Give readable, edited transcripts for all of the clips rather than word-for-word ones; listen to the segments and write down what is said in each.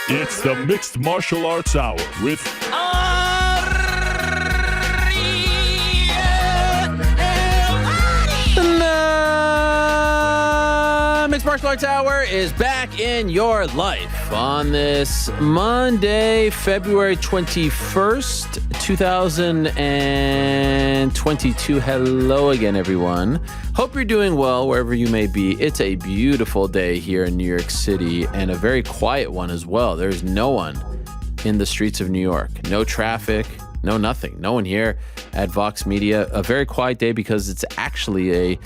It's the Mixed Martial Arts Hour with Mixed Martial Arts Hour is back in your life on this Monday, February 21st, 2022. Hello again, everyone. Hope you're doing well wherever you may be. It's a beautiful day here in New York City and a very quiet one as well. There's no one in the streets of New York. No traffic, no nothing. No one here at Vox Media. A very quiet day because it's actually a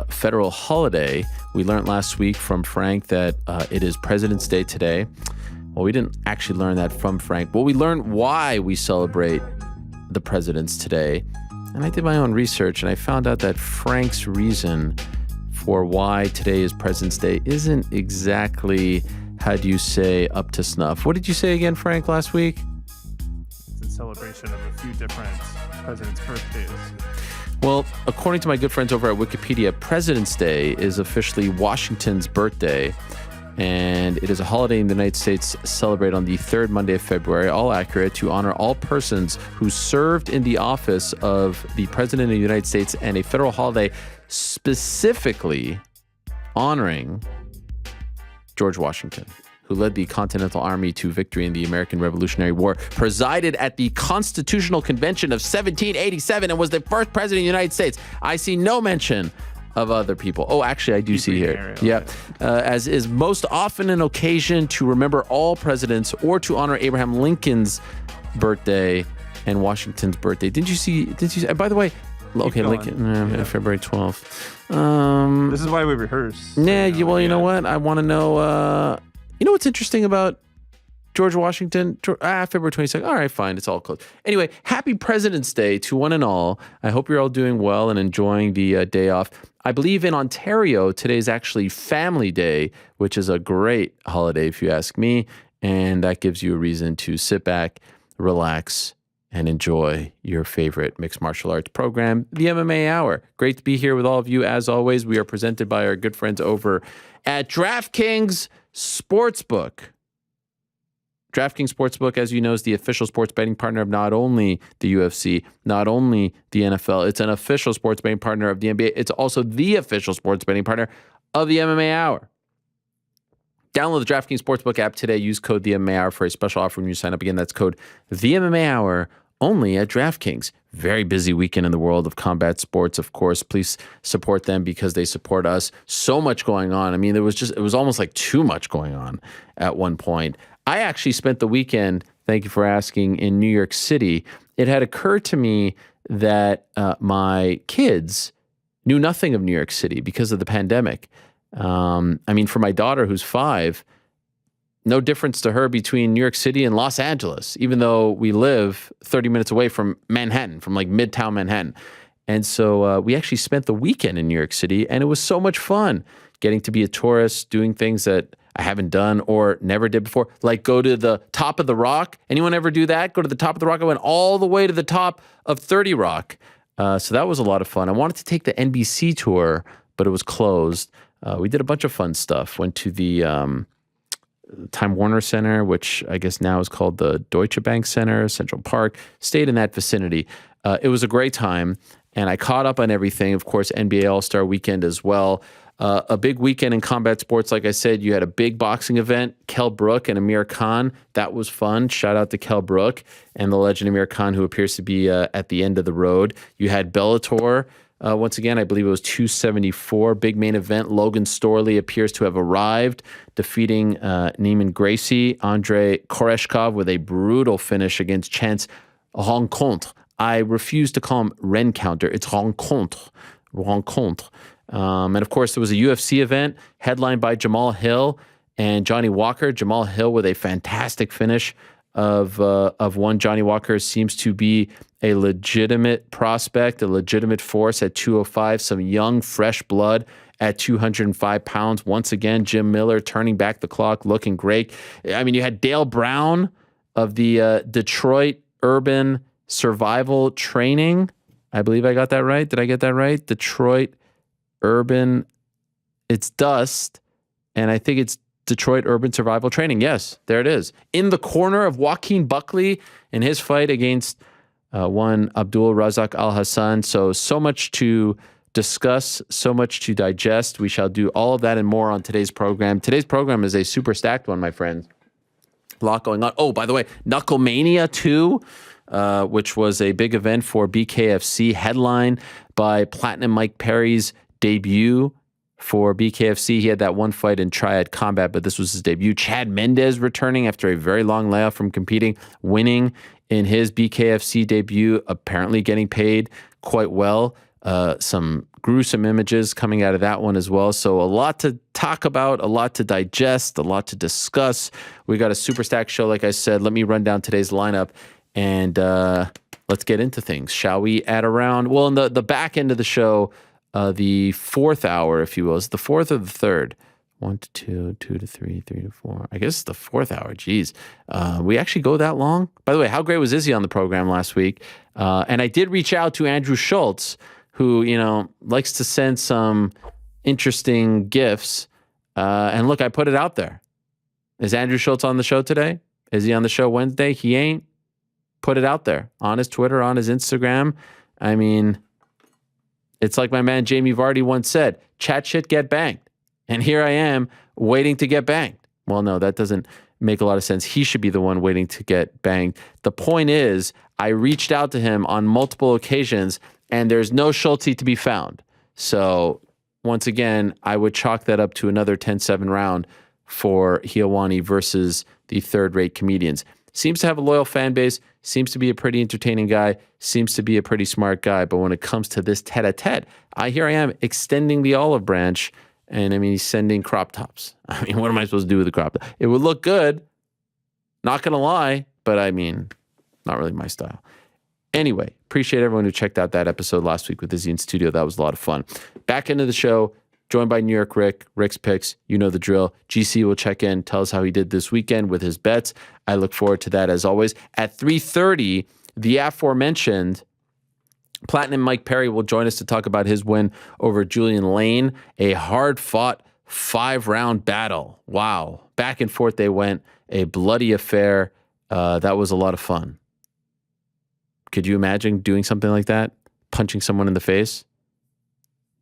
federal holiday. We learned last week from Frank that it is President's Day today. Well, we didn't actually learn that from Frank. Well, we learned why we celebrate the presidents today. And I did my own research and I found out that Frank's reason for why today is President's Day isn't exactly, how do you say, up to snuff. What did you say again, Frank, last week? It's in celebration of a few different presidents' birthdays. Well, according to my good friends over at Wikipedia, President's Day is officially Washington's birthday, and it is a holiday in the United States celebrated on the third Monday of February, all accurate, to honor all persons who served in the office of the President of the United States, and a federal holiday specifically honoring George Washington, who led the Continental Army to victory in the American Revolutionary War, presided at the Constitutional Convention of 1787, and was the first president of the United States. I see no mention of other people. Oh, actually, I do see here. Yeah. As is most often an occasion to remember all presidents or to honor Abraham Lincoln's birthday and Washington's birthday. Did you see, by the way, okay, Lincoln, February 12th. This is why we rehearse. Yeah, well, you know what? I want to know... You know what's interesting about George Washington? February 22nd. All right, fine. It's all close. Anyway, happy President's Day to one and all. I hope you're all doing well and enjoying the day off. I believe in Ontario, today's actually Family Day, which is a great holiday if you ask me. And that gives you a reason to sit back, relax, and enjoy your favorite mixed martial arts program, the MMA Hour. Great to be here with all of you. As always, we are presented by our good friends over at DraftKings Sportsbook. DraftKings Sportsbook, as you know, is the official sports betting partner of not only the UFC, not only the NFL. It's an official sports betting partner of the NBA. It's also the official sports betting partner of the MMA Hour. Download the DraftKings Sportsbook app today. Use code the MMA Hour for a special offer when you sign up. Again, that's code the MMA Hour only at DraftKings. Very busy weekend in the world of combat sports, of course. Please support them because they support us. So much going on. I mean, it was almost like too much going on at one point. I actually spent the weekend, thank you for asking, in New York City. It had occurred to me that my kids knew nothing of New York City because of the pandemic. I mean, for my daughter, who's 5, no difference to her between New York City and Los Angeles, even though we live 30 minutes away from Manhattan, from like Midtown Manhattan. And so we actually spent the weekend in New York City, and it was so much fun getting to be a tourist, doing things that I haven't done or never did before, like go to the top of the Rock. Anyone ever do that? Go to the top of the Rock? I went all the way to the top of 30 Rock. So that was a lot of fun. I wanted to take the NBC tour, but it was closed. We did a bunch of fun stuff. Went to the Time Warner Center, which I guess now is called the Deutsche Bank Center, Central Park. Stayed in that vicinity. It was a great time, and I caught up on everything. Of course, NBA All-Star Weekend as well. A big weekend in combat sports. Like I said, you had a big boxing event, Kell Brook and Amir Khan. That was fun. Shout out to Kell Brook and the legend Amir Khan, who appears to be at the end of the road. You had Bellator. Once again, I believe it was 274. Big main event. Logan Storley appears to have arrived, defeating Neiman Gracie. Andrei Koreshkov with a brutal finish against Chance Rencontre. I refuse to call him Rencounter. It's Rencontre. And of course, there was a UFC event headlined by Jamahal Hill and Johnny Walker. Jamahal Hill with a fantastic finish of one. Johnny Walker seems to be a legitimate prospect, a legitimate force at 205, some young, fresh blood at 205 pounds. Once again, Jim Miller turning back the clock, looking great. I mean, you had Dale Brown of the Detroit Urban Survival Training. I believe I got that right. Did I get that right? Detroit Urban, it's Dust, and I think it's Detroit Urban Survival Training. Yes, there it is. In the corner of Joaquin Buckley in his fight against one Abdul Razak Al Hassan. So much to discuss, so much to digest. We shall do all of that and more on today's program. Today's program is a super stacked one, my friends. A lot going on. Oh, by the way, Knucklemania 2, which was a big event for BKFC, headline by Platinum Mike Perry's debut for BKFC. He had that one fight in Triad Combat, but this was his debut. Chad Mendez returning after a very long layoff from competing, winning in his BKFC debut, apparently getting paid quite well. Some gruesome images coming out of that one as well. So a lot to talk about, a lot to digest, a lot to discuss. We got a super stacked show, like I said. Let me run down today's lineup and let's get into things, shall we? At around, well, in the back end of the show, the fourth hour, if you will, is the fourth or the third? 1 to 2, 2 to 3, 3 to 4. I guess it's the fourth hour. Jeez. We actually go that long? By the way, how great was Izzy on the program last week? And I did reach out to Andrew Schultz, who, likes to send some interesting gifts. And look, I put it out there. Is Andrew Schultz on the show today? Is he on the show Wednesday? He ain't. Put it out there on his Twitter, on his Instagram. I mean, it's like my man Jamie Vardy once said, chat shit, get banged. And here I am waiting to get banged. Well, no, that doesn't make a lot of sense. He should be the one waiting to get banged. The point is, I reached out to him on multiple occasions, and there's no Schultz to be found. So once again, I would chalk that up to another 10-7 round for Helwani versus the third-rate comedians. Seems to have a loyal fan base, seems to be a pretty entertaining guy, seems to be a pretty smart guy. But when it comes to this tete-a-tete, here I am extending the olive branch. And I mean, he's sending crop tops. I mean, what am I supposed to do with the crop top? It would look good, not going to lie, but I mean, not really my style. Anyway, appreciate everyone who checked out that episode last week with Izzy in studio. That was a lot of fun. Back into the show, joined by New York Ric, Ric's Picks. You know the drill. GC will check in, tell us how he did this weekend with his bets. I look forward to that as always. At 3:30, the aforementioned Platinum Mike Perry will join us to talk about his win over Julian Lane, a hard-fought 5-round battle. Wow. Back and forth they went, a bloody affair. That was a lot of fun. Could you imagine doing something like that? Punching someone in the face?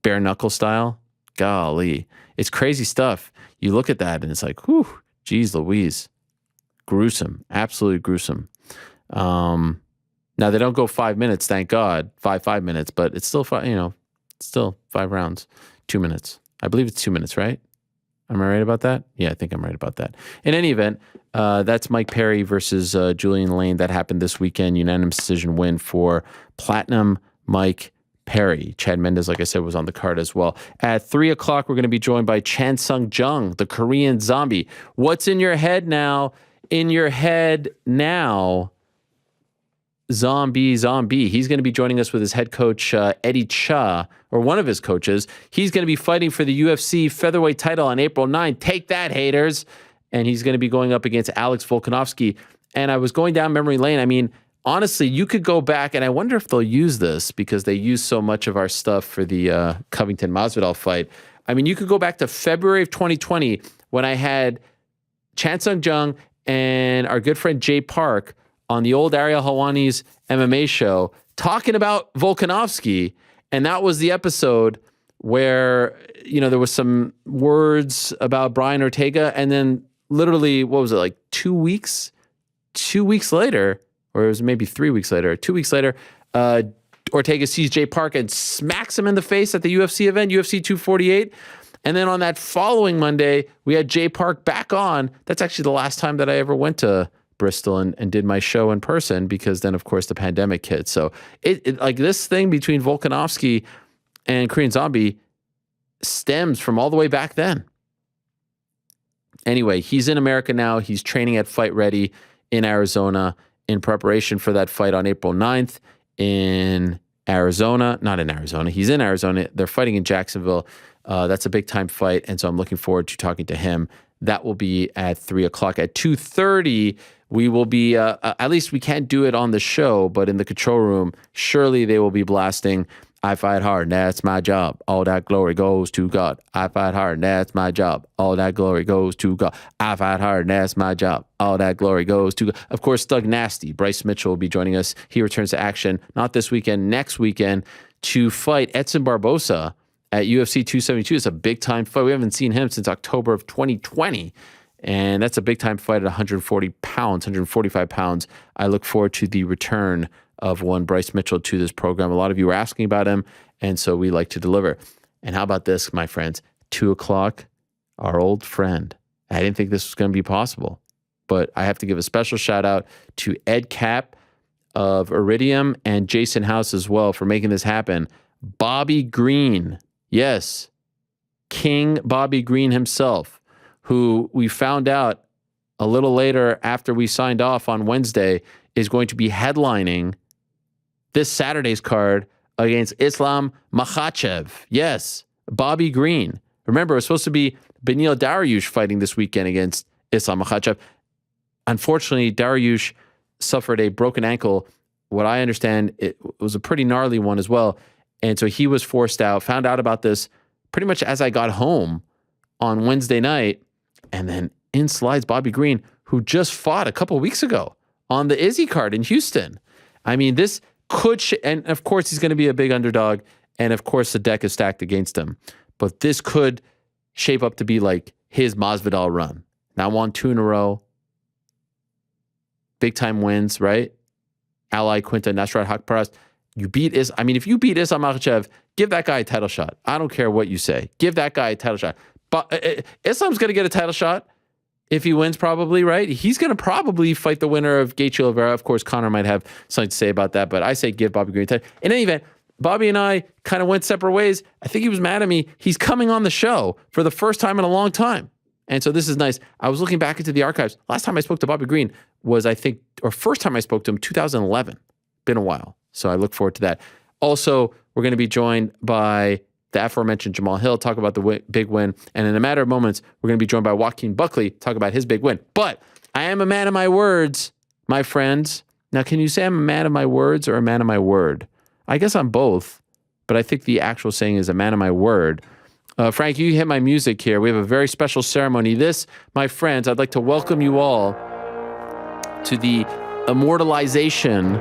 Bare-knuckle style? Golly. It's crazy stuff. You look at that and it's like, whew, geez Louise. Gruesome. Absolutely gruesome. Now, they don't go 5 minutes, thank God, five minutes, but it's still, still 5 rounds, 2 minutes. I believe it's 2 minutes, right? Am I right about that? Yeah, I think I'm right about that. In any event, that's Mike Perry versus Julian Lane. That happened this weekend. Unanimous decision win for Platinum Mike Perry. Chad Mendez, like I said, was on the card as well. At 3 o'clock, we're going to be joined by Sung Jung, the Korean zombie. What's in your head now? In your head now, Zombie. He's going to be joining us with his head coach, Eddie Cha, or one of his coaches. He's going to be fighting for the UFC featherweight title on April 9th. Take that, haters. And he's going to be going up against Alex Volkanovski. And I was going down memory lane. I mean, honestly, you could go back, and I wonder if they'll use this because they use so much of our stuff for the Covington Masvidal fight. I mean, you could go back to February of 2020 when I had Sung Jung and our good friend Jay Park on the old Ariel Helwani's MMA show talking about Volkanovski. And that was the episode where, there was some words about Brian Ortega. And then literally, what was it, like 2 weeks? 2 weeks later, or it was maybe 3 weeks later, 2 weeks later, Ortega sees Jay Park and smacks him in the face at the UFC event, UFC 248. And then on that following Monday, we had Jay Park back on. That's actually the last time that I ever went to Bristol and did my show in person, because then, of course, the pandemic hit. So it like this thing between Volkanovski and Korean Zombie stems from all the way back then. Anyway, he's in America now. He's training at Fight Ready in Arizona in preparation for that fight on April 9th in Arizona. Not in Arizona. He's in Arizona. They're fighting in Jacksonville. That's a big-time fight, and so I'm looking forward to talking to him. That will be at 3 o'clock. At 2:30, we will be, at least we can't do it on the show, but in the control room, surely they will be blasting I fight hard, and that's my job. All that glory goes to God. I fight hard, and that's my job. All that glory goes to God. I fight hard, and that's my job. All that glory goes to God. Of course, Thug Nasty, Bryce Mitchell will be joining us. He returns to action, not this weekend, next weekend, to fight Edson Barbosa at UFC 272. It's a big-time fight. We haven't seen him since October of 2020, and that's a big-time fight at 140 pounds, 145 pounds. I look forward to the return of one Bryce Mitchell to this program. A lot of you were asking about him, and so we like to deliver. And how about this, my friends? 2 o'clock, our old friend. I didn't think this was going to be possible, but I have to give a special shout out to Ed Cap of Iridium and Jason House as well for making this happen. Bobby Green, yes, King Bobby Green himself, who we found out a little later after we signed off on Wednesday, is going to be headlining this Saturday's card against Islam Makhachev. Yes, Bobby Green. Remember, it was supposed to be Beneil Dariush fighting this weekend against Islam Makhachev. Unfortunately, Dariush suffered a broken ankle. What I understand, it was a pretty gnarly one as well. And so he was forced out, found out about this pretty much as I got home on Wednesday night. And then in slides Bobby Green, who just fought a couple weeks ago on the Izzy card in Houston. I mean, this could, and of course he's going to be a big underdog, and of course the deck is stacked against him. But this could shape up to be like his Masvidal run. Now won 2 in a row. Big time wins, right? Ally Quinta, Nasrat Haqparest. You beat if you beat Islam Makhachev, give that guy a title shot. I don't care what you say. Give that guy a title shot. But Islam's going to get a title shot. If he wins, probably, right? He's going to probably fight the winner of Gaethje Oliveira. Of course, Conor might have something to say about that, but I say give Bobby Green a title. In any event, Bobby and I kind of went separate ways. I think he was mad at me. He's coming on the show for the first time in a long time. And so this is nice. I was looking back into the archives. Last time I spoke to Bobby Green was, I think, or first time I spoke to him, 2011. Been a while. So I look forward to that. Also, we're going to be joined by the aforementioned Jamahal Hill, talk about the big win. And in a matter of moments, we're going to be joined by Joaquin Buckley, talk about his big win. But I am a man of my words, my friends. Now, can you say I'm a man of my words or a man of my word? I guess I'm both, but I think the actual saying is a man of my word. Frank, you hit my music here. We have a very special ceremony. This, my friends, I'd like to welcome you all to the immortalization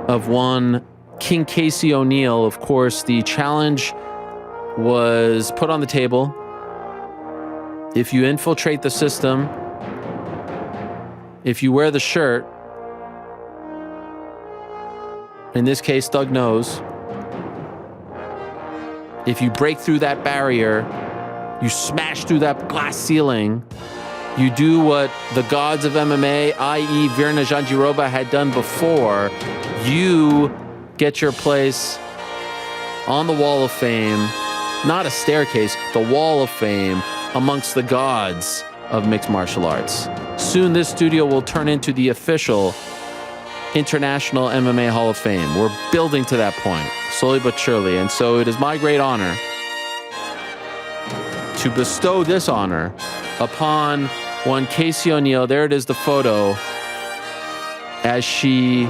of one King Casey O'Neill. Of course, the challenge was put on the table. If you infiltrate the system, if you wear the shirt, in this case, Thug knows, if you break through that barrier, you smash through that glass ceiling, you do what the gods of MMA, i.e. Virna Jandiroba, had done before, you get your place on the Wall of Fame, not a staircase, the Wall of Fame amongst the gods of mixed martial arts. Soon this studio will turn into the official International MMA Hall of Fame. We're building to that point, slowly but surely. And so it is my great honor to bestow this honor upon one Casey O'Neill. There it is, the photo, as she,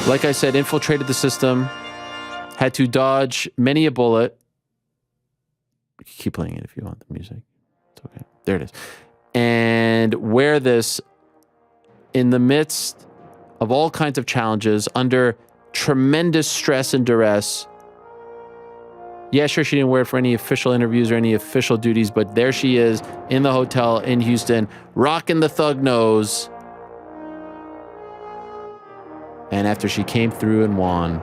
like I said, infiltrated the system, had to dodge many a bullet. Keep playing it if you want the music. It's okay. There it is. And wear this in the midst of all kinds of challenges, under tremendous stress and duress. Yeah, sure, she didn't wear it for any official interviews or any official duties, but there she is in the hotel in Houston, rocking the Thug nose. And after she came through and won,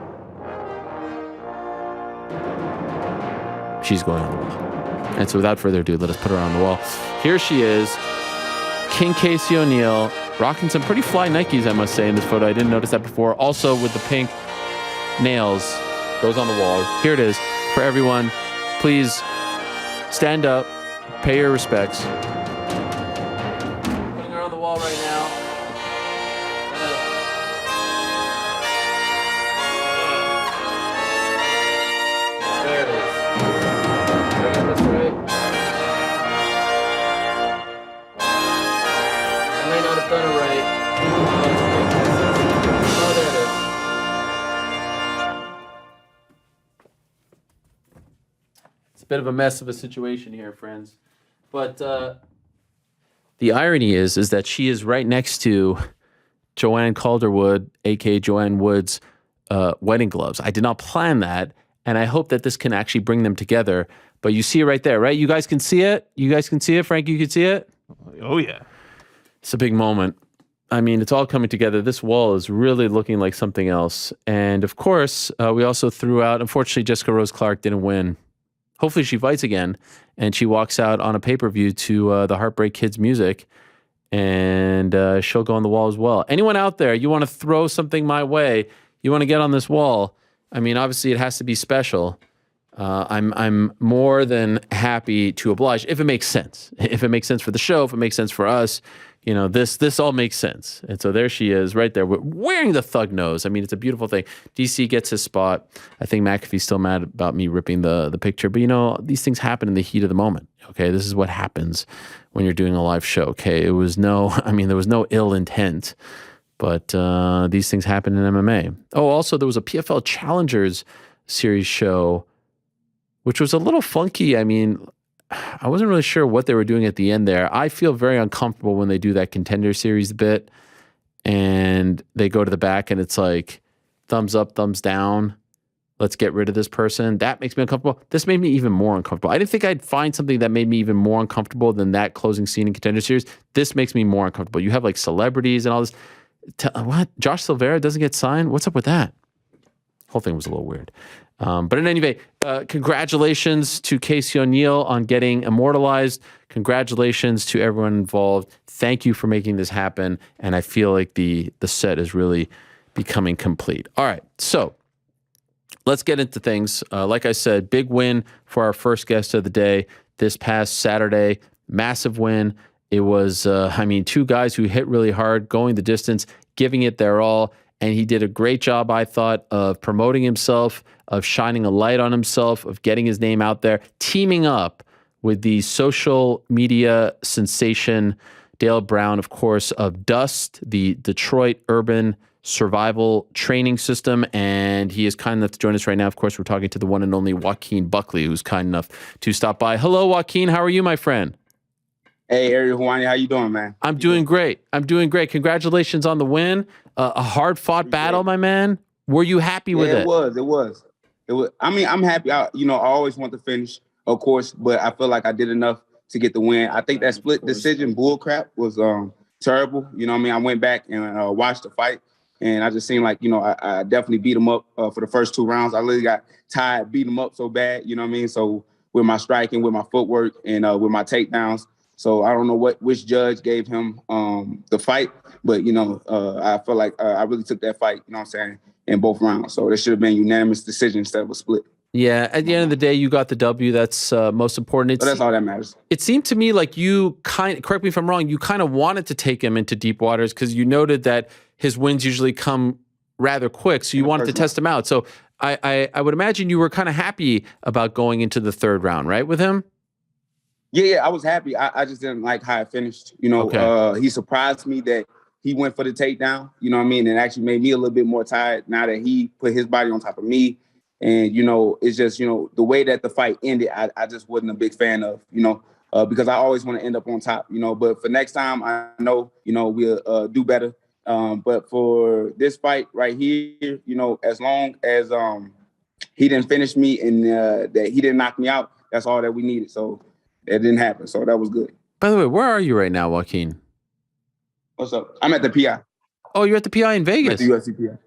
she's going on the wall. And so without further ado, let us put her on the wall. Here she is, King Casey O'Neill, rocking some pretty fly Nikes, I must say, in this photo. I didn't notice that before. Also with the pink nails, goes on the wall. Here it is for everyone. Please stand up, pay your respects. Putting her on the wall right now. There it is. Did I get this right? I may not have done it right. Oh, there it is. a bit of a mess of a situation here, friends. But the irony is that she is right next to Joanne Calderwood, aka Joanne Wood's wedding gloves. I did not plan that, and I hope that this can actually bring them together. But you see it right there, right? You guys can see it? You guys can see it? Frank, you can see it? Oh, yeah. It's a big moment. I mean, it's all coming together. This wall is really looking like something else. And of course, we also threw out, unfortunately, Jessica Rose Clark didn't win. Hopefully she fights again and she walks out on a pay-per-view to the Heartbreak Kids music, and she'll go on the wall as well. Anyone out there, you want to throw something my way, you want to get on this wall, I mean, obviously it has to be special. I'm more than happy to oblige if it makes sense. If it makes sense for the show, if it makes sense for us, you know, this all makes sense. And so there she is right there wearing the thug nose. I mean, it's a beautiful thing. DC gets his spot. I think McAfee's still mad about me ripping the picture, but you know, these things happen in the heat of the moment. Okay. This is what happens when you're doing a live show. Okay. There was no ill intent, but these things happen in MMA. Oh, also there was a PFL Challengers series show, which was a little funky. I mean, I wasn't really sure what they were doing at the end there. I feel very uncomfortable when they do that Contender Series bit and they go to the back and it's like thumbs up, thumbs down. Let's get rid of this person. That makes me uncomfortable. This made me even more uncomfortable. I didn't think I'd find something that made me even more uncomfortable than that closing scene in Contender Series. This makes me more uncomfortable. You have like celebrities and all this. What? Josh Silveira doesn't get signed? What's up with that? Whole thing was a little weird. But in any event, congratulations to Casey O'Neill on getting immortalized. Congratulations to everyone involved. Thank you for making this happen. And I feel like the set is really becoming complete. All right, so let's get into things. Like I said, big win for our first guest of the day this past Saturday. Massive win. It was, two guys who hit really hard, going the distance, giving it their all. And he did a great job, I thought, of promoting himself, of shining a light on himself, of getting his name out there, teaming up with the social media sensation, Dale Brown, of course, of Dust, the Detroit Urban Survival Training System. And he is kind enough to join us right now. Of course, we're talking to the one and only Joaquin Buckley, who's kind enough to stop by. Hello, Joaquin. How are you, my friend? Hey, Helwani, how you doing, man? I'm doing great. Congratulations on the win. A hard-fought battle, my man. Were you happy with it? It was. I mean, I'm happy. I always want to finish, of course, but I feel like I did enough to get the win. I think that split decision bullcrap was terrible. You know what I mean? I went back and watched the fight, and I just seemed like, I definitely beat him up for the first 2 rounds. I literally got tired beating him up so bad, you know what I mean? So with my striking, with my footwork, and with my takedowns. So I don't know which judge gave him the fight, but, I feel like I really took that fight, you know what I'm saying, in both rounds. So it should have been unanimous decision instead of a split. Yeah, at the end of the day, you got the W. That's most important. But that's all that matters. It seemed to me like you correct me if I'm wrong, you kind of wanted to take him into deep waters because you noted that his wins usually come rather quick, so you wanted to test him out. So I would imagine you were kind of happy about going into the 3rd round, right, with him? Yeah, I was happy. I just didn't like how it finished. Okay. He surprised me that he went for the takedown, you know what I mean? And actually made me a little bit more tired now that he put his body on top of me. And, it's just, the way that the fight ended, I just wasn't a big fan of, because I always want to end up on top, But for next time, I know, we'll do better. But for this fight right here, as long as he didn't finish me and that he didn't knock me out, that's all that we needed. So it didn't happen. So that was good. By the way, where are you right now, Joaquin? What's up? I'm at the PI. Oh, you're at the PI in Vegas? I'm at the UFC PI.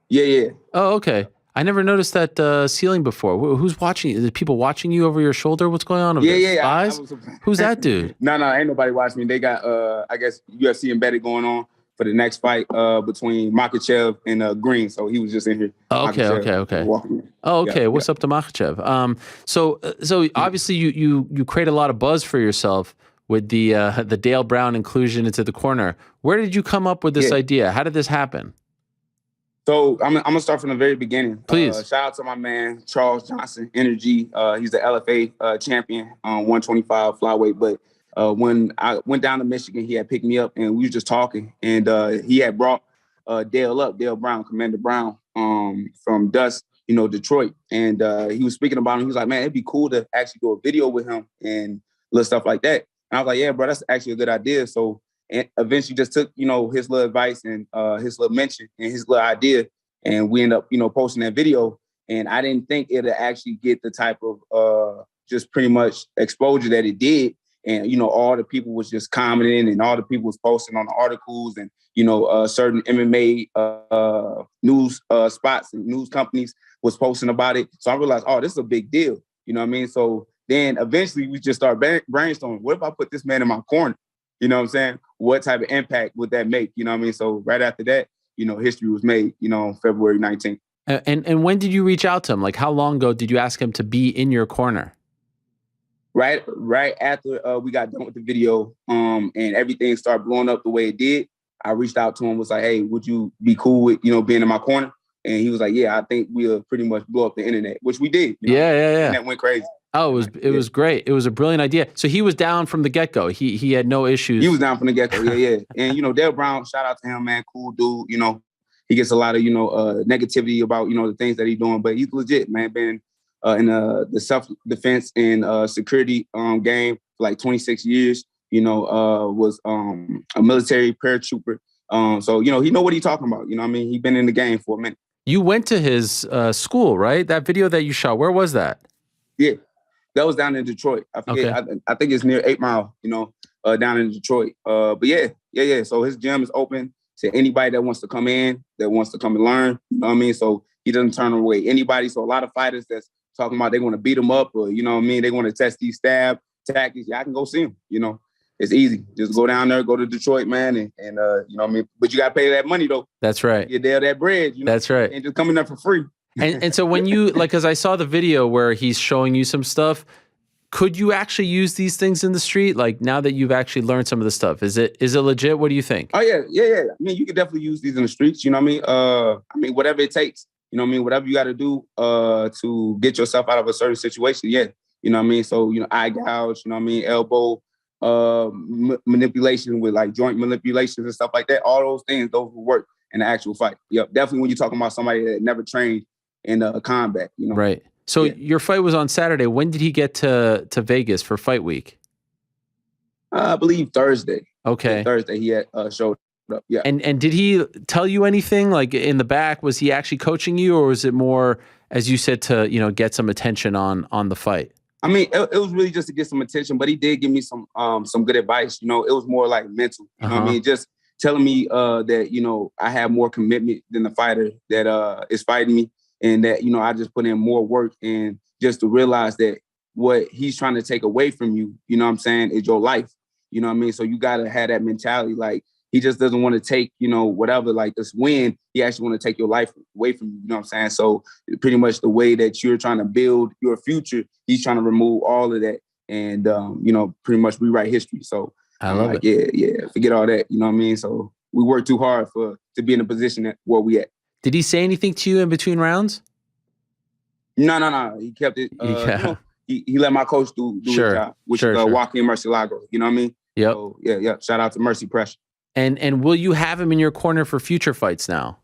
Yeah. Oh, okay. I never noticed that ceiling before. Who's watching? Is it people watching you over your shoulder? What's going on over there? Yeah. Spies? Who's that dude? No, ain't nobody watching me. They got, I guess, UFC embedded going on for the next fight between Makhachev and Green. So he was just in here. Okay. Oh, okay. What's up to Makhachev? So obviously you create a lot of buzz for yourself with the Dale Brown inclusion into the corner. Where did you come up with this idea? How did this happen? So I'm gonna start from the very beginning. Please. Shout out to my man Charles Johnson, Energy. He's the LFA champion on 125 flyweight. But when I went down to Michigan, he had picked me up and we were just talking. And he had brought Dale Brown, Commander Brown, from Dust. Detroit. And he was speaking about him. He was like, man, it'd be cool to actually do a video with him and little stuff like that. And I was like, yeah, bro, that's actually a good idea. So and eventually just took, his little advice and his little mention and his little idea. And we end up, posting that video. And I didn't think it'd actually get the type of just pretty much exposure that it did. And, all the people was just commenting and all the people was posting on the articles and, certain MMA news spots and news companies was posting about it. So I realized, oh, this is a big deal. You know what I mean? So then eventually we just started brainstorming. What if I put this man in my corner? You know what I'm saying? What type of impact would that make? You know what I mean? So right after that, history was made, on February 19th. And when did you reach out to him? Like, how long ago did you ask him to be in your corner? Right after we got done with the video, and everything started blowing up the way it did, I reached out to him, was like, hey, would you be cool with, being in my corner? And he was like, yeah, I think we'll pretty much blow up the internet, which we did. Yeah. And that went crazy. Oh, it was great. It was a brilliant idea. So he was down from the get-go. He had no issues. He was down from the get-go, yeah. And, Dale Brown, shout out to him, man, cool dude. He gets a lot of, negativity about, the things that he's doing, but he's legit, man, been in the self-defense and security game for like 26 years, was a military paratrooper. So, he know what he's talking about. I mean? He's been in the game for a minute. You went to his school, right? That video that you shot, where was that? Yeah, that was down in Detroit. I forget. Okay. I think it's near 8 Mile, down in Detroit. But yeah. So his gym is open to anybody that wants to come in, that wants to come and learn. You know what I mean? So he doesn't turn away anybody. So a lot of fighters that's talking about they want to beat them up or, they want to test these stab tactics. Yeah, I can go see them, It's easy. Just go down there, go to Detroit, man, and But you got to pay that money, though. That's right. You're there, that bread, That's right. And just come in there for free. And so when you, like, as I saw the video where he's showing you some stuff, could you actually use these things in the street? Like, now that you've actually learned some of the stuff, is it legit? What do you think? Oh, yeah. I mean, you could definitely use these in the streets, you know what I mean? Whatever it takes, whatever you got to do to get yourself out of a certain situation, yeah. You know what I mean? So, eye gouge, elbow manipulation with like joint manipulations and stuff like that. All those things, those will work in the actual fight. Yep, definitely when you're talking about somebody that never trained in combat, Right. So your fight was on Saturday. When did he get to Vegas for fight week? I believe Thursday. Okay. Yeah, Thursday he had showed up. Yeah. And did he tell you anything like in the back? Was he actually coaching you, or was it more, as you said, to get some attention on the fight? I mean, it was really just to get some attention, but he did give me some good advice. It was more like mental. You know what I mean? Just telling me that I have more commitment than the fighter that is fighting me. And that, I just put in more work and just to realize that what he's trying to take away from you, is your life. You know what I mean? So you got to have that mentality. Like, he just doesn't want to take, whatever, like this win. He actually want to take your life away from you. You know what I'm saying? So pretty much the way that you're trying to build your future, he's trying to remove all of that and, pretty much rewrite history. So I love it. Yeah. Forget all that. You know what I mean? So we work too hard to be in a position where we at. Did he say anything to you in between rounds? No. He kept it. He let my coach do his job, which is Joaquin Buckley. You know what I mean? Yep. So, yeah. Shout out to Mercy Pressure. And will you have him in your corner for future fights now?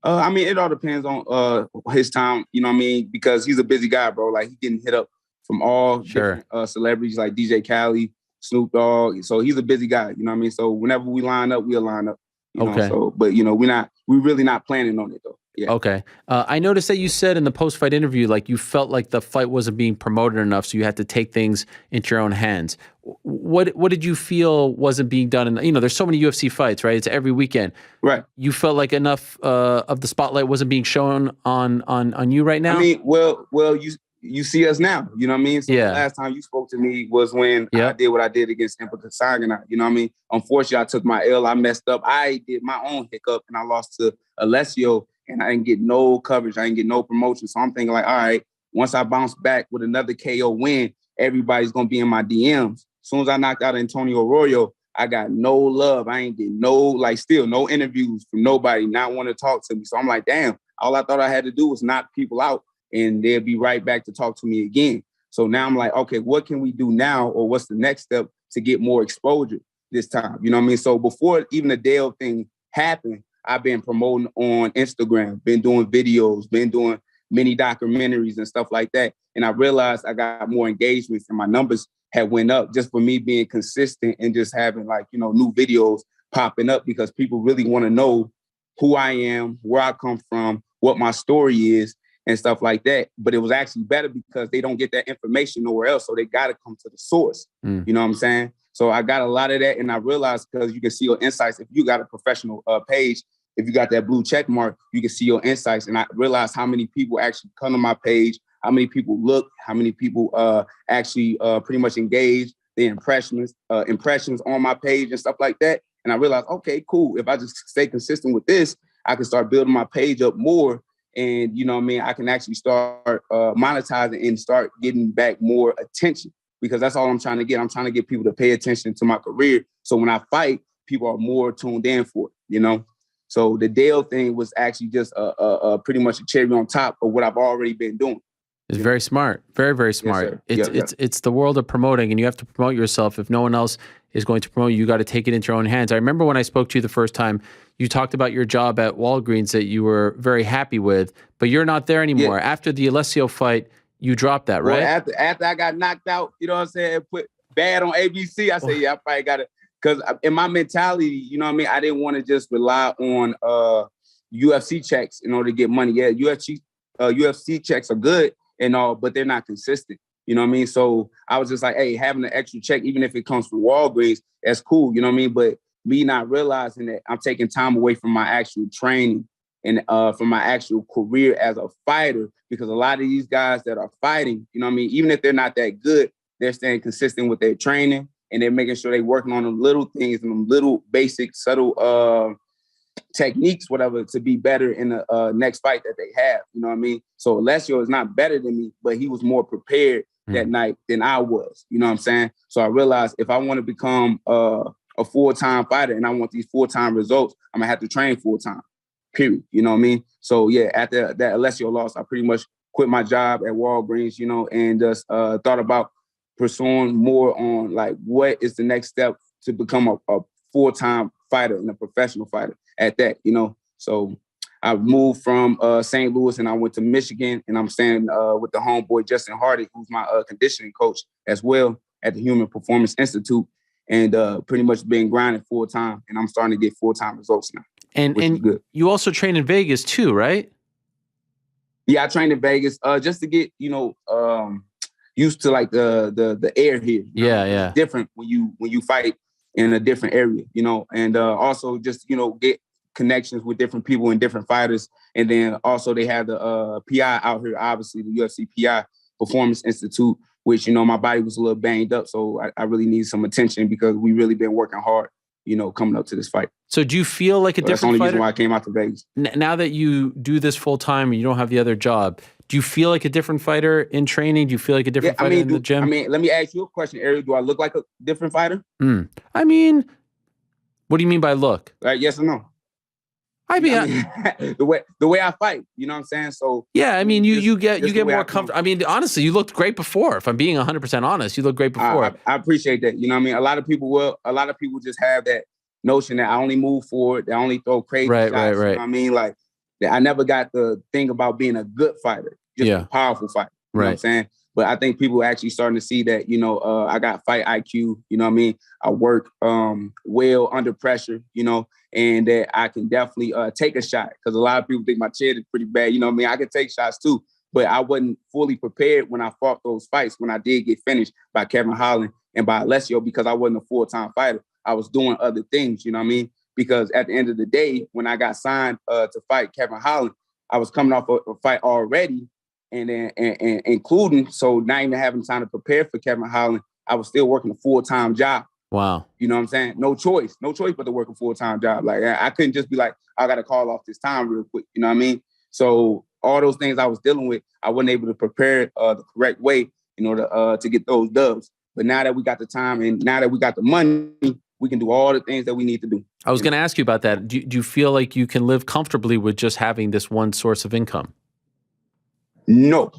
I mean, it all depends on his time. You know what I mean? Because he's a busy guy, bro. Like, he getting hit up from all different celebrities like DJ Khaled, Snoop Dogg. So he's a busy guy. You know what I mean? So whenever we line up, we'll line up. Okay. But we're really not planning on it though. Yeah. Okay. I noticed that you said in the post-fight interview, like you felt like the fight wasn't being promoted enough, so you had to take things into your own hands. What did you feel wasn't being done? And there's so many UFC fights, right? It's every weekend. Right. You felt like enough of the spotlight wasn't being shown on you right now? I mean, well, you see us now. You know what I mean? So the last time you spoke to me was when I did what I did against Impa Kasanganay. You know what I mean? Unfortunately, I took my L. I messed up. I did my own hiccup, and I lost to Alessio, and I didn't get no coverage. I didn't get no promotion. So I'm thinking like, all right, once I bounce back with another KO win, everybody's going to be in my DMs. As soon as I knocked out Antonio Arroyo, I got no love. I ain't getting no interviews from nobody, not want to talk to me. So I'm like, damn, all I thought I had to do was knock people out, and they'll be right back to talk to me again. So now I'm like, okay, what can we do now? Or what's the next step to get more exposure this time? You know what I mean? So before even the Dale thing happened, I've been promoting on Instagram, been doing videos, been doing mini documentaries and stuff like that. And I realized I got more engagements and my numbers had went up just for me being consistent and just having like, new videos popping up because people really want to know who I am, where I come from, what my story is and stuff like that. But it was actually better because they don't get that information nowhere else. So they got to come to the source. You know what I'm saying? So I got a lot of that. And I realized because you can see your insights. If you got a professional page, if you got that blue check mark, you can see your insights. And I realized how many people actually come to my page, how many people look, how many people actually pretty much engage their impressions on my page and stuff like that. And I realized, okay, cool. If I just stay consistent with this, I can start building my page up more. And, I can actually start monetizing and start getting back more attention because that's all I'm trying to get. I'm trying to get people to pay attention to my career. So when I fight, people are more tuned in for it, So the Dale thing was actually just pretty much a cherry on top of what I've already been doing. It's very smart. Very, very smart. Yes, it's the world of promoting, and you have to promote yourself. If no one else is going to promote you, you got to take it into your own hands. I remember when I spoke to you the first time, you talked about your job at Walgreens that you were very happy with, but you're not there anymore. Yeah. After the Alessio fight, you dropped that, right? Well, after I got knocked out, you know what I'm saying, put bad on ABC, I said, yeah, I probably got to, because in my mentality, I didn't want to just rely on UFC checks in order to get money. Yeah, UFC checks are good and all, but they're not consistent. You know what I mean? So I was just like, hey, having an extra check, even if it comes from Walgreens, that's cool. You know what I mean? But me not realizing that I'm taking time away from my actual training and from my actual career as a fighter, because a lot of these guys that are fighting, even if they're not that good, they're staying consistent with their training and they're making sure they're working on the little things and the little basic, subtle techniques, whatever, to be better in the next fight that they have. You know what I mean? So Alessio is not better than me, but he was more prepared that night than I was. You know what I'm saying? So I realized if I want to become a full-time fighter and I want these full-time results, I'm going to have to train full-time, period. You know what I mean? So, yeah, after that Alessio loss, I pretty much quit my job at Walgreens, and just thought about pursuing more on, like, what is the next step to become a full-time fighter and a professional fighter at that, So I moved from St. Louis and I went to Michigan, and I'm staying with the homeboy, Justin Hardy, who's my conditioning coach as well at the Human Performance Institute, and pretty much been grinding full time. And I'm starting to get full-time results now. And good. You also train in Vegas too, right? Yeah, I trained in Vegas just to get, used to like the air here. Yeah. It's different when you fight in a different area, and also just, get connections with different people and different fighters. And then also they have the PI out here, obviously the UFC PI Performance Institute, which, my body was a little banged up. So I really need some attention because we really been working hard, coming up to this fight. So do you feel like a different that's the only fighter? Reason why I came out to Vegas. Now that you do this full time and you don't have the other job, do you feel like a different fighter in training? Do you feel like a different fighter in the gym? Let me ask you a question, Ariel. Do I look like a different fighter? What do you mean by look? Yes or no? The way I fight, you know what I'm saying? So yeah, you get more comfortable. Honestly, you looked great before. If I'm being 100% honest, you looked great before. I appreciate that. You know what I mean? A lot of people just have that notion that I only move forward, that I only throw crazy shots. Right. You know what I mean? Like, I never got the thing about being a good fighter, just a powerful fighter. You know what I'm saying? But I think people are actually starting to see that, I got fight IQ, you know what I mean? I work well under pressure, and that I can definitely take a shot, because a lot of people think my chin is pretty bad. You know what I mean? I can take shots too, but I wasn't fully prepared when I fought those fights, when I did get finished by Kevin Holland and by Alessio, because I wasn't a full-time fighter. I was doing other things, you know what I mean? Because at the end of the day, when I got signed to fight Kevin Holland, I was coming off a fight already, and then and including, so not even having time to prepare for Kevin Holland, I was still working a full-time job. Wow. You know what I'm saying? No choice but to work a full-time job. Like, I couldn't just be like, I got to call off this time real quick. You know what I mean? So all those things I was dealing with, I wasn't able to prepare the correct way in order to get those dubs. But now that we got the time and now that we got the money, we can do all the things that we need to do. I was going to ask you about that. Do you feel like you can live comfortably with just having this one source of income? No.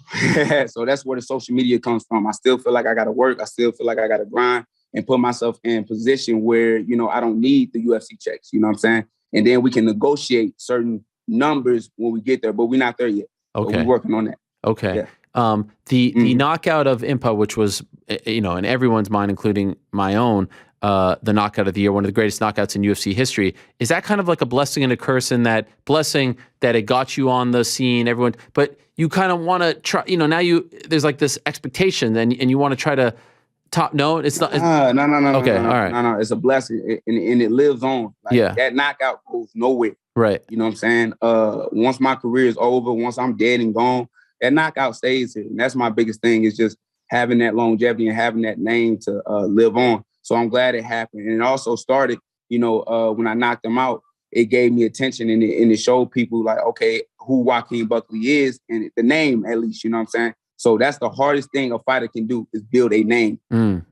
So that's where the social media comes from. I still feel like I got to work. I still feel like I got to grind and put myself in a position where, I don't need the UFC checks. You know what I'm saying? And then we can negotiate certain numbers when we get there, but we're not there yet. So Okay. we're working on that. Okay. Yeah. The knockout of Impa, which was, in everyone's mind, including my own, the knockout of the year, one of the greatest knockouts in UFC history. Is that kind of like a blessing and a curse, in that blessing that it got you on the scene, everyone, but you kind of want to try, now there's like this expectation and you want to try to top, no, it's not. No. Okay. All right. No. It's a blessing and it lives on. Like, that knockout goes nowhere. Right. You know what I'm saying? Once my career is over, once I'm dead and gone, that knockout stays here. And that's my biggest thing, is just having that longevity and having that name to live on. So I'm glad it happened. And it also started, when I knocked him out, it gave me attention and it showed people like, okay, who Joaquin Buckley is, and the name at least, you know what I'm saying? So that's the hardest thing a fighter can do, is build a name.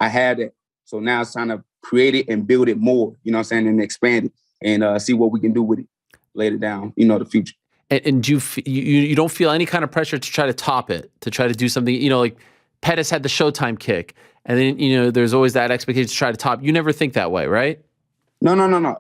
I had it. So now it's time to create it and build it more, you know what I'm saying, and expand it and see what we can do with it later down, the future. And do you don't feel any kind of pressure to try to top it, to try to do something, like Pettis had the Showtime kick, and then, there's always that expectation to try to top. You never think that way, right? No.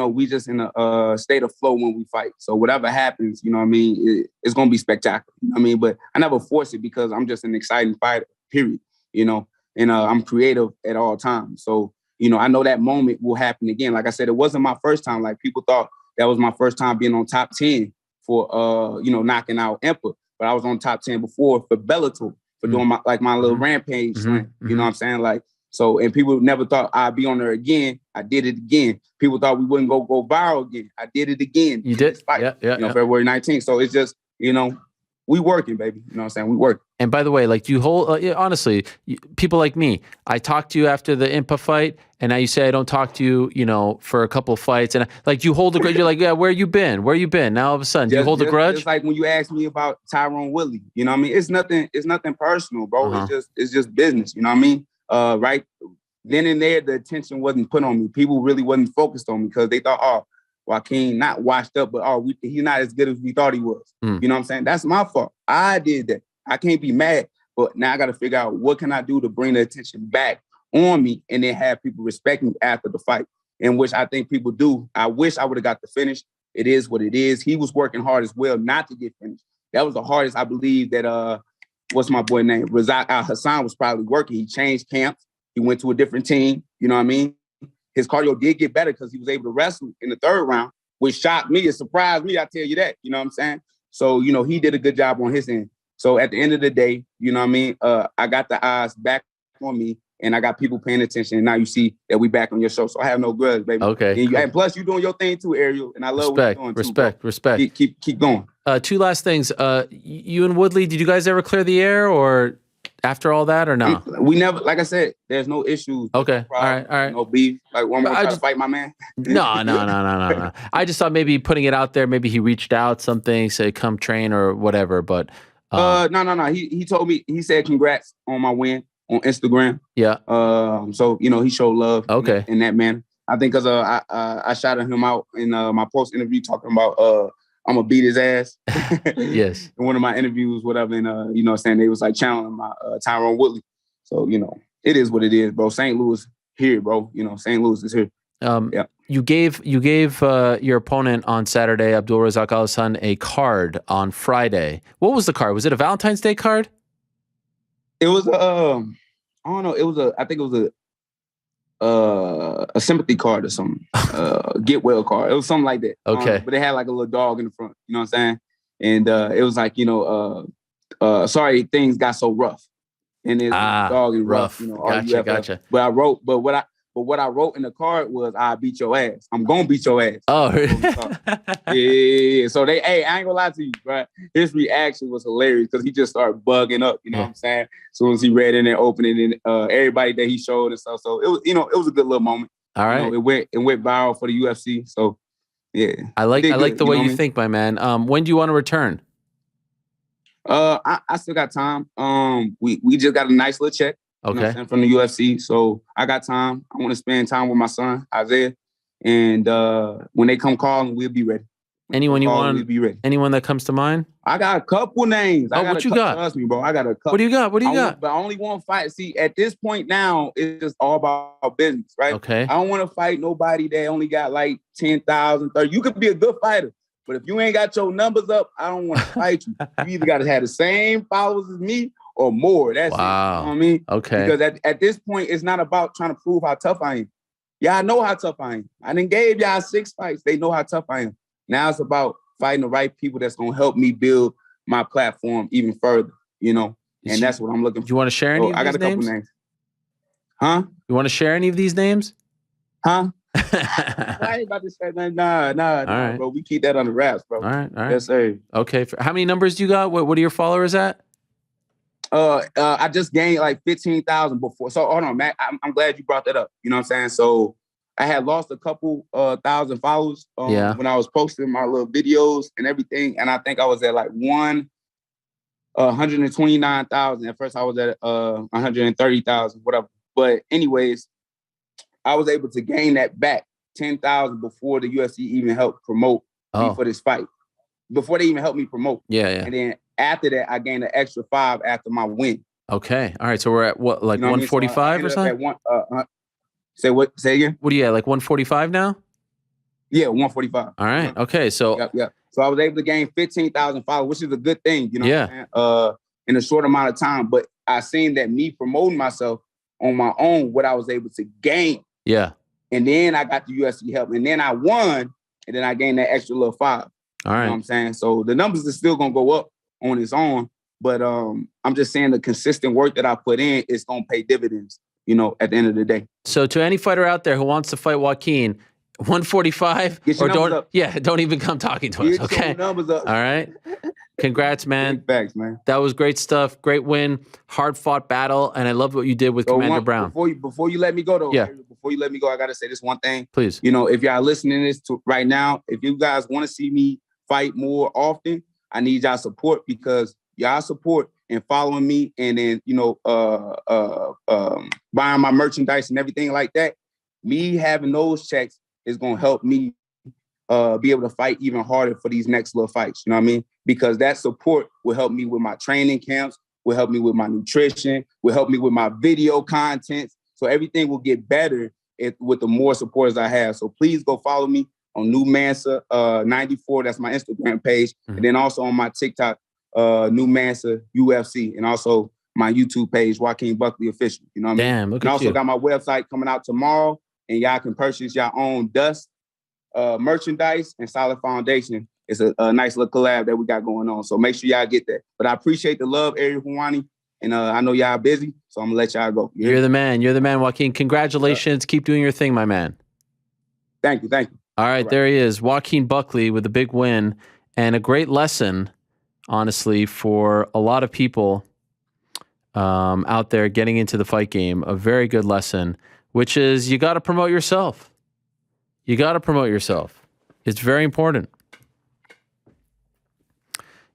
We just in a state of flow when we fight. So whatever happens, you know what I mean, it's going to be spectacular. But I never force it, because I'm just an exciting fighter, period, and I'm creative at all times. So, I know that moment will happen again. Like I said, it wasn't my first time. Like, people thought that was my first time being on top 10 for, knocking out Impa. But I was on top 10 before for Bellator, for doing my little rampage slam. You know what I'm saying? Like, so, and people never thought I'd be on there again. I did it again. People thought we wouldn't go viral again. I did it again. You did? Yeah. February 19th. So it's just, we working, baby. You know what I'm saying? We working. And by the way, like, you hold, honestly, people like me, I talked to you after the Impa fight, and now you say I don't talk to you, for a couple of fights, and you hold a grudge. You're like, yeah, where you been? Now all of a sudden, do you hold a grudge? It's like when you asked me about Tyrone Woodley, you know what I mean? It's nothing personal, bro. It's just business, you know what I mean? Right then and there, the attention wasn't put on me. People really wasn't focused on me, because they thought, Joaquin not washed up, but he's not as good as we thought he was. You know what I'm saying? That's my fault. I did that. I can't be mad, but now I got to figure out what can I do to bring the attention back on me, and then have people respect me after the fight, in which I think people do. I wish I would have got the finish. It is what it is. He was working hard as well not to get finished. That was the hardest. I believe that, what's my boy name? Razak Al-Hassan was probably working. He changed camps. He went to a different team. You know what I mean? His cardio did get better because he was able to wrestle in the third round, which shocked me. It surprised me, I tell you that. You know what I'm saying? So, he did a good job on his end. So at the end of the day, you know what I mean? I got the eyes back on me, and I got people paying attention. And now you see that we back on your show. So I have no grudge, baby. Okay. And plus, you doing your thing too, Ariel. And I love what you're doing too. Respect. Keep going. Two last things. You and Woodley, did you guys ever clear the air, or after all that, or no? We never, like I said, there's no issues. Okay. All right. No beef. Like, one more try to fight my man. No. I just thought maybe putting it out there, maybe he reached out, something, said come train or whatever, but. No. He told me, he said congrats on my win on Instagram. Yeah. So, he showed love in that manner. I think because I shouted him out in my post interview talking about I'm gonna beat his ass. Yes. In one of my interviews, whatever, and saying they was like channeling my Tyrone Woodley. So, it is what it is, bro. St. Louis here, bro. St. Louis is here. Yeah. You gave your opponent on Saturday, Abdul Razak Al Hassan, a card on Friday. What was the card? Was it a Valentine's Day card? It was I don't know. I think it was a sympathy card or something. Get well card. It was something like that. Okay. But it had like a little dog in the front. You know what I'm saying? And it was like, sorry things got so rough. And it's dog and rough. Gotcha. But what I wrote in the card was, "I beat your ass. I'm gonna beat your ass." Oh, yeah. So I ain't gonna lie to you, right? His reaction was hilarious because he just started bugging up. You know what I'm saying? As soon as he read in and opened it, and everybody that he showed and stuff. So it was, it was a good little moment. All right. It went viral for the UFC. So yeah, I like the way you think, my man. When do you want to return? I still got time. We just got a nice little check. Okay. From the UFC. So I got time. I want to spend time with my son, Isaiah. And when they come calling, we'll be ready. Anyone you want? We'll be ready. Anyone that comes to mind? I got a couple names. What you got? Trust me, bro. I got a couple. What do you got? But I only want to fight. See, at this point now, it's just all about business, right? Okay. I don't want to fight nobody that only got like 10,000, 30. You could be a good fighter, But if you ain't got your numbers up, I don't want to fight you. You either got to have the same followers as me or more. That's it. You know what I mean? Okay. Because at this point, it's not about trying to prove how tough I am. Y'all know how tough I am. I done gave y'all 6 fights. They know how tough I am. Now it's about fighting the right people that's going to help me build my platform even further, and that's what I'm looking for. Do you want to share any of these names? I got a couple names. Huh? You want to share any of these names? Huh? I ain't about to say nothing. Nah, right. Bro. We keep that on the wraps, bro. All right. Yes, sir. Okay. How many numbers do you got? What are your followers at? I just gained like 15,000 before. So hold on, Matt. I'm glad you brought that up. You know what I'm saying? So I had lost a couple thousand followers when I was posting my little videos and everything. And I think I was at like 129,000. At first I was at 130,000, whatever. But anyways, I was able to gain that back 10,000 before the UFC even helped promote me for this fight. Before they even helped me promote. Yeah. And then after that, I gained an extra 5 after my win. Okay. All right. So we're at what, like 145 or something? Say again? What are you at, like 145 now? Yeah, 145. All right. Okay. So Yep. So I was able to gain 15,000 followers, which is a good thing, you know what I'm saying? In a short amount of time. But I seen that me promoting myself on my own, what I was able to gain. Yeah. And then I got the UFC help. And then I won, and then I gained that extra little 5. All right. You know what I'm saying? So the numbers are still going to go up on its own. But I'm just saying the consistent work that I put in is going to pay dividends, at the end of the day. So to any fighter out there who wants to fight Joaquin, 145 or don't even come talking to us, okay? Your numbers up. All right. Congrats, man. Thanks, man. That was great stuff. Great win. Hard-fought battle, and I loved what you did with Commander Brown. Before you let me go, though, before you let me go, I got to say this one thing. Please. If y'all listening to this right now, if you guys want to see me fight more often, I need y'all support, because y'all support and following me and then, buying my merchandise and everything like that, me having those checks is going to help me be able to fight even harder for these next little fights. You know what I mean? Because that support will help me with my training camps, will help me with my nutrition, will help me with my video content. So everything will get better with the more supporters I have. So please go follow me on New Mansa 94. That's my Instagram page. Mm-hmm. And then also on my TikTok, New Mansa UFC, and also my YouTube page, Joaquin Buckley Official. You know what I mean? Damn, look and at also you. Got my website coming out tomorrow, and y'all can purchase your own dust merchandise and solid foundation. It's a nice little collab that we got going on. So make sure y'all get that. But I appreciate the love, Ariel Helwani. And I know y'all busy, so I'm going to let y'all go. You're the man. You're the man, Joaquin. Congratulations. Keep doing your thing, my man. Thank you. All right, there he is. Joaquin Buckley with a big win and a great lesson, honestly, for a lot of people out there getting into the fight game. A very good lesson, which is you got to promote yourself. You got to promote yourself. It's very important.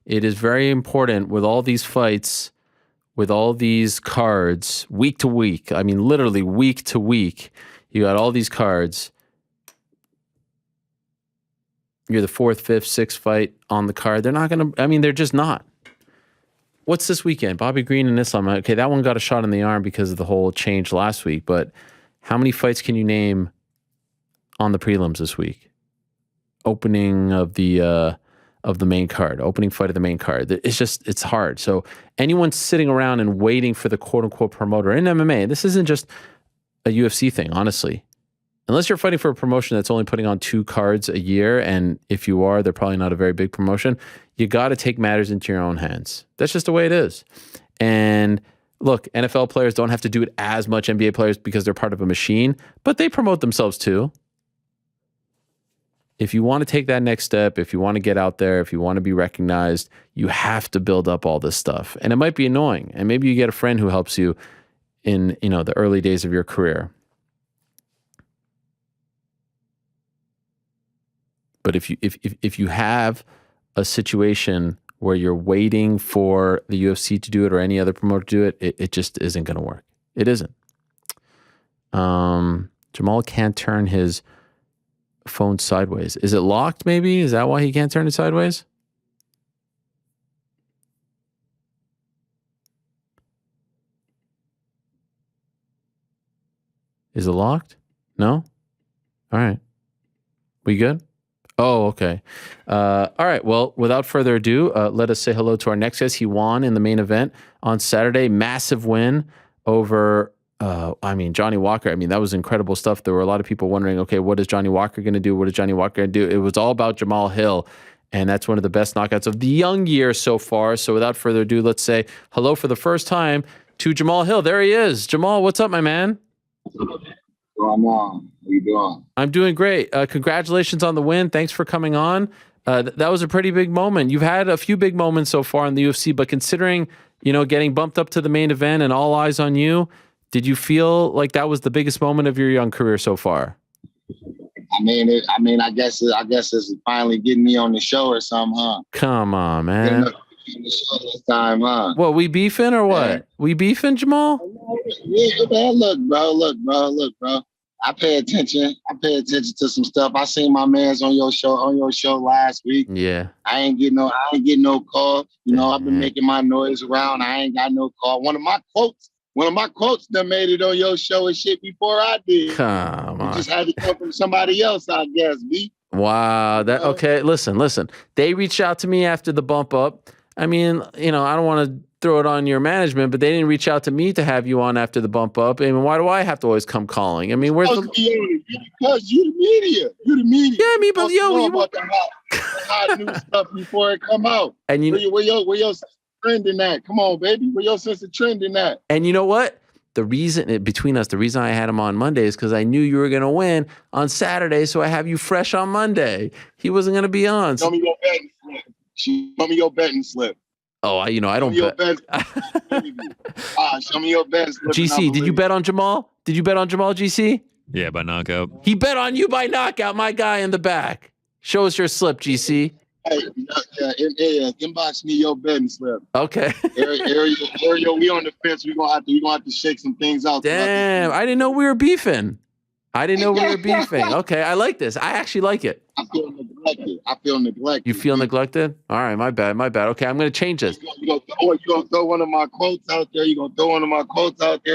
It is very important with all these fights, with all these cards, week to week. I mean, literally week to week. You got all these cards. You're the 4th, 5th, 6th fight on the card. They're not going to, they're just not. What's this weekend? Bobby Green and Islam. Okay, that one got a shot in the arm because of the whole change last week. But how many fights can you name on the prelims this week? Opening of the main card, opening fight of the main card. It's hard. So anyone sitting around and waiting for the quote unquote promoter in MMA, this isn't just a UFC thing, honestly. Unless you're fighting for a promotion that's only putting on 2 cards a year, and if you are, they're probably not a very big promotion, you got to take matters into your own hands. That's just the way it is. And look, NFL players don't have to do it as much NBA players because they're part of a machine, but they promote themselves too. If you want to take that next step, if you want to get out there, if you want to be recognized, you have to build up all this stuff. And it might be annoying. And maybe you get a friend who helps you in, the early days of your career. But if you have a situation where you're waiting for the UFC to do it or any other promoter to do it, it just isn't going to work. It isn't. Jamahal can't turn his phone sideways. Is it locked maybe? Is that why he can't turn it sideways? Is it locked? No? All right. We good? Oh, okay. All right. Well, without further ado, let us say hello to our next guest. He won in the main event on Saturday. Massive win over, Johnny Walker. I mean, that was incredible stuff. There were a lot of people wondering, okay, what is Johnny Walker going to do? What is Johnny Walker going to do? It was all about Jamahal Hill. And that's one of the best knockouts of the young year so far. So without further ado, let's say hello for the first time to Jamahal Hill. There he is. Jamahal, what's up, my man? Going on? How you doing? I'm doing great. Congratulations on the win. Thanks for coming on. That was a pretty big moment. You've had a few big moments so far in the UFC, but considering, getting bumped up to the main event and all eyes on you, did you feel like that was the biggest moment of your young career so far? I guess it's finally getting me on the show or something, huh? Come on, man. On the show this time, huh? What, we beefing or what? Yeah. We beefing, Jamahal? Yeah, man, look, bro. I pay attention to some stuff. I seen my man's on your show last week. Yeah. I ain't get no call. I've been making my noise around. I ain't got no call. One of my quotes that made it on your show and shit before I did. Come on. It just had to come from somebody else, I guess, B. Wow. Okay. Listen. They reached out to me after the bump up. I mean, I don't want to throw it on your management, but they didn't reach out to me to have you on after the bump up. I mean, why do I have to always come calling? I mean, where's the... Because you the media. Yeah, I mean, but you about the hot new stuff before it come out. And where your trend in that? Come on, baby. Where your sense of trend in that? And you know what? The reason I had him on Monday is because I knew you were going to win on Saturday, so I have you fresh on Monday. He wasn't going to be on. Show me your betting slip. Show me your betting slip. Oh, I don't bet. Show me your betting slip. GC, did you bet on Jamahal? Did you bet on Jamahal, GC? Yeah, by knockout. He bet on you by knockout, my guy in the back. Show us your slip, GC. Hey, inbox me your betting slip. Okay. Ariel, we on the fence. We gonna have to shake some things out. Damn, I didn't know we were beefing. Okay, I like this. I actually like it. I feel neglected. You feel neglected? All right, my bad. Okay, I'm going to change this. You gonna throw one of my quotes out there.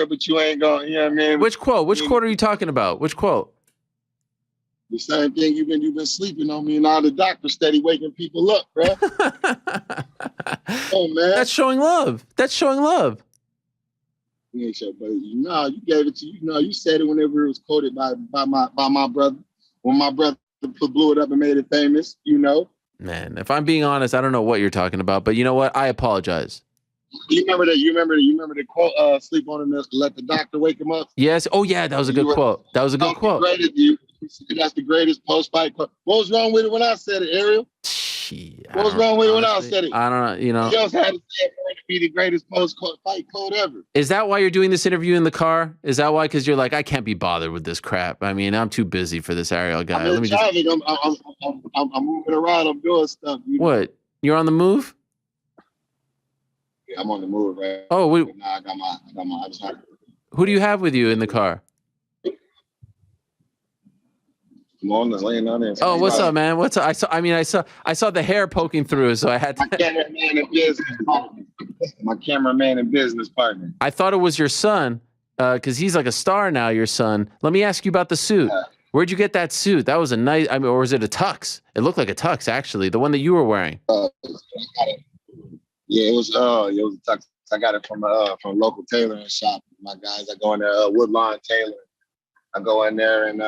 But you ain't going, you know what I mean? Which quote? Which quote are you talking about? Which quote? The same thing you've been sleeping on me, and now the doctor steady waking people up, bro. Oh, man. That's showing love. Yeah, sure, but you gave it to you said it whenever it was quoted by my brother. When my brother blew it up and made it famous, Man, if I'm being honest, I don't know what you're talking about, but you know what? I apologize. You remember the quote, sleep on and let the doctor wake him up? Yes. Oh yeah, that was a good quote. That's the greatest post-fight quote. What was wrong with it when I said it, Ariel? What was wrong with it when I said it? I don't know. You just had to say it for it to be the greatest post-fight quote ever. Is that why you're doing this interview in the car? Is that why? Because you're like, I can't be bothered with this crap. I mean, I'm too busy for this Ariel guy. I'm moving around. I'm doing stuff. What? You're on the move? Yeah, I'm on the move, right? Oh, I got my. Who do you have with you in the car? Laying on there. Oh, what's up, man? What's up? I saw the hair poking through, so I had to. My cameraman and business partner. I thought it was your son, because he's like a star now. Your son. Let me ask you about the suit. Where'd you get that suit? That was a nice. Or was it a tux? It looked like a tux, actually. The one that you were wearing. Yeah, it was a tux. I got it from a local tailoring shop. My guys, I go in there, Woodlawn Tailor. I go in there and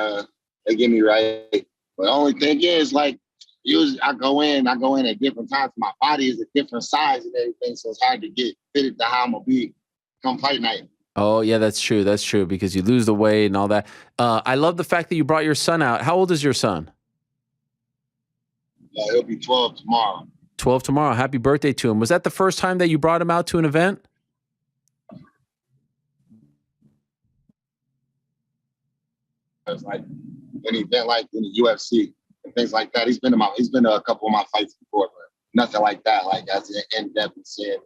they get me right. But the only thing is, like, usually I go in at different times. My body is a different size and everything, so it's hard to get fitted to how I'm gonna be come fight night. Oh yeah, that's true. That's true, because you lose the weight and all that. I love the fact that you brought your son out. How old is your son? He'll be 12 tomorrow. 12 tomorrow. Happy birthday to him. Was that the first time that you brought him out to an event? It was like an event like in the UFC and things like that. He's been to a couple of my fights before, but nothing like that. Like as in depth and seeing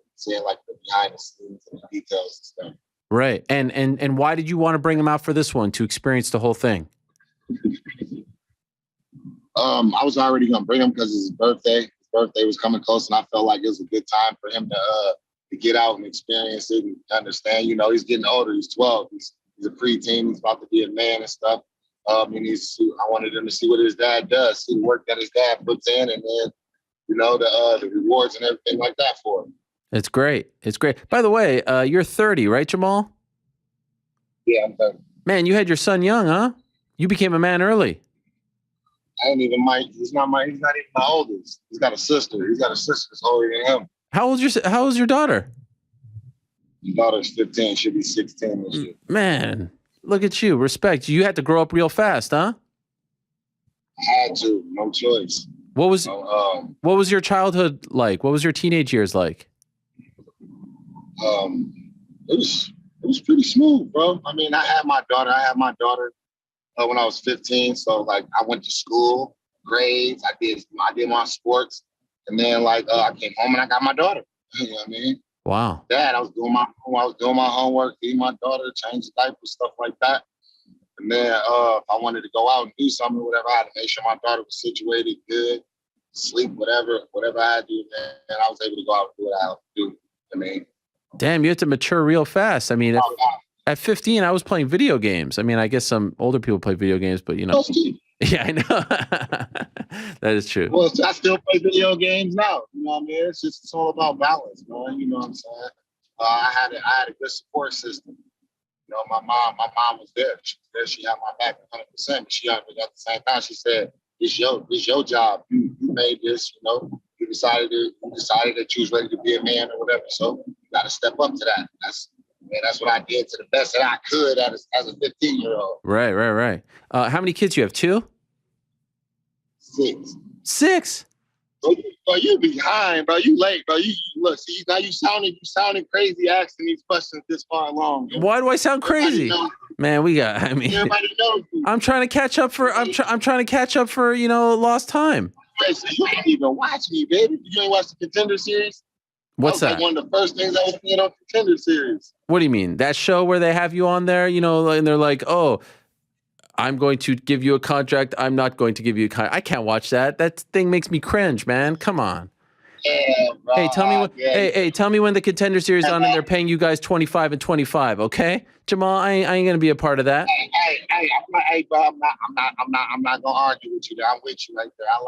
like the behind the scenes and the details and stuff. Right. And why did you want to bring him out for this one, to experience the whole thing? I was already gonna bring him because it's his birthday. His birthday was coming close, and I felt like it was a good time for him to get out and experience it and understand. He's getting older. He's 12. He's a preteen. He's about to be a man and stuff. I wanted him to see what his dad does, see the work that his dad puts in, and then, the rewards and everything like that for him. It's great. It's great. By the way, you're 30, right, Jamal? Yeah, I'm 30. Man, you had your son young, huh? You became a man early. I ain't even he's not even my oldest. He's got a sister. He's got a sister that's older than him. How old's your daughter? His daughter's 15. She'll be 16 this year. Man, look at you. Respect. You had to grow up real fast, huh? I had to. No choice. What was your childhood like? What was your teenage years like? It was pretty smooth, bro. I mean, I had my daughter when I was 15. So like I went to school, grades, I did my sports, and then I came home and I got my daughter. You know what I mean? Wow. Dad, I was doing my homework, feeding my daughter, change the diapers, stuff like that. And then if I wanted to go out and do something or whatever, I had to make sure my daughter was situated, good, sleep, whatever I had to do, and I was able to go out and do what I had to do. I mean, damn, you have to mature real fast. I mean, at 15, I was playing video games. I mean, I guess some older people play video games, but yeah, I know. That is true. Well, I still play video games now. You know what I mean? It's all about balance, man. You know what I'm saying? I had a good support system. You know, my mom was there. She had my back 100%. But she at the same time, she said, "It's your job. You made this. You know, you decided that you was ready to be a man or whatever. So you got to step up to that. That's what I did to the best that I could as a 15-year-old. Right. How many kids you have? 2? 6. 6? Bro, you behind, bro. You late, bro. You look. See, now you sounding crazy asking these questions this far along. Bro. Why do I sound crazy? Man, everybody knows you. I'm trying to catch up for lost time. So you didn't even watch me, baby. You ain't watched the Contender series? What's that? Like one of the first things I was seeing on Contender series. What do you mean? That show where they have you on there, and they're like, "Oh, I'm going to give you a contract. I'm not going to give you a contract." I can't watch that. That thing makes me cringe, man. Come on. Yeah, bro. Hey, tell me when the Contender series on and they're paying you guys 25 and 25, okay? Jamal, I ain't gonna be a part of that. Hey, bro, I'm not gonna argue with you there. I'm with you right there. I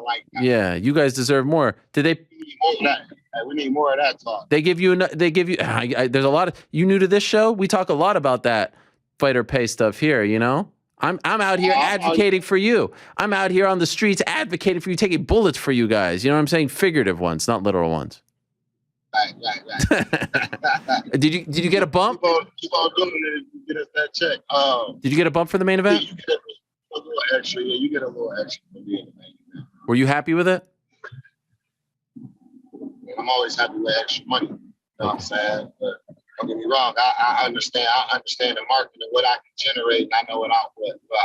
like that. Yeah, you guys deserve more. Did they? We need more of that. We need more of that talk. They give you. There's a lot of. You new to this show? We talk a lot about that fighter pay stuff here. I'm out here advocating for you. I'm out here on the streets advocating for you, taking bullets for you guys. You know what I'm saying? Figurative ones, not literal ones. Right. Did you get a bump? Keep on doing it. Get us that check. Did you get a bump for the main event? You get a little extra. Yeah, you get a little extra for being the main event. Were you happy with it? I'm always happy with extra money. You know what I'm saying? But don't get me wrong. I understand the market and what I can generate, and I know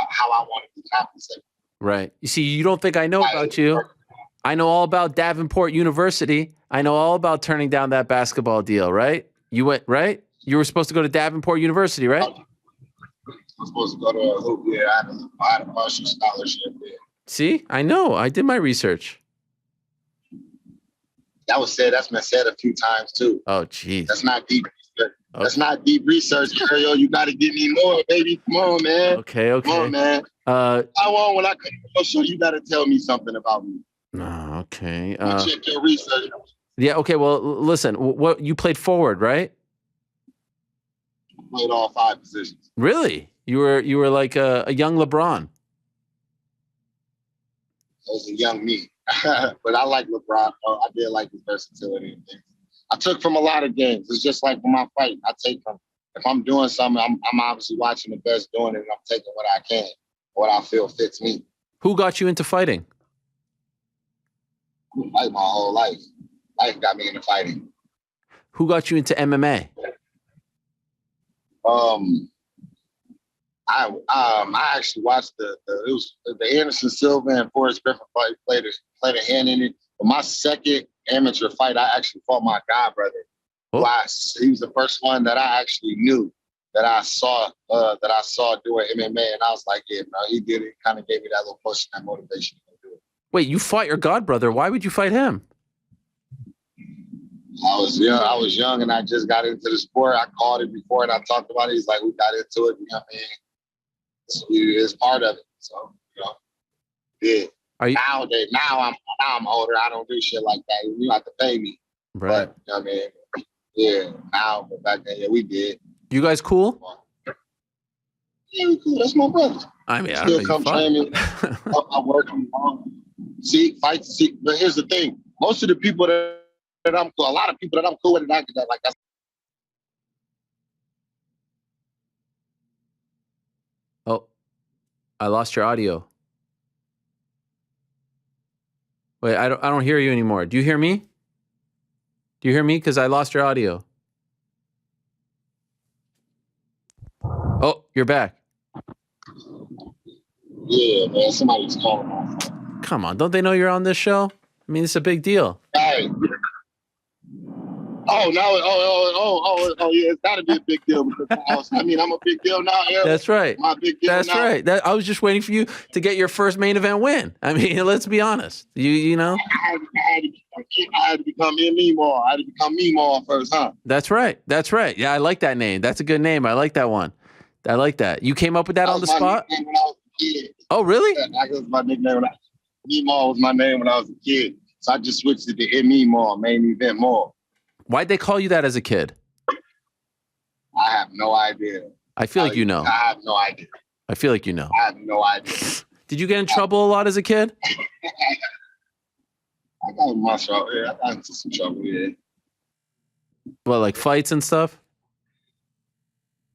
how I want to be compensated. Right. You see, you don't think I know about you. I know all about Davenport University. I know all about turning down that basketball deal, right? You went, right? You were supposed to go to Davenport University, right? I was supposed to go to a hoop. Yeah, I had a partial scholarship there. See, I know. I did my research. That's been said a few times too. Oh, geez. That's not deep research. Okay. That's not deep research, Ariel. You got to give me more, baby. Come on, man. Okay. Come on, man. When I come to your show, you got to tell me something about me. Oh, okay. Check your research. Yeah. Okay. Well, listen. What you played forward, right? I played all 5 positions. Really? You were like a young LeBron. I was a young me. But I like LeBron. I did like his versatility and things. I took from a lot of games. It's just like when I fight, I take from. If I'm doing something, I'm obviously watching the best doing it, and I'm taking what I can, what I feel fits me. Who got you into fighting? Like my whole life. Life got me into fighting. Who got you into MMA? I actually watched the Anderson Silva and Forrest Griffin fight, played a hand in it. But my second amateur fight, I actually fought my godbrother. He was the first one that I actually knew that I saw doing MMA, and I was like, yeah, bro, he did it. Kind of gave me that little push and that motivation to do it. Wait, you fought your godbrother? Why would you fight him? I was young, and I just got into the sport. I called it before, and I talked about it. He's like, we got into it. You know what I mean? It's part of it. So, yeah. Are you now I'm older. I don't do shit like that. You have to pay me. right? But I mean, yeah. Now, but back then, yeah, we did. You guys cool? Yeah, we cool. That's my brother. I mean, I Still don't come know, train me. I work from home. See, fight. See, but here's the thing. Most of the people that I'm cool, a lot of people that I'm cool with, like that's. Oh, I lost your audio. Wait, I don't hear you anymore. Do you hear me? Do you hear me? Because I lost your audio. Oh, you're back. Yeah, man. Somebody's calling my phone. Come on, don't they know you're on this show? I mean, it's a big deal. Hey. Oh no! Oh! Yeah, it's got to be a big deal because I'm a big deal now. Eric. That's right. My big deal. That's now. right. I was just waiting for you to get your first main event win. I mean, let's be honest. You know. I had to become me more. I had to become me more first, huh? That's right. That's right. Yeah, I like that name. That's a good name. I like that one. I like that. You came up with that on the spot? When I was a kid. Oh, really? Yeah, that was my nickname. Meemaw was my name when I was a kid. So I just switched it to Meemaw, main event more. Why'd they call you that as a kid? I have no idea. I feel like you know. I have no idea. I feel like you know. I have no idea. Did you get in trouble a lot as a kid? I got in my trouble. Yeah, I got into some trouble. Yeah. Well, like fights and stuff?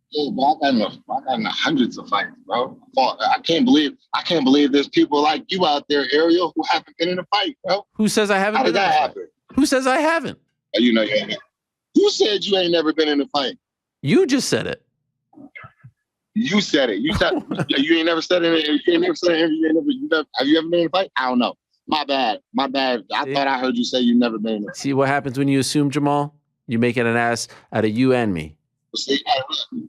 Yeah, but I got in hundreds of fights, bro. I can't believe there's people like you out there, Ariel, who haven't been in a fight, bro. Who says I haven't? How did been that in a happen? fight? Who says I haven't? You know you ain't. You said you ain't never been in a fight. You just said it. You said it. You said you ain't never said it. You ain't never said it. Have you ever been in a fight? I don't know. My bad. I thought I heard you say you never been in a fight. See what happens when you assume, Jamal? You make it an ass out of you and me. See,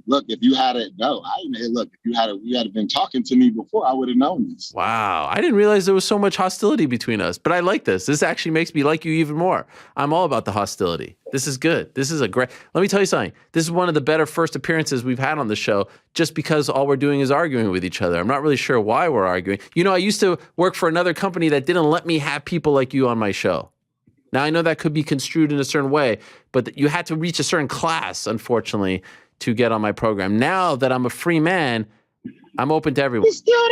look, if you had it, no, look, if you had been talking to me before, I would have known this. Wow. I didn't realize there was so much hostility between us, but I like this. This actually makes me like you even more. I'm all about the hostility. This is good. This is a great, let me tell you something. This is one of the better first appearances we've had on the show just because all we're doing is arguing with each other. I'm not really sure why we're arguing. You know, I used to work for another company that didn't let me have people like you on my show. Now, I know that could be construed in a certain way, but you had to reach a certain class, unfortunately, to get on my program. Now that I'm a free man, I'm open to everyone. Let's do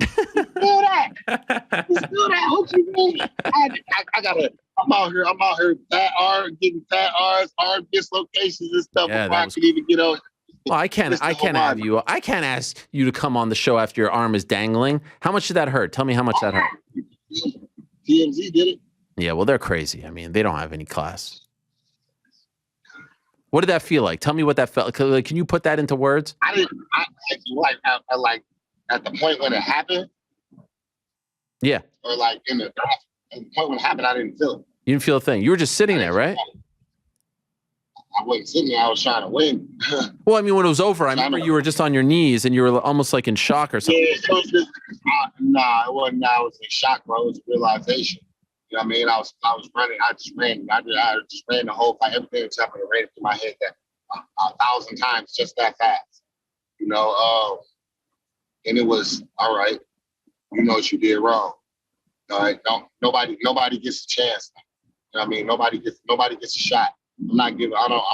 that. Let's do that. Let's do that. What you mean? I'm out here getting fat R's, arm dislocations and stuff before I can even get on. Well, I can't have you. I can't ask you to come on the show after your arm is dangling. How much did that hurt? Tell me how much that hurt. TMZ did it. Yeah, well, they're crazy. I mean, they don't have any class. What did that feel like? Tell me what that felt like. Can you put that into words? I like at the point when it happened. Yeah. Or like at the point when it happened, I didn't feel it. You didn't feel a thing. You were just sitting there, right? I wasn't sitting there. I was trying to win. Well, I mean, when it was over, I remember you were just on your knees and you were almost like in shock or something. Yeah, it was just, nah, it wasn't. I was in shock, bro. It was a realization. You know what I mean? I was running. I just ran the whole fight. Everything was happening ran through my head that 1,000 times just that fast. You know, and it was all right. You know what you did wrong. All right, nobody gets a chance. You know what I mean? Nobody gets a shot. I'm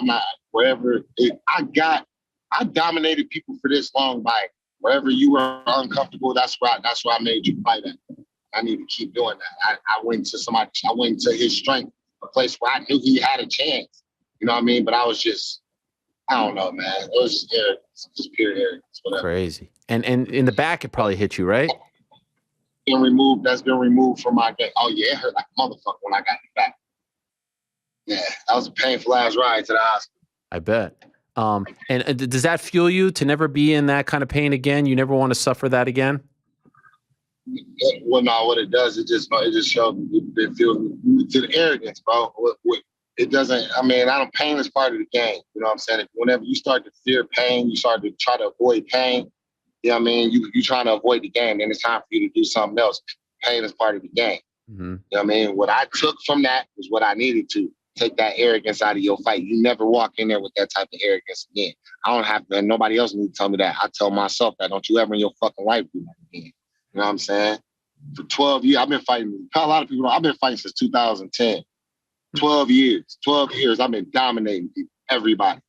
not wherever I dominated people for this long by wherever you were uncomfortable. That's where I made you fight at. I need to keep doing that. I went to his strength, a place where I knew he had a chance. You know what I mean? But I was just, I don't know, man. It was just arrogance, just pure arrogance. Whatever. Crazy. And in the back, it probably hit you, right? That's been removed from my game. Oh yeah, it hurt like a motherfucker when I got it back. Yeah, that was a painful ass ride to the hospital. I bet. And does that fuel you to never be in that kind of pain again? You never want to suffer that again? Well, no, what it does, it just shows it feels to the arrogance, bro. It doesn't, I mean, pain is part of the game. You know what I'm saying? Whenever you start to fear pain, you start to try to avoid pain. You know what I mean? You trying to avoid the game, then it's time for you to do something else. Pain is part of the game. Mm-hmm. You know what I mean? What I took from that was what I needed to. take that arrogance out of your fight. You never walk in there with that type of arrogance again. I don't have to, and nobody else needs to tell me that. I tell myself that. Don't you ever in your fucking life do that again. You know what I'm saying? For 12 years, I've been fighting. A lot of people know I've been fighting since 2010. 12 years. 12 years, I've been dominating people, everybody.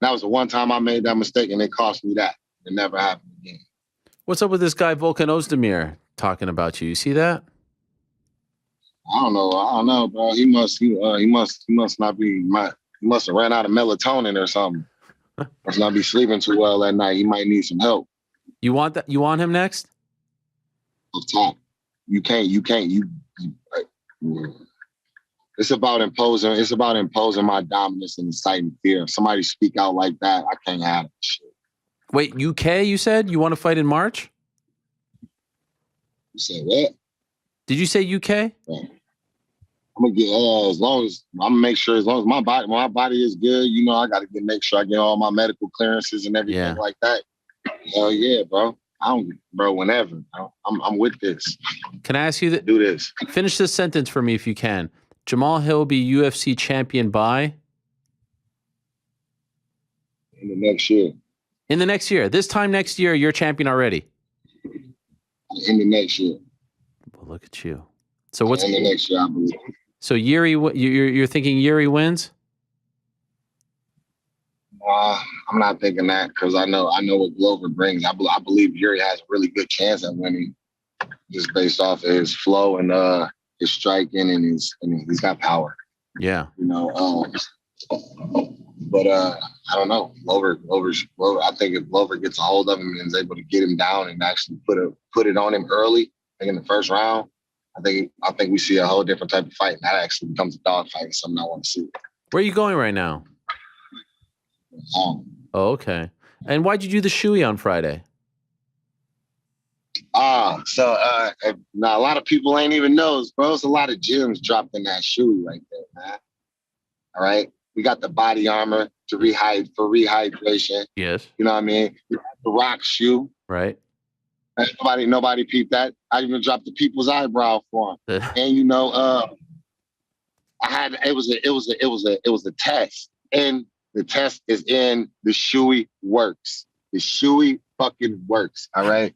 That was the one time I made that mistake, and it cost me that. It never happened again. What's up with this guy Volkanovski talking about you? You see that? I don't know, bro. He must not be. He must have ran out of melatonin or something. Must not be sleeping too well at night. He might need some help. You want that? You want him next? Up top. You can't. It's about imposing. It's about imposing my dominance and inciting fear. If somebody speak out like that, I can't have it. Shit. Wait, UK? You said you want to fight in March? You said what? Did you say UK? Yeah. I'm gonna get as long as my body is good. You know, I got to make sure I get all my medical clearances and everything like that. Hell yeah, bro. Whenever. I'm with this. Can I ask you do this? Finish this sentence for me if you can. Jamahal Hill be UFC champion by? In the next year. In the next year. This time next year, you're champion already. In the next year. Well, look at you. So what's in the next year, I believe. So Yuri, you're thinking Yuri wins? I'm not thinking that because I know what Glover brings. I believe Yuri has a really good chance at winning, just based off of his flow and his striking and he's got power. Yeah. You know, but I don't know. Glover. I think if Glover gets a hold of him and is able to get him down and actually put it on him early, like in the first round, I think we see a whole different type of fight, and that actually becomes a dog fight. And something I want to see. Where are you going right now? Oh, okay. And why'd you do the shoey on Friday? Now a lot of people ain't even knows, bro. There's a lot of gems dropped in that shoey right there, man. All right. We got the body armor for rehydration. Yes. You know what I mean? We got the rock shoe. Right. Nobody peeped that. I even dropped the people's eyebrow for him. And you know, it was a test. And the test is in the shoey works. The shoey fucking works. All right.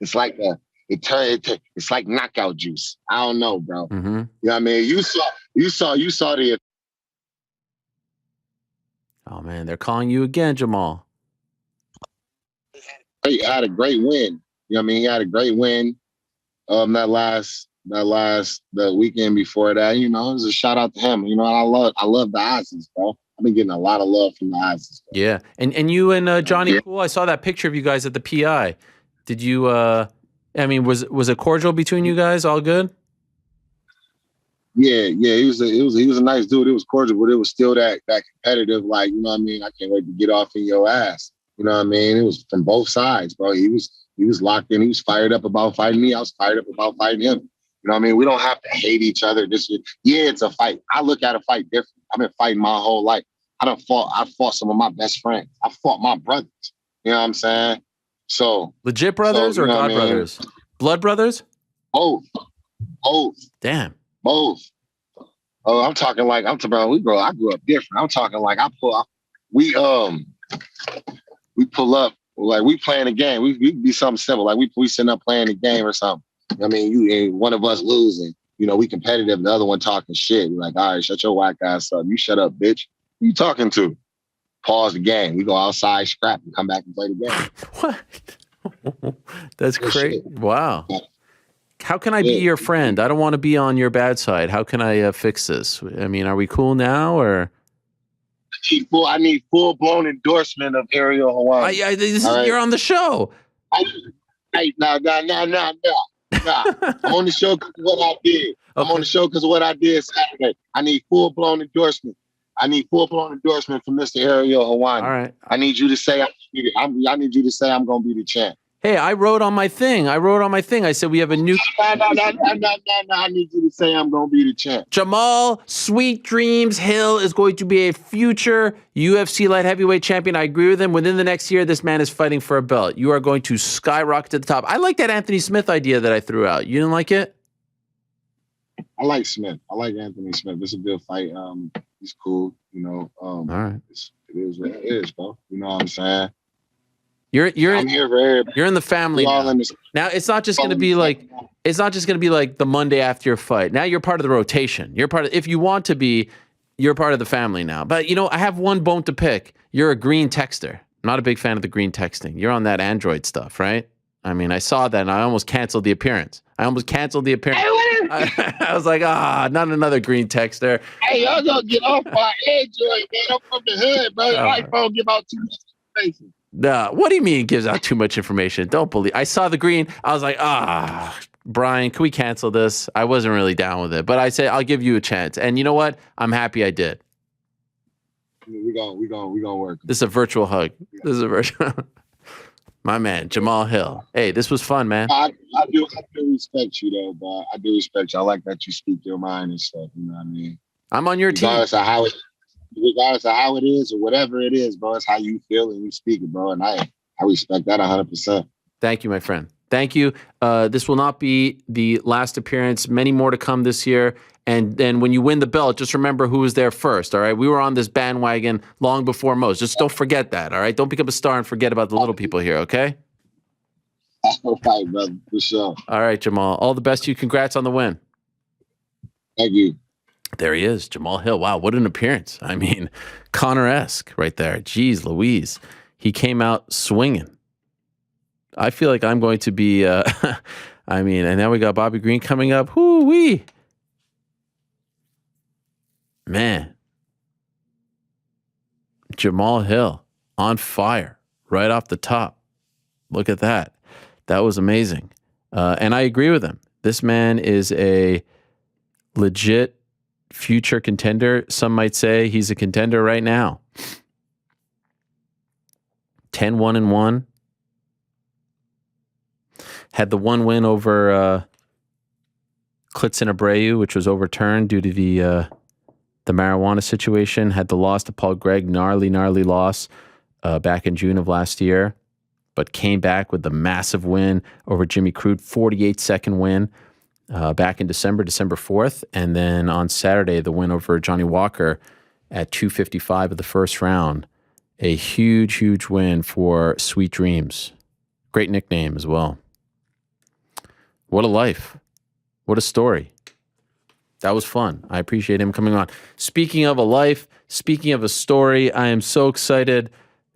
It's like it's like knockout juice. I don't know, bro. Mm-hmm. You know what I mean? You saw the. Oh man, they're calling you again, Jamal. He had a great win. You know what I mean? He had a great win. The weekend before that, you know, it was a shout out to him. You know, I love the Aussies, bro. I've been getting a lot of love from the Aussies. Bro. Yeah, and you and Johnny Cool, I saw that picture of you guys at the PI. Did you? I mean, was it cordial between you guys? All good? Yeah. He was a nice dude. It was cordial, but it was still that competitive. Like, you know what I mean? I can't wait to get off in your ass. You know what I mean? It was from both sides, bro. He was locked in. He was fired up about fighting me. I was fired up about fighting him. You know what I mean? We don't have to hate each other. It's a fight. I look at a fight different. I've been fighting my whole life. I fought some of my best friends. I fought my brothers. You know what I'm saying? So legit brothers or God brothers? Blood brothers? Both. Damn. Both. Oh, I grew up different. I'm talking like we pull up, like we playing a game. We be something simple. Like we sitting up playing a game or something. I mean, one of us losing, you know, we competitive, the other one talking shit. We're like, all right, shut your whack ass up. You shut up, bitch. Who you talking to? Pause the game. We go outside, scrap, and come back and play the game. What? That's crazy. Wow. How can I be your friend? I don't want to be on your bad side. How can I fix this? I mean, are we cool now or? I need full-blown endorsement of Ariel Helwani. You're on the show. No. I'm on the show because of what I did. Okay. I'm on the show because of what I did Saturday. I need full-blown endorsement. I need full-blown endorsement from Mr. Ariel Helwani. All right. I need you to say I need you to say I'm going to be the champ. Hey, I wrote on my thing. I said we have a new. No. I need you to say I'm going to be the champ. Jamahal Sweet Dreams Hill is going to be a future UFC light heavyweight champion. I agree with him. Within the next year, this man is fighting for a belt. You are going to skyrocket to the top. I like that Anthony Smith idea that I threw out. You didn't like it? I like Smith. I like Anthony Smith. This is a good fight. He's cool. You know, All right. It is what it is, bro. You know what I'm saying? I'm here for everybody. You're in the family now. Now it's not just going to be like the Monday after your fight. Now you're part of the rotation. If you want to be, you're part of the family now. But you know, I have one bone to pick. You're a green texter. I'm not a big fan of the green texting. You're on that Android stuff, right? I mean, I saw that and I almost canceled the appearance. I was like, not another green texter. Hey, y'all gonna get off my Android, man. I'm from the hood, bro. iPhone give out too much information. No, what do you mean it gives out too much information? Don't believe. I saw the green. I was like, Brian, can we cancel this? I wasn't really down with it, but I said I'll give you a chance. And you know what? I'm happy I did. We gonna work. This is a virtual hug. This is a virtual. My man, Jamahal Hill. Hey, this was fun, man. I do respect you though, bro. I do respect you. I like that you speak your mind and stuff. You know what I mean? I'm on your team. Regardless of how it is or whatever it is, bro, it's how you feel and you speak it, bro. And I respect that 100%. Thank you, my friend. Thank you. This will not be the last appearance. Many more to come this year. And then when you win the belt, just remember who was there first, all right? We were on this bandwagon long before most. Just don't forget that, all right? Don't become a star and forget about the little people here, okay? All right, brother, for sure. All right, Jamahal. All the best to you. Congrats on the win. Thank you. There he is, Jamahal Hill. Wow, what an appearance. I mean, Conor-esque right there. Jeez Louise. He came out swinging. I feel like I'm going to be, and now we got Bobby Green coming up. Whoo-wee. Man. Jamahal Hill on fire right off the top. Look at that. That was amazing. And I agree with him. This man is a legit future contender. Some might say he's a contender right now. 10-1-1. Had the one win over Klitsin Abreu, which was overturned due to the marijuana situation. Had the loss to Paul Gregg, gnarly loss back in June of last year, but came back with the massive win over Jimmy Crute, 48-second win back in December 4th. And then on Saturday, the win over Johnny Walker at 2:55 of the first round. A huge win for Sweet Dreams. Great nickname as well. What a life. What a story. That was fun. I appreciate him coming on. Speaking of a life, speaking of a story, I am so excited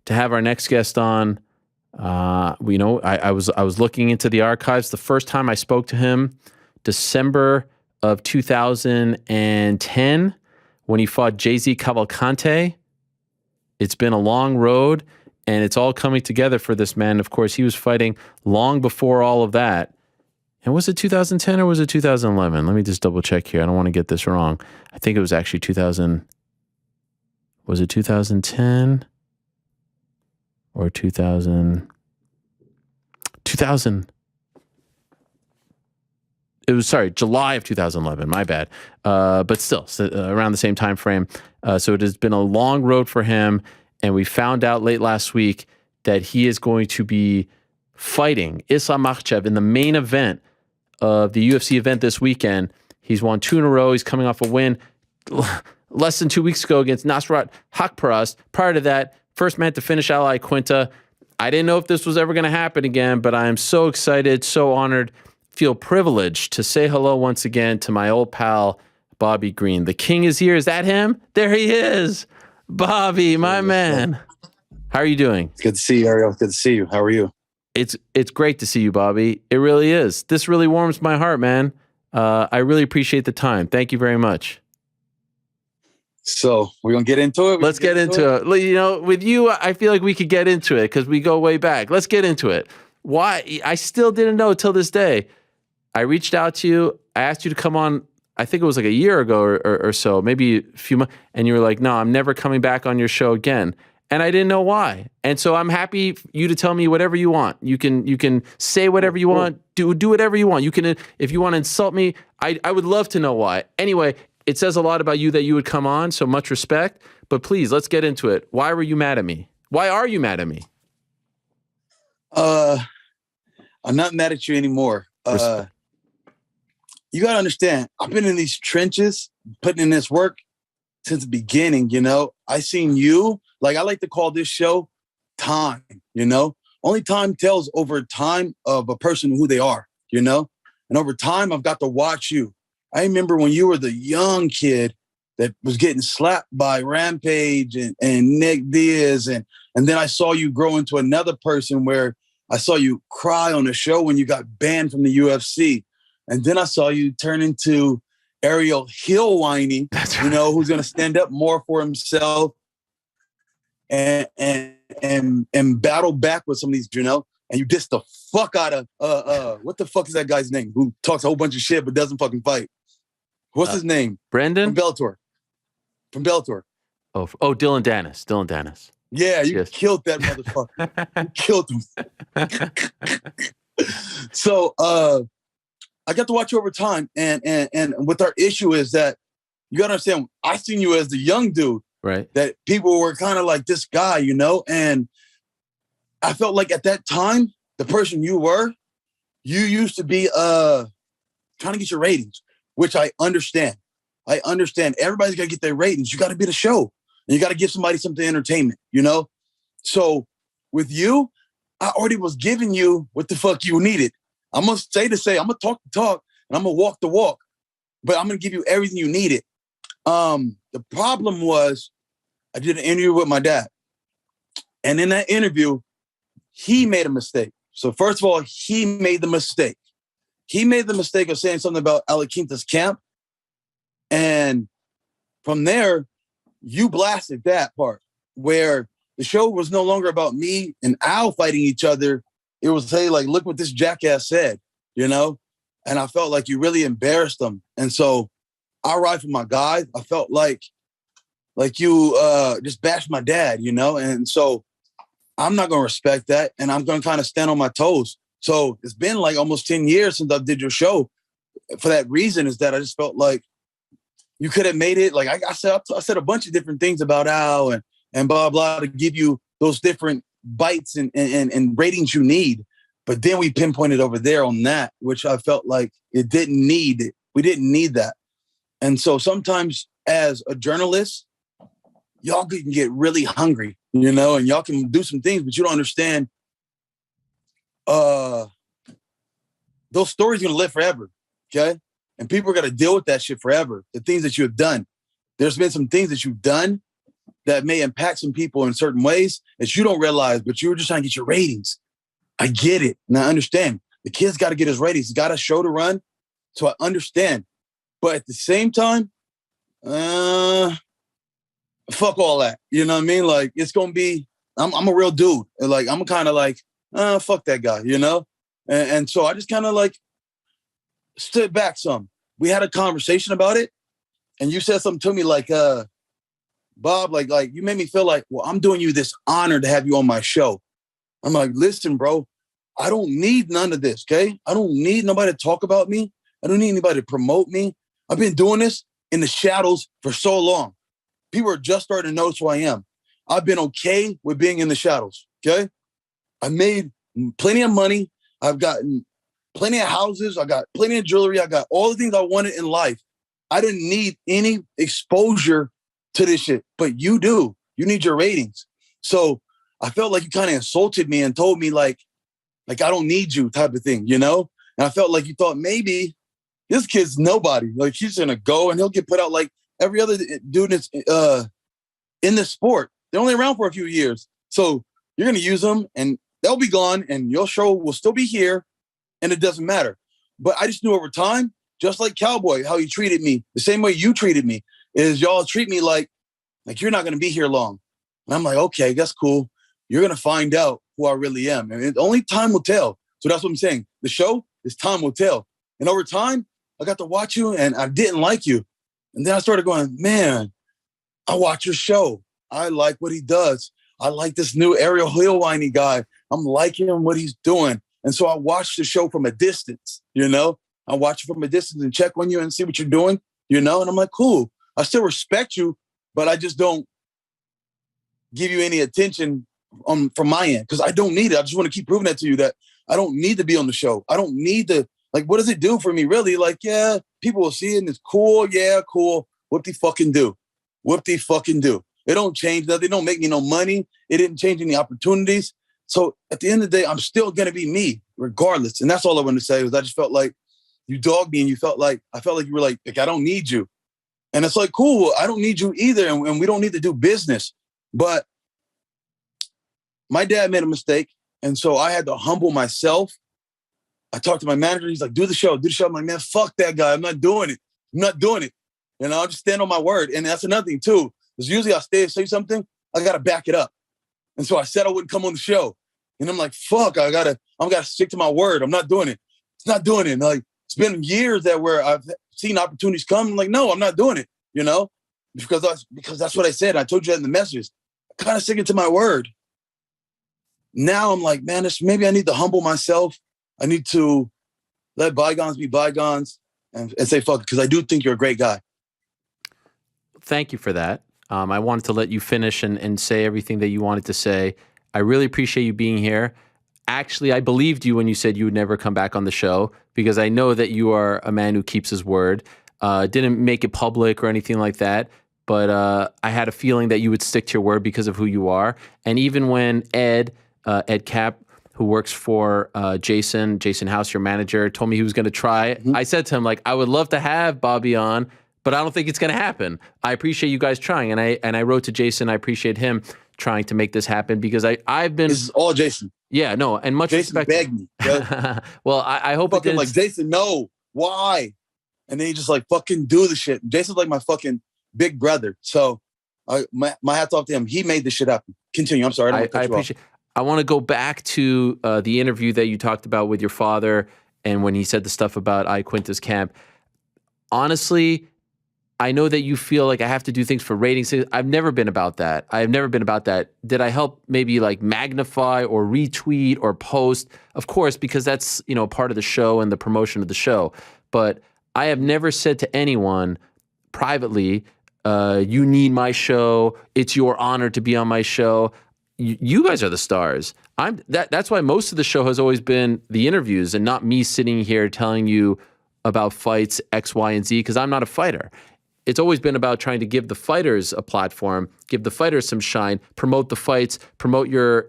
to have our next guest on. I was looking into the archives. The first time I spoke to him, December of 2010, when he fought Jay-Z Cavalcante. It's been a long road, and it's all coming together for this man. Of course, he was fighting long before all of that. And was it 2010 or was it 2011? Let me just double check here. I don't want to get this wrong. I think it was actually 2000. Was it 2010 or 2000? 2000. It was, July of 2011. My bad. But still, around the same time frame. So it has been a long road for him. And we found out late last week that he is going to be fighting Islam Makhachev in the main event of the UFC event this weekend. He's won 2 in a row. He's coming off a win less than 2 weeks ago against Nasrat Haqparest. Prior to that, first man to finish Ally Quinta. I didn't know if this was ever going to happen again, but I am so excited, so honored, feel privileged to say hello once again to my old pal, Bobby Green. The king is here. Is that him? There he is. Bobby, my man. How are you doing? Good to see you, Ariel. Good to see you. How are you? It's great to see you, Bobby. It really is. This really warms my heart, man. I really appreciate the time. Thank you very much. So we're going to get into it? Let's get into it. You know, with you, I feel like we could get into it because we go way back. Let's get into it. Why? I still didn't know till this day. I reached out to you. I asked you to come on. I think it was like a year ago or so, maybe a few months. And you were like, no, I'm never coming back on your show again. And I didn't know why. And so I'm happy for you to tell me whatever you want. You can say whatever you want. Do whatever you want. You can, if you want to insult me, I would love to know why. Anyway, it says a lot about you that you would come on. So much respect. But please, let's get into it. Why were you mad at me? Why are you mad at me? I'm not mad at you anymore. You got to understand, I've been in these trenches, putting in this work since the beginning, you know. I seen you, like I like to call this show time, you know. Only time tells over time of a person who they are, you know. And over time, I've got to watch you. I remember when you were the young kid that was getting slapped by Rampage and Nick Diaz. And then I saw you grow into another person where I saw you cry on a show when you got banned from the UFC. And then I saw you turn into Ariel Helwani, you know, who's going to stand up more for himself and battle back with some of these, you know. And you diss the fuck out of what the fuck is that guy's name who talks a whole bunch of shit but doesn't fucking fight? What's his name? Brandon? From Bellator. Oh, Dylan Dennis. Dylan Dennis. Yeah, you killed that motherfucker. You killed him. So I got to watch you over time, and what our issue is that you gotta understand, I seen you as the young dude. Right. That people were kind of like this guy, you know, and I felt like at that time, the person you were, you used to be trying to get your ratings, which I understand. I understand. Everybody's got to get their ratings. You got to be the show. And you got to give somebody something entertainment, you know? So with you, I already was giving you what the fuck you needed. I'm going to say to say, I'm going to talk the talk, and I'm going to walk the walk. But I'm going to give you everything you needed. The problem was I did an interview with my dad. And in that interview, he made a mistake. So first of all, he made the mistake. He made the mistake of saying something about Alaquinta's camp. And from there, you blasted that part where the show was no longer about me and Al fighting each other. It was, hey, like, look what this jackass said, you know? And I felt like you really embarrassed them. And so I ride for my guys. I felt like you just bashed my dad, you know? And so I'm not going to respect that. And I'm going to kind of stand on my toes. So it's been like almost 10 years since I did your show. For that reason is that I just felt like you could have made it. Like I said a bunch of different things about Al and blah, blah, to give you those different bites and ratings you need. But then we pinpointed over there on that, which I felt like it didn't need it. We didn't need that. And so sometimes as a journalist, y'all can get really hungry, you know, and y'all can do some things, but you don't understand those stories are going to live forever, okay? And people are going to deal with that shit forever, the things that you have done. There's been some things that you've done that may impact some people in certain ways that you don't realize, but you were just trying to get your ratings. I get it, and I understand. The kid's got to get his ratings. He's got a show to run, so I understand. But at the same time, fuck all that. You know what I mean? Like, it's going to be, I'm a real dude. Like, I'm kind of like, fuck that guy, you know? And so I just kind of like stood back some. We had a conversation about it, and you said something to me like, Bob, like you made me feel like, well, I'm doing you this honor to have you on my show. I'm like, listen, bro, I don't need none of this, okay? I don't need nobody to talk about me. I don't need anybody to promote me. I've been doing this in the shadows for so long. People are just starting to notice who I am. I've been okay with being in the shadows, okay? I made plenty of money. I've gotten plenty of houses. I got plenty of jewelry. I got all the things I wanted in life. I didn't need any exposure to this shit, but you do. You need your ratings. So I felt like you kind of insulted me and told me like I don't need you type of thing, you know? And I felt like you thought maybe this kid's nobody. Like he's going to go and he'll get put out like every other dude that's in this sport. They're only around for a few years. So you're going to use them and they'll be gone and your show will still be here and it doesn't matter. But I just knew over time, just like Cowboy, how he treated me, the same way you treated me, is y'all treat me like you're not going to be here long. And I'm like, okay, that's cool. You're going to find out who I really am. And only time will tell. So that's what I'm saying. The show is time will tell. And over time, I got to watch you and I didn't like you. And then I started going, man, I watch your show. I like what he does. I like this new Ariel Helwani guy. I'm liking what he's doing. And so I watched the show from a distance, you know? I watch it from a distance and check on you and see what you're doing, you know? And I'm like, cool. I still respect you, but I just don't give you any attention from my end because I don't need it. I just want to keep proving that to you that I don't need to be on the show. I don't need to, like, what does it do for me, really? Like, yeah, people will see it and it's cool. Yeah, cool. What do you fucking do? Whoop-de-fucking-do. It don't change nothing. It don't make me no money. It didn't change any opportunities. So at the end of the day, I'm still going to be me regardless. And that's all I wanted to say was I just felt like you dogged me and I felt like you were like, I don't need you. And it's like, cool, I don't need you either. And we don't need to do business. But my dad made a mistake. And so I had to humble myself. I talked to my manager. He's like, do the show. I'm like, man, fuck that guy. I'm not doing it. And I'll just stand on my word. And that's another thing too. Because usually I'll say something, I got to back it up. And so I said I wouldn't come on the show. And I'm like, fuck, I'm gotta stick to my word. I'm not doing it. It's not doing it. And like, it's been years where I've seen opportunities come. I'm like, no, I'm not doing it, because that's what I said. I told you that in the messages. I kind of sticking to my word. Now I'm like, man, maybe I need to humble myself. I need to let bygones be bygones and say fuck it, because I do think you're a great guy. Thank you for that. I wanted to let you finish and say everything that you wanted to say. I really appreciate you being here. Actually, I believed you when you said you would never come back on the show because I know that you are a man who keeps his word. Didn't make it public or anything like that, but I had a feeling that you would stick to your word because of who you are. And even when Ed Cap, who works for Jason House, your manager, told me he was going to try, I said to him, like, I would love to have Bobby on, but I don't think it's going to happen. I appreciate you guys trying. And I wrote to Jason. I appreciate him trying to make this happen because I've been... This is all Jason. Yeah, no, and much Jason respect. begged me. Well, I hope it didn't... like, Jason, no, why? And then he just like fucking do the shit. Jason's like my fucking big brother. So my hat's off to him. He made this shit happen. Continue. I'm sorry. I appreciate. I want to go back to the interview that you talked about with your father and when he said the stuff about I Quintus Camp. Honestly, I know that you feel like I have to do things for ratings. I've never been about that. Did I help maybe like magnify or retweet or post? Of course, because that's, part of the show and the promotion of the show. But I have never said to anyone privately, you need my show. It's your honor to be on my show. You guys are the stars. That's why most of the show has always been the interviews and not me sitting here telling you about fights X, Y, and Z because I'm not a fighter. It's always been about trying to give the fighters a platform, give the fighters some shine, promote the fights, promote your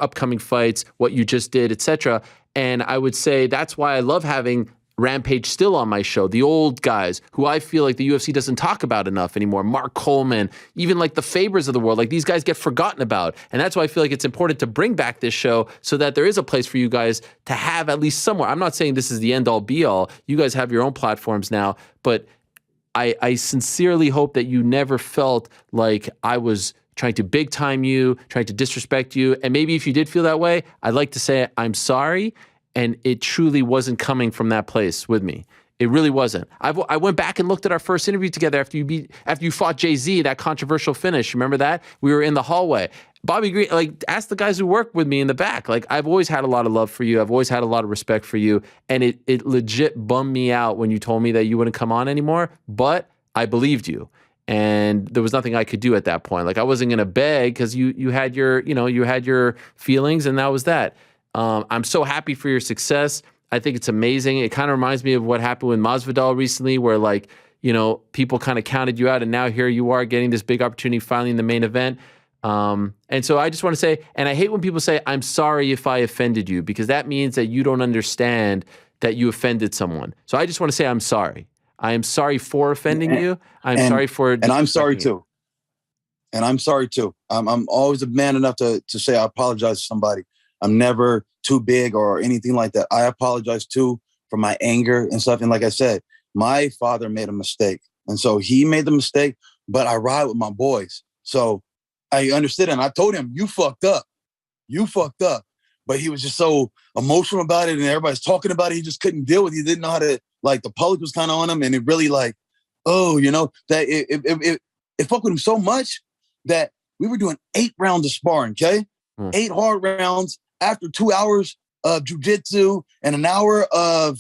upcoming fights, what you just did, etc. And I would say that's why I love having Rampage still on my show. The old guys who I feel like the UFC doesn't talk about enough anymore. Mark Coleman, even like the Fabers of the world, like these guys get forgotten about. And that's why I feel like it's important to bring back this show so that there is a place for you guys to have at least somewhere. I'm not saying this is the end all be all. You guys have your own platforms now, but I sincerely hope that you never felt like I was trying to big time you, trying to disrespect you. And maybe if you did feel that way, I'd like to say I'm sorry. And it truly wasn't coming from that place with me. It really wasn't. I went back and looked at our first interview together after you fought Jay-Z, that controversial finish. Remember that? We were in the hallway. Bobby Green, like, ask the guys who work with me in the back. Like, I've always had a lot of love for you. I've always had a lot of respect for you. And it legit bummed me out when you told me that you wouldn't come on anymore. But I believed you. And there was nothing I could do at that point. Like, I wasn't going to beg because you had your feelings, and that was that. I'm so happy for your success. I think it's amazing. It kind of reminds me of what happened with Masvidal recently, where people kind of counted you out, and now here you are getting this big opportunity finally in the main event. And so I just want to say, and I hate when people say, I'm sorry if I offended you, because that means that you don't understand that you offended someone. So I just want to say, I'm sorry. I am sorry for offending you. I'm sorry for, and I'm sorry too. And I'm sorry too. I'm always a man enough to say I apologize to somebody. I'm never too big or anything like that. I apologize too for my anger and stuff. And like I said, my father made a mistake. And so he made the mistake, but I ride with my boys. So I understood. And I told him, you fucked up. You fucked up. But he was just so emotional about it. And everybody's talking about it. He just couldn't deal with it. He didn't know how to, like, the public was kind of on him. And it really that it fucked with him so much that we were doing 8 rounds of sparring, okay? 8 hard rounds after 2 hours of jiu-jitsu and an hour of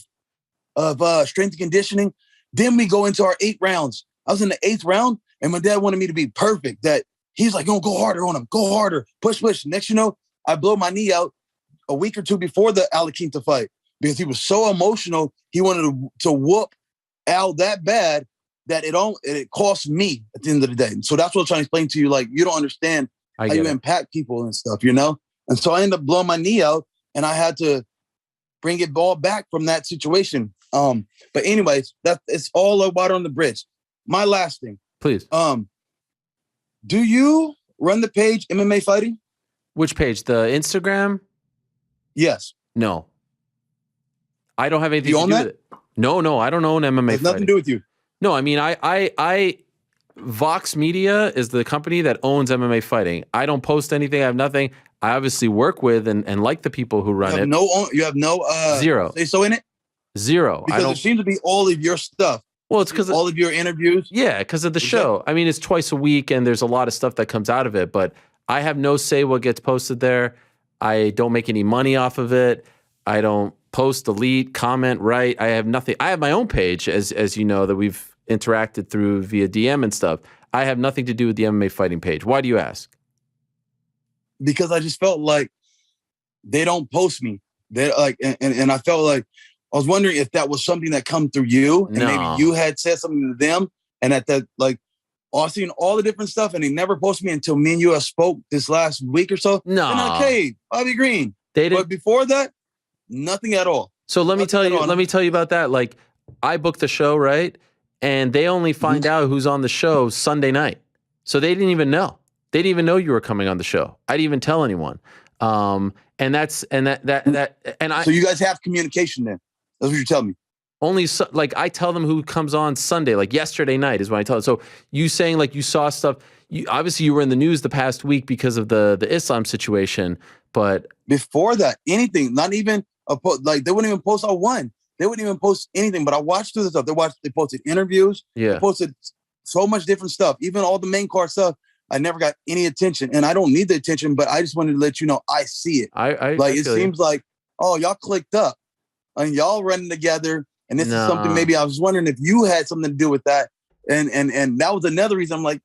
strength and conditioning. Then we go into our 8 rounds. I was in the 8th round, and my dad wanted me to be perfect. That he's like, go harder on him, go harder, push. Next, I blow my knee out a week or 2 before the Alaquinta fight because he was so emotional. He wanted to whoop Al that bad that it costs me at the end of the day. So that's what I'm trying to explain to you. Like, you don't understand how you impact people and stuff, And so I ended up blowing my knee out, and I had to bring it all back from that situation. But anyways, it's all water on the bridge. My last thing. Please. Do you run the page MMA Fighting? Which page? The Instagram? Yes. No. I don't have anything to do with it. No, I don't own MMA Fighting. Nothing to do with you. No, I mean, I Vox Media is the company that owns MMA Fighting. I don't post anything. I have nothing. I obviously work with and like the people who run it. You have no zero. Say so in it? Zero. Because it seems to be all of your stuff. Well, it's because all of your interviews. Yeah, because of the show. I mean, it's twice a week, and there's a lot of stuff that comes out of it. But I have no say what gets posted there. I don't make any money off of it. I don't post, delete, comment, write. I have nothing. I have my own page, as you know, that we've interacted through via DM and stuff. I have nothing to do with the MMA Fighting page. Why do you ask? Because I just felt like they don't post me. They like, and I felt like I was wondering if that was something that come through you, and maybe you had said something to them, and at that, like, I've seen all the different stuff, and they never posted me until me and you have spoke this last week or so. No, and okay, Bobby Green. They didn't. But before that, nothing at all. So let me tell you about that. Like, I booked the show, right? And they only find out who's on the show Sunday night. So they didn't even know. They didn't even know you were coming on the show. I didn't even tell anyone. So you guys have communication then. That's what you're telling me. Only I tell them who comes on Sunday, like yesterday night is when I tell them. So you saying like you saw stuff, obviously you were in the news the past week because of the Islam situation, but before that, anything, not even they wouldn't even post on one. They wouldn't even post anything, but I watched through the stuff. They posted interviews. Yeah. They posted so much different stuff. Even all the main card stuff, I never got any attention. And I don't need the attention, but I just wanted to let you know I see it. It seems like, oh, y'all clicked up and y'all running together. And this is something maybe I was wondering if you had something to do with that. And that was another reason I'm like,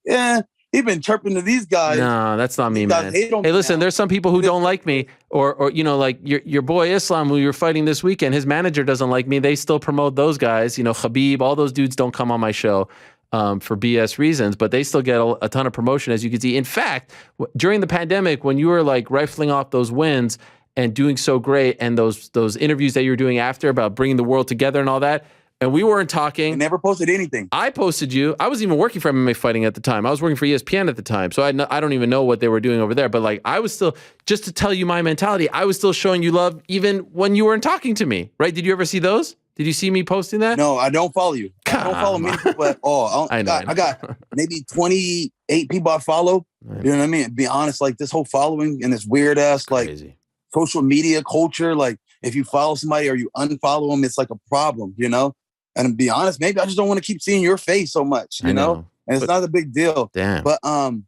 he been chirping to these guys. No, that's not me, man. Hey, listen, there's some people who don't like me, or like your boy Islam, who you're fighting this weekend. His manager doesn't like me. They still promote those guys. Khabib, all those dudes don't come on my show for BS reasons, but they still get a ton of promotion, as you can see. In fact, during the pandemic, when you were like rifling off those wins and doing so great, and those interviews that you were doing after about bringing the world together and all that. And we weren't talking. I never posted anything. I posted you. I wasn't even working for MMA Fighting at the time. I was working for ESPN at the time. So I don't even know what they were doing over there. But like, I was still, just to tell you my mentality, I was still showing you love even when you weren't talking to me, right? Did you ever see those? Did you see me posting that? No, I don't follow you. I don't follow many people at all. I got maybe 28 people I follow. You know what I mean? Be honest, like this whole following and this weird ass like social media culture. Like if you follow somebody or you unfollow them, it's like a problem, And to be honest, maybe I just don't want to keep seeing your face so much, you know? And it's not a big deal. Damn. But I'm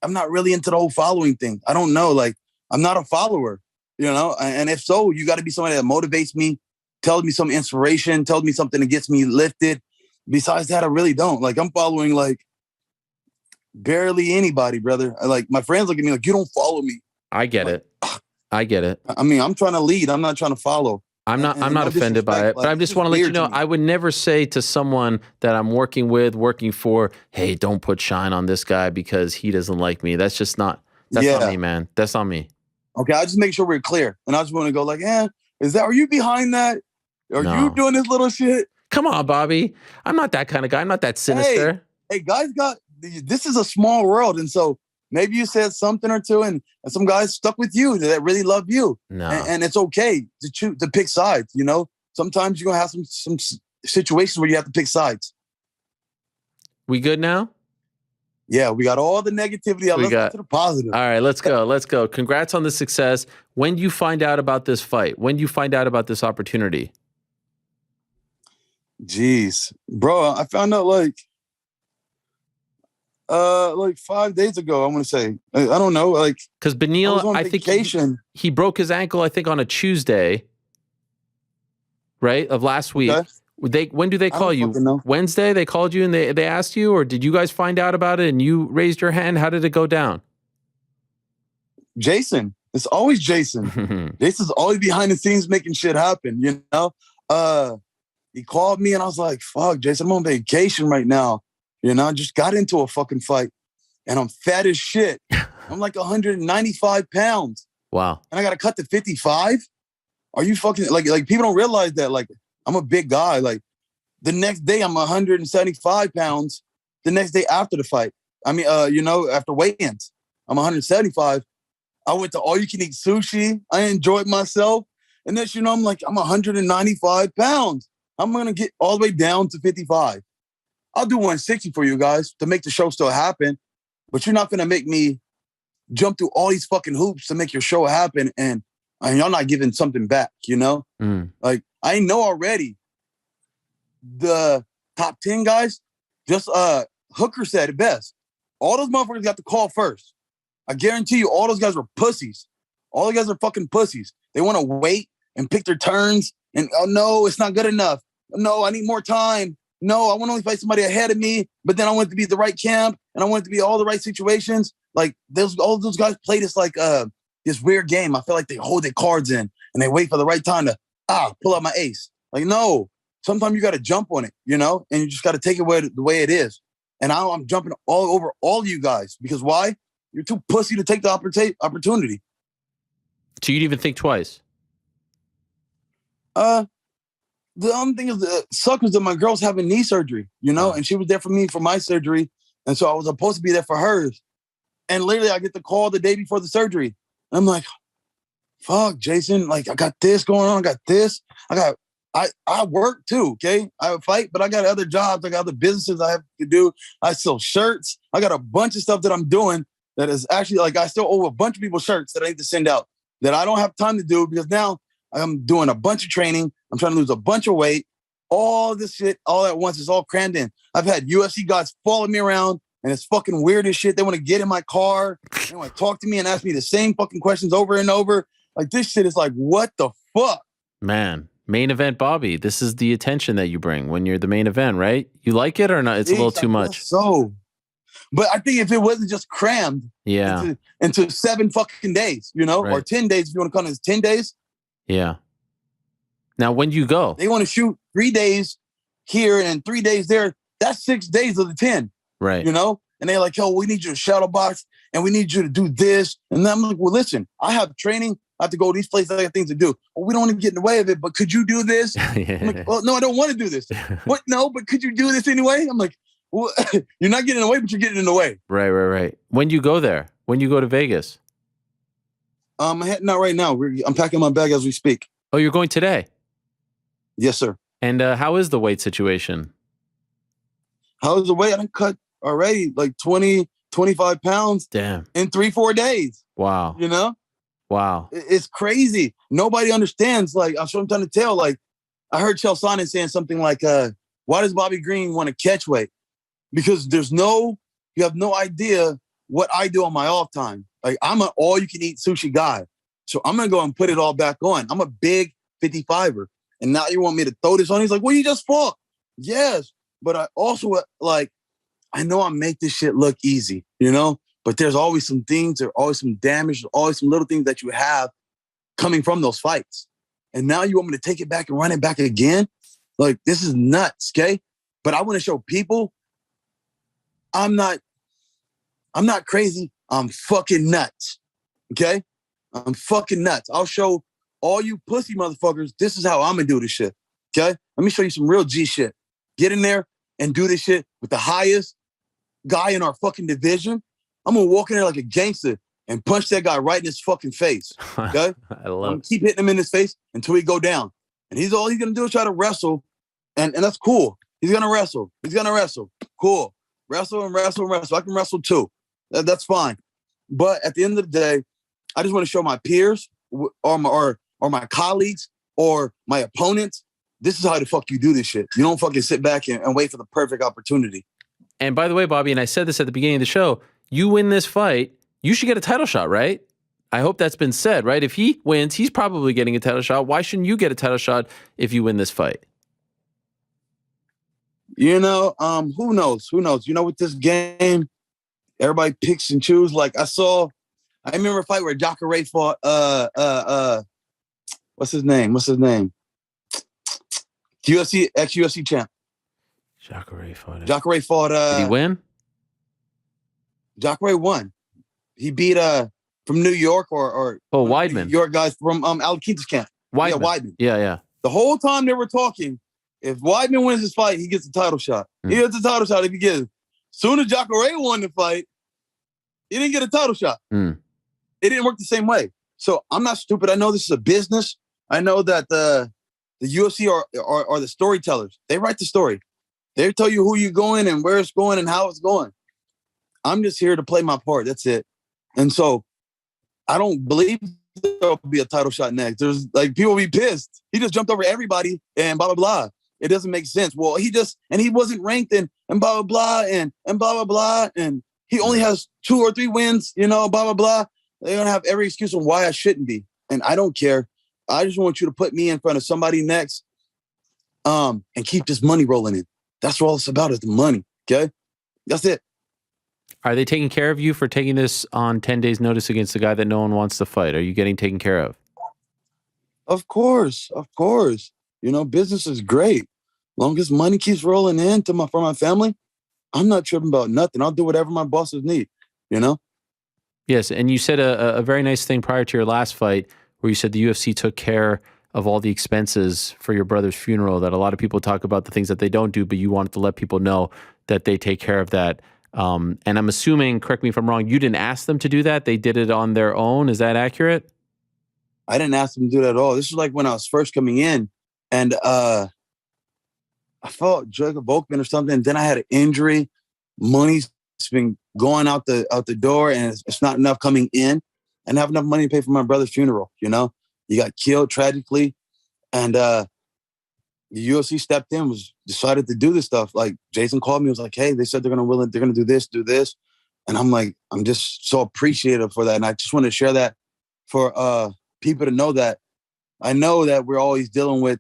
not really into the whole following thing. I don't know. Like, I'm not a follower, And if so, you got to be somebody that motivates me, tells me some inspiration, tells me something that gets me lifted. Besides that, I really don't. Like, I'm following, like, barely anybody, brother. Like, my friends look at me like, you don't follow me. I get it. I get it. I mean, I'm trying to lead. I'm not trying to follow. I'm not offended by it, but I just want to let you know, I would never say to someone that I'm working for, hey, don't put shine on this guy because he doesn't like me. That's just not me, man. That's not me. Okay, I'll just make sure we're clear. And I just want to go like, are you behind that? Are you doing this little shit? Come on, Bobby. I'm not that kind of guy. I'm not that sinister. Hey, guys this is a small world. And so maybe you said something or two and some guys stuck with you that really love you. No. And it's okay to pick sides, Sometimes you're going to have some situations where you have to pick sides. We good now? Yeah, we got all the negativity. Let's go to the positive. All right, let's go. Congrats on the success. When do you find out about this fight? When do you find out about this opportunity? Jeez. Bro, I found out like 5 days ago, I want to say. I don't know, like because Beneil, I think he broke his ankle, I think on a Tuesday, right, of last week. Okay. When do they call you? Wednesday they called you and they asked you, or did you guys find out about it and you raised your hand? How did it go down? Jason. It's always Jason. Jason's always behind the scenes making shit happen, he called me and I was like, fuck, Jason, I'm on vacation right now. You know, I just got into a fucking fight and I'm fat as shit. I'm like 195 pounds. Wow. And I got to cut to 55? Are you fucking, like people don't realize that, like, I'm a big guy. Like, the next day I'm 175 pounds. The next day after the fight, I mean, after weigh-ins, I'm 175. I went to all-you-can-eat sushi. I enjoyed myself. And then, I'm like, I'm 195 pounds. I'm going to get all the way down to 55. I'll do 160 for you guys to make the show still happen. But you're not going to make me jump through all these fucking hoops to make your show happen. And y'all not giving something back, Like, I know already the top 10 guys, just Hooker said it best. All those motherfuckers got the call first. I guarantee you all those guys were pussies. All the guys are fucking pussies. They want to wait and pick their turns. And, oh, no, it's not good enough. No, I need more time. No, I want to only fight somebody ahead of me. But then I want it to be the right camp. And I want it to be all the right situations. Like, all those guys play this, like, this weird game. I feel like they hold their cards in and they wait for the right time to, pull out my ace. Like, no, sometimes you got to jump on it, and you just got to take it the way it is. And I'm jumping all over all you guys because why? You're too pussy to take the opportunity. So you'd even think twice? The only thing is the suck was that my girl's having knee surgery, and she was there for me for my surgery. And so I was supposed to be there for hers. And literally I get the call the day before the surgery. And I'm like, fuck, Jason, like I got this going on. I got this. I work too, okay? I fight, but I got other jobs. I got other businesses I have to do. I sell shirts. I got a bunch of stuff that I'm doing that is actually like I still owe a bunch of people shirts that I need to send out that I don't have time to do because now I'm doing a bunch of training. I'm trying to lose a bunch of weight. All this shit all at once is all crammed in. I've had UFC guys follow me around and it's fucking weird as shit. They want to get in my car. They want to talk to me and ask me the same fucking questions over and over. Like this shit is like, what the fuck? Man. Main event Bobby, this is the attention that you bring when you're the main event, right? You like it or not? It's a little too much. So, but I think if it wasn't just crammed into 7 fucking days, right. Or 10 days, if you want to count it as 10 days. Yeah. Now, when do you go? They want to shoot 3 days here and 3 days there. That's 6 days of the 10. Right. And they're like, yo, we need you to shadow box and we need you to do this. And then I'm like, well, listen, I have training. I have to go to these places. I got things to do. Well, we don't want to get in the way of it, but could you do this? Yeah. I'm like, well, no, I don't want to do this. What? No, but could you do this anyway? I'm like, well, you're not getting in the way, but you're getting in the way. Right. When do you go there? When do you go to Vegas? I'm heading out right now. I'm packing my bag as we speak. Oh, you're going today? Yes, sir. And how is the weight situation? How's the weight? I done cut already like 20, 25 pounds. Damn. In 3-4 days. Wow. Wow. It's crazy. Nobody understands. Like, I'm trying to tell. Like, I heard Chael Sonnen saying something like, why does Bobby Green want to catch weight? Because you have no idea what I do on my off time. Like, I'm an all-you-can-eat sushi guy. So I'm going to go and put it all back on. I'm a big 55er. And now you want me to throw this on? He's like, well, you just fought. Yes. But I also, I know I make this shit look easy, But there's always some things, there's always some damage, there's always some little things that you have coming from those fights. And now you want me to take it back and run it back again? Like, this is nuts, okay? But I want to show people I'm not crazy. I'm fucking nuts, okay? I'm fucking nuts. I'll show all you pussy motherfuckers, this is how I'm going to do this shit, okay? Let me show you some real G shit. Get in there and do this shit with the highest guy in our fucking division. I'm going to walk in there like a gangster and punch that guy right in his fucking face. Okay? I love it. Keep hitting him in his face until he go down. And all he's going to do is try to wrestle. And that's cool. He's going to wrestle. Cool. Wrestle and wrestle and wrestle. I can wrestle too. That's fine. But at the end of the day, I just want to show my peers or my colleagues or my opponents, this is how the fuck you do this shit. You don't fucking sit back and wait for the perfect opportunity. And by the way, Bobby, and I said this at the beginning of the show, you win this fight, you should get a title shot, right? I hope that's been said, right? If he wins, he's probably getting a title shot. Why shouldn't you get a title shot if you win this fight? Who knows? With this game, everybody picks and chooses. Like I remember a fight where Jacare fought what's his name? UFC, ex-UFC champ. Jacare fought. Jacare fought. Did he win? Jacare won. He beat from New York or Weidman. New York guys from Alaquinta's camp. Weidman. Yeah, Weidman. Yeah. The whole time they were talking, if Weidman wins this fight, he gets a title shot. He gets a title shot if he gets it. Soon as Jacare won the fight, he didn't get a title shot. It didn't work the same way. So I'm not stupid. I know this is a business. I know that the UFC are the storytellers. They write the story. They tell you who you're going and where it's going and how it's going. I'm just here to play my part. That's it. And so I don't believe there'll be a title shot next. There's like people will be pissed. He just jumped over everybody and blah, blah, blah. It doesn't make sense. Well, he wasn't ranked and blah, blah, blah, and blah, blah, blah. And he only has 2 or 3 wins, blah, blah, blah. They're going to have every excuse on why I shouldn't be. And I don't care. I just want you to put me in front of somebody next and keep this money rolling in. That's what all it's about is the money. Okay? That's it. Are they taking care of you for taking this on 10 days notice against the guy that no one wants to fight? Are you getting taken care of? Of course. Business is great. Long as money keeps rolling in for my family, I'm not tripping about nothing. I'll do whatever my bosses need, Yes, and you said a very nice thing prior to your last fight where you said the UFC took care of all the expenses for your brother's funeral, that a lot of people talk about the things that they don't do, but you wanted to let people know that they take care of that. And I'm assuming, correct me if I'm wrong, you didn't ask them to do that? They did it on their own? Is that accurate? I didn't ask them to do that at all. This was like when I was first coming in and I fought Joaquin Buckley or something. And then I had an injury. Money's been going out the door and it's not enough coming in. And I have enough money to pay for my brother's funeral, He got killed tragically. And the UFC stepped in, decided to do this stuff. Like Jason called me, was like, hey, they said they're gonna do this. And I'm like, I'm just so appreciative for that. And I just want to share that for people to know that I know that we're always dealing with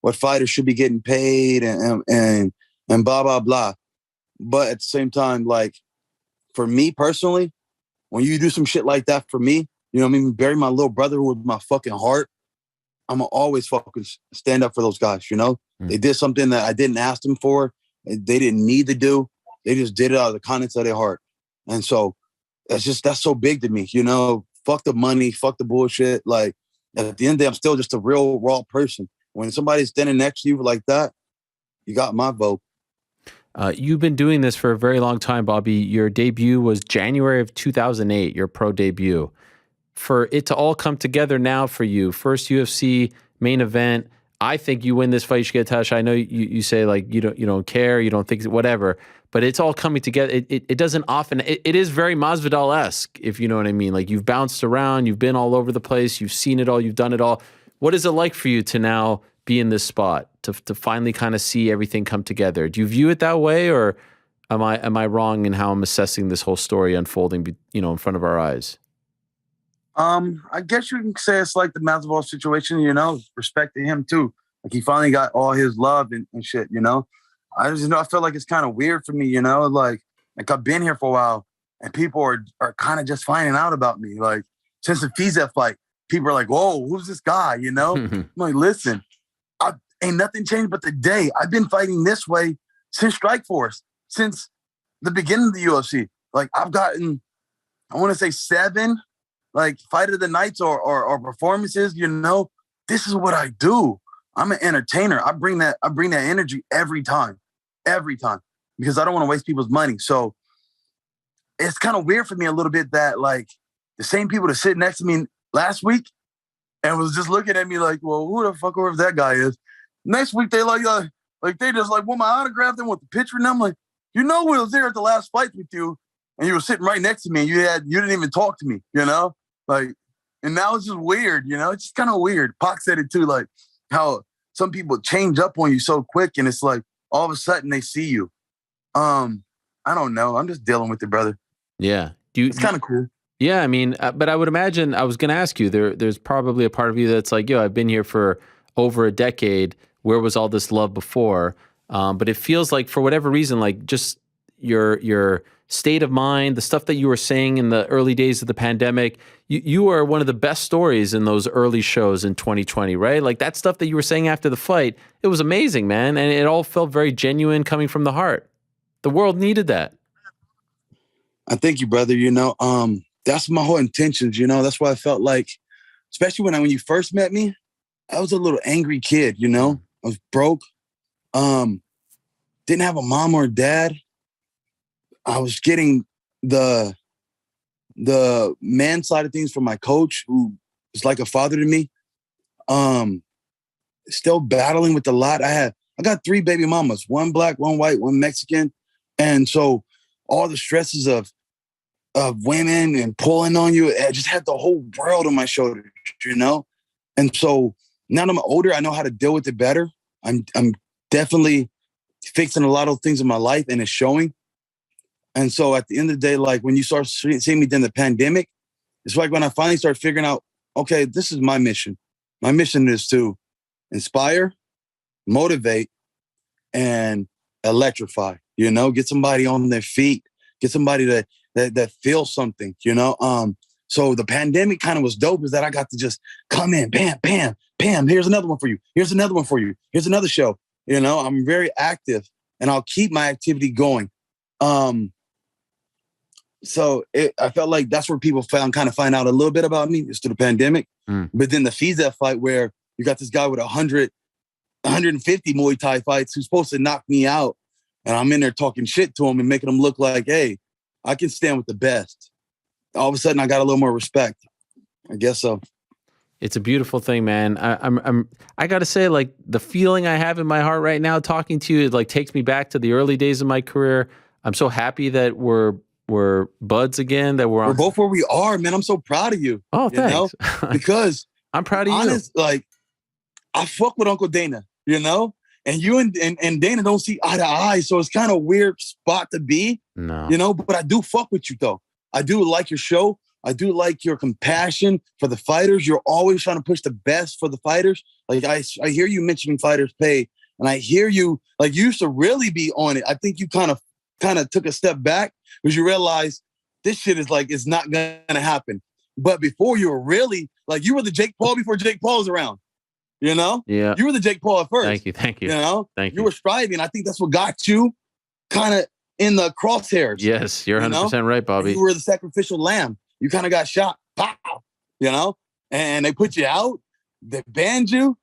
what fighters should be getting paid and blah, blah, blah. But at the same time, like for me personally, when you do some shit like that for me, bury my little brother with my fucking heart, I'm going to always fucking stand up for those guys, They did something that I didn't ask them for. They didn't need to do. They just did it out of the kindness of their heart. And so that's so big to me, Fuck the money, fuck the bullshit. Like at the end of the day, I'm still just a real raw person. When somebody's standing next to you like that, you got my vote. You've been doing this for a very long time, Bobby. Your debut was January of 2008, your pro debut. For it to all come together now for you, first UFC main event, I think you win this fight, you should get a title shot. I know you say like you don't care, you don't think whatever, but it's all coming together. It doesn't often. It is very Masvidal-esque, if you know what I mean. Like you've bounced around, you've been all over the place, you've seen it all, you've done it all. What is it like for you to now be in this spot, to finally kind of see everything come together? Do you view it that way, or am I wrong in how I'm assessing this whole story unfolding, in front of our eyes? I guess you can say it's like the Masvidal situation, respect to him too. Like he finally got all his love and shit, I just I feel like it's kind of weird for me, like I've been here for a while and people are kind of just finding out about me. Like since the Fiziev fight, people are like, whoa, who's this guy? I'm like, listen, ain't nothing changed but the day. I've been fighting this way since Strikeforce, since the beginning of the UFC. Like I've gotten, I want to say 7 like fight of the nights or performances, this is what I do. I'm an entertainer. I bring that energy every time, because I don't want to waste people's money. So it's kind of weird for me a little bit that like the same people that sit next to me last week and was just looking at me like, well, who the fuck whoever that guy is. Next week they like they just like want my autograph, they want the picture, and I'm like, we was there at the last fight with you, and you were sitting right next to me, and you didn't even talk to me, Like, and now it's just weird, it's just kind of weird. Pac said it too, like how some people change up on you so quick and it's like all of a sudden they see you. I don't know. I'm just dealing with it, brother. Yeah. It's kind of cool. Yeah. I mean, but I would imagine, I was going to ask you, there's probably a part of you that's like, I've been here for over a decade. Where was all this love before? But it feels like for whatever reason, like just your state of mind, the stuff that you were saying in the early days of the pandemic. You are one of the best stories in those early shows in 2020, right? Like that stuff that you were saying after the fight, it was amazing, man. And it all felt very genuine coming from the heart. The world needed that. I thank you, brother. That's my whole intentions. That's why I felt like, especially when you first met me, I was a little angry kid, I was broke. Didn't have a mom or a dad. I was getting the man side of things from my coach, who is like a father to me. Still battling with a lot. I got 3 baby mamas, 1 black, 1 white, 1 Mexican. And so all the stresses of women and pulling on you, I just had the whole world on my shoulders, And so now that I'm older, I know how to deal with it better. I'm definitely fixing a lot of things in my life, and it's showing. And so at the end of the day, like when you start seeing me during the pandemic, it's like when I finally start figuring out, okay, this is my mission. My mission is to inspire, motivate, and electrify, get somebody on their feet, get somebody that feels something, So the pandemic kind of was dope, is that I got to just come in, bam, bam, bam, here's another one for you. Here's another one for you. Here's another show. I'm very active, and I'll keep my activity going. So I felt like that's where people find out a little bit about me, is through the pandemic. But then the Fiziev fight, where you got this guy with 150 Muay Thai fights who's supposed to knock me out, and I'm in there talking shit to him and making him look like, hey, I can stand with the best. All of a sudden, I got a little more respect. I guess so. It's a beautiful thing, man. I got to say, like, the feeling I have in my heart right now talking to you, it like takes me back to the early days of my career. I'm so happy that we're buds again, that we're both where we are, man. I'm so proud of you. Oh, thanks. Because I'm proud of you. Like, I fuck with Uncle Dana, and you and Dana don't see eye to eye. So it's kind of a weird spot to be, but I do fuck with you though. I do like your show. I do like your compassion for the fighters. You're always trying to push the best for the fighters. Like I hear you mentioning fighters pay, and I hear you, like, you used to really be on it. I think you kind of took a step back because you realized this shit is like, it's not going to happen. But before, you were really like, you were the Jake Paul before Jake Paul was around, Yeah. You were the Jake Paul at first. Thank you. Thank you. You were striving. I think that's what got you kind of in the crosshairs. Yes, you're 100% right, Bobby. You were the sacrificial lamb. You kind of got shot, pow, and they put you out, they banned you,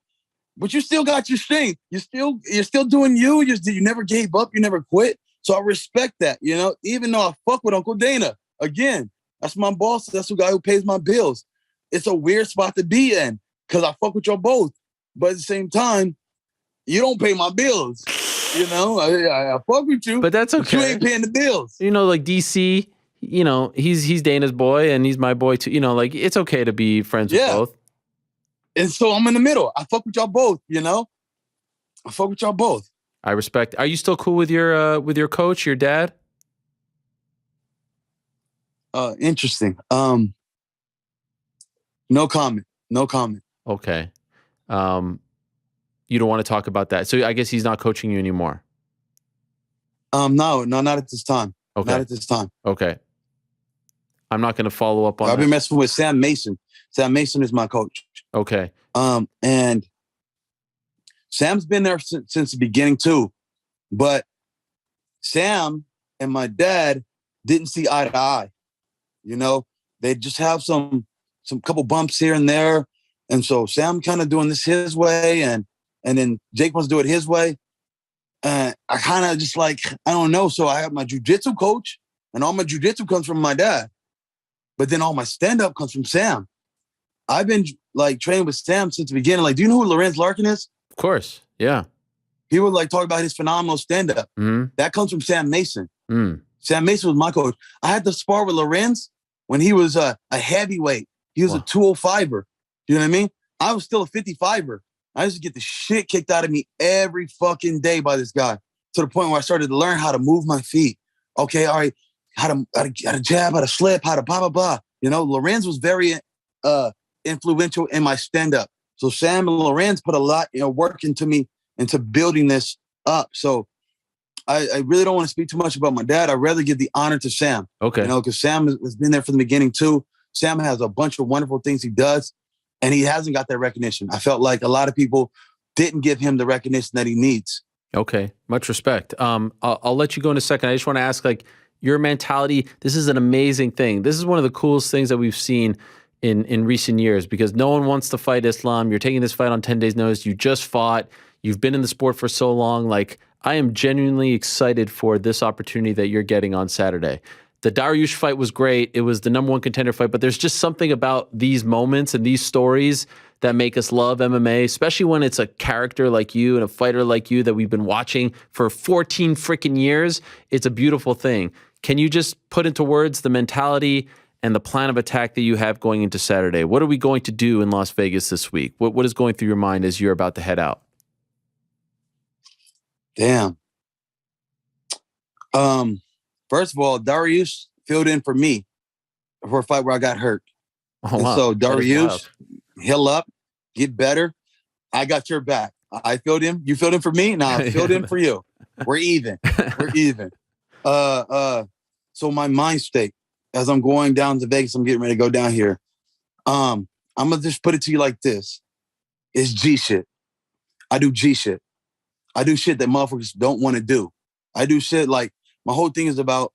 but you still got your strength. You're still doing you. You never gave up. You never quit. So I respect that, even though I fuck with Uncle Dana. Again, that's my boss. That's the guy who pays my bills. It's a weird spot to be in because I fuck with y'all both. But at the same time, you don't pay my bills. I fuck with you. But that's okay. But you ain't paying the bills. Like DC, he's Dana's boy and he's my boy too. Like, it's okay to be friends with both. And so I'm in the middle. I fuck with y'all both, I fuck with y'all both. I respect. Are you still cool with your coach, your dad? Interesting. No comment. Okay. You don't want to talk about that. So I guess he's not coaching you anymore. No, not at this time. Okay. Not at this time. Okay. I'm not going to follow up on I've been messing with Sam Mason. Sam Mason is my coach. Okay. And Sam's been there since the beginning too. But Sam and my dad didn't see eye to eye. They just have some couple bumps here and there. And so Sam kind of doing this his way, and then Jake wants to do it his way. I kind of just like, I don't know. So I have my jiu-jitsu coach, and all my jiu-jitsu comes from my dad. But then all my stand-up comes from Sam. I've been like training with Sam since the beginning. Like, do you know who Lorenz Larkin is? Of course. Yeah. He would like talk about his phenomenal stand-up. Mm-hmm. That comes from Sam Mason. Mm. Sam Mason was my coach. I had to spar with Lorenz when he was a heavyweight. He was a 205er. You know what I mean? I was still a 55er. I used to get the shit kicked out of me every fucking day by this guy, to the point where I started to learn how to move my feet. Okay, all right, how to jab, how to slip, how to blah, blah, blah. Lorenz was very influential in my stand-up. So Sam and Lorenz put a lot work into me, into building this up. So I really don't want to speak too much about my dad. I'd rather give the honor to Sam. Okay. You know, because Sam has been there from the beginning too. Sam has a bunch of wonderful things he does, and he hasn't got that recognition. I felt like a lot of people didn't give him the recognition that he needs. Okay. Much respect. I'll let you go in a second. I just want to ask, like, your mentality. This is an amazing thing. This is one of the coolest things that we've seen in recent years, because no one wants to fight Islam. You're taking this fight on 10 days notice. You just fought. You've been in the sport for so long. Like, I am genuinely excited for this opportunity that you're getting on Saturday. The Dariush fight was great. It was the number one contender fight, but there's just something about these moments and these stories that make us love MMA, especially when it's a character like you and a fighter like you that we've been watching for 14 freaking years. It's a beautiful thing. Can you just put into words the mentality and the plan of attack that you have going into Saturday? What are we going to do in Las Vegas this week? What is going through your mind as you're about to head out? Damn. First of all, Dariush filled in for me for a fight where I got hurt. Oh, wow. So Dariush, heal up, get better. I got your back. I filled in. You filled in for me. Now I filled in for you. We're even. We're even. So my mind state as I'm going down to Vegas, I'm getting ready to go down here. I'm gonna just put it to you like this: it's G shit. I do G shit. I do shit that motherfuckers don't want to do. I do shit like, my whole thing is about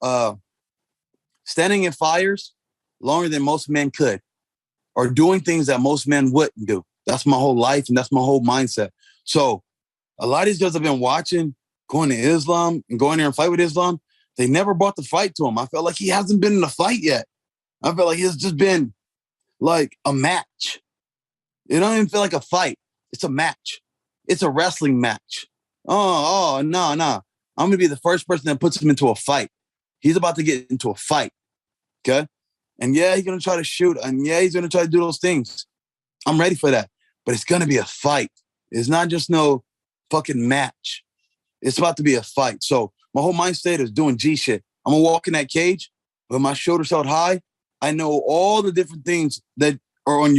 standing in fires longer than most men could, or doing things that most men wouldn't do. That's my whole life, and that's my whole mindset. So a lot of these guys I've been watching, going to Islam and going there and fight with Islam, they never brought the fight to him. I felt like he hasn't been in a fight yet. I felt like it's just been like a match. It don't even feel like a fight. It's a match. It's a wrestling match. No. I'm going to be the first person that puts him into a fight. He's about to get into a fight. Okay? And yeah, he's going to try to shoot. And yeah, he's going to try to do those things. I'm ready for that. But it's going to be a fight. It's not just no fucking match. It's about to be a fight. So my whole mind state is doing G shit. I'm going to walk in that cage with my shoulders held high. I know all the different things that are in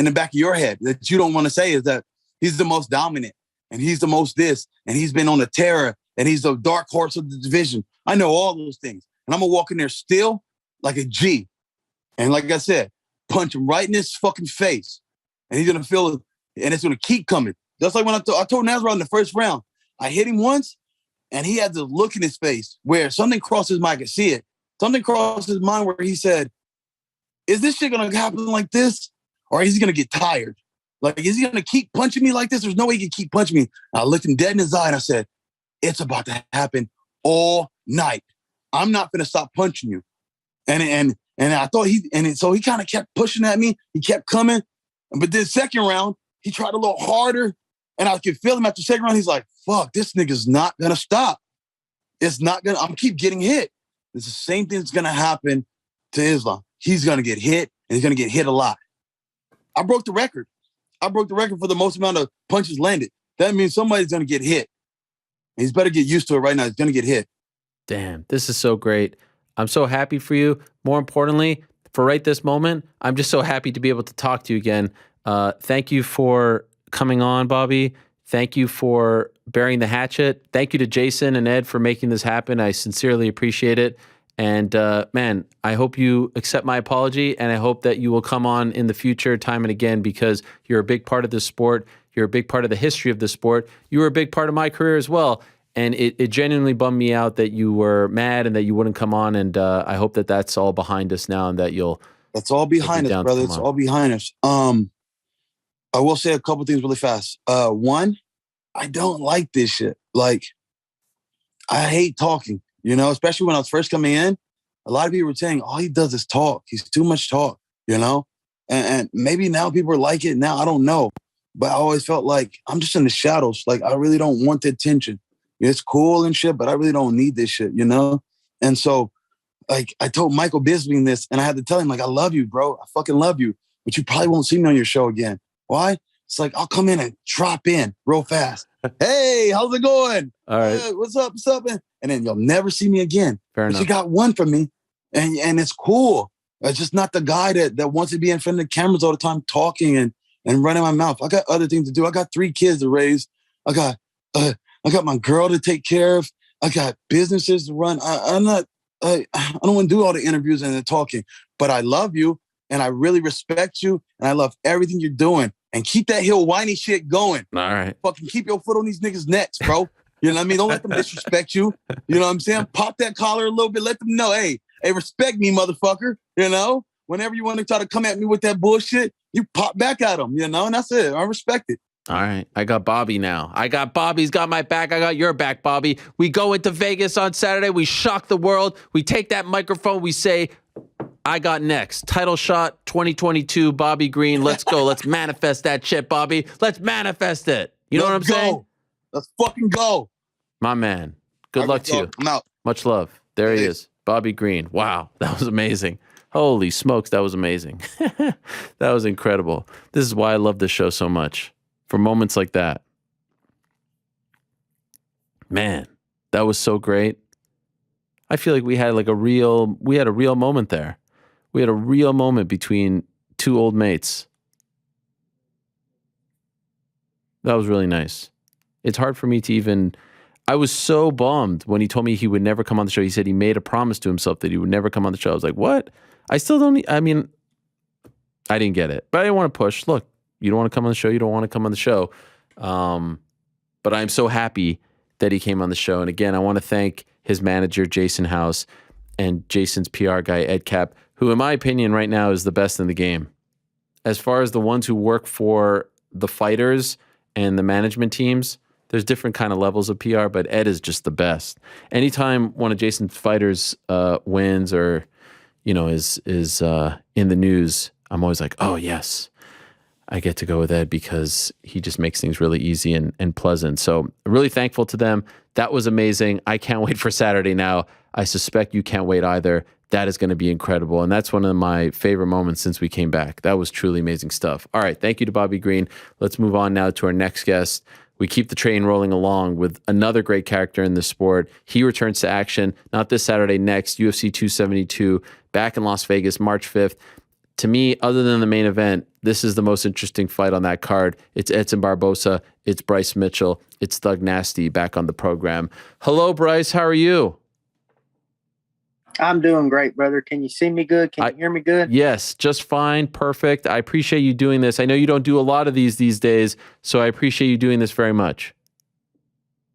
the back of your head that you don't want to say, is that he's the most dominant and he's the most this and he's been on the terror and he's the dark horse of the division. I know all those things. And I'm going to walk in there still like a G. And like I said, punch him right in his fucking face. And he's going to feel it. And it's going to keep coming. Just like when I told Nasrat in the first round, I hit him once and he had the look in his face where something crossed his mind. I could see it. Something crossed his mind where he said, is this shit going to happen like this? Or is he going to get tired? Like, is he going to keep punching me like this? There's no way he can keep punching me. And I looked him dead in his eye and I said, it's about to happen all night. I'm not going to stop punching you. And I thought so he kind of kept pushing at me. He kept coming. But then second round, he tried a little harder. And I could feel him after the second round. He's like, fuck, this nigga's not going to stop. It's not going to, I'm keep getting hit. It's the same thing that's going to happen to Islam. He's going to get hit, and he's going to get hit a lot. I broke the record. I broke the record for the most amount of punches landed. That means somebody's going to get hit. And he's better get used to it right now. He's going to get hit. Damn, this is so great. I'm so happy for you. More importantly, for right this moment, I'm just so happy to be able to talk to you again. Thank you for coming on, Bobby. Thank you for burying the hatchet. Thank you to Jason and Ed for making this happen. I sincerely appreciate it. And man, I hope you accept my apology, and I hope that you will come on in the future time and again, because you're a big part of this sport. You're a big part of the history of the sport. You were a big part of my career as well. And it genuinely bummed me out that you were mad and that you wouldn't come on. And I hope that that's all behind us now and that you'll... That's all behind us, brother. It's all behind us. I will say a couple things really fast. One, I don't like this shit. Like, I hate talking. You know, especially when I was first coming in, a lot of people were saying, all he does is talk. He's too much talk, you know? And maybe now people are like it now. I don't know. But I always felt like I'm just in the shadows. Like, I really don't want the attention. It's cool and shit, but I really don't need this shit, you know? And so, like, I told Michael Bisping this, and I had to tell him, like, I love you, bro. I fucking love you. But you probably won't see me on your show again. Why? It's like, I'll come in and drop in real fast. Hey, how's it going? All right. What's up? What's up? And then you'll never see me again. Fair but enough. You got one from me, and it's cool. It's just not the guy that wants to be in front of the cameras all the time talking and running my mouth. I got other things to do. I got 3 kids to raise. I got my girl to take care of. I got businesses to run. I don't want to do all the interviews and the talking, but I love you and I really respect you and I love everything you're doing. And keep that Helwani shit going. All right. Fucking keep your foot on these niggas' necks, bro. You know what I mean? Don't let them disrespect you. You know what I'm saying? Pop that collar a little bit. Let them know, hey, respect me, motherfucker. You know? Whenever you want to try to come at me with that bullshit, you pop back at them, you know? And that's it. I respect it. All right. I got Bobby now. I got Bobby's got my back. I got your back, Bobby. We go into Vegas on Saturday. We shock the world. We take that microphone. We say, I got next. Title shot 2022, Bobby Green. Let's go. Let's manifest that shit, Bobby. Let's manifest it. You know what I'm saying? Let's fucking go. My man. Good luck to you. I'm out. Much love. There he is. Bobby Green. Wow. That was amazing. Holy smokes. That was amazing. That was incredible. This is why I love this show so much. For moments like that. Man, that was so great. I feel like we had a real moment there. We had a real moment between two old mates. That was really nice. It's hard for me to even... I was so bummed when he told me he would never come on the show. He said he made a promise to himself that he would never come on the show. I was like, what? I still don't... I mean, I didn't get it. But I didn't want to push. Look, you don't want to come on the show. You don't want to come on the show. But I'm so happy that he came on the show. And again, I want to thank his manager, Jason House, and Jason's PR guy, Ed Cap, who, in my opinion, right now is the best in the game. As far as the ones who work for the fighters and the management teams, there's different kind of levels of PR, but Ed is just the best. Anytime one of Jason's fighters wins or, is in the news, I'm always like, oh, yes, I get to go with Ed because he just makes things really easy and pleasant. So really thankful to them. That was amazing. I can't wait for Saturday now. I suspect you can't wait either. That is going to be incredible. And that's one of my favorite moments since we came back. That was truly amazing stuff. All right. Thank you to Bobby Green. Let's move on now to our next guest. We keep the train rolling along with another great character in the sport. He returns to action, not this Saturday, next, UFC 272, back in Las Vegas, March 5th. To me, other than the main event, this is the most interesting fight on that card. It's Edson Barbosa. It's Bryce Mitchell. It's Thug Nasty back on the program. Hello, Bryce. How are you? I'm doing great, brother. Can you see me good? Can you hear me good? Yes, just fine. Perfect. I appreciate you doing this. I know you don't do a lot of these days, so I appreciate you doing this very much.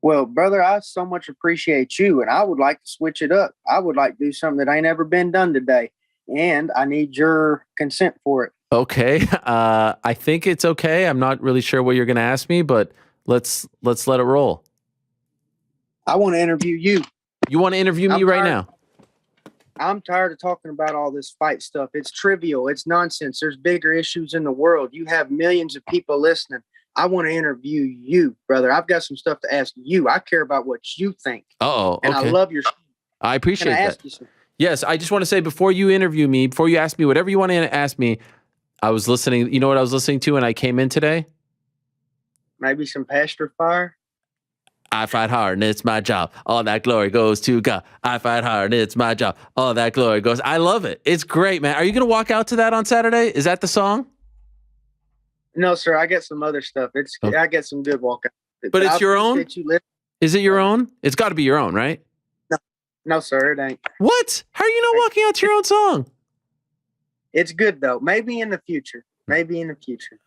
Well, brother, I so much appreciate you, and I would like to switch it up. I would like to do something that ain't ever been done today, and I need your consent for it. Okay. I think it's okay. I'm not really sure what you're going to ask me, but let's let it roll. I want to interview you. You want to interview me right now? I'm tired of talking about all this fight stuff. It's trivial. It's nonsense. There's bigger issues in the world. You have millions of people listening. I want to interview you, brother. I've got some stuff to ask you. I care about what you think. Oh, okay. And I love your... I appreciate that. Ask you something? Yes, I just want to say before you interview me, before you ask me whatever you want to ask me, I was listening. You know what I was listening to when I came in today? Maybe some Pastor Fire? I fight hard and it's my job. All that glory goes to God. I fight hard and it's my job. All that glory goes. I love it. It's great, man. Are you going to walk out to that on Saturday? Is that the song? No, sir. I got some other stuff. Okay. I got some good walkouts. But it's your own? Is it your own? It's got to be your own, right? No, sir. It ain't. What? How are you not walking out to your own song? It's good, though. Maybe in the future.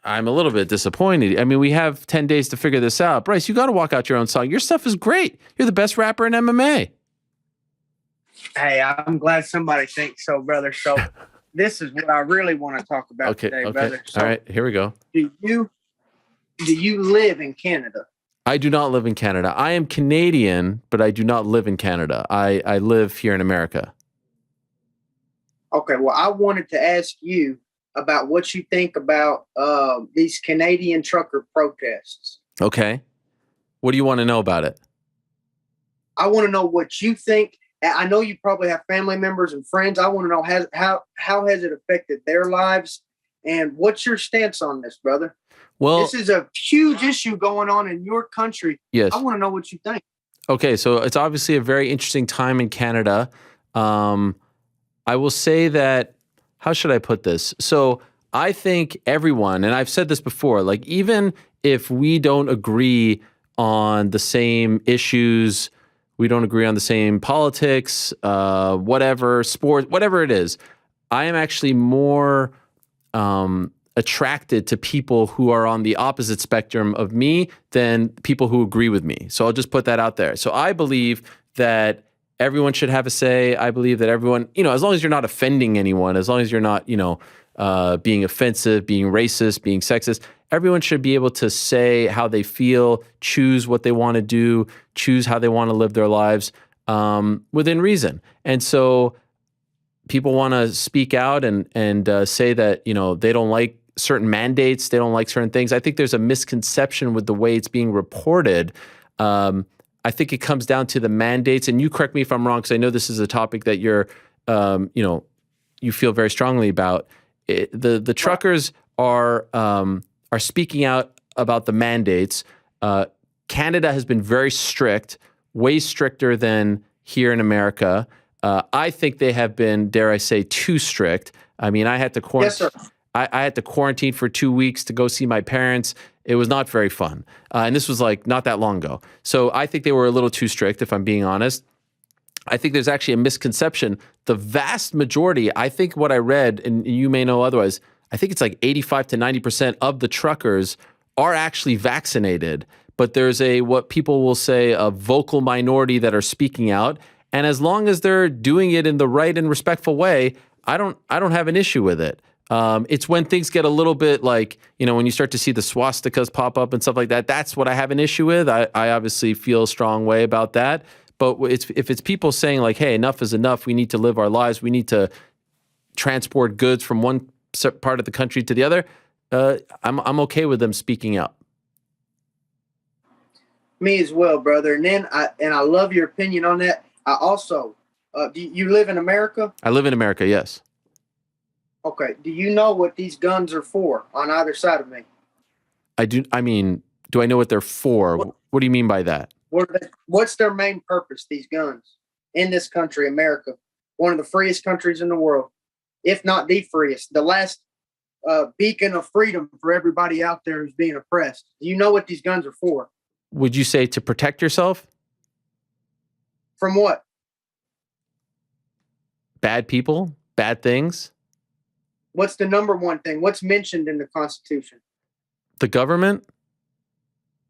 I'm a little bit disappointed. I mean, we have 10 days to figure this out. Bryce, you got to walk out your own song. Your stuff is great. You're the best rapper in MMA. Hey, I'm glad somebody thinks so, brother. So this is what I really want to talk about today, brother. So all right, here we go. Do you live in Canada? I do not live in Canada. I am Canadian, but I do not live in Canada. I live here in America. Okay, well, I wanted to ask you about what you think about these Canadian trucker protests. Okay. What do you want to know about it? I want to know what you think. I know you probably have family members and friends. I want to know how has it affected their lives, and what's your stance on this, brother? Well, this is a huge issue going on in your country. Yes. I want to know what you think. Okay, so it's obviously a very interesting time in Canada. I will say that, how should I put this? So I think everyone, and I've said this before, like even if we don't agree on the same issues we don't agree on the same politics, whatever, sport, whatever it is. I am actually more attracted to people who are on the opposite spectrum of me than people who agree with me. So I'll just put that out there. So I believe that everyone should have a say. I believe that everyone, as long as you're not offending anyone, as long as you're not, being offensive, being racist, being sexist, everyone should be able to say how they feel, choose what they want to do, choose how they want to live their lives within reason. And so people want to speak out and say that, they don't like certain mandates, they don't like certain things. I think there's a misconception with the way it's being reported. I think it comes down to the mandates, and you correct me if I'm wrong, because I know this is a topic that you're, you feel very strongly about. The truckers are speaking out about the mandates. Canada has been very strict, way stricter than here in America. I think they have been, dare I say, too strict. I mean, I had to quarantine. Yes, sir. I had to quarantine for 2 weeks to go see my parents. It was not very fun. And this was like not that long ago. So I think they were a little too strict, if I'm being honest. I think there's actually a misconception. The vast majority, I think what I read, and you may know otherwise, I think it's like 85 to 90% of the truckers are actually vaccinated. But there's what people will say, a vocal minority that are speaking out. And as long as they're doing it in the right and respectful way, I don't have an issue with it. It's when things get a little bit like, when you start to see the swastikas pop up and stuff like that, that's what I have an issue with. I obviously feel a strong way about that. But if it's people saying like, hey, enough is enough, we need to live our lives, we need to transport goods from one part of the country to the other, I'm okay with them speaking out. Me as well, brother. And then I love your opinion on that. I also, do you live in America? I live in America, yes. Okay. Do you know what these guns are for on either side of me? I do. I mean, do I know what they're for? What do you mean by that? What's their main purpose, these guns, in this country, America? One of the freest countries in the world, if not the freest, the last beacon of freedom for everybody out there who's being oppressed. Do you know what these guns are for? Would you say to protect yourself? From what? Bad people? Bad things? What's the number one thing? What's mentioned in the Constitution? The government?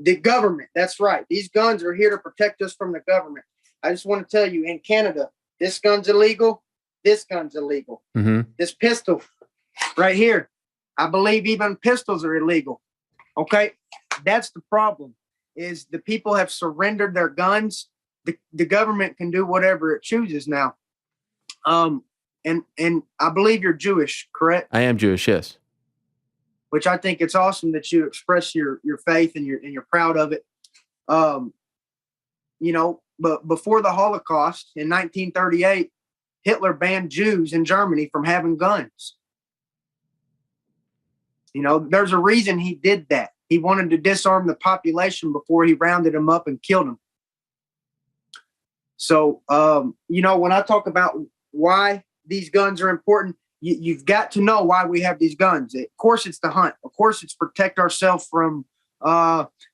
The government. That's right. These guns are here to protect us from the government. I just want to tell you, in Canada, this gun's illegal. This gun's illegal. Mm-hmm. This pistol right here, I believe even pistols are illegal. Okay? That's the problem, is the people have surrendered their guns. The government can do whatever it chooses now. And I believe you're Jewish, correct? I am Jewish, yes. Which I think it's awesome that you express your faith and you're proud of it. But before the Holocaust in 1938, Hitler banned Jews in Germany from having guns. There's a reason he did that. He wanted to disarm the population before he rounded them up and killed them. So, when I talk about why these guns are important, you've got to know why we have these guns. Of course, it's to hunt. Of course, it's protect ourselves from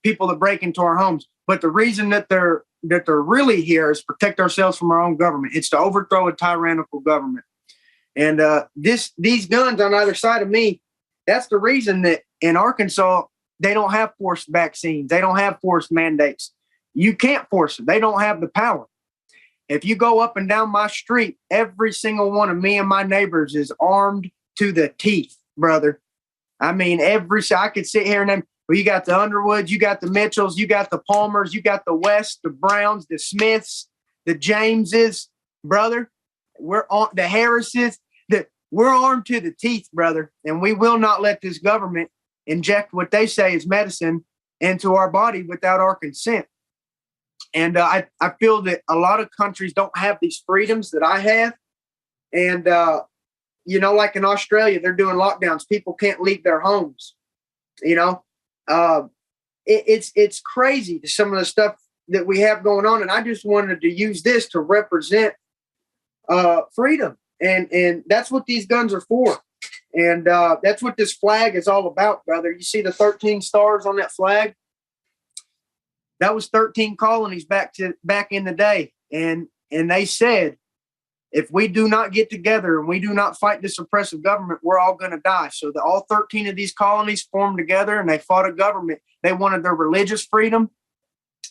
people that break into our homes. But the reason that they're really here is protect ourselves from our own government. It's to overthrow a tyrannical government. And these guns on either side of me, that's the reason that in Arkansas, they don't have forced vaccines. They don't have forced mandates. You can't force it. They don't have the power. If you go up and down my street, every single one of me and my neighbors is armed to the teeth, brother. I mean, I could sit here and name, well, you got the Underwoods, you got the Mitchells, you got the Palmers, you got the West, the Browns, the Smiths, the Jameses, brother. We're on the Harrises. We're armed to the teeth, brother, and we will not let this government inject what they say is medicine into our body without our consent. And I feel that a lot of countries don't have these freedoms that I have. And, like in Australia, they're doing lockdowns. People can't leave their homes. It's crazy to some of the stuff that we have going on. And I just wanted to use this to represent freedom. And that's what these guns are for. And that's what this flag is all about, brother. You see the 13 stars on that flag? That was 13 colonies back in the day. And they said, if we do not get together and we do not fight this oppressive government, we're all going to die. So all 13 of these colonies formed together and they fought a government. They wanted their religious freedom.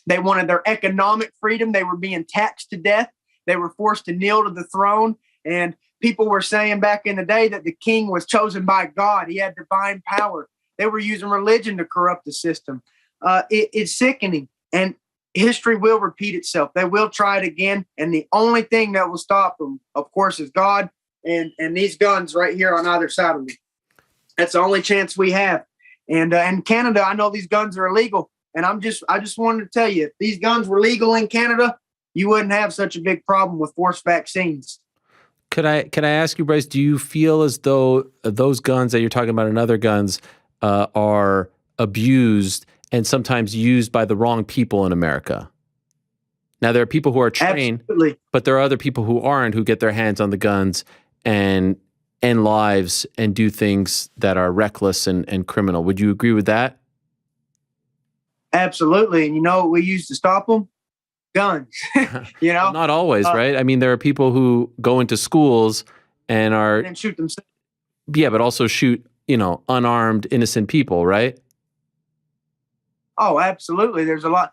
They wanted their economic freedom. They were being taxed to death. They were forced to kneel to the throne. And people were saying back in the day that the king was chosen by God. He had divine power. They were using religion to corrupt the system. It's sickening. And history will repeat itself. They will try it again. And the only thing that will stop them, of course, is God and these guns right here on either side of me. That's the only chance we have. And in Canada, I know these guns are illegal. And I just wanted to tell you, if these guns were legal in Canada, you wouldn't have such a big problem with forced vaccines. Could I ask you, Bryce, do you feel as though those guns that you're talking about and other guns are abused and sometimes used by the wrong people in America? Now, there are people who are trained, Absolutely. But there are other people who aren't, who get their hands on the guns and end lives and do things that are reckless and criminal. Would you agree with that? Absolutely. And you know what we use to stop them? Guns. You know? Well, not always, right? I mean, there are people who go into schools and shoot themselves. Yeah, but also shoot, unarmed, innocent people, right? Oh, absolutely. There's a lot.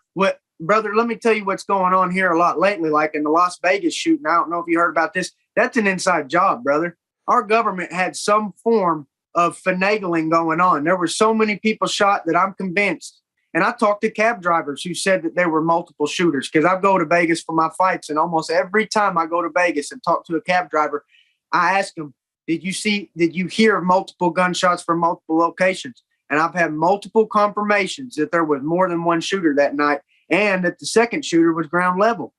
Brother, let me tell you what's going on here a lot lately, like in the Las Vegas shooting. I don't know if you heard about this. That's an inside job, brother. Our government had some form of finagling going on. There were so many people shot that I'm convinced. And I talked to cab drivers who said that there were multiple shooters, because I go to Vegas for my fights. And almost every time I go to Vegas and talk to a cab driver, I ask them, did you hear multiple gunshots from multiple locations? And I've had multiple confirmations that there was more than one shooter that night, and that the second shooter was ground level.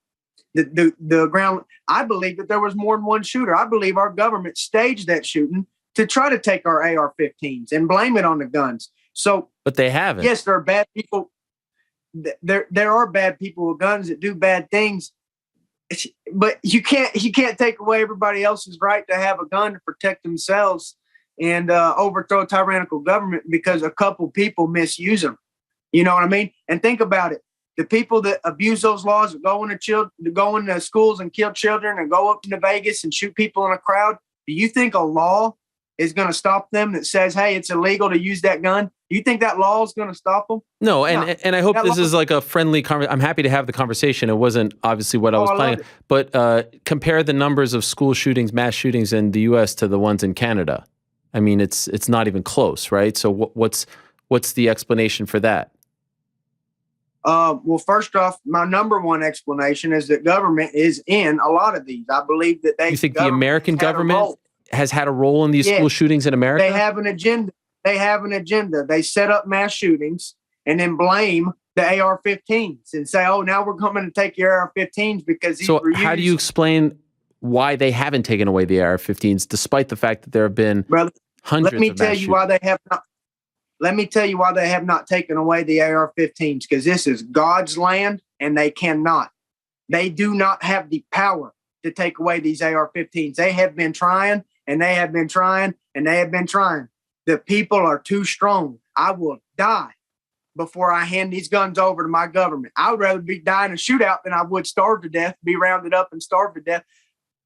The ground, I believe that there was more than one shooter. I believe our government staged that shooting to try to take our AR-15s and blame it on the guns. But they haven't. Yes, there are bad people. There are bad people with guns that do bad things, but you can't take away everybody else's right to have a gun to protect themselves and overthrow a tyrannical government because a couple people misuse them. You know what I mean? And think about it. The people that abuse those laws, that go into schools and kill children and go up into Vegas and shoot people in a crowd, do you think a law is going to stop them that says, hey, it's illegal to use that gun? Do you think that law is going to stop them? No, and I hope this is like a friendly conversation. I'm happy to have the conversation. It wasn't obviously what I was planning. But compare the numbers of school shootings, mass shootings in the U.S. to the ones in Canada. I mean, it's not even close, right? So what's the explanation for that? Well, first off, my number one explanation is that government is in a lot of these. I believe that You think the American government has had a role in these school shootings in America? They have an agenda. They set up mass shootings and then blame the AR-15s and say, oh, now we're coming to take your AR-15s because these were used. How do you explain why they haven't taken away the AR-15s, despite the fact that there have been hundreds of mass shootings? Let me tell you why they have not taken away the AR-15s, because this is God's land and they cannot. They do not have the power to take away these AR-15s. They have been trying and they have been trying and they have been trying. The people are too strong. I will die before I hand these guns over to my government. I would rather die in a shootout than I would starve to death, be rounded up and starve to death.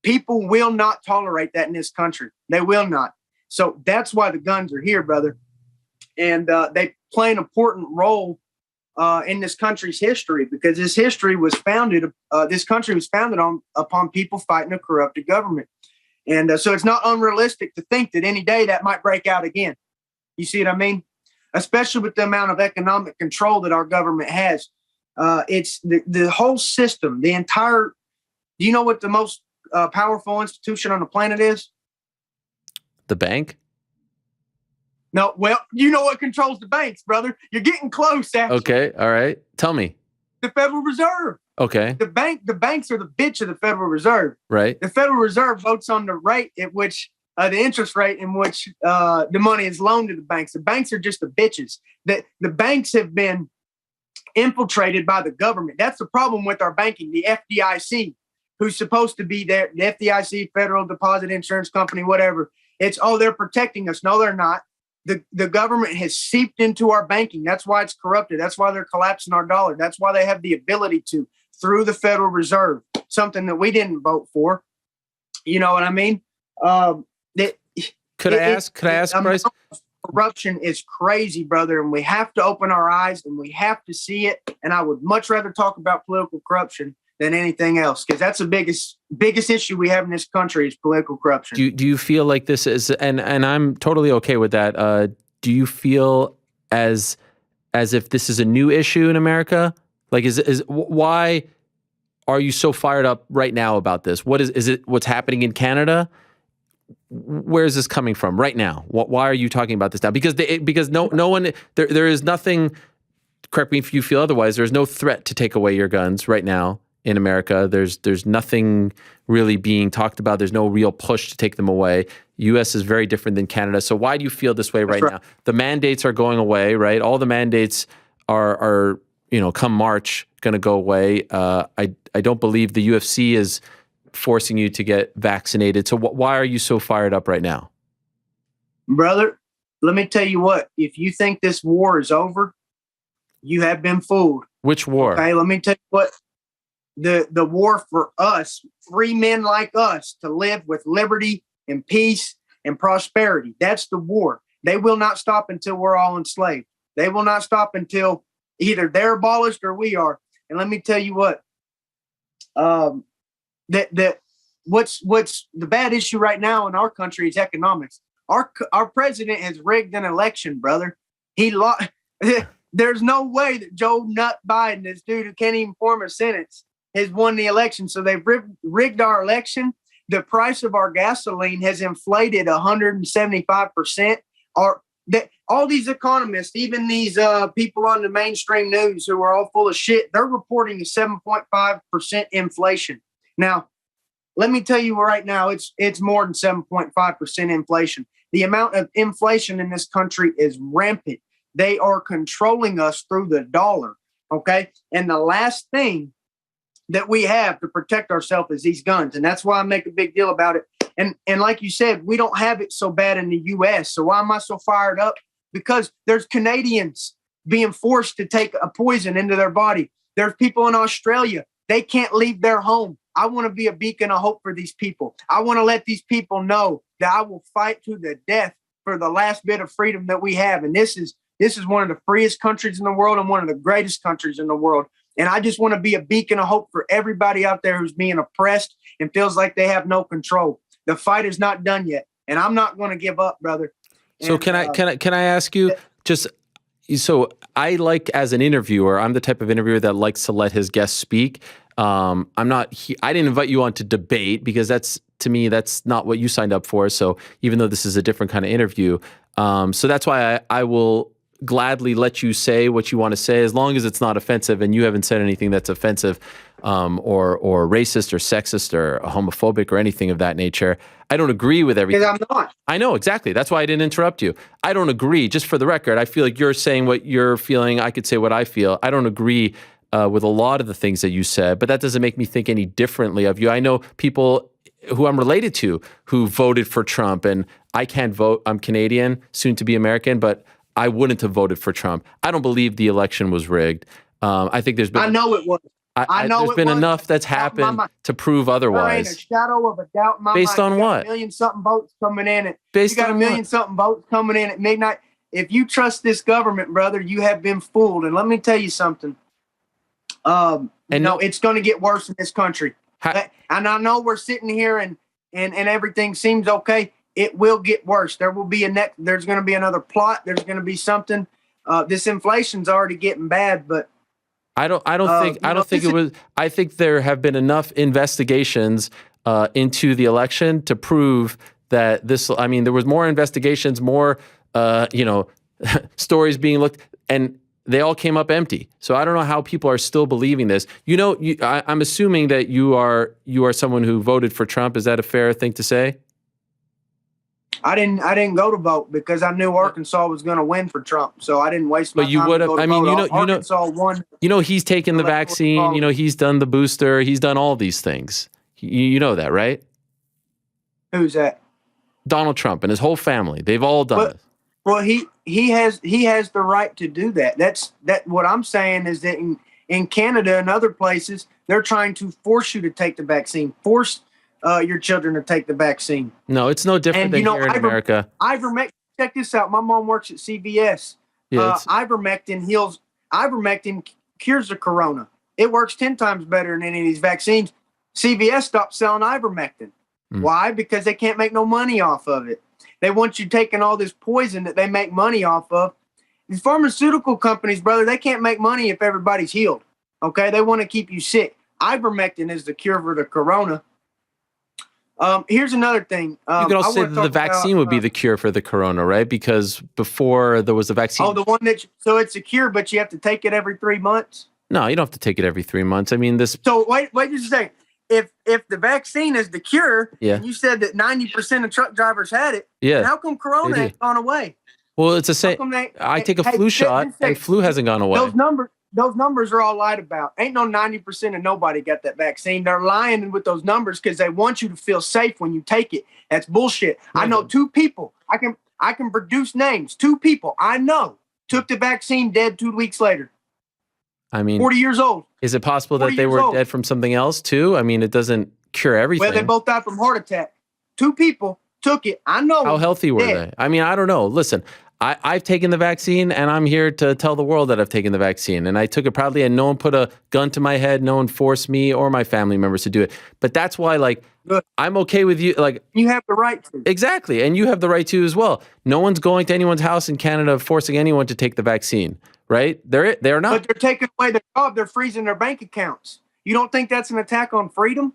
People will not tolerate that in this country. They will not. So that's why the guns are here, brother. And they play an important role in this country's history, because this country was founded upon people fighting a corrupted government. And so it's not unrealistic to think that any day that might break out again. You see what I mean? Especially with the amount of economic control that our government has. It's the whole system, the entire. Do you know what the most powerful institution on the planet is? The bank? No, well, you know what controls the banks, brother. You're getting close, actually. Okay, all right. Tell me. The Federal Reserve. Okay. The banks are the bitch of the Federal Reserve. Right. The Federal Reserve votes on the rate at which the interest rate in which the money is loaned to the banks. The banks are just the bitches. The banks have been infiltrated by the government. That's the problem with our banking. The FDIC, who's supposed to be there, the FDIC, Federal Deposit Insurance Company, whatever. It's, they're protecting us. No, they're not. the government has seeped into our banking. That's why it's corrupted. That's why they're collapsing our dollar. That's why they have the ability to, through the Federal Reserve, something that we didn't vote for. You know what I mean? Could I ask, Bryce? Corruption is crazy, brother, and we have to open our eyes and we have to see it. And I would much rather talk about political corruption than anything else, because that's the biggest issue we have in this country is political corruption. Do you feel like this is, and I'm totally okay with that. Do you feel as if this is a new issue in America? Like, why are you so fired up right now about this? Is it what's happening in Canada? Where is this coming from right now? Why are you talking about this now? Because no one, there is nothing, correct me if you feel otherwise, there's no threat to take away your guns right now in America. There's nothing really being talked about. There's no real push to take them away. U.S. is very different than Canada. So why do you feel this way right now? The mandates are going away, right? All the mandates are come March, going to go away. I don't believe the UFC is forcing you to get vaccinated. So why are you so fired up right now? Brother, let me tell you what, if you think this war is over, you have been fooled. Which war? Okay, let me tell you what, the war for us, free men like us, to live with liberty and peace and prosperity. That's the war. They will not stop until we're all enslaved. They will not stop until either they're abolished or we are. And let me tell you what, what's the bad issue right now in our country is economics. Our president has rigged an election, brother. There's no way that Joe Nut Biden, this dude who can't even form a sentence, has won the election. So they've rigged our election. The price of our gasoline has inflated 175%. All these economists, even these people on the mainstream news who are all full of shit, they're reporting a 7.5% inflation. Now, let me tell you right now, it's more than 7.5% inflation. The amount of inflation in this country is rampant. They are controlling us through the dollar, okay? And the last thing that we have to protect ourselves is these guns, and that's why I make a big deal about it. And like you said, we don't have it so bad in the U.S., so why am I so fired up? Because there's Canadians being forced to take a poison into their body. There's people in Australia. They can't leave their home. I want to be a beacon of hope for these people. I want to let these people know that I will fight to the death for the last bit of freedom that we have. And this is one of the freest countries in the world and one of the greatest countries in the world. And I just want to be a beacon of hope for everybody out there who's being oppressed and feels like they have no control. The fight is not done yet, and I'm not going to give up, brother. So can I ask you just? So I like, as an interviewer, I'm the type of interviewer that likes to let his guests speak. I didn't invite you on to debate because to me that's not what you signed up for. So even though this is a different kind of interview, so that's why I will gladly let you say what you want to say as long as it's not offensive and you haven't said anything that's offensive or racist or sexist or homophobic or anything of that nature. I don't agree with everything. Because I'm not. I know, exactly. That's why I didn't interrupt you. I don't agree. Just for the record, I feel like you're saying what you're feeling. I could say what I feel. I don't agree with a lot of the things that you said, but that doesn't make me think any differently of you. I know people who I'm related to who voted for Trump, and I can't vote. I'm Canadian, soon to be American, but I wouldn't have voted for Trump. I don't believe the election was rigged. I think there's been. I know it was. There's been enough that's happened to prove otherwise. There ain't a shadow of a doubt in my mind. Based on what? A million something votes coming in. Based you got on a million what? something votes coming in at midnight. If you trust this government, brother, you have been fooled. And let me tell you something. It's going to get worse in this country. And I know we're sitting here and everything seems okay. It will get worse. There will be there's going to be another plot. There's going to be something. This inflation's already getting bad, but I think there have been enough investigations into the election to prove that this. I mean, there was more investigations, more stories being looked, and they all came up empty. So I don't know how people are still believing this. I'm assuming that you are someone who voted for Trump. Is that a fair thing to say? I didn't go to vote because I knew Arkansas was going to win for Trump, so I didn't waste my time. But you would have. I mean, Arkansas won. He's taken the vaccine. He's done the booster. He's done all these things. You know that, right? Who's that? Donald Trump and his whole family. They've all done this. Well, he has the right to do that. That's what I'm saying is that in Canada and other places, they're trying to force you to take the vaccine, force your children to take the vaccine. No, it's no different than here in America. Ivermectin, check this out. My mom works at CVS. Yeah, Ivermectin cures the corona. It works 10 times better than any of these vaccines. CVS stopped selling ivermectin. Why? Because they can't make no money off of it. They want you taking all this poison that they make money off of. These pharmaceutical companies, brother, they can't make money if everybody's healed. Okay? They want to keep you sick. Ivermectin is the cure for the corona. Here's another thing. You could also say that the vaccine would be the cure for the corona, right? Because before there was a vaccine. Oh, the one so it's a cure, but you have to take it every 3 months? No, you don't have to take it every 3 months. I mean, this. So wait just a second. If the vaccine is the cure, and you said that 90% of truck drivers had it, how come corona ain't gone away? Well, it's the same. I take a flu shot, and flu hasn't gone away. Those numbers are all lied about. Ain't no 90% of nobody got that vaccine. They're lying with those numbers because they want you to feel safe when you take it. That's bullshit. I know 2 people. I can produce names. 2 people I know took the vaccine, dead 2 weeks later. I mean, 40 years old. Is it possible that they were dead from something else too? I mean, it doesn't cure everything. Well, they both died from heart attack. 2 people took it. I know. How healthy were they? I mean, I don't know. Listen, I've taken the vaccine, and I'm here to tell the world that I've taken the vaccine, and I took it proudly, and no one put a gun to my head. No one forced me or my family members to do it. But that's why, like, I'm okay with you. Like, you have the right to. Exactly, and you have the right to as well. No one's going to anyone's house in Canada forcing anyone to take the vaccine. Right? They're not. But they're taking away their job. They're freezing their bank accounts. You don't think that's an attack on freedom?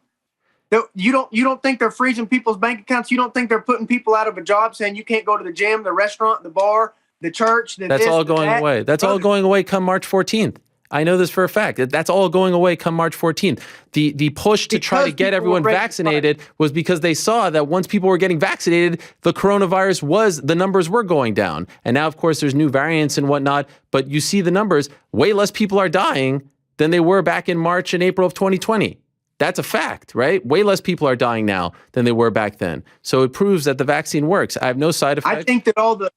You don't think they're freezing people's bank accounts? You don't think they're putting people out of a job, saying you can't go to the gym, the restaurant, the bar, the church? That's all going away. That's all going away come March 14th. I know this for a fact. That's all going away come March 14th. The push to try to get everyone vaccinated was because they saw that once people were getting vaccinated, the numbers were going down. And now, of course, there's new variants and whatnot, but you see the numbers, way less people are dying than they were back in March and April of 2020. That's a fact, right? Way less people are dying now than they were back then. So it proves that the vaccine works. I have no side effects. I think that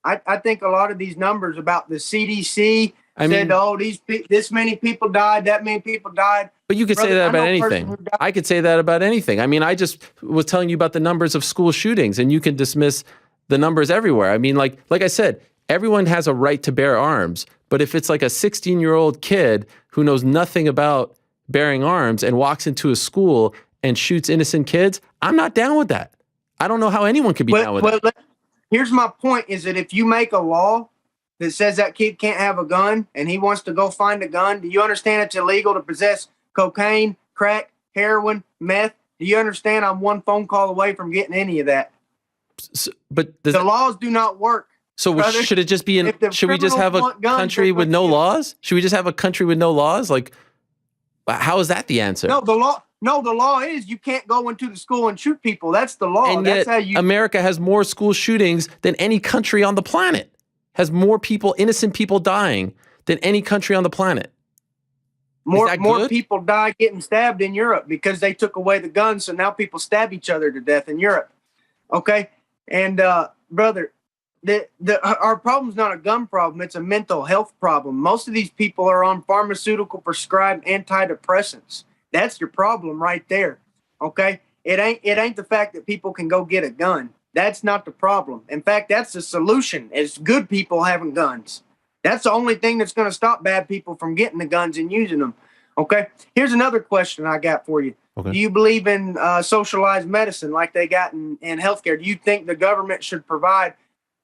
I think a lot of these numbers about the CDC said, this many people died, that many people died. But you could say that about anything. I could say that about anything. I mean, I just was telling you about the numbers of school shootings, and you can dismiss the numbers everywhere. I mean, like I said, everyone has a right to bear arms. But if it's like a 16-year-old kid who knows nothing about bearing arms and walks into a school and shoots innocent kids, I'm not down with that. I don't know how anyone could be down with that. Here's my point, is that if you make a law that says that kid can't have a gun and he wants to go find a gun, do you understand it's illegal to possess cocaine, crack, heroin, meth? Do you understand I'm one phone call away from getting any of that? But the laws do not work. So brother, should it just be should we just have a country with no laws? Should we just have a country with no laws? Like, how is that the answer? No, the law is you can't go into the school and shoot people. That's the law. And yet, America has more school shootings than any country on the planet. Has more people, innocent people dying than any country on the planet. More people die getting stabbed in Europe because they took away the guns, so now people stab each other to death in Europe. Okay? And brother, our problem's not a gun problem, it's a mental health problem. Most of these people are on pharmaceutical prescribed antidepressants. That's your problem right there. Okay? It ain't the fact that people can go get a gun. That's not the problem. In fact, that's the solution, is good people having guns. That's the only thing that's going to stop bad people from getting the guns and using them. Okay? Here's another question I got for you. Okay. Do you believe in socialized medicine like they got in healthcare? Do you think the government should provide,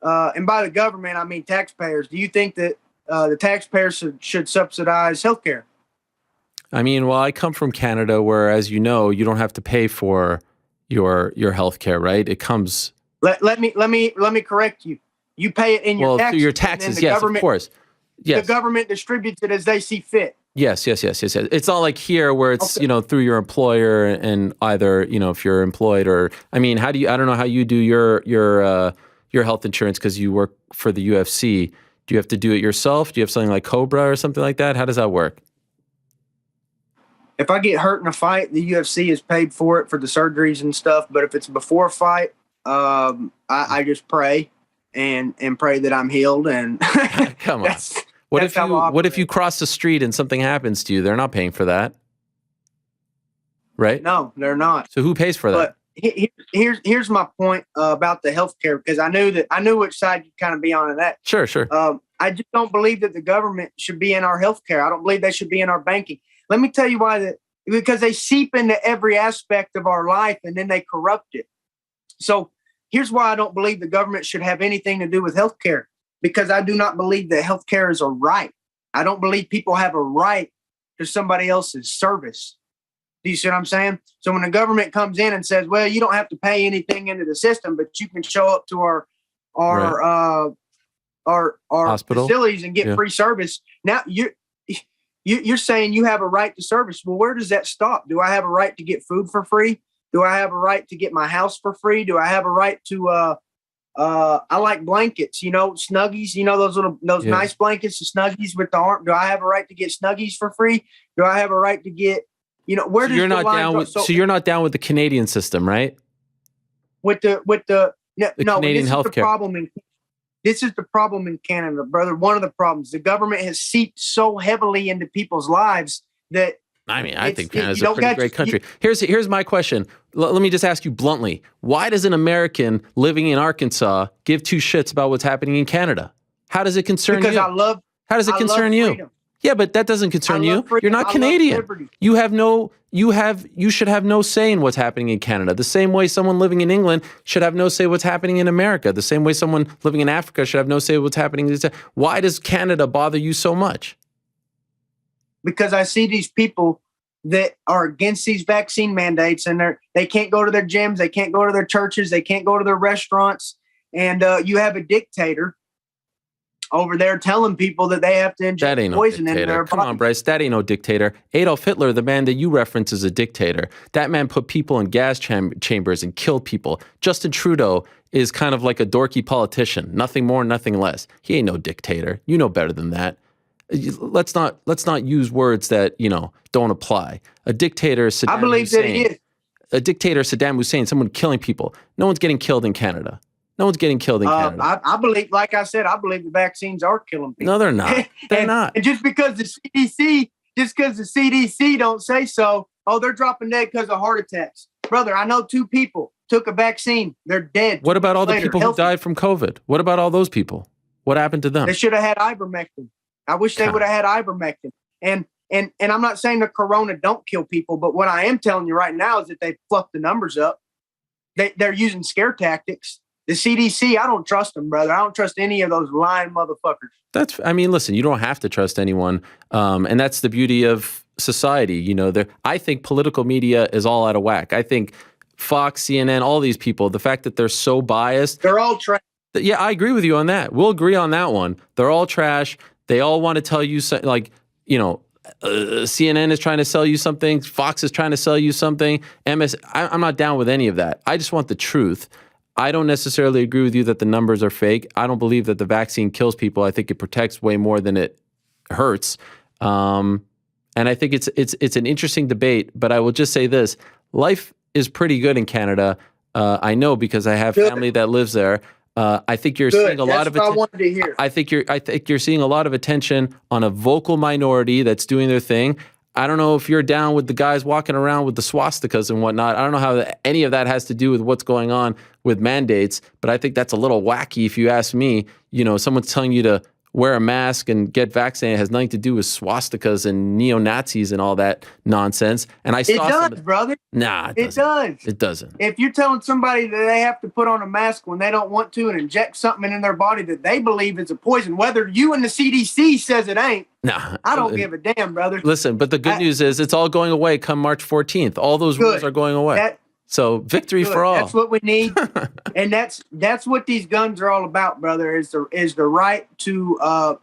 and by the government, I mean taxpayers, do you think that the taxpayers should subsidize healthcare? I mean, well, I come from Canada where, as you know, you don't have to pay for your healthcare, right? It comes... Let me correct you. You pay it in your taxes. Through your taxes, yes, of course. Yes. The government distributes it as they see fit. Yes. It's not like here where it's, through your employer and either, if you're employed or, I mean, I don't know how you do your health insurance because you work for the UFC. Do you have to do it yourself? Do you have something like Cobra or something like that? How does that work? If I get hurt in a fight, the UFC is paid for it for the surgeries and stuff. But if it's before a fight, I just pray and pray that I'm healed. And come on. What if you cross the street and something happens to you? They're not paying for that, right? No, they're not. So who pays for that? But here's my point about the healthcare, because I knew which side you'd kind of be on in that. Sure. I just don't believe that the government should be in our healthcare. I don't believe they should be in our banking. Let me tell you why. Because they seep into every aspect of our life and then they corrupt it. So here's why I don't believe the government should have anything to do with healthcare. Because I do not believe that healthcare is a right. I don't believe people have a right to somebody else's service. Do you see what I'm saying? So when the government comes in and says, well, you don't have to pay anything into the system, but you can show up to our hospital facilities and get free service. Now you're saying you have a right to service. Well, where does that stop? Do I have a right to get food for free? Do I have a right to get my house for free? Do I have a right to, I like blankets, Snuggies, those nice blankets, the Snuggies with the arm. Do I have a right to get Snuggies for free? Do I have a right to get, where does you're not down with, so you're not down with the Canadian system, right? With the Canadian healthcare. This is the problem in Canada, brother. One of the problems, the government has seeped so heavily into people's lives that. I think Canada's a pretty great country. Here's my question. Let me just ask you bluntly. Why does an American living in Arkansas give two shits about what's happening in Canada? How does it concern you? How does it concern you? Freedom. Yeah, but that doesn't concern you. You're not Canadian. You should have no say in what's happening in Canada. The same way someone living in England should have no say what's happening in America. The same way someone living in Africa should have no say what's happening. Why does Canada bother you so much? Because I see these people that are against these vaccine mandates, and they can't go to their gyms, they can't go to their churches, they can't go to their restaurants, and you have a dictator over there telling people that they have to inject poison in their body. Come on, Bryce, that ain't no dictator. Adolf Hitler, the man that you reference, is a dictator. That man put people in gas chambers and killed people. Justin Trudeau is kind of like a dorky politician, nothing more, nothing less. He ain't no dictator. You know better than that. Let's not use words that don't apply. A dictator, Saddam I believe Hussein, that he is. A dictator, Saddam Hussein, someone killing people. No one's getting killed in Canada. No one's getting killed in Canada. I believe, like I said, I believe the vaccines are killing people. No, they're not. They're not. And just because the CDC don't say so, they're dropping dead because of heart attacks. Brother, I know 2 people took a vaccine. They're dead. What about all the people who died from COVID? What about all those people? What happened to them? They should have had ivermectin. I wish they would have had ivermectin. And I'm not saying the corona don't kill people, but what I am telling you right now is that they fluffed the numbers up. They're using scare tactics. The CDC, I don't trust them, brother. I don't trust any of those lying motherfuckers. Listen, you don't have to trust anyone. And that's the beauty of society. I think political media is all out of whack. I think Fox, CNN, all these people, the fact that they're so biased. They're all trash. Yeah, I agree with you on that. We'll agree on that one. They're all trash. They all want to tell you, CNN is trying to sell you something. Fox is trying to sell you something. I'm not down with any of that. I just want the truth. I don't necessarily agree with you that the numbers are fake. I don't believe that the vaccine kills people. I think it protects way more than it hurts. And I think it's an interesting debate, but I will just say this. Life is pretty good in Canada. I know because I have family that lives there. I think you're seeing a lot of attention. I wanted to hear. I think you're seeing a lot of attention on a vocal minority that's doing their thing. I don't know if you're down with the guys walking around with the swastikas and whatnot. I don't know how any of that has to do with what's going on with mandates, but I think that's a little wacky if you ask me. Someone's telling you to wear a mask and get vaccinated. It has nothing to do with swastikas and neo-Nazis and all that nonsense. And it does, brother. Nah, it does. It doesn't. If you're telling somebody that they have to put on a mask when they don't want to and inject something in their body that they believe is a poison, whether you and the CDC says it ain't, I don't give a damn, brother. Listen, but the good news is it's all going away come March 14th. All those rules are going away. So victory for all. That's what we need, and that's what these guns are all about, brother. Is the right to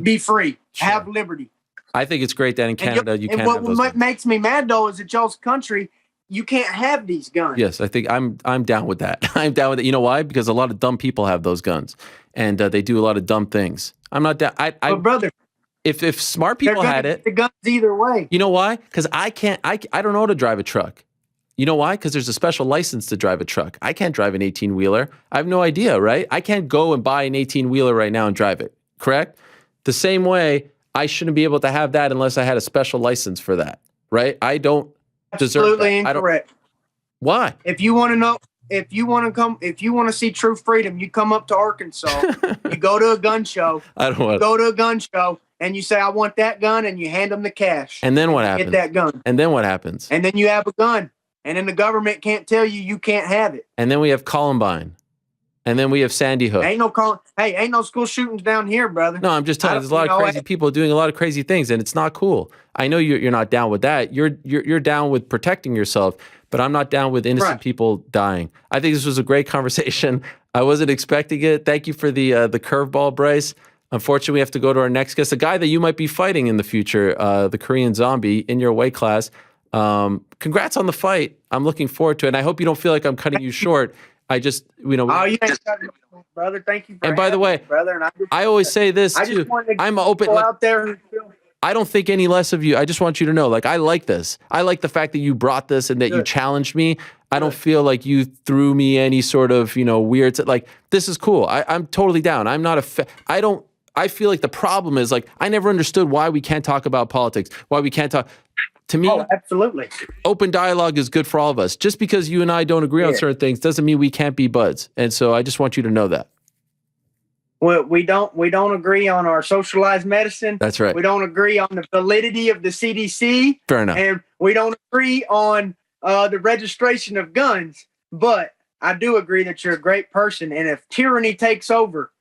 be free, have liberty. I think it's great that in Canada you can't have those. What makes me mad though is that y'all's country you can't have these guns. Yes, I think I'm down with that. I'm down with it. You know why? Because a lot of dumb people have those guns, and they do a lot of dumb things. I'm not down. But brother. If smart people had it, the guns either way. You know why? Because I don't know how to drive a truck. You know why? Because there's a special license to drive a truck. I can't drive an 18-wheeler. I have no idea, right? I can't go and buy an 18-wheeler right now and drive it, correct? The same way, I shouldn't be able to have that unless I had a special license for that, right? I don't deserve Absolutely that. incorrect. Why? If you want to know, if you want to see true freedom, you come up to Arkansas, you go to a gun show, go to a gun show, and you say, I want that gun, and you hand them the cash. And then what happens? Get that gun. And then what happens? And then you have a gun. And then the government can't tell you can't have it. And then we have Columbine. And then we have Sandy Hook. Ain't no school shootings down here, brother. No, I'm just telling you, there's a lot of crazy people doing a lot of crazy things, and it's not cool. I know you're not down with that. You're down with protecting yourself, but I'm not down with innocent people dying. I think this was a great conversation. I wasn't expecting it. Thank you for the curveball, Bryce. Unfortunately, we have to go to our next guest, a guy that you might be fighting in the future, the Korean Zombie, in your weight class. Congrats on the fight. I'm looking forward to it. And I hope you don't feel like I'm cutting you short. I just, you know. Oh, you ain't cutting me, brother. Thank you for And by the way, brother. And I always say this too. I just wanted to I'm open. go out there and feel. I don't think any less of you. I just want you to know, like, I like this. I like the fact that you brought this and that you challenged me. I don't feel like you threw me any sort of, weird, like, this is cool. I'm totally down. I'm not I feel like the problem is, like, I never understood why we can't talk about politics, why we can't talk. To me, absolutely. Open dialogue is good for all of us. Just because you and I don't agree on certain things doesn't mean we can't be buds. And so I just want you to know that. Well, we don't agree on our socialized medicine. That's right. We don't agree on the validity of the CDC. Fair enough. And we don't agree on the registration of guns. But I do agree that you're a great person. And if tyranny takes over,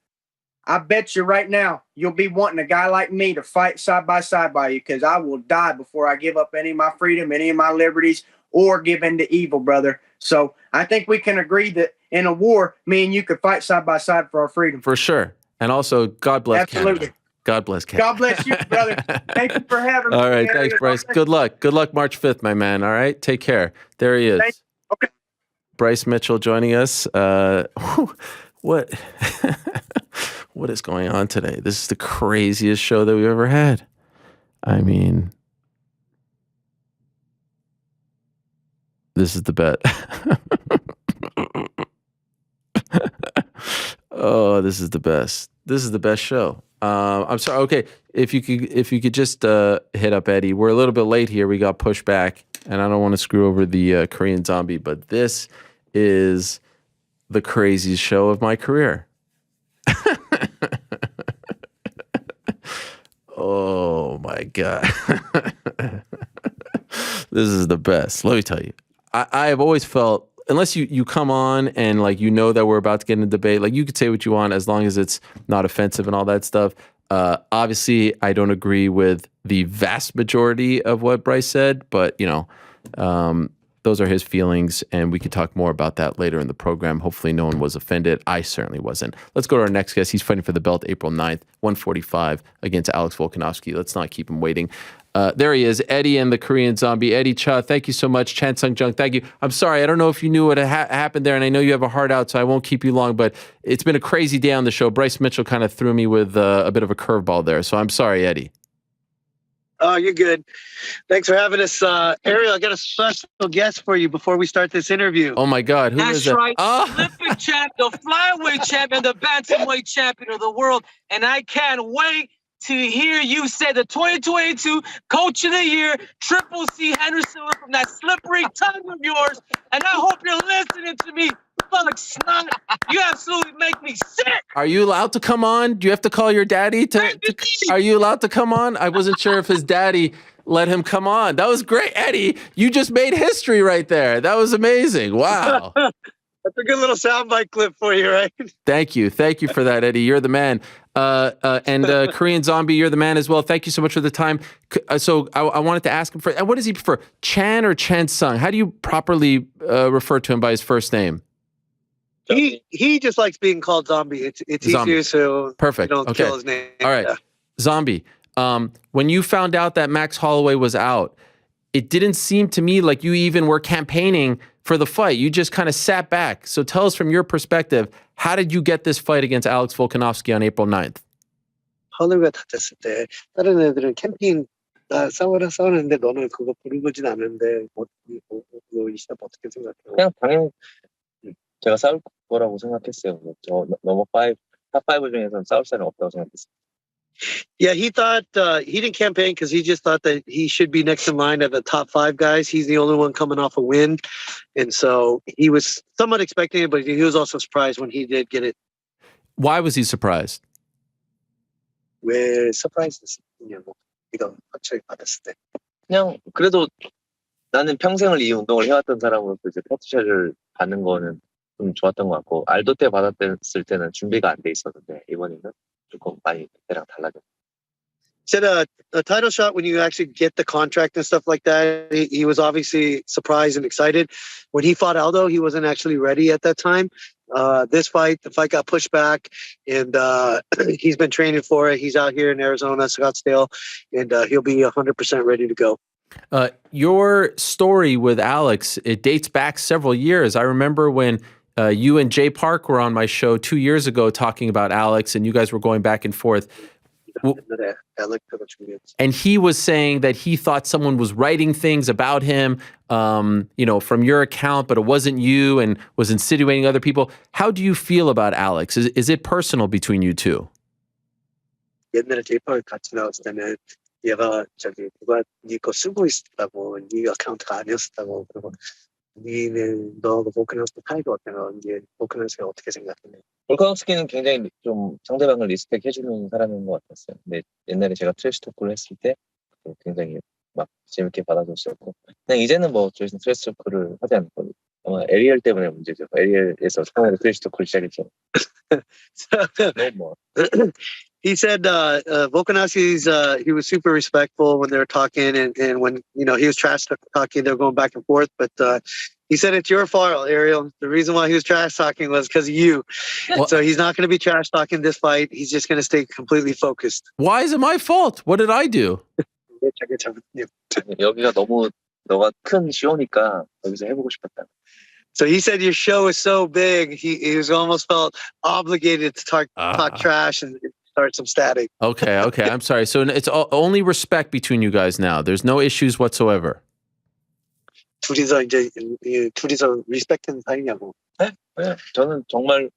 I bet you right now you'll be wanting a guy like me to fight side by side by you, because I will die before I give up any of my freedom, any of my liberties, or give in to evil, brother. So I think we can agree that in a war, me and you could fight side by side for our freedom. For sure. And also, God bless Canada. God bless Canada. God bless you, brother. Thank you for having me. All right. Thanks, Bryce. Good luck. Good luck March 5th, my man. All right. Take care. There he is. Okay. Bryce Mitchell joining us. What? What is going on today? This is the craziest show that we've ever had. I mean, this is the bet. Oh, this is the best. This is the best show. I'm sorry. Okay, if you could just hit up Eddie. We're a little bit late here. We got pushed back, and I don't want to screw over the Korean Zombie, but this is the craziest show of my career. Oh my God. This is the best. Let me tell you. I have always felt, unless you come on and like that we're about to get in a debate, like you could say what you want as long as it's not offensive and all that stuff. Obviously, I don't agree with the vast majority of what Bryce said, but those are his feelings, and we could talk more about that later in the program. Hopefully no one was offended. I certainly wasn't. Let's go to our next guest. He's fighting for the belt April 9th, 145, against Alex Volkanovski. Let's not keep him waiting. There he is, Eddie and the Korean Zombie. Eddie Cha, thank you so much. Chan Sung Jung, thank you. I'm sorry, I don't know if you knew what happened there, and I know you have a heart out, so I won't keep you long, but it's been a crazy day on the show. Bryce Mitchell kind of threw me with a bit of a curveball there, so I'm sorry, Eddie. Oh, you're good. Thanks for having us. Ariel, I got a special guest for you before we start this interview. Oh, my God. Who is it? That's right. Oh. Olympic champ, the flyweight champion, the bantamweight champion of the world. And I can't wait to hear you say the 2022 Coach of the Year, Triple C Henderson from that slippery tongue of yours. And I hope you're listening to me. Fuck snot. You absolutely make me sick. Are you allowed to come on? Do you have to call your daddy? Are you allowed to come on? I wasn't sure if his daddy let him come on. That was great, Eddie. You just made history right there. That was amazing. Wow. That's a good little soundbite clip for you, right? Thank you. Thank you for that, Eddie. You're the man. And Korean Zombie, you're the man as well. Thank you so much for the time. So I wanted to ask him for, what does he prefer, Chan or Chan Sung? How do you properly refer to him by his first name? He just likes being called Zombie. It's Zombie. easier, so Perfect. you don't Okay. kill his name. All right. Yeah. Zombie, when you found out that Max Holloway was out, it didn't seem to me like you even were campaigning for the fight. You just kind of sat back. So tell us from your perspective, how did you get this fight against Alex Volkanovski on April 9th? Holloway 다른 애들은 캠핑 나 싸우는데 너는 그거 부르진 않는데 이 시합 어떻게 생각해? 그냥 당연히 제가 싸울 거라고 생각했어요. 저 넘어 5, 탑5 중에서는 싸울 사람이 없다고 생각했어요. Yeah, he thought he didn't campaign because he just thought that he should be next in line of the top 5 guys. He's the only one coming off a win, and so he was somewhat expecting it, but he was also surprised when he did get it. Why was he surprised? 왜 서프라이즈였냐고 이거 확실히 받았을 때. 그냥 그래도 나는 평생을 이 운동을 해왔던 사람으로서 이제 타투샷을 받는 거는 좀 좋았던 것 같고 알도 때 받았을 때는 준비가 안 돼 있었는데 이번에는 조금 많이 그때랑 달라졌어요. Said a title shot when you actually get the contract and stuff like that. He was obviously surprised and excited. When he fought Aldo, he wasn't actually ready at that time. The fight got pushed back, and he's been training for it. He's out here in Arizona, Scottsdale, and he'll be 100% ready to go. Your story with Alex, it dates back several years. I remember when you and Jay Park were on my show 2 years ago talking about Alex, and you guys were going back and forth. And he was saying that he thought someone was writing things about him, from your account, but it wasn't you, and was insinuating other people. How do you feel about Alex? Is it personal between you two? 옛날에 제이파를 같이 나왔을 때는 얘가 누가 네 거 쓰고 있었다고, 네 어카운트가 아니었다고, 그리고 니는 너가 볼카nov스키 타이거 어때요? 네 볼카nov스키가 어떻게 생각했냐? 볼카nov스키는 굉장히 좀 상대방을 리스펙해주는 사람인 것 같았어요. 근데 옛날에 제가 트래시 토크를 했을 때 굉장히 막 재밌게 받아줬었고, 그냥 이제는 뭐 저희는 트래시 토크를 하지 않고 아마 에리얼 때문에 문제죠. 에리얼에서 처음으로 트래시 토크를 시작했죠. He said Volkanovski's he was super respectful when they were talking, and when he was trash talking, they were going back and forth. But he said it's your fault, Ariel. The reason why he was trash talking was because of you. Well, so he's not going to be trash talking this fight. He's just going to stay completely focused. Why is it my fault? What did I do? 여기가 너무 너가 큰 쇼니까 여기서 해보고 싶었다. So he said your show is so big, he was almost felt obligated to talk trash and start some static. Okay. I'm sorry. So it's only respect between you guys now. There's no issues whatsoever. 둘이서 리스펙트는 사이냐고. 네? 저는 정말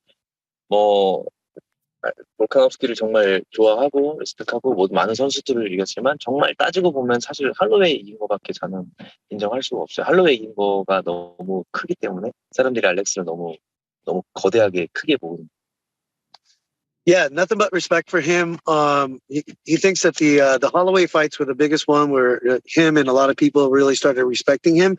볼카nov스키를 정말 좋아하고 리스펙하고 많은 선수들을 이겼지만 정말 따지고 보면 사실 할로웨이 이긴 거밖에 저는 인정할 수가 없어요. 할로웨이 이긴 거가 너무 크기 때문에 사람들이 알렉스를 너무 거대하게 크게 보는. Yeah, nothing but respect for him. He thinks that the Holloway fights were the biggest one where him and a lot of people really started respecting him.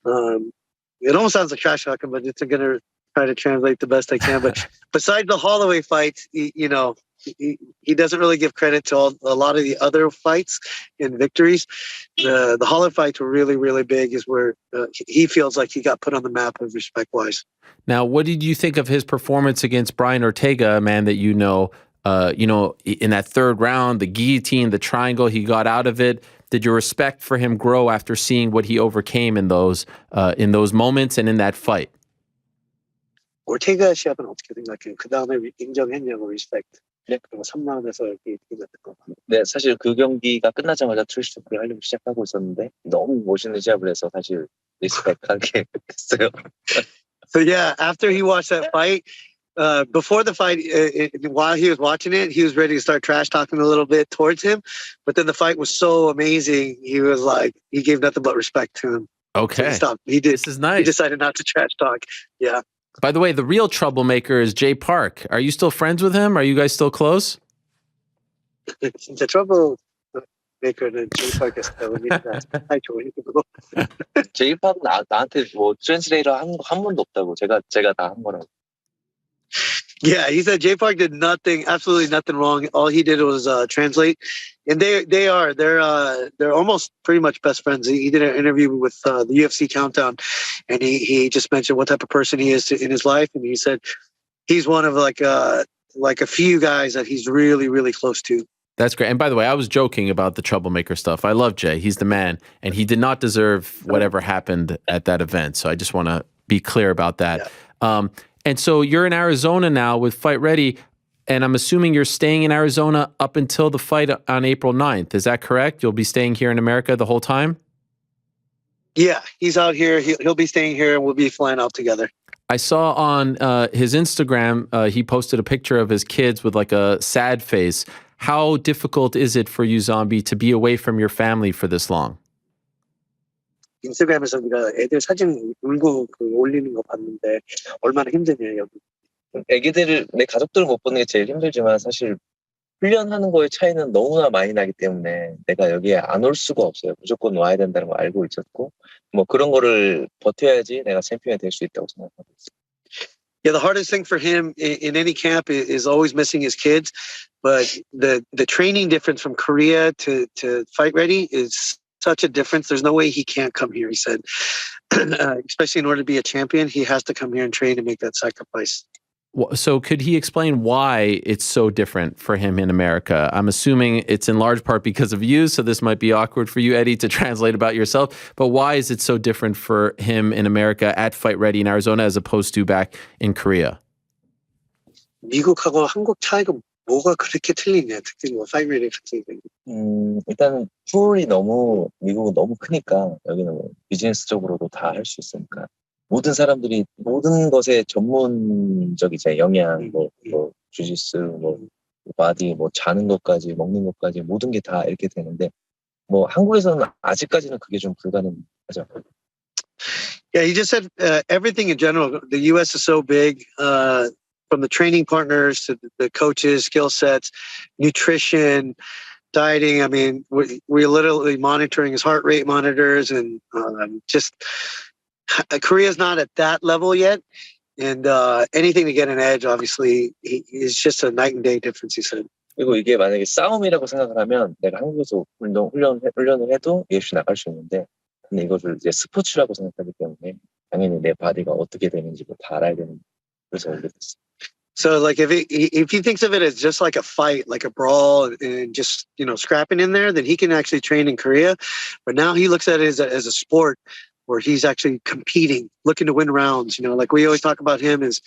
It almost sounds like trash talking, but it's going to try to translate the best I can. But besides the Holloway fights, he doesn't really give credit to a lot of the other fights and victories. The Holloway fights were really, really big, is where he feels like he got put on the map of respect-wise. Now, what did you think of his performance against Brian Ortega, a man that in that third round, the guillotine, the triangle, he got out of it? Did your respect for him grow after seeing what he overcame in those moments and in that fight? Ortega 시합은 어떻게 생각해요? 그 다음에 인정했냐고 respect. 그리고 3라운드에서 이렇게 이겼던 거. 네, 사실 그 경기가 끝나자마자 트래시 토크를 하려고 시작하고 있었는데 너무 멋있는 시합을 해서 사실 리스펙하게 됐어요. So yeah, after he watched that fight, before the fight, while he was watching it, he was ready to start trash talking a little bit towards him. But then the fight was so amazing, he was like, he gave nothing but respect to him. Okay, so he did. This is nice. He decided not to trash talk. Yeah. By the way, the real troublemaker is Jay Park. Are you still friends with him? Are you guys still close? The troublemaker는 Jay Park에서 제이 파크는 나한테 트랜스레이터 한 번도 없다고. 제가 다 한 거라고. Yeah, he said Jay Park did absolutely nothing wrong. All he did was translate, and they're almost pretty much best friends. He did an interview with the UFC Countdown, and he just mentioned what type of person he is in his life, and he said he's one of like a few guys that he's really, really close to. That's great. And by the way, I was joking about the troublemaker stuff. I love Jay. He's the man, and he did not deserve whatever happened at that event. So I just want to be clear about that. Yeah. And so you're in Arizona now with Fight Ready. And I'm assuming you're staying in Arizona up until the fight on April 9th. Is that correct? You'll be staying here in America the whole time? Yeah, he's out here. He'll be staying here, and we'll be flying out together. I saw on his Instagram, he posted a picture of his kids with like a sad face. How difficult is it for you, Zombie, to be away from your family for this long? 인스타그램에서 우리가 애들 사진 울고 올리는 거 봤는데 얼마나 힘드냐 여기. 애기들을 내 가족들을 못 보는 게 제일 힘들지만 사실 훈련하는 거의 차이는 너무나 많이 나기 때문에 내가 여기에 안 올 수가 없어요. 무조건 와야 된다는 걸 알고 있었고 뭐 그런 거를 버텨야지 내가 챔피언이 될 수 있다고 생각하고 있어요. Yeah, the hardest thing for him in any camp is always missing his kids, but the training difference from Korea to fight ready is such a difference. There's no way he can't come here, he said. Especially in order to be a champion, he has to come here and train and make that sacrifice. So could he explain why it's so different for him in America? I'm assuming it's in large part because of you, so this might be awkward for you, Eddie, to translate about yourself. But why is it so different for him in America at Fight Ready in Arizona as opposed to back in Korea? 미국하고 한국 차이가 뭐가 그렇게 틀리냐? 특히 뭐 Fight Ready 같은 경우. 일단은 풀이 너무 미국은 너무 크니까 여기는 뭐 비즈니스적으로도 다 할 수 있으니까. 모든 사람들이 모든 것에 전문적이죠. 영양, 뭐 주짓수, 뭐 바디, 뭐 자는 것까지 먹는 것까지 모든 게 다 이렇게 되는데 뭐 한국에서는 아직까지는 그게 좀 불가능하죠. Yeah, he just said everything in general. The U.S. is so big, from the training partners to the coaches, skill sets, nutrition, dieting. I mean, we're literally monitoring his heart rate monitors and just. Korea's not at that level yet, and anything to get an edge, obviously, is just a night and day difference, he said. 그리고 이게 만약에 싸움이라고 생각을 하면 내가 한국에서 훈련을 해도 UFC 나갈 수 있는데 근데 이거를 이제 스포츠라고 생각하기 때문에 당연히 내 바디가 어떻게 되는지 다 알아야 되는 그래서 오게 됐어요. So, like, if he thinks of it as just like a fight, like a brawl, and just scrapping in there, then he can actually train in Korea. But now he looks at it as a sport. Where he's actually competing, looking to win rounds. Like we always talk about him is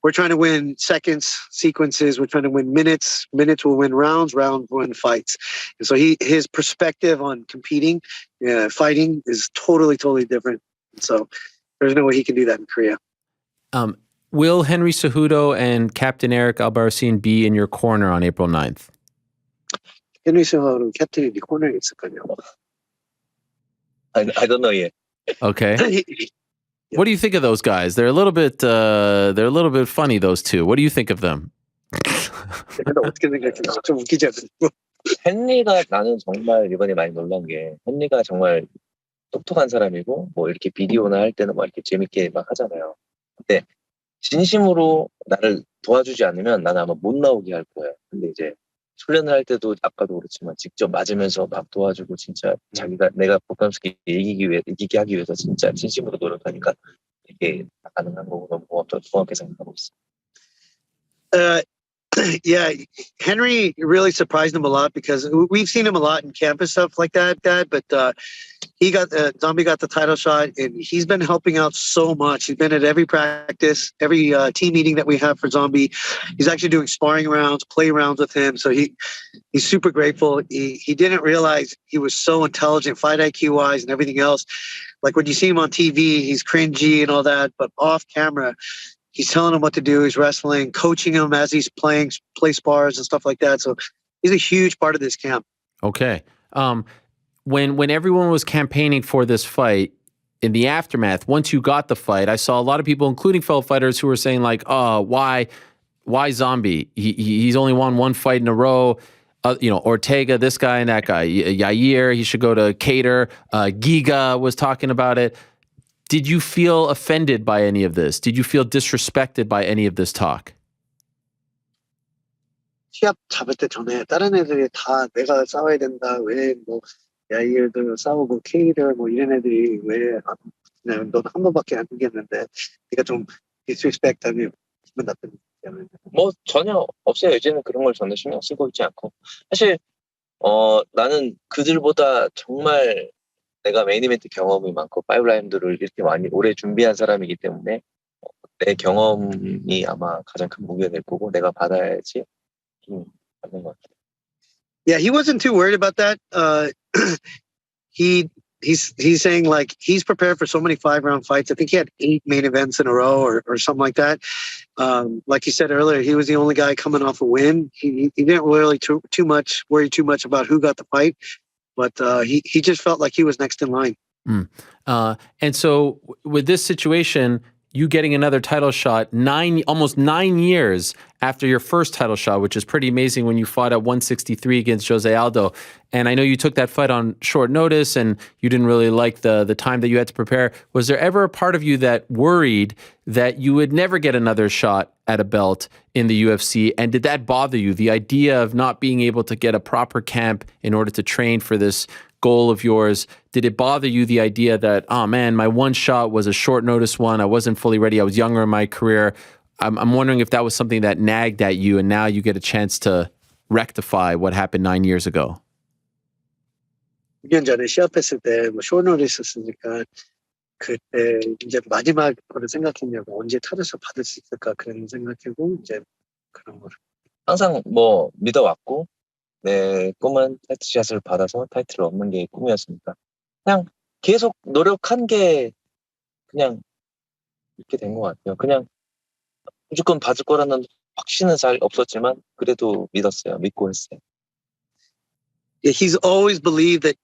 we're trying to win seconds, sequences. We're trying to win minutes. Minutes will win rounds. Rounds will win fights. And so his perspective on competing, fighting is totally different. So there's no way he can do that in Korea. Will Henry Cejudo and Captain Eric Albarracin be in your corner on April 9th? Henry Cejudo, Captain 네 corner 있을 거예요. I don't know yet. Okay. What do you think of those guys? They're a little bit funny, those two. What do you think of them? 헨리가 나는 정말 이번에 많이 놀란 게 헨리가 정말 똑똑한 사람이고 뭐 이렇게 비디오나 할 때는 막 이렇게 재밌게 막 하잖아요. 근데 진심으로 나를 도와주지 않으면 나는 아마 못 나오게 할 거예요. 근데 이제 훈련을 할 때도 아까도 그렇지만 직접 맞으면서 막 도와주고 진짜 자기가 내가 볼카nov스키 이기게 하기 위해서 진짜 진심으로 노력하니까 이게 가능한 거고 너무 고맙게 생각하고 있어요. Yeah, Henry really surprised him a lot because we've seen him a lot in camp and stuff like that, Dad. But Zombie got the title shot, and he's been helping out so much. He's been at every practice, every team meeting that we have for Zombie. He's actually doing sparring rounds, play rounds with him. So he's super grateful. He didn't realize he was so intelligent, fight IQ wise, and everything else. Like when you see him on TV, he's cringy and all that, but off camera. He's telling him what to do. He's wrestling, coaching him as he's play spars and stuff like that. So he's a huge part of this camp. Okay. When everyone was campaigning for this fight, in the aftermath, once you got the fight, I saw a lot of people, including fellow fighters, who were saying like, "Oh, why Zombie? He's only won one fight in a row. Ortega, this guy and that guy. Yair, he should go to Cater. Giga was talking about it." Did you feel offended by any of this? Did you feel disrespected by any of this talk? 시합 잡을 때 전에 다른 애들이 다 내가 싸워야 된다. 왜 뭐 야이도 싸우고 케이를 뭐 이런 애들이 왜 그냥 넌 한 번밖에 안 이겼는데 네가 좀 disrespect하면 기분 나쁜. 뭐 전혀 없어요. 이제는 그런 걸 전혀 신경 쓰고 있지 않고 사실 나는 그들보다 정말 내가 메인 이벤트 경험이 많고 파이브 라운드를 이렇게 많이 오래 준비한 사람이기 때문에 내 경험이 아마 가장 큰 무게가 될 거고 내가 받아야지 받는 것 같아요. Yeah, he wasn't too worried about that. He's saying like he's prepared for so many 5-round fights. I think he had 8 main events in a row or something like that. Like you said earlier, he was the only guy coming off a win. He didn't really worry too much about who got the fight, but he just felt like he was next in line. And so with this situation, you getting another title shot almost 9 years after your first title shot, which is pretty amazing when you fought at 163 against Jose Aldo. And I know you took that fight on short notice and you didn't really like the time that you had to prepare. Was there ever a part of you that worried that you would never get another shot at a belt in the UFC? And did that bother you, the idea of not being able to get a proper camp in order to train for this goal of yours? Did it bother you, the idea that, oh man, my one shot was a short notice one, I wasn't fully ready, I was younger in my career? I'm wondering if that was something that nagged at you and now you get a chance to rectify what happened 9 years ago. 6년 전에 시합했을 때 뭐 쇼노리스 했으니까 그때 이제 마지막 거를 생각했냐고 언제 타겟을 받을 수 있을까 그런 생각하고 이제 그런 거를 항상 뭐 믿어왔고 내 꿈은 타이틀샷을 받아서 타이틀을 얻는 게 꿈이었으니까 그냥 계속 노력한 게 그냥 이렇게 된 것 같아요. 그냥 무조건 받을 거라는 확신은 잘 없었지만 그래도 믿고 했어요. Yeah, he's always believed that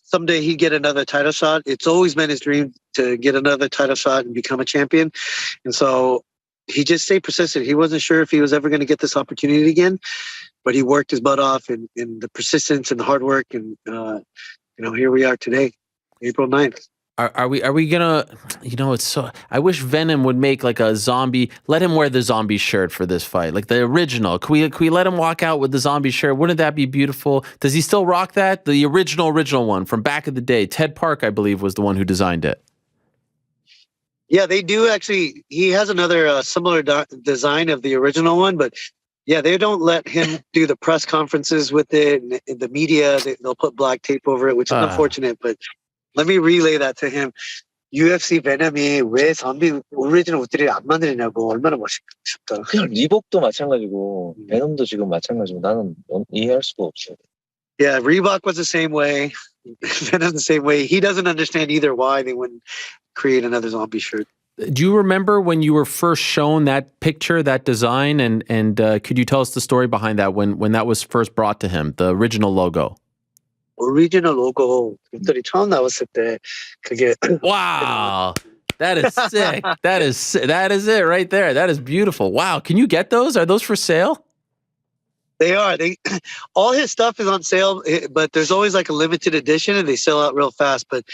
someday he'd get another title shot. It's always been his dream to get another title shot and become a champion. And so he just stayed persistent. He wasn't sure if he was ever going to get this opportunity again, but he worked his butt off and the persistence and the hard work. And, here we are today, April 9th. Are we gonna, it's so, I wish Venom would make like a zombie, let him wear the zombie shirt for this fight, like the original. Can we let him walk out with the zombie shirt? Wouldn't that be beautiful? Does he still rock that? The original one from back in the day. Ted Park, I believe, was the one who designed it. Yeah, they do actually. He has another similar design of the original one, but yeah, they don't let him do the press conferences with it. And the media, they'll put black tape over it, which is unfortunate, but let me relay that to him. UFC Venom이 왜 좀비 오리지널 옷들이 안 만드냐고 얼마나 멋있다. 그냥 리복도 마찬가지고 베놈도 지금 마찬가지고 나는 이해할 수가 없어요. Yeah, Reebok was the same way. Venom's the same way. He doesn't understand either why they wouldn't create another zombie shirt. Do you remember when you were first shown that picture, that design, and could you tell us the story behind that when that was first brought to him, the original logo? Original logo 깃털이 처음 나왔을 때 그게 wow, that is sick. That is it right there. That is beautiful. Wow, can you get those? Are those for sale? They are. All his stuff is on sale, but there's always like a limited edition, and they sell out real fast. But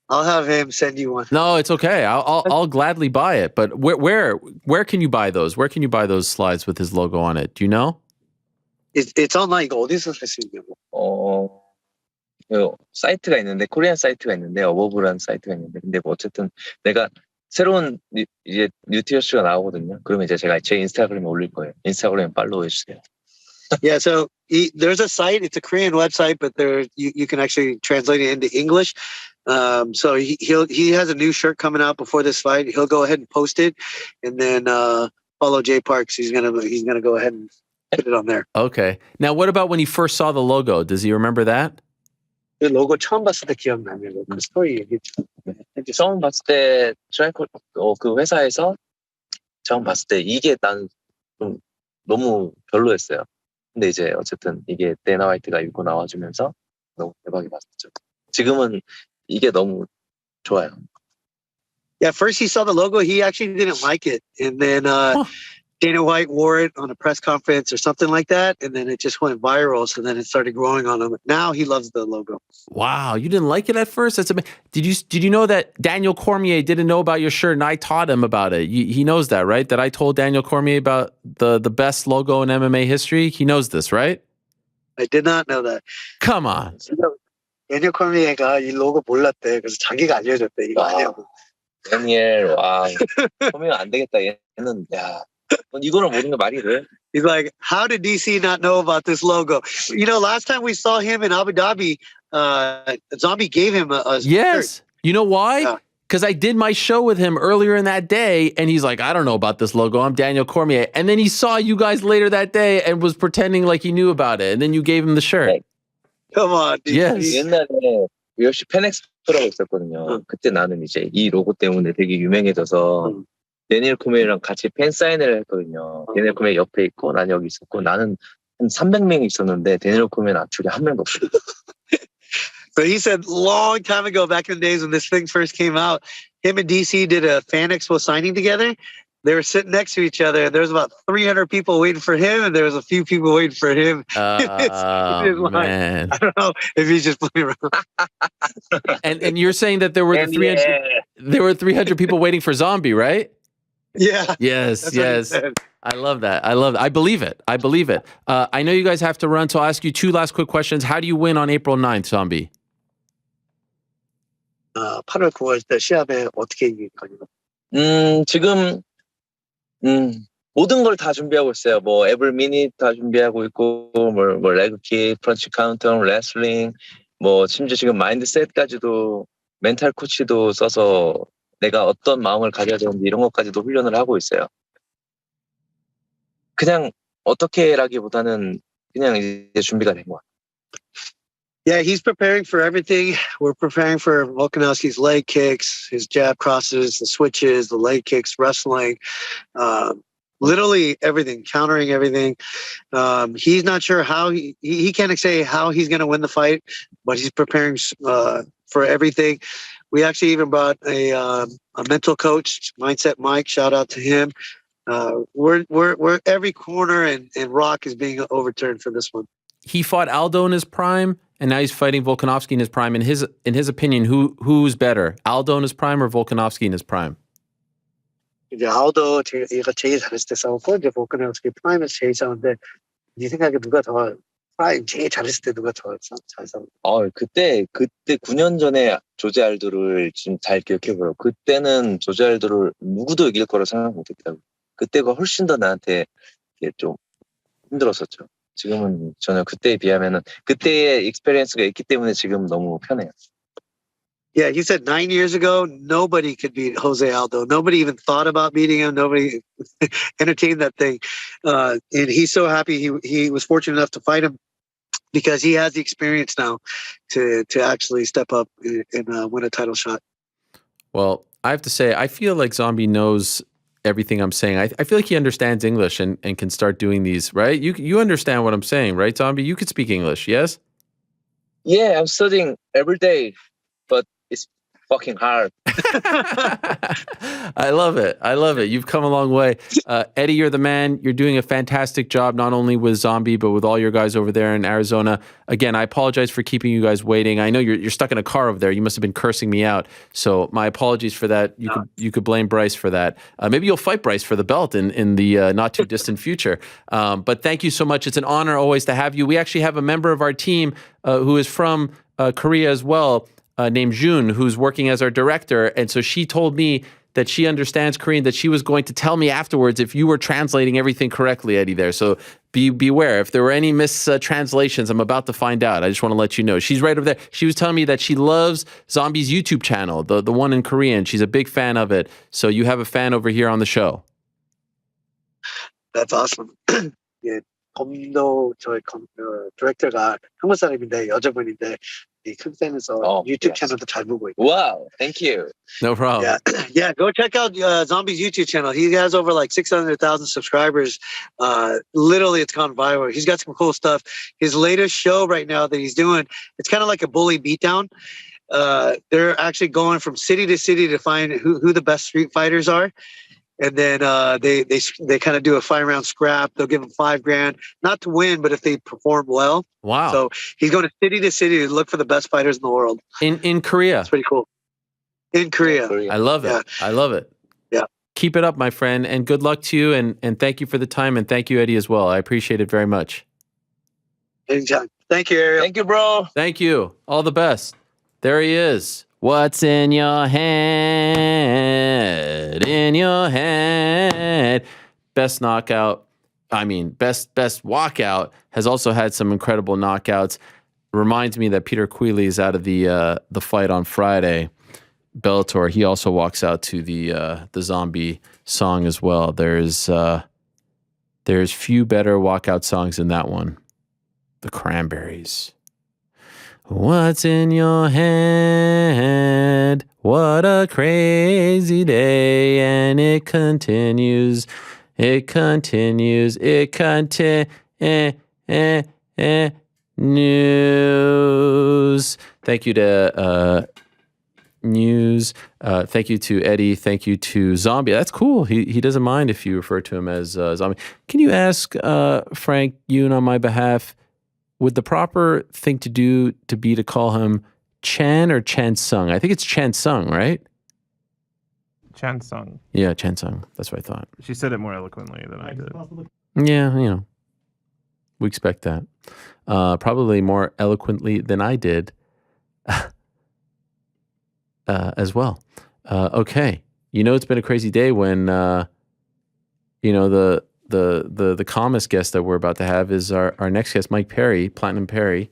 I'll have him send you one. No, it's okay. I'll gladly buy it. But where can you buy those? Where can you buy those slides with his logo on it? Do you know? It's online. 이거 어디서 살 수 있냐고. 사이트가 있는데 코리안 사이트가 있는데 어버브라는 사이트가 있는데 근데 뭐 어쨌든 내가 새로운 이제 뉴티어스가 나오거든요. 그러면 이제 제가 제 인스타그램에 올릴 거예요. 인스타그램 팔로우 해주세요. Yeah, so there's a site. It's a Korean website, but you can actually translate it into English. So he has a new shirt coming out before this fight. He'll go ahead and post it, and then follow Jay Parks. He's gonna go ahead and put it on there. Okay. Now, what about when he first saw the logo? Does he remember that? 그 로고 처음 봤을 때 기억나면 그 스토리 얘기했죠. 처음 봤을 때 트라이콜 그 회사에서 처음 봤을 때 이게 난 좀 너무 별로였어요. 근데 이제 어쨌든 이게 데나 화이트가 입고 나와주면서 너무 대박이 났었죠. 지금은 이게 너무 좋아요. Yeah, first he saw the logo, he actually didn't like it, and then Dana White wore it on a press conference or something like that, and then it just went viral. So then it started growing on him. Now he loves the logo. Wow, you didn't like it at first? That's amazing. Did you know that Daniel Cormier didn't know about your shirt, and I taught him about it? He knows that, right? That I told Daniel Cormier about the best logo in MMA history. He knows this, right? I did not know that. Come on. Daniel Cormier가 이 로고 몰랐대. 그래서 자기가 알려줬대. 이거 아니냐고. 다니엘, 와, 보면 안 되겠다. 얘는 야. 이거는 모르는 게 말이 돼? He's like, how did DC not know about this logo? Last time we saw him in Abu Dhabi, Zombie gave him a yes. shirt. You know why? Yeah. because I did my show with him earlier in that day, and he's like, I don't know about this logo. I'm Daniel Cormier. And then he saw you guys later that day and was pretending like he knew about it. And then you gave him the shirt. Come on, dude. Yes. 옛날에 UFC 팬엑스포라고 있었거든요. 그때 나는 이제 이 로고 때문에 되게 유명해져서 데니엘 코메이랑 같이 팬 사인회를 했거든요. 데니엘 코메이 옆에 있고 난 여기 있었고 나는 한 300명이 있었는데 데니엘 코메이는 앞줄에 한 명도 없어요. So he said long time ago, back in the days when this thing first came out, him and DC did a fan expo signing together. They were sitting next to each other. There was about 300 people waiting for him, and there was a few people waiting for him. Man. I don't know if he's just playing around. And you're saying that there were 300 people waiting for Zombie, right? Yeah. Yes. I love that. I believe it. I know you guys have to run, so I'll ask you two last quick questions. How do you win on April 9th, Zombie? 8월 9월 때 시합에 어떻게 이길 거냐? 지금 모든 걸 다 준비하고 있어요. 뭐 every minute 다 준비하고 있고 뭐 레그킥, 펀치 카운터, 레슬링, 뭐 심지어 지금 마인드셋까지도 멘탈 코치도 써서 내가 어떤 마음을 가져야 되는지 이런 것까지도 훈련을 하고 있어요. 그냥 어떻게라기보다는 그냥 이제 준비가 된 것 같아요. Yeah, he's preparing for everything. We're preparing for Volkanovski's leg kicks, his jab crosses, the switches, the leg kicks, wrestling, literally everything, countering everything. He's not sure how he can't say how he's going to win the fight, but he's preparing for everything. We actually even brought a mental coach, Mindset Mike. Shout out to him. We're every corner and rock is being overturned for this one. He fought Aldo in his prime, and now he's fighting Volkanovski in his prime. In his opinion, who's better, Aldo in his prime or Volkanovski in his prime? 이제 알도 얘가 제일 잘했을 때 싸웠고 이제 볼카novski 프라임에서 제일 싸웠는데 네 생각에 누가 더 프라임 제일 잘했을 때 누가 더 잘 싸웠어? 그때 9년 전에 조제 알도를 지금 잘 기억해보려. 그때는 조제 알도를 누구도 이길 거라 생각 못했다고. 그때가 훨씬 더 나한테 좀 힘들었었죠. 지금은 전혀 그때에 비하면은 그때의 익스피리언스가 있기 때문에 지금 너무 편해요. Yeah, he said 9 years ago, nobody could beat Jose Aldo. Nobody even thought about beating him. Nobody entertained that thing. And he's so happy he was fortunate enough to fight him because he has the experience now to actually step up and win a title shot. Well, I have to say, I feel like Zombie knows everything I'm saying. I feel like he understands English and can start doing these, right? You understand what I'm saying, right, Zombie? You could speak English, yes? Yeah, I'm studying every day, but it's fucking hard. I love it. You've come a long way. Eddie, you're the man. You're doing a fantastic job, not only with Zombie, but with all your guys over there in Arizona. Again, I apologize for keeping you guys waiting. I know you're stuck in a car over there. You must have been cursing me out. So my apologies for that. You could blame Bryce for that. Maybe you'll fight Bryce for the belt in the not too distant future. But thank you so much. It's an honor always to have you. We actually have a member of our team who is from Korea as well, named Jun, who's working as our director. And so she told me that she understands Korean, that she was going to tell me afterwards if you were translating everything correctly, Eddie, there. So beware. If there were any mistranslations, I'm about to find out. I just want to let you know. She's right over there. She was telling me that she loves Zombie's YouTube channel, the one in Korean. She's a big fan of it. So you have a fan over here on the show. That's awesome. 예, 검도 저희 디렉터가 한국 사람인데 여자분인데 이 큰 팬에서 유튜브 채널도 잘 보고 있고. Wow, thank you. No problem. Yeah, go check out Zombie's YouTube channel. He has over like 600,000 subscribers. Literally, it's gone viral. He's got some cool stuff. His latest show right now that he's doing, it's kind of like a bully beatdown. They're actually going from city to city to find who the best street fighters are. And then they kind of do a 5-round scrap. They'll give them $5,000, not to win, but if they perform well. Wow! So he's going to city to look for the best fighters in the world. In Korea. That's pretty cool. In Korea. I love it. I love it. Yeah. Keep it up, my friend, and good luck to you. And thank you for the time, and thank you, Eddie, as well. I appreciate it very much. Anytime. Thank you, Ariel. Thank you, bro. Thank you. All the best. There he is. What's in your head? In your head. Best knockout. I mean, best walkout. Has also had some incredible knockouts. Reminds me that Peter Queally is out of the fight on Friday. Bellator, he also walks out to the zombie song as well. There's few better walkout songs than that one. The Cranberries. What's in your head? What a crazy day, and it continues. It continues. It news. Thank you to News. Thank you to Eddie. Thank you to Zombie. That's cool. He doesn't mind if you refer to him as Zombie. Can you ask Frank Yoon on my behalf? Would the proper thing to do to call him Chan or Chan Sung? I think it's Chan Sung, right? Chan Sung. Yeah, Chan Sung. That's what I thought. She said it more eloquently than I did. Yeah, we expect that. Probably more eloquently than I did as well. Okay. It's been a crazy day when, the calmest guest that we're about to have is our next guest, Mike Perry, Platinum Perry.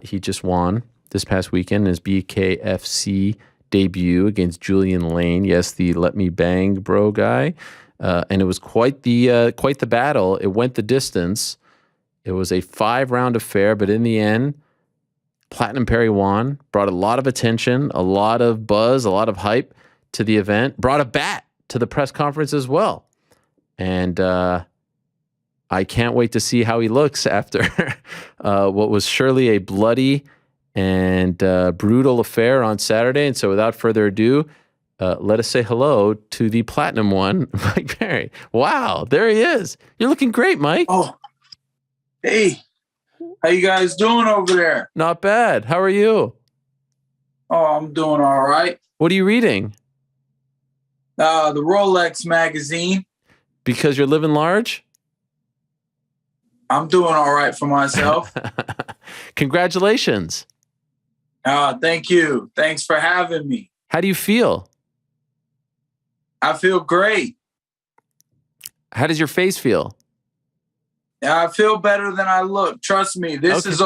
He just won this past weekend in his BKFC debut against Julian Lane. Yes, the Let Me Bang Bro guy. And it was quite the battle. It went the distance. It was a 5-round affair, but in the end, Platinum Perry won, brought a lot of attention, a lot of buzz, a lot of hype to the event, brought a bat to the press conference as well. And I can't wait to see how he looks after what was surely a bloody and brutal affair on Saturday. And so without further ado, let us say hello to the Platinum one, Mike Perry. Wow, there he is. You're looking great, Mike. Oh, hey. How you guys doing over there? Not bad. How are you? Oh, I'm doing all right. What are you reading? The Rolex magazine. Because you're living large? I'm doing all right for myself. Congratulations. Thank you. Thanks for having me. How do you feel? I feel great. How does your face feel? I feel better than I look. Trust me. This is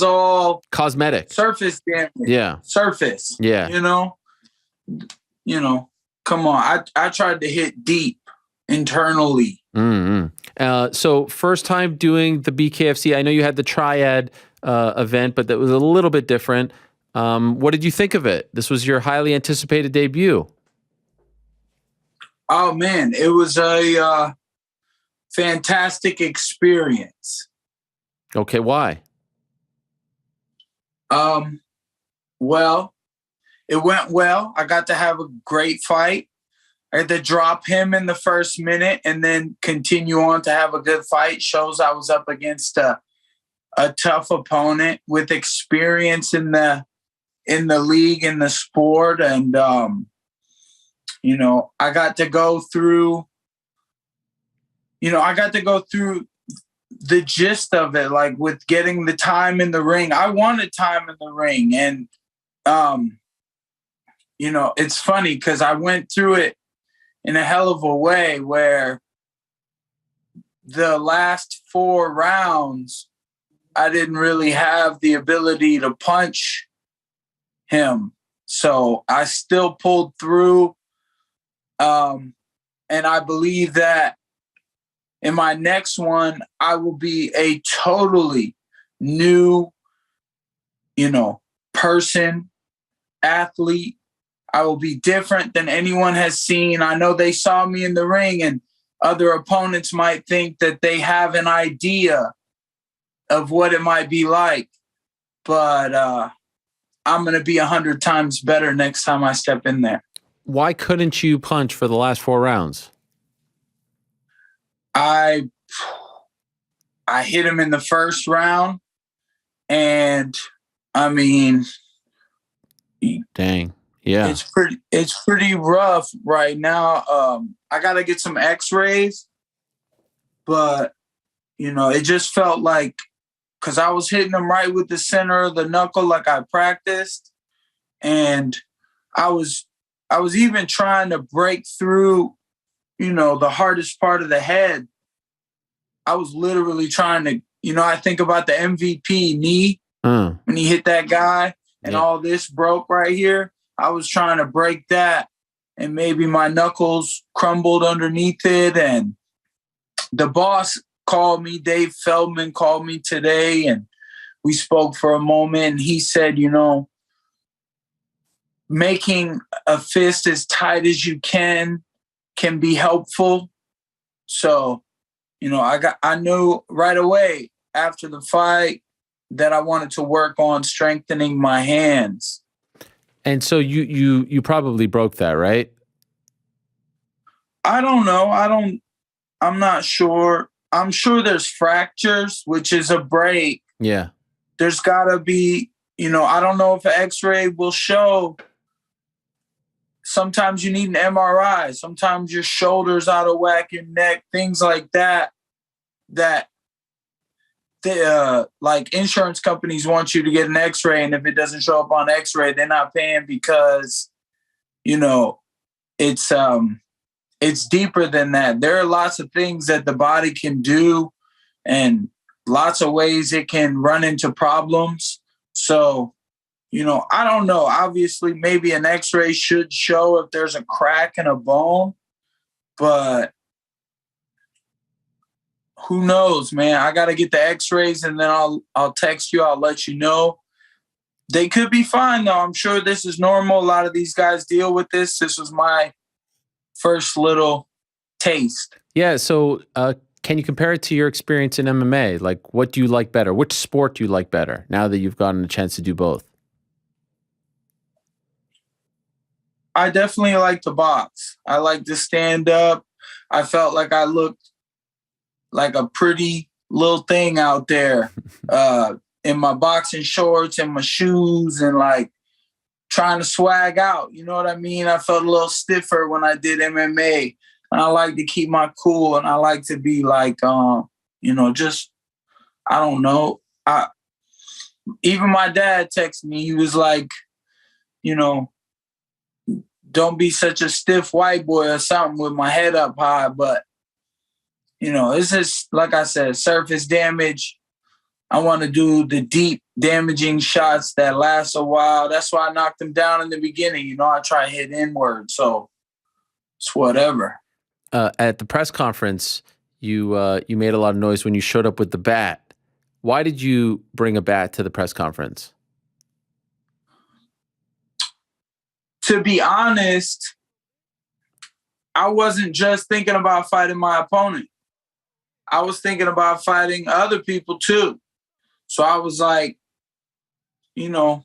all cosmetic. Surface damage. Yeah. Surface. Yeah. Come on. I tried to hit deep internally. Mm-hmm. So first time doing the BKFC. I know you had the Triad event, but that was a little bit different. What did you think of it? This was your highly anticipated debut. Oh man, it was a fantastic experience. Okay, why? Well, it went well. I got to have a great fight. I had to drop him in the first minute and then continue on to have a good fight. Shows I was up against a tough opponent with experience in the league, in the sport. And, I got to go through the gist of it, like with getting the time in the ring. I wanted time in the ring. And, it's funny because I went through it in a hell of a way where the last 4 rounds, I didn't really have the ability to punch him. So I still pulled through. And I believe that in my next one, I will be a totally new, person, athlete. I will be different than anyone has seen. I know they saw me in the ring, and other opponents might think that they have an idea of what it might be like. But I'm going to be 100 times better next time I step in there. Why couldn't you punch for the last 4 rounds? I hit him in the first round, and I mean, dang, yeah, it's pretty rough right now. I got to get some X-rays, but it just felt like, because I was hitting him right with the center of the knuckle like I practiced, and I was even trying to break through, the hardest part of the head. I was literally trying to, I think about the MVP knee when he hit that guy, and all this broke right here. I was trying to break that, and maybe my knuckles crumbled underneath it. And the boss called me, Dave Feldman called me today, and we spoke for a moment. And he said, you know, making a fist as tight as you can be helpful. So, you know, I knew right away after the fight that I wanted to work on strengthening my hands. And so you probably broke that, right? I don't know. I'm not sure. I'm sure there's fractures, which is a break. Yeah. There's gotta be, you know, I don't know if an x-ray will show. Sometimes you need an MRI. Sometimes your shoulder's out of whack, your neck, things like that, like insurance companies want you to get an x-ray. And if it doesn't show up on x-ray, they're not paying because, you know, it's deeper than that. There are lots of things that the body can do and lots of ways it can run into problems. So, you know, I don't know. Obviously, maybe an x-ray should show if there's a crack in a bone, but who knows, man? I got to get the x-rays and then I'll text you. I'll let you know. They could be fine, though. I'm sure this is normal. A lot of these guys deal with this. This was my first little taste. Yeah. So can you compare it to your experience in MMA? Like, what do you like better? Which sport do you like better now that you've gotten a chance to do both? I definitely like to box. I like to stand up. I felt like I looked like a pretty little thing out there in my boxing shorts and my shoes and like trying to swag out. You know what I mean? I felt a little stiffer when I did MMA. And I like to keep my cool, and I like to be like, you know, just, I don't know. Even my dad texted me. He was like, you know, don't be such a stiff white boy or something with my head up high. But, you know, it's just, like I said, surface damage. I want to do the deep damaging shots that last a while. That's why I knocked him down in the beginning. You know, I try to hit inward. So it's whatever. At the press conference, you made a lot of noise when you showed up with the bat. Why did you bring a bat to the press conference? To be honest, I wasn't just thinking about fighting my opponent. I was thinking about fighting other people too. So I was like, you know,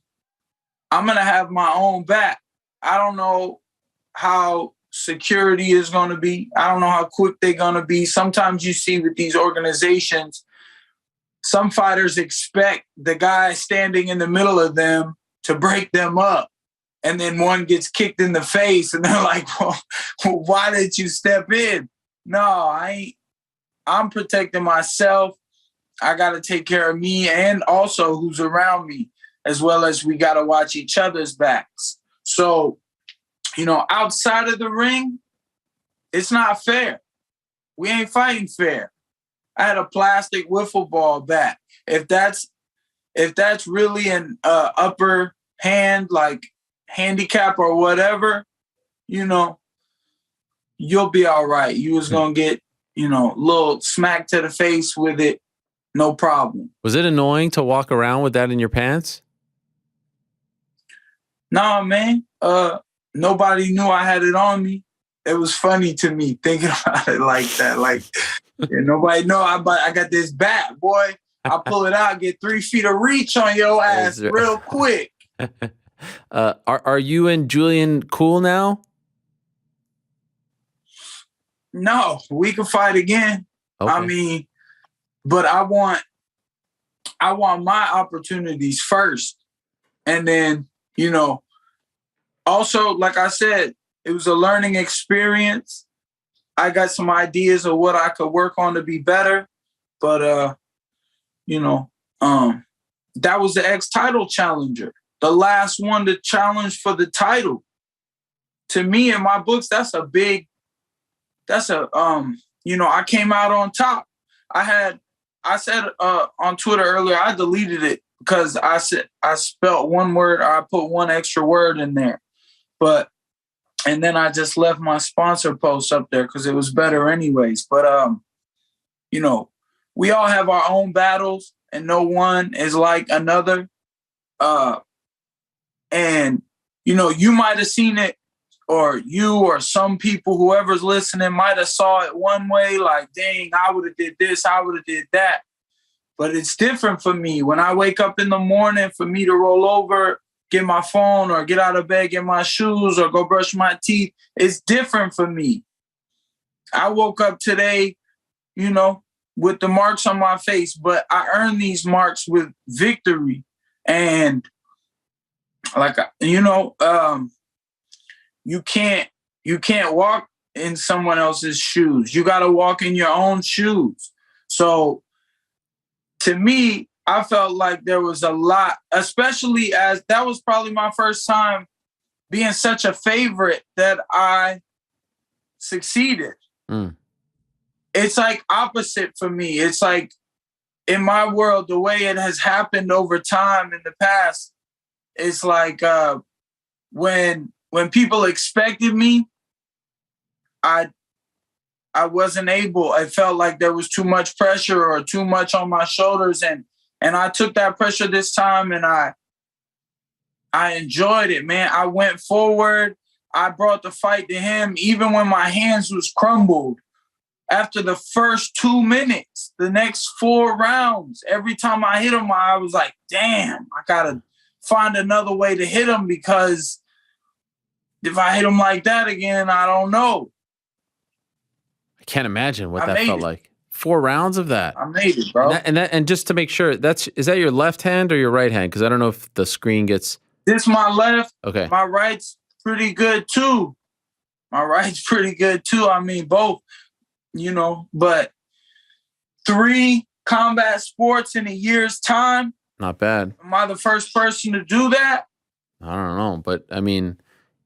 I'm going to have my own bat. I don't know how security is going to be. I don't know how quick they're going to be. Sometimes you see with these organizations, some fighters expect the guy standing in the middle of them to break them up. And then one gets kicked in the face and they're like, well, why did you step in? No, I'm protecting myself. I got to take care of me and also who's around me, as well as we got to watch each other's backs. So, you know, outside of the ring, it's not fair. We ain't fighting fair. I had a plastic wiffle ball bat. If that's really an upper hand, like handicap or whatever, you know, you'll be all right. You was going to get, you know, a little smack to the face with it. No problem. Was it annoying to walk around with that in your pants? Nah, man. Nobody knew I had it on me. It was funny to me thinking about it like that. Like, yeah, nobody know I got this bat, boy. I pull it out, get 3 feet of reach on your ass real quick. Are you and Julian cool now? No, we can fight again. Okay. I mean, but I want my opportunities first. And then, you know, also, like I said, it was a learning experience. I got some ideas of what I could work on to be better. But, you know, that was the ex-title challenger, the last one to challenge for the title. To me, in my books, you know, I came out on top. I had I said on Twitter earlier, I deleted it because I spelt one word, or I put one extra word in there. And then I just left my sponsor post up there because it was better anyways. But, we all have our own battles and no one is like another. And, you might have seen it, or you or some people, whoever's listening, might have saw it one way, like, dang, I would have did this, I would have did that. But it's different for me. When I wake up in the morning, for me to roll over, get my phone, or get out of bed, get my shoes, or go brush my teeth, it's different for me. I woke up today, with the marks on my face, but I earned these marks with victory. And you can't walk in someone else's shoes. You got to walk in your own shoes. So to me, I felt like there was a lot, especially as that was probably my first time being such a favorite that I succeeded. It's like opposite for me. It's like in my world, the way it has happened over time in the past, it's like when people expected me, I wasn't able. I felt like there was too much pressure or too much on my shoulders, and I took that pressure this time, and I enjoyed it, man. I went forward. I brought the fight to him, even when my hands was crumbled. After the first 2 minutes, the next 4 rounds, every time I hit him, I was like, damn, I gotta find another way to hit him, because if I hit him like that again, I don't know. I can't imagine what that felt like. 4 rounds of that. I made it, bro. And just to make sure, is that your left hand or your right hand? Because I don't know if the screen gets. This my left. Okay. My right's pretty good too. I mean, both. But 3 combat sports in a year's time. Not bad. Am I the first person to do that? I don't know, but I mean,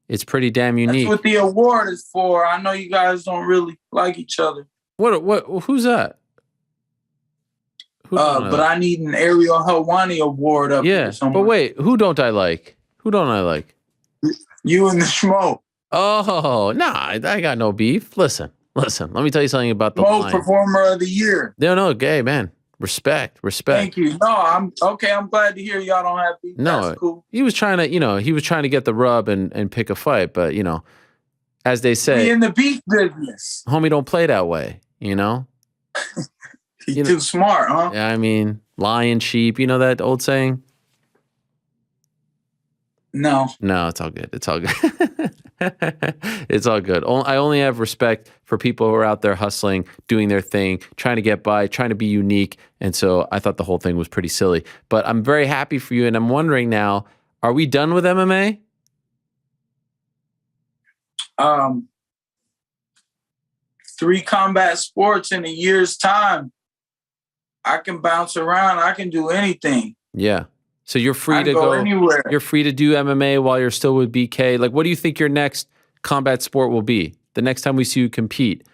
it's pretty damn unique. That's what the award is for. I know you guys don't really like each other. Who's that? But I need an Ariel Helwani award up here somewhere. But wait, who don't I like? You and the Schmo. Oh, nah, I got no beef. Listen, let me tell you something about the Schmo line. Performer of the Year. No, gay man. Respect. Thank you. No, I'm okay. I'm glad to hear y'all don't have beef. No, that's cool. He was trying to get the rub and pick a fight, but as they say, we in the beef business. Homie don't play that way, He's too smart, huh? Yeah, I mean, lion, sheep, you know that old saying? No, it's all good. It's all good. It's all good. I only have respect for people who are out there hustling, doing their thing, trying to get by, trying to be unique. And so I thought the whole thing was pretty silly. But I'm very happy for you. And I'm wondering now, are we done with MMA? 3 combat sports in a year's time. I can bounce around. I can do anything. Yeah. So you're free to go anywhere. You're free to do MMA while you're still with BK. Like, what do you think your next combat sport will be? The next time we see you compete?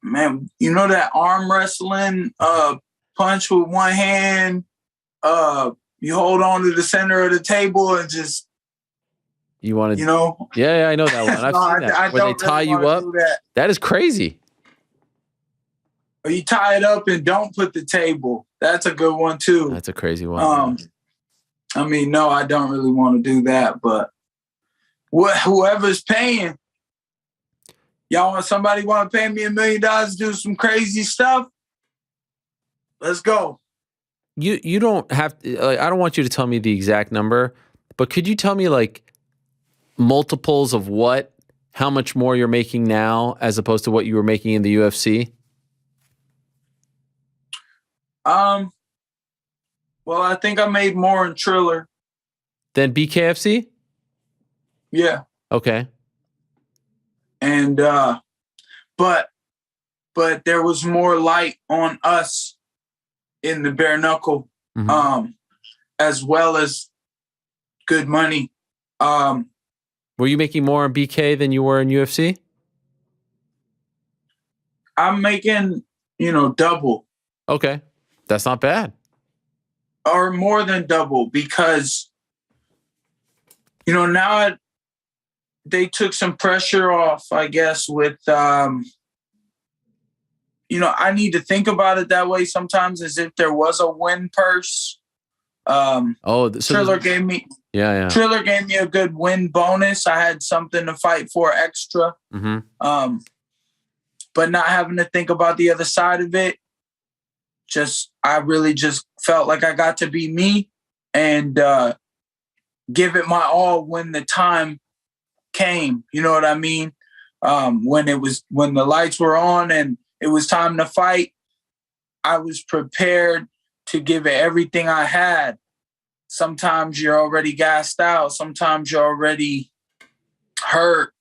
Man, that arm wrestling, punch with one hand, you hold on to the center of the table and just. You want to, Yeah, I know that one. I've seen that. Where they tie you up. That is crazy. Or you tie it up and don't put the table. That's a good one too. That's a crazy one. No, I don't really want to do that, but whoever's paying, somebody want to pay me $1 million to do some crazy stuff? Let's go. You don't have to, I don't want you to tell me the exact number, but could you tell me multiples of how much more you're making now as opposed to what you were making in the UFC? Well, I think I made more in Triller. Than BKFC? Yeah. Okay. And but there was more light on us in the bare knuckle, as well as good money. Were you making more in BK than you were in UFC? I'm making double. Okay. That's not bad. Or more than double, because, now they took some pressure off, I guess, with, I need to think about it that way sometimes, as if there was a win purse. Triller gave me Triller gave me a good win bonus. I had something to fight for extra. Mm-hmm. But not having to think about the other side of it, I really just felt like I got to be me and give it my all when the time came. You know what I mean? When the lights were on and it was time to fight, I was prepared to give it everything I had. Sometimes you're already gassed out. Sometimes you're already hurt,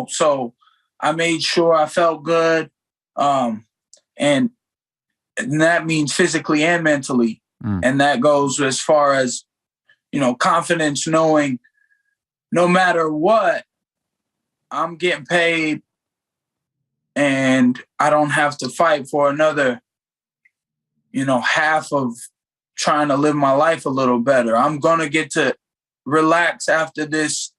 so I made sure I felt good. And that means physically and mentally. And that goes as far as, confidence, knowing no matter what, I'm getting paid and I don't have to fight for another, half of trying to live my life a little better. I'm going to get to relax after this.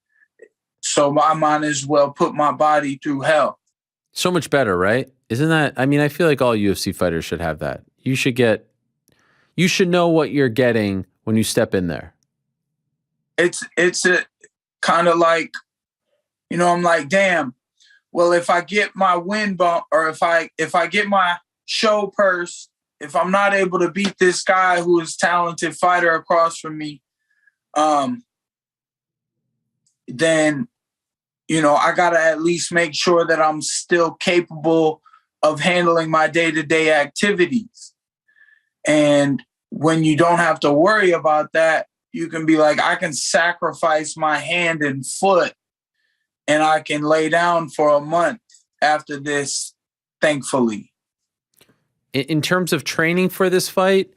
So I might as well put my body through hell. So much better, right? Isn't that, I feel like all UFC fighters should have that. You should know what you're getting when you step in there. It's a kind of like, I'm like, damn, well, if I get my win bump, or if I get my show purse, if I'm not able to beat this guy who is a talented fighter across from me, then, I got to at least make sure that I'm still capable of handling my day-to-day activities. And when you don't have to worry about that, you can be like, I can sacrifice my hand and foot and I can lay down for a month after this, thankfully. In terms of training for this fight,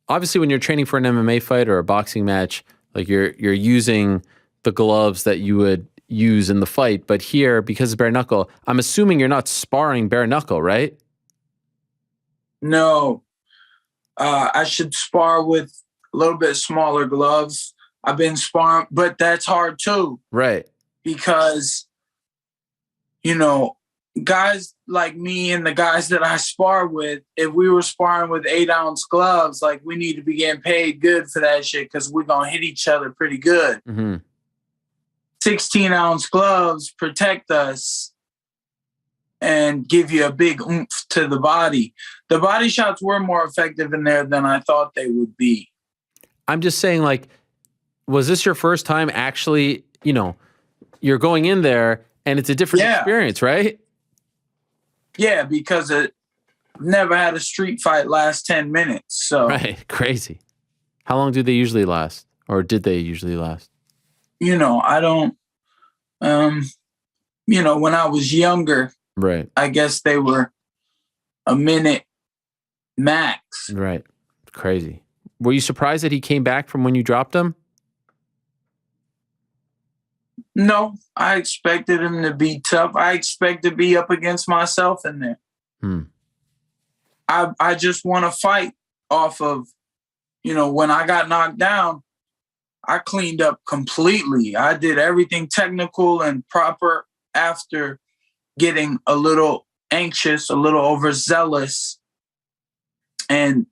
obviously when you're training for an MMA fight or a boxing match, like you're using the gloves that you would use in the fight, but here, because it's bare knuckle, I'm assuming you're not sparring bare knuckle, right? No. I should spar with a little bit smaller gloves. I've been sparring, but that's hard too. Right. Because, guys like me and the guys that I spar with, if we were sparring with 8-ounce gloves, like we need to be getting paid good for that shit because we're going to hit each other pretty good. Mm-hmm. 16-ounce gloves protect us and give you a big oomph to the body. The body shots were more effective in there than I thought they would be. I'm just saying, like, was this your first time actually, you're going in there and it's a different experience, right? Yeah, because it never had a street fight last 10 minutes. So right, crazy. How long do they usually last? Or did they usually last? I don't, when I was younger, right, I guess they were a minute max. Right. Crazy. Were you surprised that he came back from when you dropped him? No, I expected him to be tough. I expect to be up against myself in there. I just want to fight off of, when I got knocked down, I cleaned up completely. I did everything technical and proper after getting a little anxious, a little overzealous, and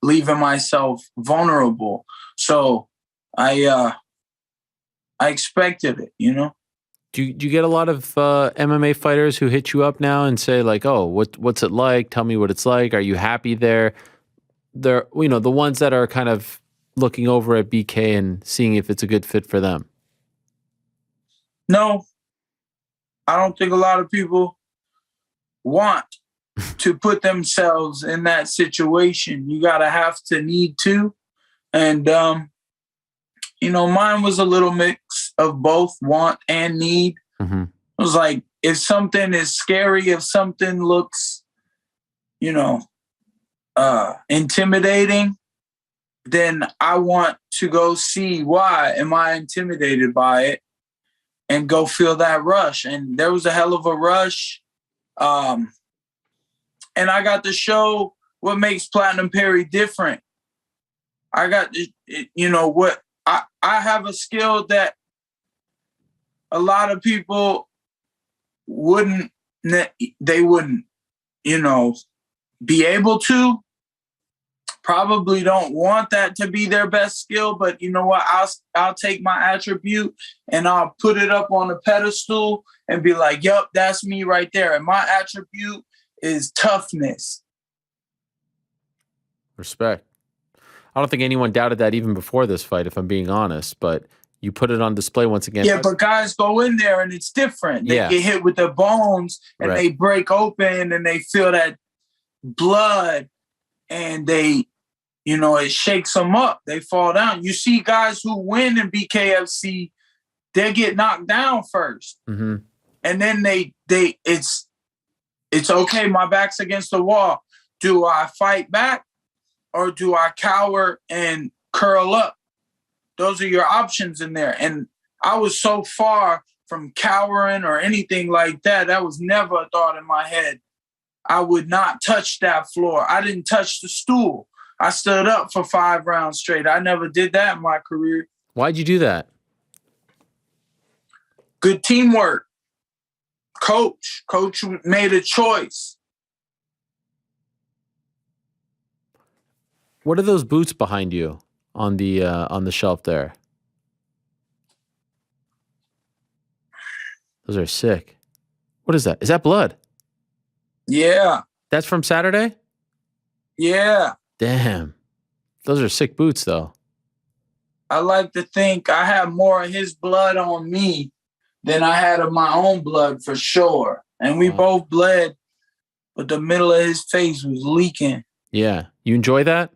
leaving myself vulnerable. So I expected it, Do you get a lot of MMA fighters who hit you up now and say like, "Oh, what's it like? Tell me what it's like. Are you happy there?" They're, the ones that are kind of looking over at BK and seeing if it's a good fit for them. No, I don't think a lot of people want to put themselves in that situation. You gotta have to need to, and mine was a little mix of both want and need. Mm-hmm. It was like, if something is scary, if something looks, intimidating, then I want to go see why am I intimidated by it and go feel that rush. And there was a hell of a rush. And I got to show what makes Platinum Perry different. I got, what I have a skill that a lot of people wouldn't, be able to. Probably don't want that to be their best skill, but you know what? I'll take my attribute and I'll put it up on a pedestal and be like, "Yup, that's me right there." And my attribute is toughness. Respect. I don't think anyone doubted that even before this fight, if I'm being honest. But you put it on display once again. Yeah, but guys go in there and it's different. They get hit with their bones and they break open and they feel that blood and they, it shakes them up. They fall down. You see guys who win in BKFC, they get knocked down first. Mm-hmm. And then it's okay, my back's against the wall. Do I fight back or do I cower and curl up? Those are your options in there. And I was so far from cowering or anything like that. That was never a thought in my head. I would not touch that floor. I didn't touch the stool. I stood up for 5 rounds straight. I never did that in my career. Why'd you do that? Good teamwork. Coach made a choice. What are those boots behind you on the shelf there? Those are sick. What is that? Is that blood? Yeah. That's from Saturday? Yeah. Damn. Those are sick boots, though. I like to think I have more of his blood on me than I had of my own blood for sure. And we both bled, but the middle of his face was leaking. Yeah. You enjoy that?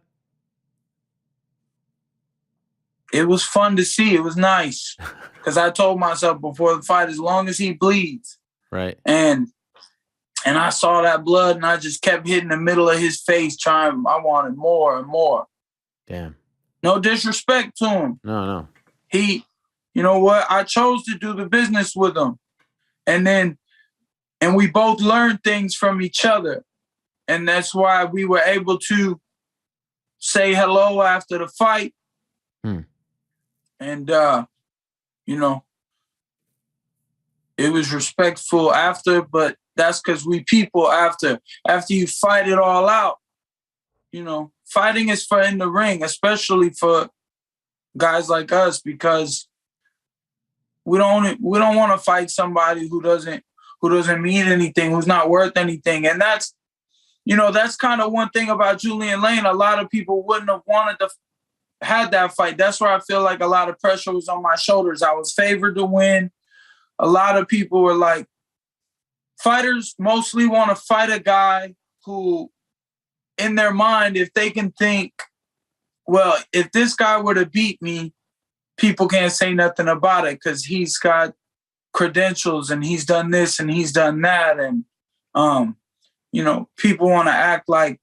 It was fun to see. It was nice. Because I told myself before the fight, as long as he bleeds. Right. And I saw that blood and I just kept hitting the middle of his face I wanted more and more. Damn. No disrespect to him. No. He, you know what? I chose to do the business with him. And we both learned things from each other. And that's why we were able to say hello after the fight. And, it was respectful after, but that's because we people after you fight it all out, fighting is for in the ring, especially for guys like us, because we don't want to fight somebody who doesn't mean anything, who's not worth anything. And that's kind of one thing about Julian Lane. A lot of people wouldn't have wanted to had that fight. That's where I feel like a lot of pressure was on my shoulders. I was favored to win. A lot of people were like, fighters mostly want to fight a guy who, in their mind, if they can think, well, if this guy were to beat me, people can't say nothing about it because he's got credentials and he's done this and he's done that. And, people want to act like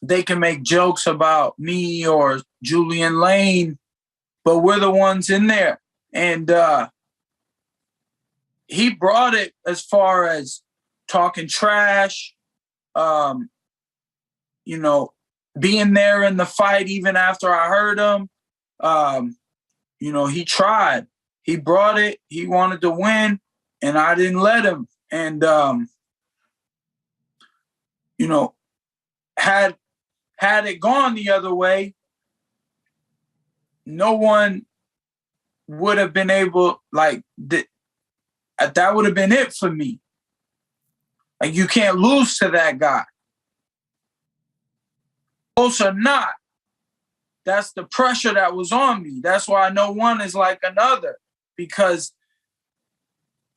they can make jokes about me or Julian Lane, but we're the ones in there. And he brought it as far as talking trash, being there in the fight even after I heard him. He tried. He brought it. He wanted to win, and I didn't let him. And, had it gone the other way, no one would have been able, that would have been it for me. Like, you can't lose to that guy. Close or not, that's the pressure that was on me. That's why no one is like another, because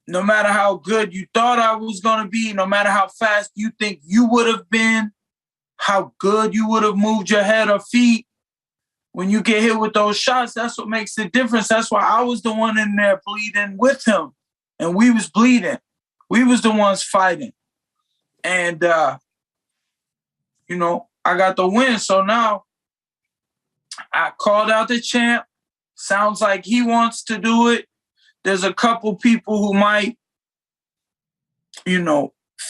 no matter how good you thought I was going to be, no matter how fast you think you would have been, how good you would have moved your head or feet, when you get hit with those shots, that's what makes the difference. That's why I was the one in there bleeding with him. And we was bleeding. We was the ones fighting. And, I got the win. So now I called out the champ. Sounds like he wants to do it. There's a couple people who might,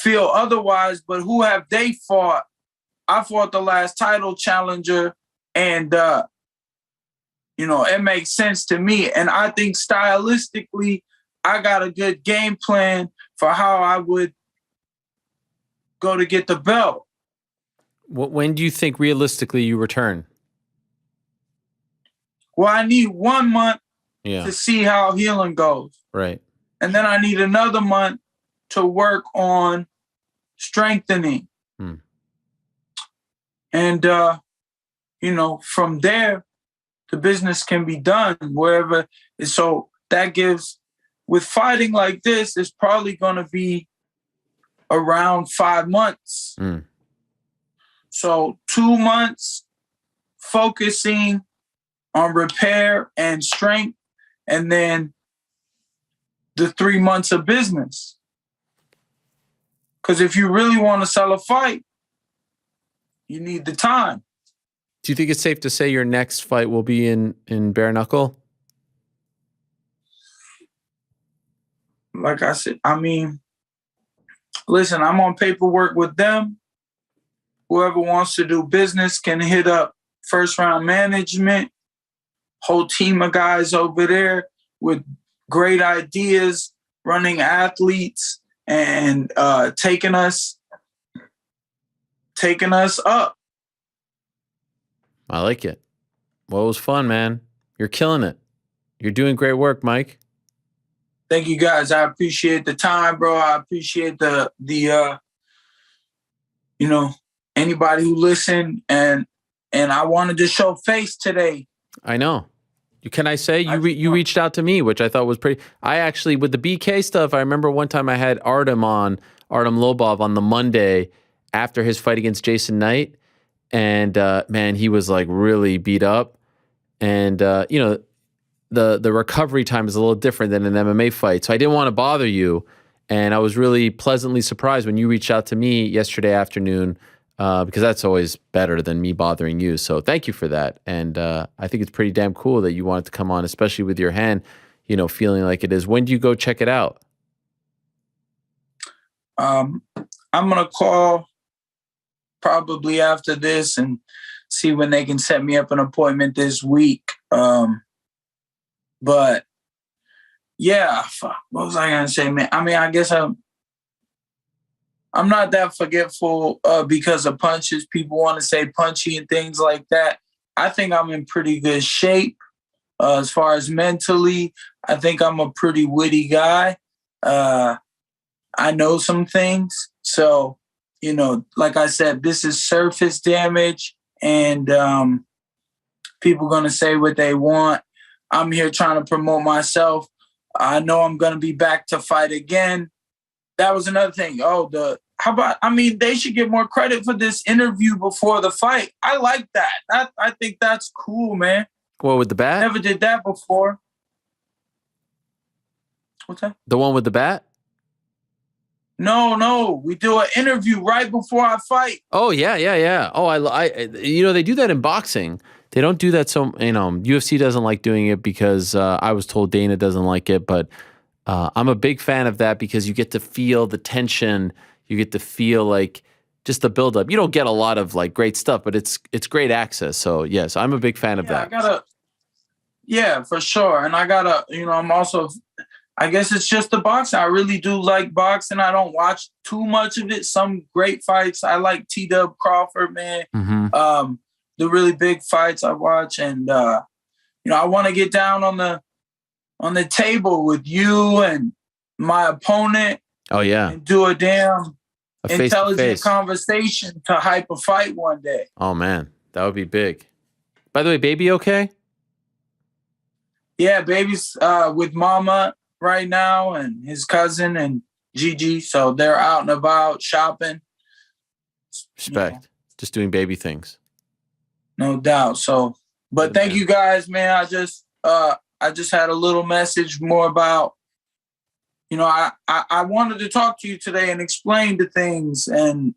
feel otherwise, but who have they fought? I fought the last title challenger, and it makes sense to me. And I think stylistically, I got a good game plan for how I would go to get the belt. When do you think realistically you return? Well, I need 1 month to see how healing goes. Right. And then I need another month to work on strengthening. And, from there, the business can be done wherever. So that gives, with fighting like this, it's probably going to be around 5 months. So 2 months focusing on repair and strength, and then the 3 months of business. Because if you really want to sell a fight, you need the time. Do you think it's safe to say your next fight will be in bare-knuckle? Like I said, listen, I'm on paperwork with them. Whoever wants to do business can hit up First Round Management. Whole team of guys over there with great ideas, running athletes, and taking us up. I like it. Well, it was fun, man. You're killing it. You're doing great work, Mike. Thank you, guys. I appreciate the time, bro. I appreciate the anybody who listened, and I wanted to show face today. I know. Can I say you reached out to me, which I thought was pretty. I actually, with the BK stuff, I remember one time I had Artem Lobov on the Monday after his fight against Jason Knight, and man, he was like really beat up, and the recovery time is a little different than an MMA fight, so I didn't want to bother you, and I was really pleasantly surprised when you reached out to me yesterday afternoon. Because that's always better than me bothering you. So thank you for that. And I think it's pretty damn cool that you wanted to come on, especially with your hand, feeling like it is. When do you go check it out? I'm going to call probably after this and see when they can set me up an appointment this week. But yeah, what was I going to say, man? I guess I'm not that forgetful because of punches. People want to say punchy and things like that. I think I'm in pretty good shape as far as mentally. I think I'm a pretty witty guy. I know some things. So, like I said, this is surface damage, and people are going to say what they want. I'm here trying to promote myself. I know I'm going to be back to fight again. That was another thing. They should get more credit for this interview before the fight. I like that. I think that's cool, man. What, with the bat? Never did that before. What's that? The one with the bat? No. We do an interview right before I fight. Oh, yeah. Oh, I they do that in boxing. They don't do that. So, UFC doesn't like doing it because I was told Dana doesn't like it, but I'm a big fan of that because you get to feel the tension. You get to feel like just the buildup. You don't get a lot of like great stuff, but it's great access. So yes, I'm a big fan of that. For sure. And I'm also, I guess it's just the boxing. I really do like boxing. I don't watch too much of it. Some great fights. I like T-Dub Crawford, man. Mm-hmm. The really big fights I watch. And, I want to get down on the table with you and my opponent. Oh, yeah. And do a damn intelligent face-to-face conversation to hype a fight one day. Oh, man. That would be big. By the way, baby okay? Yeah, baby's with mama right now and his cousin and Gigi. So they're out and about shopping. Respect. Just doing baby things. No doubt. So, but thank you guys, man. I just had a little message more about, I wanted to talk to you today and explain the things, and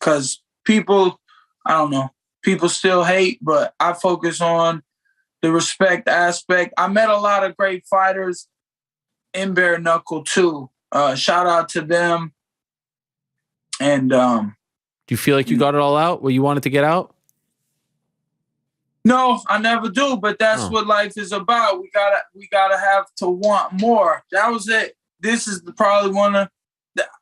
because people, I don't know, people still hate, but I focus on the respect aspect. I met a lot of great fighters in bare knuckle too. Shout out to them. And do you feel like you got it all out? What you wanted to get out? No, I never do. But that's what life is about. We gotta have to want more. That was it. This is probably one of.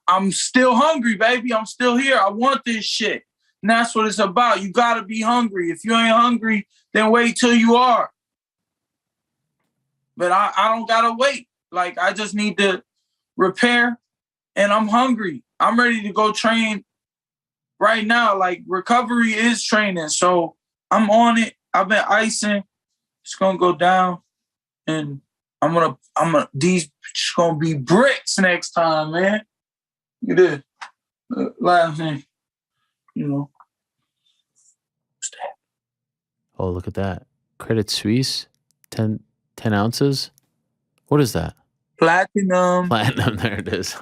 I'm still hungry, baby. I'm still here. I want this shit. And that's what it's about. You gotta be hungry. If you ain't hungry, then wait till you are. But I don't gotta wait. Like, I just need to repair, and I'm hungry. I'm ready to go train right now. Like, recovery is training. So I'm on it. I've been icing. It's gonna go down. And these just gonna be bricks next time, man. Look at this. Last thing, you know. What's that? Oh, look at that. Credit Suisse, 10 ounces. What is that? Platinum. Platinum, there it is.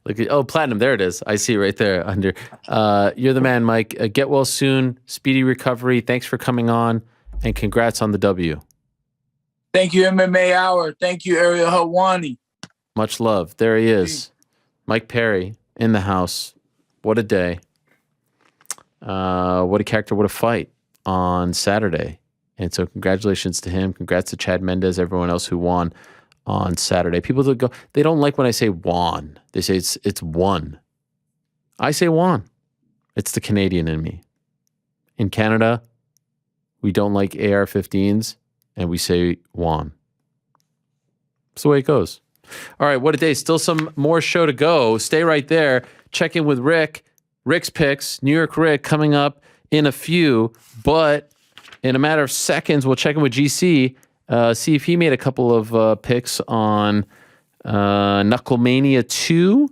Look at platinum, there it is. I see right there under. You're the man, Mike. Get well soon. Speedy recovery. Thanks for coming on, and congrats on the W. Thank you, MMA Hour. Thank you, Ariel Helwani. Much love. There he is. Mike Perry in the house. What a day. What a character. What a fight on Saturday. And so congratulations to him. Congrats to Chad Mendez, everyone else who won on Saturday. People that go, they don't like when I say won. They say it's won. I say won. It's the Canadian in me. In Canada, we don't like AR-15s, and we say won. That's the way it goes. All right, what a day. Still some more show to go. Stay right there. Check in with Rick. Rick's picks. New York Ric coming up in a few. But in a matter of seconds, we'll check in with GC. See if he made a couple of picks on Knucklemania 2.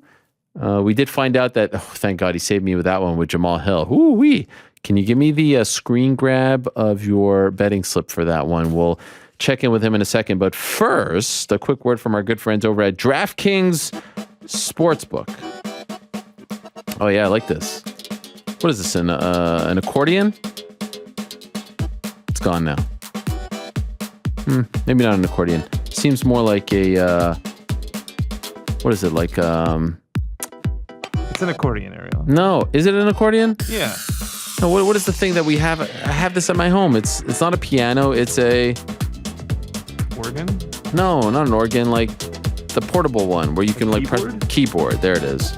We did find out that, thank God he saved me with that one with Jamahal Hill. Ooh-wee. Can you give me the screen grab of your betting slip for that one? We'll check in with him in a second. But first, a quick word from our good friends over at DraftKings Sportsbook. Oh, yeah, I like this. What is this, an accordion? It's gone now. Maybe not an accordion. Seems more like a, what is it, like... It's an accordion, Ariel. No, is it an accordion? Yeah. No, what is the thing that we have? I have this at my home. It's not a piano. It's a... Organ? No, not an organ. Like the portable one where you can like press keyboard. There it is.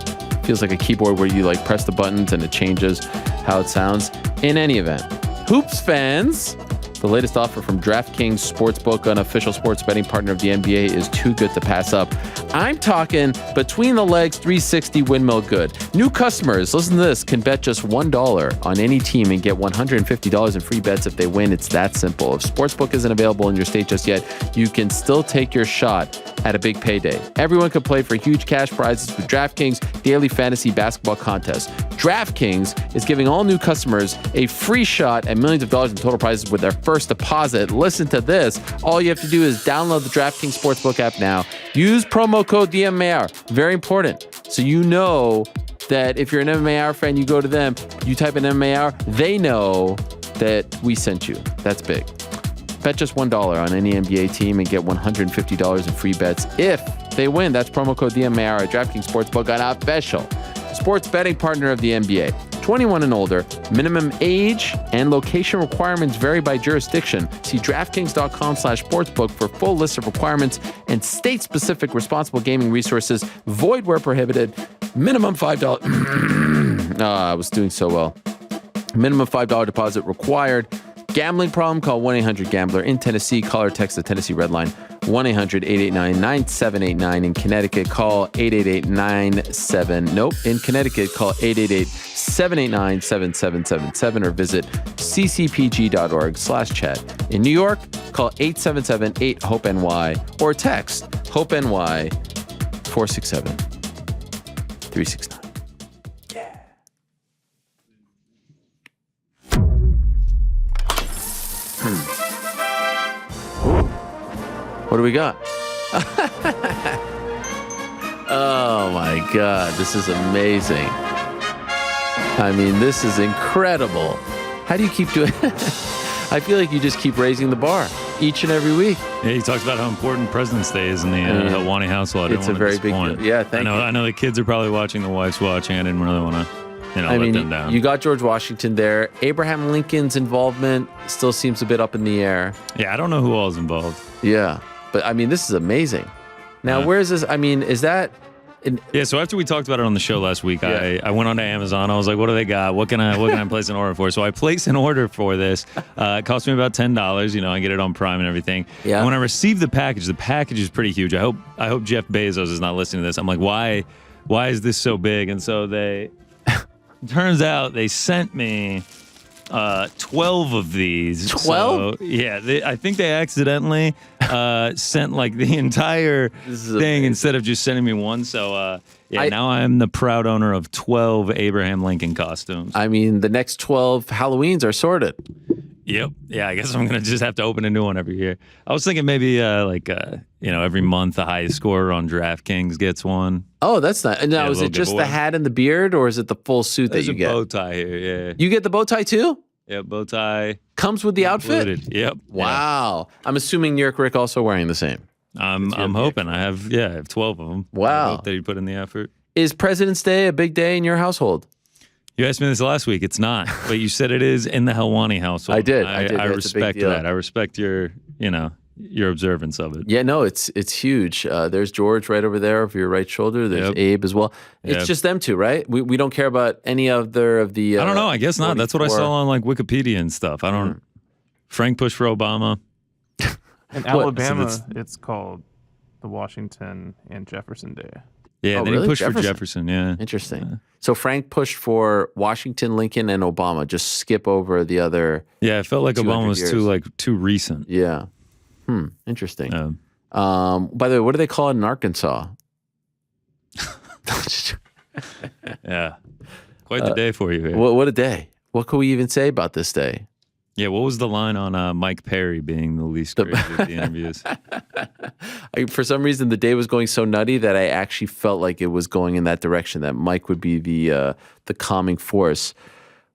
Feels like a keyboard where you like press the buttons and it changes how it sounds. In any event, hoops fans, the latest offer from DraftKings Sportsbook, an official sports betting partner of the NBA, is too good to pass up. I'm talking between the legs 360 windmill good. New customers, listen to this, can bet just $1 on any team and get $150 in free bets if they win. It's that simple. If Sportsbook isn't available in your state just yet, you can still take your shot at a big payday. Everyone can play for huge cash prizes with DraftKings Daily Fantasy Basketball Contest. DraftKings is giving all new customers a free shot at millions of dollars in total prizes with their first deposit. Listen to this. All you have to do is download the DraftKings Sportsbook app now. Use promo code DMAR. Very important. So you know that if you're an MMA fan, you go to them, you type in MMA, they know that we sent you. That's big. Bet just $1 on any NBA team and get $150 in free bets if they win. That's promo code DMAR at DraftKings Sportsbook, an official sports betting partner of the NBA. 21 and older, minimum age and location requirements vary by jurisdiction. See DraftKings.com/sportsbook for full list of requirements and state-specific responsible gaming resources. Void where prohibited. Minimum $5. I was doing so well. Minimum $5 deposit required. Gambling problem? Call 1-800-GAMBLER. In Tennessee, call or text the Tennessee Red Line, 1-800-889-9789. In Connecticut, call 888-97. Nope. In Connecticut, call 888-789-7777 or visit ccpg.org/chat. In New York, call 877-8-HOPE-NY or text HOPE-NY 467-369. What do we got? Oh my God, this is amazing. I mean, this is incredible. How do you keep doing I feel like you just keep raising the bar each and every week. Yeah, he talks about how important President's Day is in the Helwani household. It's a very big deal. Yeah, thank you. I know the kids are probably watching, the wife's watching. I didn't really want to, let them down. You got George Washington there. Abraham Lincoln's involvement still seems a bit up in the air. Yeah, I don't know who all is involved. Yeah, but this is amazing. Now, where is this? Is that... Yeah, so after we talked about it on the show last week, I went onto Amazon. I was like, what do they got? What can I place an order for? So I placed an order for this. It cost me about $10. I get it on Prime and everything. Yeah. And when I received the package is pretty huge. I hope Jeff Bezos is not listening to this. I'm like, why is this so big? And so turns out they sent me 12 of these. 12? So, yeah, I think they accidentally sent like the entire thing instead of just sending me one. So now I'm the proud owner of 12 Abraham Lincoln costumes. The next 12 Halloweens are sorted. Yep. Yeah, I guess I'm going to just have to open a new one every year. I was thinking maybe every month the highest scorer on DraftKings gets one. Oh, that's not. Now, is it just the hat and the beard, or is it the full suit that you get? There's a bow tie here, yeah. You get the bow tie too? Yeah, bow tie. Comes with the outfit? Included. Yep. Wow. Yeah. I'm assuming York Ric also wearing the same. I'm hoping. I have 12 of them. Wow. I hope that he put in the effort. Is President's Day a big day in your household? You asked me this last week. It's not, but you said it is in the Helwani household. I did. I respect that. I respect your observance of it. Yeah, no, it's huge. There's George right over there over your right shoulder. There's Abe as well. It's just them two, right? We don't care about any other of the. I don't know. I guess not. That's what I saw on like Wikipedia and stuff. I don't. Frank pushed for Obama. In Alabama, it's called the Washington and Jefferson Day. Yeah, then he pushed for Jefferson. Yeah, interesting. Yeah. So Frank pushed for Washington, Lincoln, and Obama. Just skip over the other. Yeah, it felt like Obama was too recent. Yeah. Interesting. By the way, what do they call it in Arkansas? Yeah. Quite the day for you here. What a day. What can we even say about this day? Yeah, what was the line on Mike Perry being the least crazy of the interviews? For some reason, the day was going so nutty that I actually felt like it was going in that direction, that Mike would be the calming force.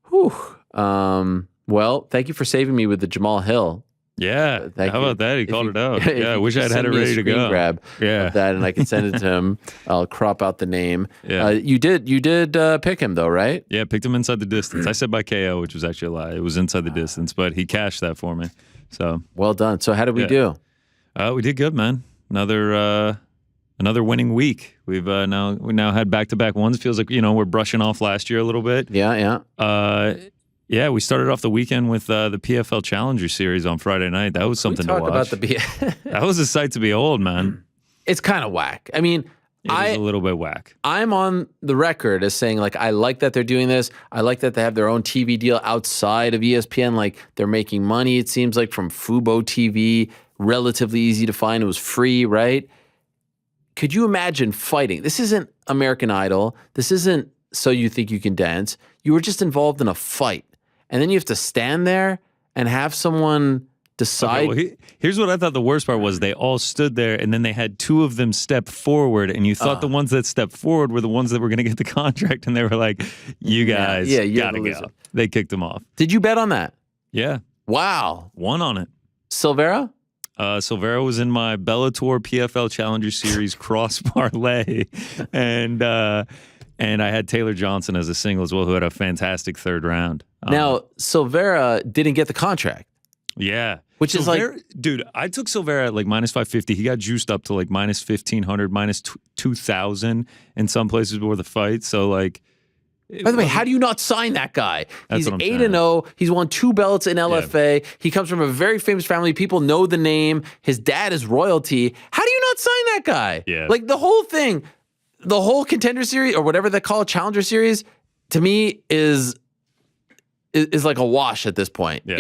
Whew. Well, thank you for saving me with the Jamahal Hill. Yeah, how about that? He called it out. Yeah, I wish I'd had it ready to go. Grab of that, and I can send it to him. I'll crop out the name. Yeah, you did pick him though, right? Yeah, picked him inside the distance. I said by KO, which was actually a lie. It was inside the distance, but he cashed that for me. So well done. So how did we do? We did good, man. Another winning week. We've now had back-to-back ones. It feels like we're brushing off last year a little bit. Yeah. Yeah, we started off the weekend with the PFL Challenger Series on Friday night. That was something to watch. That was a sight to behold, man. It's kind of whack. It was a little bit whack. I'm on the record as saying, like, I like that they're doing this. I like that they have their own TV deal outside of ESPN. Like, they're making money, it seems like, from Fubo TV. Relatively easy to find. It was free, right? Could you imagine fighting? This isn't American Idol. This isn't So You Think You Can Dance. You were just involved in a fight. And then you have to stand there and have someone decide. Okay, well, here's what I thought the worst part was. They all stood there, and then they had two of them step forward, and you thought the ones that stepped forward were the ones that were going to get the contract, and they were like, you guys gotta go. They kicked them off. Did you bet on that? Yeah. Wow. Won on it. Silvera? Silvera was in my Bellator PFL Challenger Series cross parlay, and I had Taylor Johnson as a single as well, who had a fantastic third round. Now, Silvera didn't get the contract. Yeah. Which is like... Dude, I took Silvera at like minus 550. He got juiced up to like minus 1,500, minus 2,000 in some places before the fight. So like... By the way, how do you not sign that guy? He's 8-0. He's won 2 belts in LFA. Yeah. He comes from a very famous family. People know the name. His dad is royalty. How do you not sign that guy? Yeah. Like the whole thing, the whole Contender Series or whatever they call it, Challenger Series, to me is like a wash at this point. Yeah.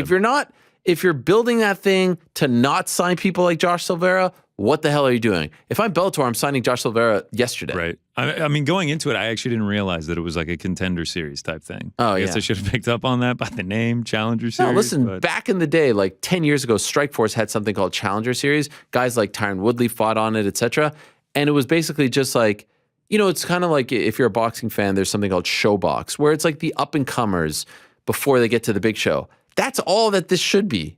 If you're building that thing to not sign people like Josh Silvera, what the hell are you doing? If I'm Bellator, I'm signing Josh Silvera yesterday. Right. I mean, going into it, I actually didn't realize that it was like a Contender Series type thing. Oh, I guess I should have picked up on that by the name, Challenger Series. No, listen, back in the day, like 10 years ago, Strikeforce had something called Challenger Series. Guys like Tyron Woodley fought on it, etc. And it was basically just like, it's kind of like if you're a boxing fan, there's something called Showbox, where it's like the up-and-comers before they get to the big show. That's all that this should be.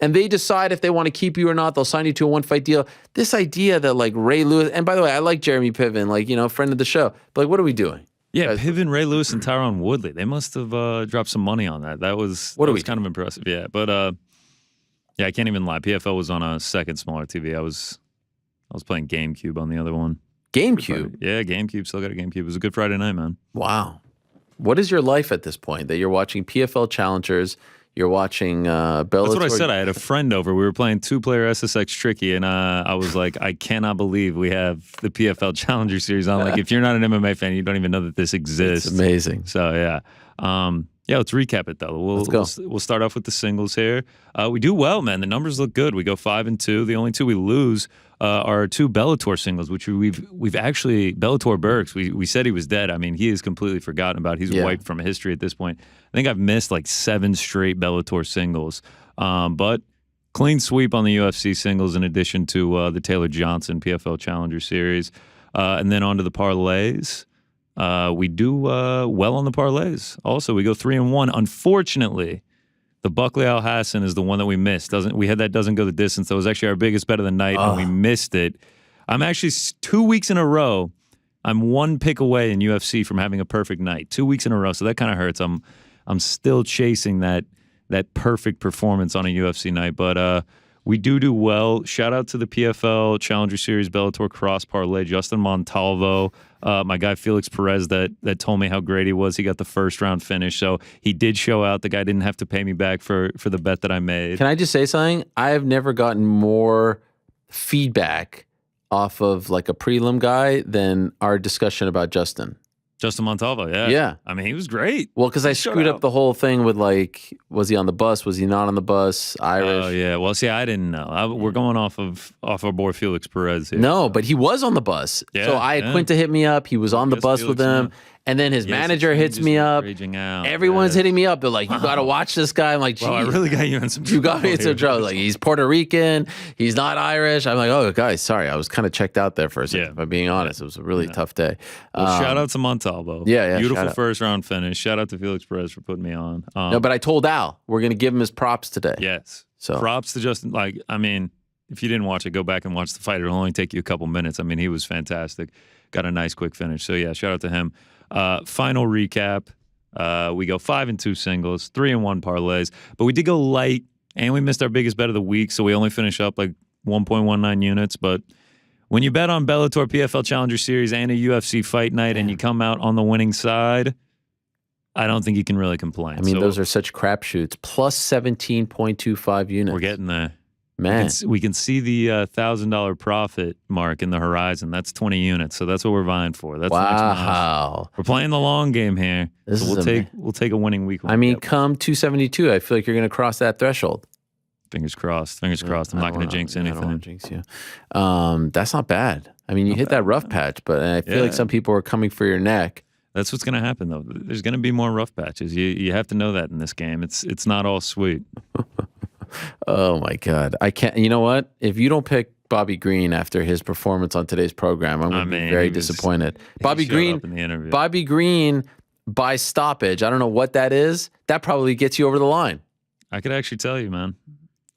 And they decide if they want to keep you or not. They'll sign you to a one-fight deal. This idea that like Ray Lewis, and by the way, I like Jeremy Piven, like, you know, friend of the show. But like, what are we doing? Yeah, Piven, Ray Lewis, and Tyron Woodley. They must have dropped some money on that. That was kind of impressive. Yeah, but yeah, I can't even lie. PFL was on a second smaller TV. I was playing GameCube on the other one. GameCube? Yeah, GameCube. Still got a GameCube. It was a good Friday night, man. Wow. What is your life at this point? That you're watching PFL Challengers, you're watching Bellator? That's what I said. I had a friend over. We were playing 2-player SSX Tricky, and I was like, I cannot believe we have the PFL Challenger Series on. Like, if you're not an MMA fan, you don't even know that this exists. It's amazing. So, yeah. Yeah, let's recap it, though. Let's go. We'll start off with the singles here. We do well, man. The numbers look good. We go 5-2. The only two we lose are 2 Bellator singles, which we've actually, Bellator Burks, we said he was dead. I mean, he is completely forgotten about. He's wiped from history at this point. I think I've missed like 7 straight Bellator singles. But clean sweep on the UFC singles in addition to the Taylor Johnson PFL Challenger Series. And then on to the parlays. We do well on the parlays. Also, we go 3-1. Unfortunately, the Buckley Al Hassan is the one that we missed. We had that doesn't go the distance. That was actually our biggest bet of the night, and we missed it. I'm actually 2 weeks in a row. I'm 1 pick away in UFC from having a perfect night. 2 weeks in a row, so that kind of hurts. I'm still chasing that perfect performance on a UFC night, but we do well. Shout out to the PFL Challenger Series Bellator Cross Parlay, Justin Montalvo, my guy Felix Perez that told me how great he was. He got the first round finish, so he did show out. The guy didn't have to pay me back for the bet that I made. Can I just say something? I have never gotten more feedback off of like a prelim guy than our discussion about Justin Montalvo, yeah. Yeah. I mean, he was great. Well, because I screwed up the whole thing with like, was he on the bus? Was he not on the bus? Irish? Oh, yeah. Well, see, I didn't know. We're going off our boy Felix Perez here. No, but he was on the bus. Yeah, so I had Quinta hit me up. He was on the bus with him. And then his manager hits me up. Everyone's hitting me up. They're like, you got to watch this guy. I'm like, geez. Well, I really got you in some trouble. You got me in some trouble. Like, he's Puerto Rican. He's not Irish. I'm like, oh, guys, sorry. I was kind of checked out there for a second, if I'm being honest. It was a really tough day. Well, shout out to Montalvo. Yeah. Beautiful first round finish. Shout out to Felix Perez for putting me on. No, but I told Al, we're going to give him his props today. Yes. So props to Justin. Like, I mean, if you didn't watch it, go back and watch the fight. It'll only take you a couple minutes. I mean, he was fantastic. Got a nice quick finish. So, yeah, shout out to him. Final recap. We go 5-2 singles, 3-1 parlays, but we did go light and we missed our biggest bet of the week. So we only finish up like 1.19 units. But when you bet on Bellator PFL Challenger Series and a UFC fight night and you come out on the winning side, I don't think you can really complain. I mean, those are such crapshoots. Plus 17.25 units. We're getting there. Man. We can see the $1,000 profit mark in the horizon. That's 20 units, so that's what we're vying for. That's the next milestone. We're playing the long game here. We'll take a winning week. I mean, come 272, I feel like you're going to cross that threshold. Fingers crossed. Fingers crossed. I'm not going to jinx anything. I don't want to jinx you. That's not bad. I mean, you hit that rough patch, but I feel like some people are coming for your neck. That's what's going to happen, though. There's going to be more rough patches. You have to know that in this game. It's not all sweet. Oh my God. I can't, you know what? If you don't pick Bobby Green after his performance on today's program, I'm going to be very disappointed. Bobby Green by stoppage. I don't know what that is. That probably gets you over the line. I could actually tell you, man.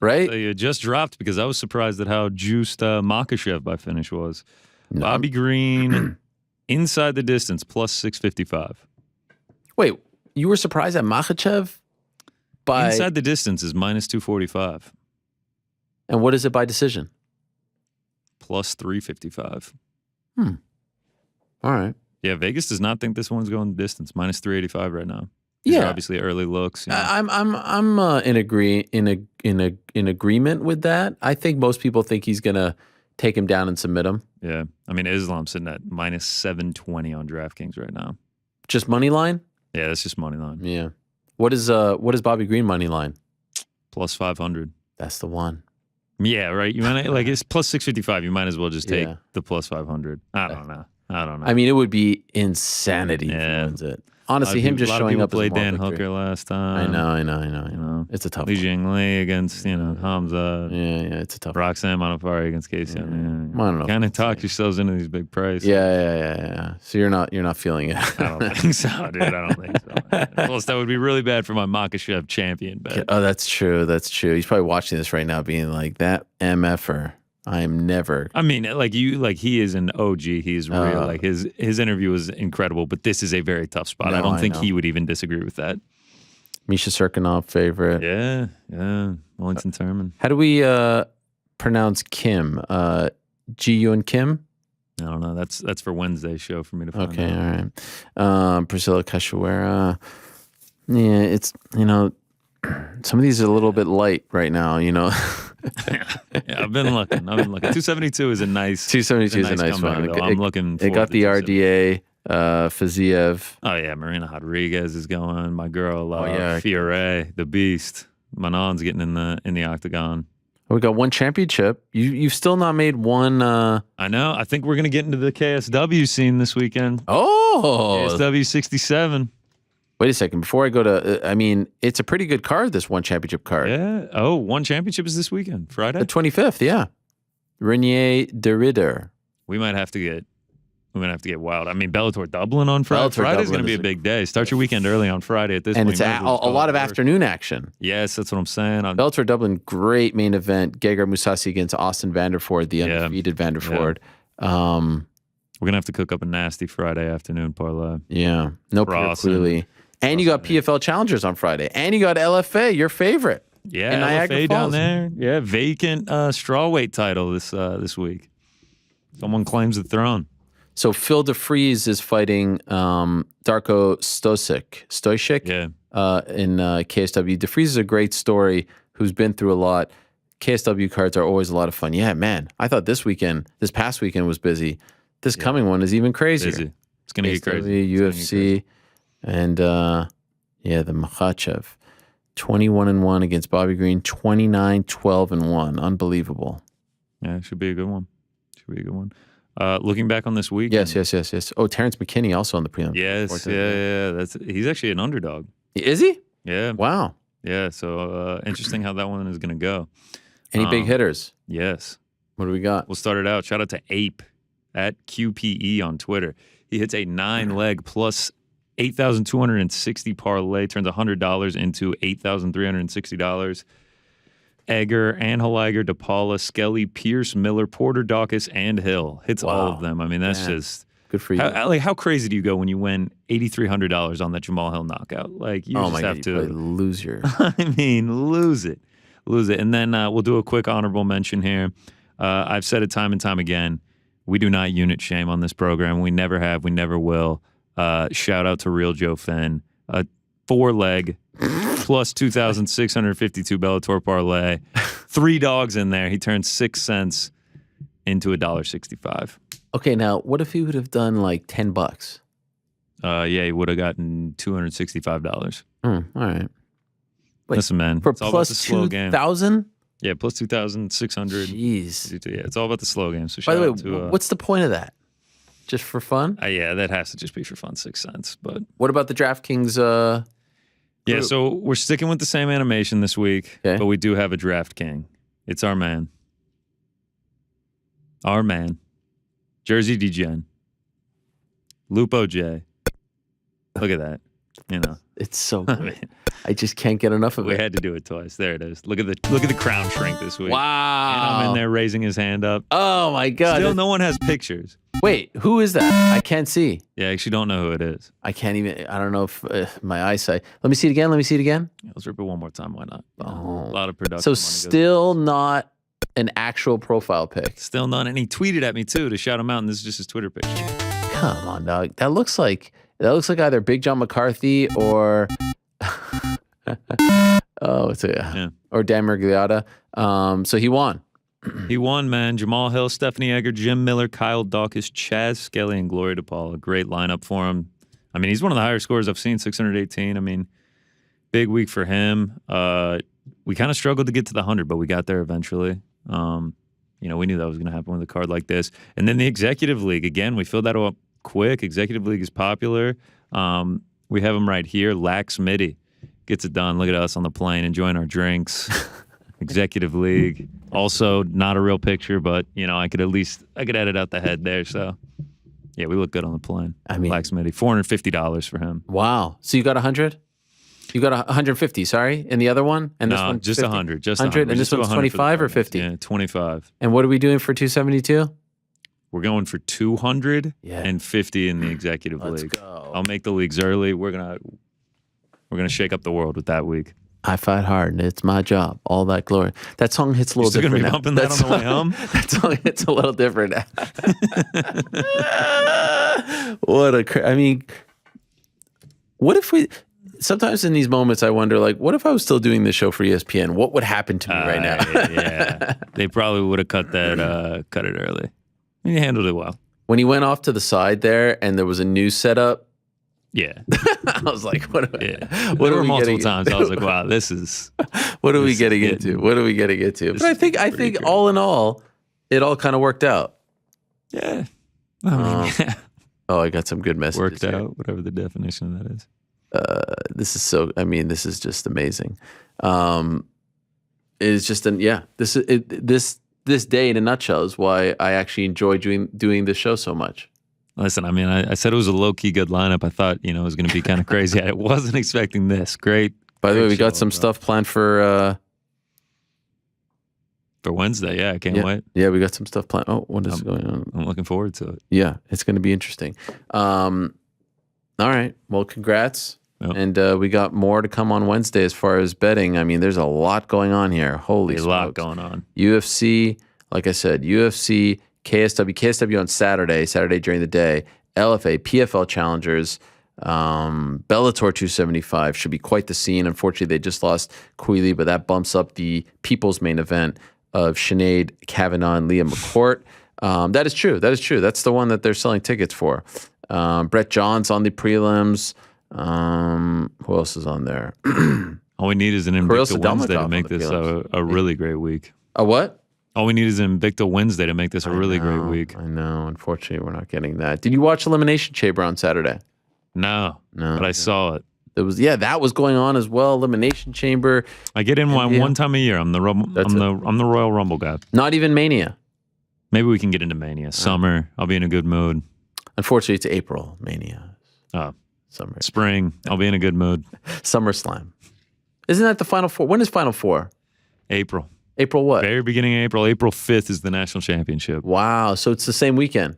Right? So you just dropped because I was surprised at how juiced Makhachev by finish was. No. Bobby Green inside the distance plus 655. Wait, you were surprised at Makhachev? Inside the distance is minus 245. And what is it by decision? Plus 355. All right. Yeah, Vegas does not think this one's going the distance. Minus 385 right now. These are obviously early looks. You know. I'm in agreement with that. I think most people think he's gonna take him down and submit him. Yeah, I mean Islam's sitting at minus 720 on DraftKings right now. Just money line? Yeah, that's just money line. Yeah. What is Bobby Green money line? Plus 500. That's the one. Yeah, right. You might like it's plus 655. You might as well just take the plus 500. I don't know. I mean, it would be insanity if he wins it. honestly, him just showing up played as a Dan moral victory. Hooker last time. I know. It's a tough Li one. Jingliang against, Hamza. Yeah, it's a tough one. Roxanne Modafferi against Casey. I don't know. Kind of talk yourselves into these big prices. Yeah. So you're not feeling it. I don't think so, dude. I don't think so. Plus, that would be really bad for my Makhachev champion bet. Oh, that's true. He's probably watching this right now, being like, that MFer. I am never. I mean, he is an OG. He's real. Like his interview was incredible, but this is a very tough spot. No, I don't think know. he would even disagree with that. Misha Serkinov favorite. Yeah. Wellington Turman. How do we pronounce Kim? Ji-Yoon Kim? I don't know. That's for Wednesday's show for me to find Okay, out. all right. Priscilla Cachoeira. Yeah, it's, some of these are a little bit light right now, Yeah, I've been looking. 272 is a nice. 272 is a nice comeback, one. though. I'm looking. They got the RDA, Fiziev. Oh yeah, Marina Rodriguez is going. My girl, yeah. Fiore, the Beast. Manon's getting in the octagon. We got one championship. You've still not made one. I know. I think we're gonna get into the KSW scene this weekend. Oh, KSW 67. Wait a second. Before I go to, it's a pretty good card. This one championship card. Yeah. Oh, one championship is this weekend, Friday. The 25th. Yeah. Renier de Ridder. We might have to get wild. I mean, Bellator Dublin on Friday. Bellator Friday's going to Dublin be a big day. Start your weekend early on Friday at this And point. it's a lot of afternoon action. Yes, that's what I'm saying. Bellator Dublin, great main event. Gegard Mousasi against Austin Vanderford, the undefeated Vanderford. We're going to have to cook up a nasty Friday afternoon parlay. Yeah. No Peter Clearly. And you got PFL Challengers on Friday. And you got LFA, your favorite. Yeah, in Niagara LFA down Falls. there. Yeah, vacant strawweight title this week. Someone claims the throne. So Phil DeFries is fighting Darko Stoicic in KSW. DeFries is a great story who's been through a lot. KSW cards are always a lot of fun. Yeah, man. I thought this past weekend was busy. This coming one is even crazier. Busy. It's going to get crazy. UFC, and the Makhachev. 21-1 against Bobby Green, 29-12-1. Unbelievable. Yeah, it should be a good one. Looking back on this week. Yes. Oh, Terrence McKinney also on the prelim. Yes, yeah. He's actually an underdog. Is he? Yeah. Wow. Yeah, so interesting how that one is going to go. Any big hitters? Yes. What do we got? We'll start it out. Shout out to Ape at QPE on Twitter. He hits a 9-leg plus 8,260 parlay, turns $100 into $8,360. Egger, Anheliger, DePaula, Skelly, Pierce, Miller, Porter, Dawkins, and Hill. Hits all of them. I mean, that's just good for you. How crazy do you go when you win $8,300 on that Jamal Hill knockout? Like, you just have to lose your. I mean, lose it. And then we'll do a quick honorable mention here. I've said it time and time again. We do not unit shame on this program. We never have. We never will. Shout out to Real Joe Fenn. 4-leg plus 2,652 Bellator parlay. 3 dogs in there. He turned 6 cents into $1.65. Okay, now what if he would have done like $10? Yeah, he would have gotten $265. All right. Wait, listen, man, for it's all about the plus slow game. 2,000? Yeah, plus 2,600. Jeez. Yeah, it's all about the slow game. So By the way, shout out to, what's the point of that? Just for fun? Yeah, that has to just be for fun, 6 cents. But what about the DraftKings? Yeah, so we're sticking with the same animation this week, but we do have a Draft King. It's our man. Jersey DGen. Lupo J. Look at that. You know. It's so good. I just can't get enough of it. We had to do it twice. There it is. Look at the crown shrink this week. Wow. And I'm in there raising his hand up. Oh my God. Still no one has pictures. Wait, who is that? I can't see. Yeah, I actually don't know who it is. I can't even, I don't know if my eyesight. Let me see it again. Yeah, let's rip it one more time. Why not? Oh. A lot of production. So money still not an actual profile pic. Still none. And he tweeted at me too to shout him out, and this is just his Twitter picture. Come on, dog. That looks like either Big John McCarthy or or Dan Mergliotta. So he won. He won, man. Jamal Hill, Stephanie Egger, Jim Miller, Kyle Dawkins, Chaz Skelly, and Gloria DePaul. A great lineup for him. I mean, he's one of the higher scorers I've seen, 618. I mean, big week for him. We kind of struggled to get to the 100, but we got there eventually. We knew that was going to happen with a card like this. And then the Executive League, again, we filled that up quick. Executive League is popular. We have him right here. Lax Mitty gets it done. Look at us on the plane enjoying our drinks. Executive League. Also, not a real picture, but I could edit out the head there. So, yeah, we look good on the plane. I mean, Lax Mitty, $450 for him. Wow. So you got 100? You got 150, sorry, and the other one? And this No, one just 100. Just 100, and this one's 25 or 50? Yeah, 25. And what are we doing for 272? We're going for 250 in the Executive League. Go. I'll make the leagues early. We're gonna shake up the world with that week. I fight hard, and it's my job. All that glory. That song hits a little different now. now. Gonna be bumping that on the way home? That song hits a little different now. What if we... Sometimes in these moments, I wonder, what if I was still doing this show for ESPN? What would happen to me right now? Yeah. They probably would have cut it early. You handled it well. When he went off to the side there and there was a new setup, yeah, I was like, what are we multiple times. I was like, wow, this is... What are we getting into? What are we getting into? But I think all in all, it all kind of worked out. Yeah. I got some good messages. Worked here. out, whatever the definition of that is. This is just amazing. It's just this day in a nutshell is why I actually enjoy doing this show so much. Listen, I said it was a low-key good lineup. I thought, it was going to be kind of crazy. I wasn't expecting this. Great. By the way, we got some stuff planned for Wednesday. Yeah, I can't wait. Yeah, we got some stuff planned. Oh, what is going on? I'm looking forward to it. Yeah, it's going to be interesting. All right. Well, congrats. Yep. And we got more to come on Wednesday as far as betting. I mean, there's a lot going on here. Holy smokes. A lot going on. UFC, like I said, UFC, KSW on Saturday during the day, LFA, PFL challengers, Bellator 275 should be quite the scene. Unfortunately, they just lost Queeley, but that bumps up the people's main event of Sinead Kavanagh and Leah McCourt. That is true. That's the one that they're selling tickets for. Brett Johns on the prelims. Who else is on there? All we need is an Invicta Wednesday to make this a really great week. A what? All we need is an Invicta Wednesday to make this a really great week. I know. Unfortunately, we're not getting that. Did you watch Elimination Chamber on Saturday? No, but I saw it. That was going on as well. Elimination Chamber. I get in one time a year. I'm the Royal Rumble guy. Not even Mania. Maybe we can get into Mania. Summer, I'll be in a good mood. Unfortunately, it's April. Mania. Oh, summer. Spring, I'll be in a good mood. SummerSlam. Isn't that the Final Four? When is Final Four? April. April what? Very beginning of April. April 5th is the national championship. Wow. So it's the same weekend.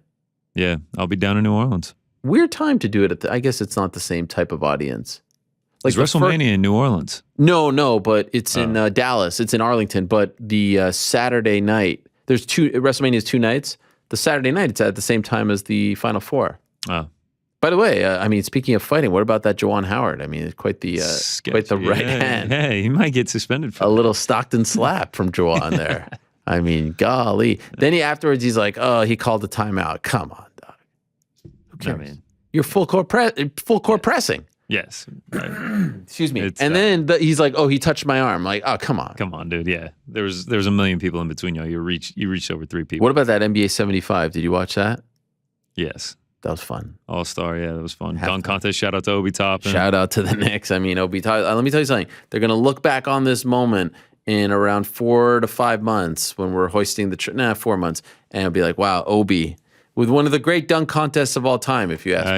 Yeah. I'll be down in New Orleans. Weird time to do it. I guess it's not the same type of audience. Like WrestleMania in New Orleans. No, but it's in Dallas. It's in Arlington. But the Saturday night, WrestleMania is 2 nights. The Saturday night, it's at the same time as the Final Four. Oh. By the way, speaking of fighting, what about that Juwan Howard? It's quite the right hand. Hey, he might get suspended for a little Stockton slap from Juwan there. Golly. Then afterwards, he's like, "Oh, he called the timeout. Come on, dog. Who cares? You're full court pressing." Yes. Right. Excuse me. Then he's like, "Oh, he touched my arm." Like, "Oh, come on, dude." Yeah, there's a million people in between you. You reached over 3 people. What about that NBA 75? Did you watch that? Yes. That was fun. All-Star, yeah, that was fun. Dunk contest, shout out to Obi Toppin. Shout out to the Knicks. Obi Toppin. Let me tell you something. They're going to look back on this moment in around 4 to 5 months when we're hoisting 4 months, and it'll be like, wow, Obi, with one of the great dunk contests of all time, if you ask me.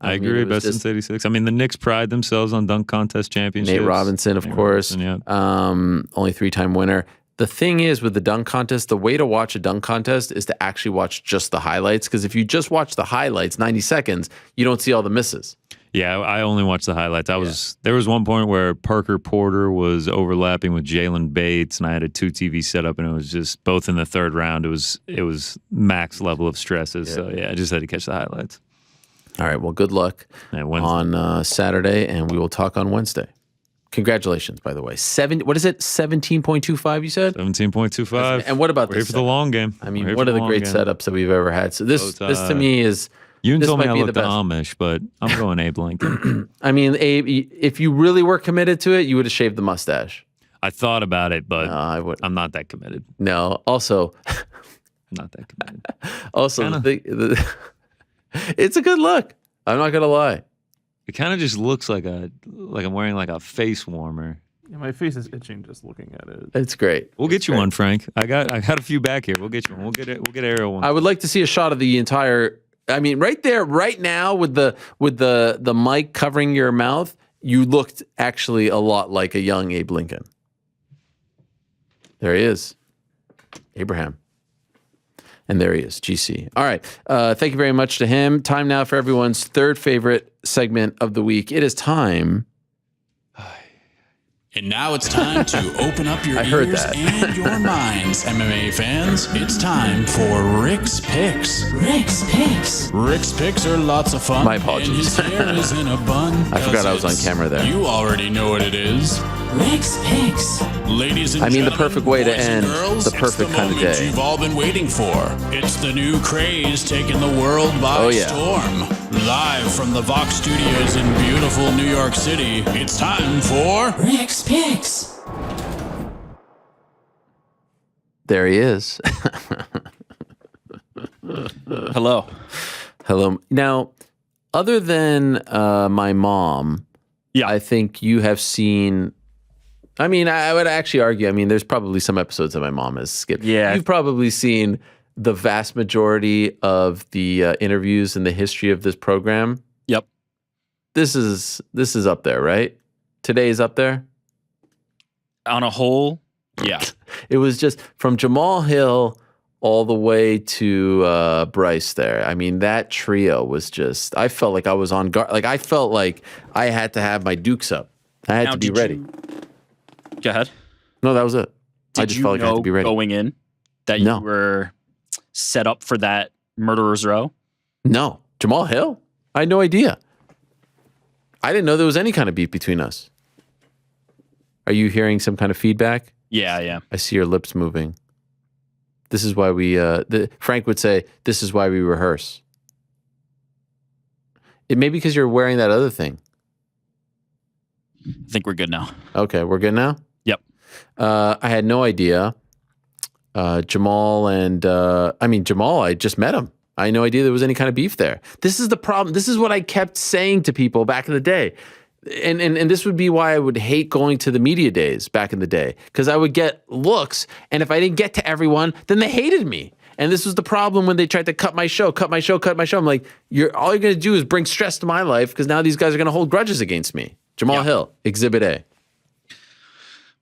I agree. Best since 86. The Knicks pride themselves on dunk contest championships. Nate Robinson, of course. Robinson, yeah. Only 3-time winner. The thing is with the dunk contest, the way to watch a dunk contest is to actually watch just the highlights. Because if you just watch the highlights, 90 seconds, you don't see all the misses. Yeah, I only watched the highlights. There was one point where Parker Porter was overlapping with Jalen Bates, and I had a 2 TV setup, and it was just both in the third round. It was max level of stresses. Yeah. So yeah, I just had to catch the highlights. All right. Well, good luck on Saturday, and we will talk on Wednesday. Congratulations, by the way. What is it? 17.25, you said? 17.25. And what about We're here for the long game. One of the great setups that we've ever had. So this to me is... You told me I looked Amish, but I'm going Abe Lincoln. Abe, if you really were committed to it, you would have shaved the mustache. I thought about it, but I'm not that committed. No. Also... I'm not that committed. Also, it's a good look. I'm not going to lie. It kind of just looks like I'm wearing like a face warmer. Yeah, my face is itching just looking at it. It's great. We'll get you one, Frank. I got a few back here. We'll get you one. We'll get Ariel one. I would like to see a shot of the entire. I mean, right there, right now, with the mic covering your mouth, you looked actually a lot like a young Abe Lincoln. There he is, Abraham. And there he is, GC. All right. Thank you very much to him. Time now for everyone's third favorite segment of the week. It is time. And now it's time to open up your ears and your minds, MMA fans. It's time for Rick's Picks. Rick's Picks. Rick's Picks are lots of fun. My apologies. And his hair is in a bun. I forgot I was on camera there. You already know what it is. Rick's Picks. Ladies and the perfect way to end girls, the perfect kind of day. You've all been waiting for. It's the new craze taking the world by storm. Live from the Vox Studios in beautiful New York City, it's time for Rick's Picks. There he is. Hello. Hello. Now, other than my mom, I think you have seen. I mean, I would actually argue. I mean, there's probably some episodes that my mom has skipped. Yeah. You've probably seen the vast majority of the interviews in the history of this program. Yep. This is up there, right? Today's up there? On a whole, yeah. It was just from Jamahal Hill all the way to Bryce there. I mean, that trio was just, I felt like I was on guard. Like, I felt like I had to have my dukes up. I had to be ready. Go ahead. No, that was it. I just Did felt like I had to be ready. Going in that you were set up for that murderer's row? No. Jamahal Hill? I had no idea. I didn't know there was any kind of beef between us. Are you hearing some kind of feedback? Yeah. I see your lips moving. This is why we, Frank would say, this is why we rehearse. It may be because you're wearing that other thing. I think we're good now. Okay, we're good now? Yep. I had no idea. Jamal, I just met him. I had no idea there was any kind of beef there. This is the problem. This is what I kept saying to people back in the day. And this would be why I would hate going to the media days back in the day, because I would get looks, and if I didn't get to everyone, then they hated me. And this was the problem when they tried to cut my show. I'm like, all you're going to do is bring stress to my life, because now these guys are going to hold grudges against me. Jamahal Hill, Exhibit A.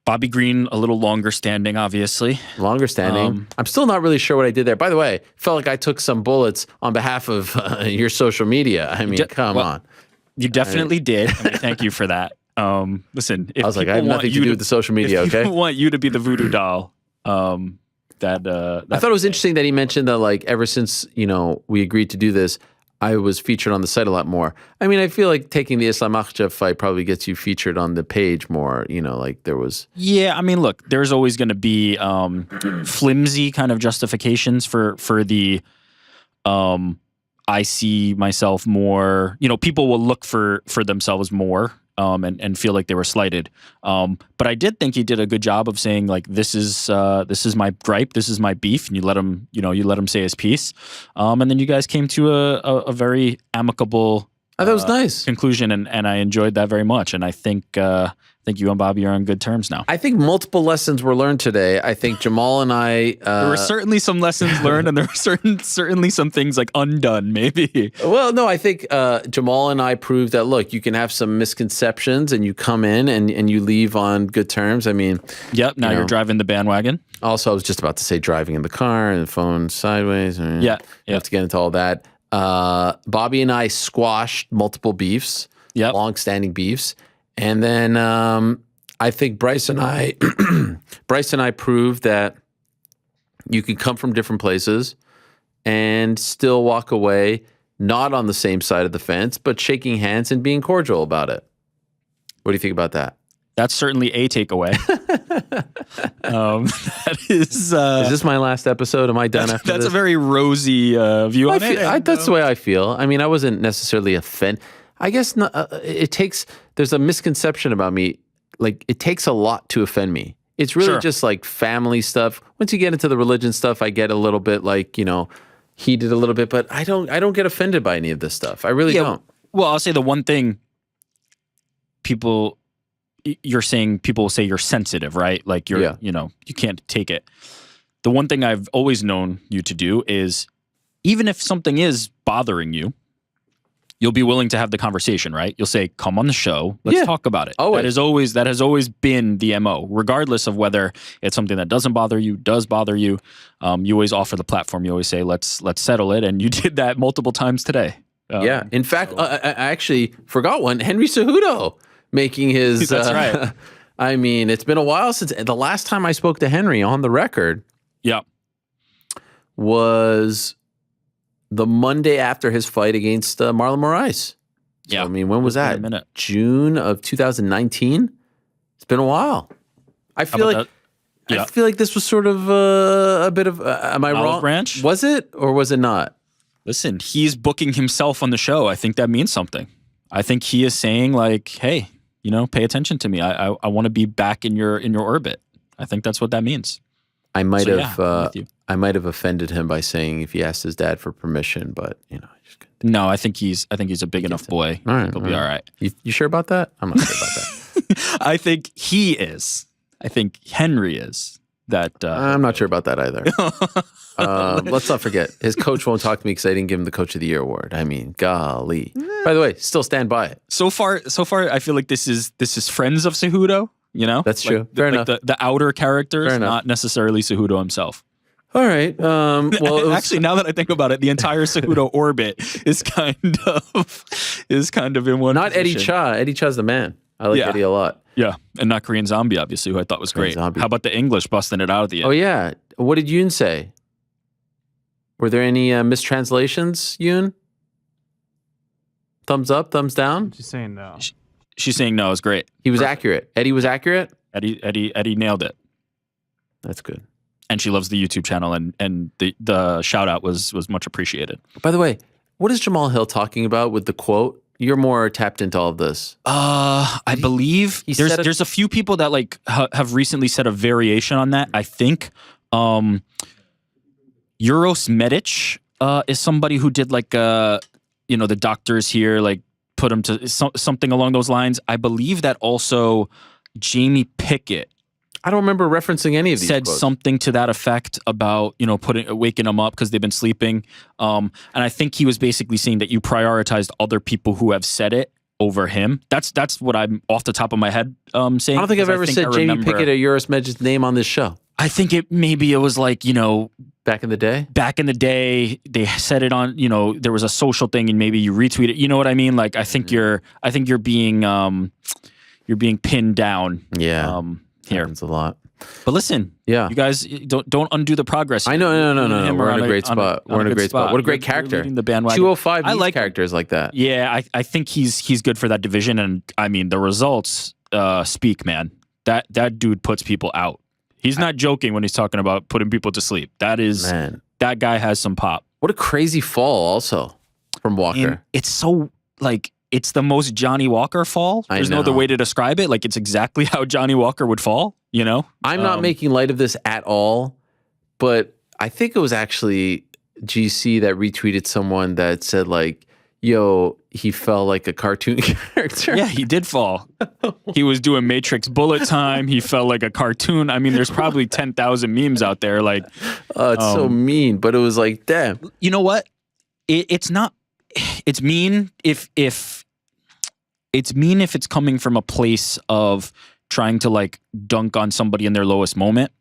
Bobby Green, a little longer standing, obviously. Longer standing. I'm still not really sure what I did there. By the way, felt like I took some bullets on behalf of your social media. I mean, come on. You definitely did. I mean, thank you for that. Listen, if I was like, I have nothing to do with the social media, if okay? People want you to be the voodoo doll. I thought it was interesting that he mentioned that, like, ever since, we agreed to do this, I was featured on the site a lot more. I mean, I feel like taking the Islam Makhachev fight probably gets you featured on the page more, like there was. Yeah, I mean, look, there's always going to be flimsy kind of justifications for the I see myself more, people will look for themselves more and feel like they were slighted. But I did think he did a good job of saying, like, this is my gripe, this is my beef, and you let him say his piece. And then you guys came to a very amicable I thought it was nice conclusion, and I enjoyed that very much. And I think you and Bobby are on good terms now. I think multiple lessons were learned today. I think Jamal and I... there were certainly some lessons learned, and there were certainly some things like undone, maybe. Well, no, I think Jamal and I proved that, look, you can have some misconceptions, and you come in and you leave on good terms. I mean... Yep, now you're driving the bandwagon. Also, I was just about to say driving in the car and the phone sideways. Yeah. You have to get into all that. Bobby and I squashed multiple beefs, long-standing beefs. And then I think Bryce and I proved that you can come from different places and still walk away not on the same side of the fence, but shaking hands and being cordial about it. What do you think about that? That's certainly a takeaway. That is this my last episode? Am I done after this? That's a very rosy view on it. That's the way I feel. I mean, I wasn't necessarily offended. I guess not, there's a misconception about me. Like, it takes a lot to offend me. It's really just like family stuff. Once you get into the religion stuff, I get a little bit like, heated a little bit, but I don't get offended by any of this stuff. I really don't. Well, I'll say the one thing you're saying people say you're sensitive, right? Like you're, you know, you can't take it. The one thing I've always known you to do is, even if something is bothering you, you'll be willing to have the conversation, right? You'll say, come on the show, let's talk about it. Always. That has always been the MO, regardless of whether it's something that doesn't bother you, does bother you. You always offer the platform. You always say, let's settle it. And you did that multiple times today. In fact, I actually forgot one. Henry Cejudo making his... That's right. I mean, it's been a while since... The last time I spoke to Henry on the record was the Monday after his fight against Marlon Moraes. So, I mean, when was that? June of 2019? It's been a while. I feel like this was sort of a bit of... am I wrong? Branch? Was it or was it not? Listen, he's booking himself on the show. I think that means something. I think he is saying like, hey, you know, pay attention to me. I want to be back in your orbit. I think that's what that means. I might have offended him by saying if he asked his dad for permission, but you know, no, I think he's a big enough boy. All right, he'll be all right. You sure about that? I'm not sure about that. I think he is. I think Henry is. I'm not sure about that either. Let's not forget, his coach won't talk to me because I didn't give him the Coach of the Year award. I mean, golly. By the way, still stand by it. So far, I feel like this is friends of Cejudo. You know, that's true. Fair enough. The outer characters, not necessarily Cejudo himself. All right. Well, actually, now that I think about it, the entire Cejudo orbit is kind of in one. Not position. Eddie Cha. Eddie Cha's the man. I like Eddie a lot. Yeah, and not Korean Zombie, obviously, who I thought was great. How about the English busting it out at the end? Oh yeah. What did Yoon say? Were there any mistranslations, Yoon? Thumbs up, thumbs down? She's saying no. She's saying no. It's great. He was accurate. Eddie was accurate? Eddie nailed it. That's good. And she loves the YouTube channel, and the shout out was much appreciated. By the way, what is Jamahal Hill talking about with the quote? You're more tapped into all of this. I believe there's a few people that like have recently said a variation on that. I think Euros Medic is somebody who did like the doctors here like put him to something along those lines. I believe that also Jamie Pickett. I don't remember referencing any of these said quotes. Something to that effect about, waking them up because they've been sleeping. And I think he was basically saying that you prioritized other people who have said it over him. That's what I'm off the top of my head saying. I don't think I've ever said Jamie Pickett or Euros Medic's name on this show. I think it was like, back in the day? Back in the day, they said it on, there was a social thing and maybe you retweet it. You know what I mean? Like I think you're being pinned down. Yeah. Here. Happens a lot. But listen, you guys don't undo the progress. I know. No. We're in a great spot. We're in a great spot. What a great character. The bandwagon. 205 I like characters like that. Yeah, I think he's good for that division, and I mean the results speak, man. That dude puts people out. He's not joking when he's talking about putting people to sleep. That guy has some pop. What a crazy fall also from Walker. And it's so like it's the most Johnny Walker fall. There's no other way to describe it. Like it's exactly how Johnny Walker would fall, I'm not making light of this at all, but I think it was actually GC that retweeted someone that said like, yo, he fell like a cartoon character. Yeah, he did fall. He was doing Matrix bullet time. He fell like a cartoon. I mean, there's probably 10,000 memes out there. Like, it's so mean, but it was like, damn. You know what? It's not. It's mean if it's coming from a place of trying to like dunk on somebody in their lowest moment.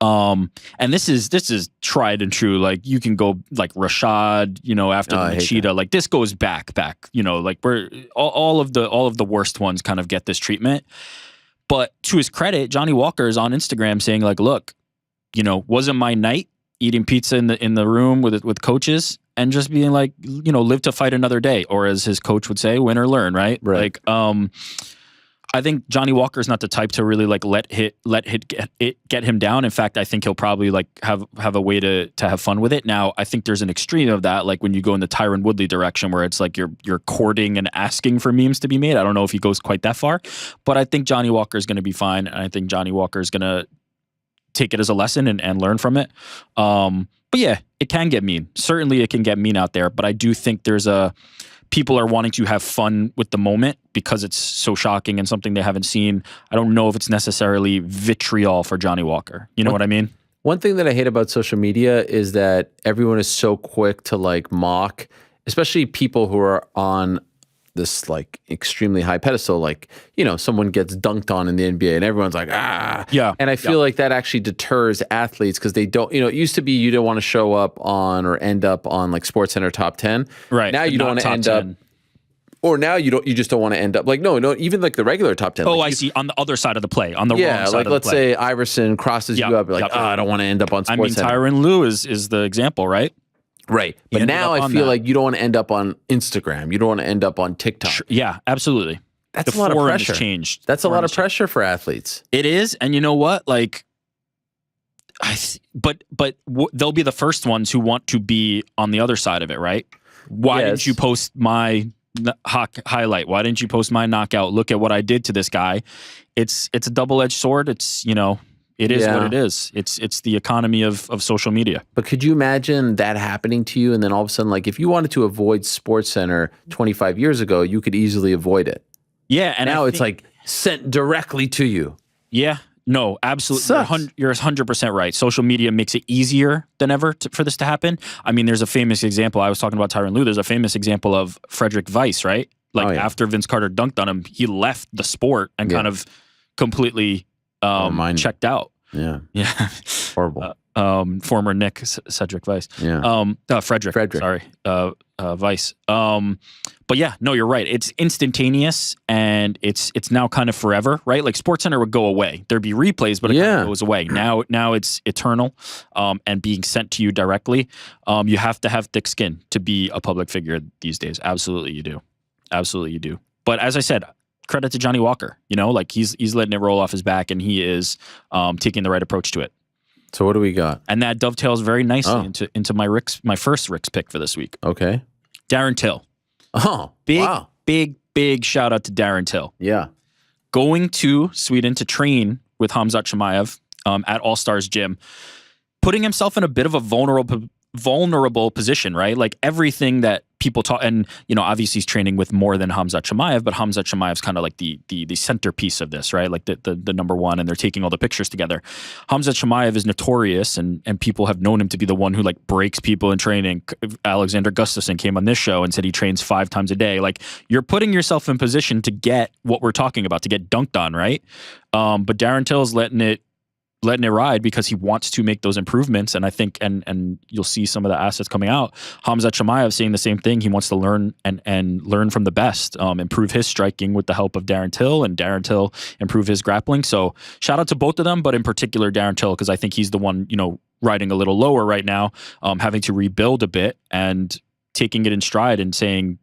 And this is tried and true. Like you can go like Rashad, after the Machida. Like this goes back. Like we're all of the worst ones kind of get this treatment. But to his credit, Johnny Walker is on Instagram saying like, look, wasn't my night eating pizza in the room with coaches and just being like, live to fight another day, or as his coach would say, win or learn, right? Like, I think Johnny Walker is not the type to really like let hit get him down. In fact, I think he'll probably like have a way to have fun with it. Now, I think there's an extreme of that, like when you go in the Tyron Woodley direction, where it's like you're courting and asking for memes to be made. I don't know if he goes quite that far, but I think Johnny Walker is going to be fine, and I think Johnny Walker is going to take it as a lesson and learn from it. But yeah, it can get mean. Certainly, it can get mean out there. But I do think there's a people are wanting to have fun with the moment because it's so shocking and something they haven't seen. I don't know if it's necessarily vitriol for Johnny Walker. You know what I mean? One thing that I hate about social media is that everyone is so quick to like mock, especially people who are on this like extremely high pedestal, like, you know, someone gets dunked on in the NBA and everyone's like, ah. Yeah. And I feel like that actually deters athletes because they don't, you know, it used to be you don't want to show up on or end up on like SportsCenter top 10. Right. Now you don't want to end 10. Up, or now you just don't want to end up like, no, even like the regular top 10. Oh, like I see. On the other side of the play, on the wrong side like of the let's play. say Iverson crosses you up, like, I don't want to end up on SportsCenter. I mean, Tyronn Lue is the example, right? Right. But now I feel like you don't want to end up on Instagram. You don't want to end up on TikTok. Yeah, absolutely. That's the a lot of forum pressure. Has changed. That's a lot of pressure for athletes. It is. And you know what? Like, but they'll be the first ones who want to be on the other side of it, right? Why didn't you post my highlight? Why didn't you post my knockout? Look at what I did to this guy. It's a double-edged sword. It's, you know, it is what it is. It's the economy of social media. But could you imagine that happening to you? And then all of a sudden, like if you wanted to avoid SportsCenter 25 years ago, you could easily avoid it. Yeah. And now it's like sent directly to you. Yeah. No, absolutely. You're 100% right. Social media makes it easier than ever for this to happen. I mean, there's a famous example. I was talking about Tyronn Lue. There's a famous example of Frederick Weiss, right? Like after Vince Carter dunked on him, he left the sport and kind of completely checked out. Yeah. Yeah. Horrible. Former Nick Cedric Weiss. Yeah. Frederick. Sorry. Weiss. But yeah, no, you're right. It's instantaneous and it's now kind of forever, right? Like SportsCenter would go away. There'd be replays, but it kind of goes away. Now it's eternal and being sent to you directly. You have to have thick skin to be a public figure these days. Absolutely you do. Absolutely you do. But as I said, credit to Johnny Walker. You know, like he's letting it roll off his back and he is taking the right approach to it. So what do we got? And that dovetails very nicely into my first Rick's pick for this week. Okay. Darren Till. Oh, big shout out to Darren Till. Yeah. Going to Sweden to train with Khamzat Chimaev at All Stars Gym, putting himself in a bit of a vulnerable position, right? Like everything that people talk, and you know, obviously he's training with more than Khamzat Chimaev, but Khamzat Chimaev's kind of like the centerpiece of this, right? Like the number one, and they're taking all the pictures together. Khamzat Chimaev is notorious, and people have known him to be the one who like breaks people in training. Alexander Gustafsson came on this show and said he trains 5 times a day. Like you're putting yourself in position to get what we're talking about, to get dunked on, right? But Darren Till's letting it ride because he wants to make those improvements. And I think, and you'll see some of the assets coming out. Khamzat Chimaev saying the same thing. He wants to learn and learn from the best, improve his striking with the help of Darren Till, and Darren Till improve his grappling. So shout out to both of them, but in particular Darren Till, because I think he's the one, you know, riding a little lower right now, having to rebuild a bit and taking it in stride and saying,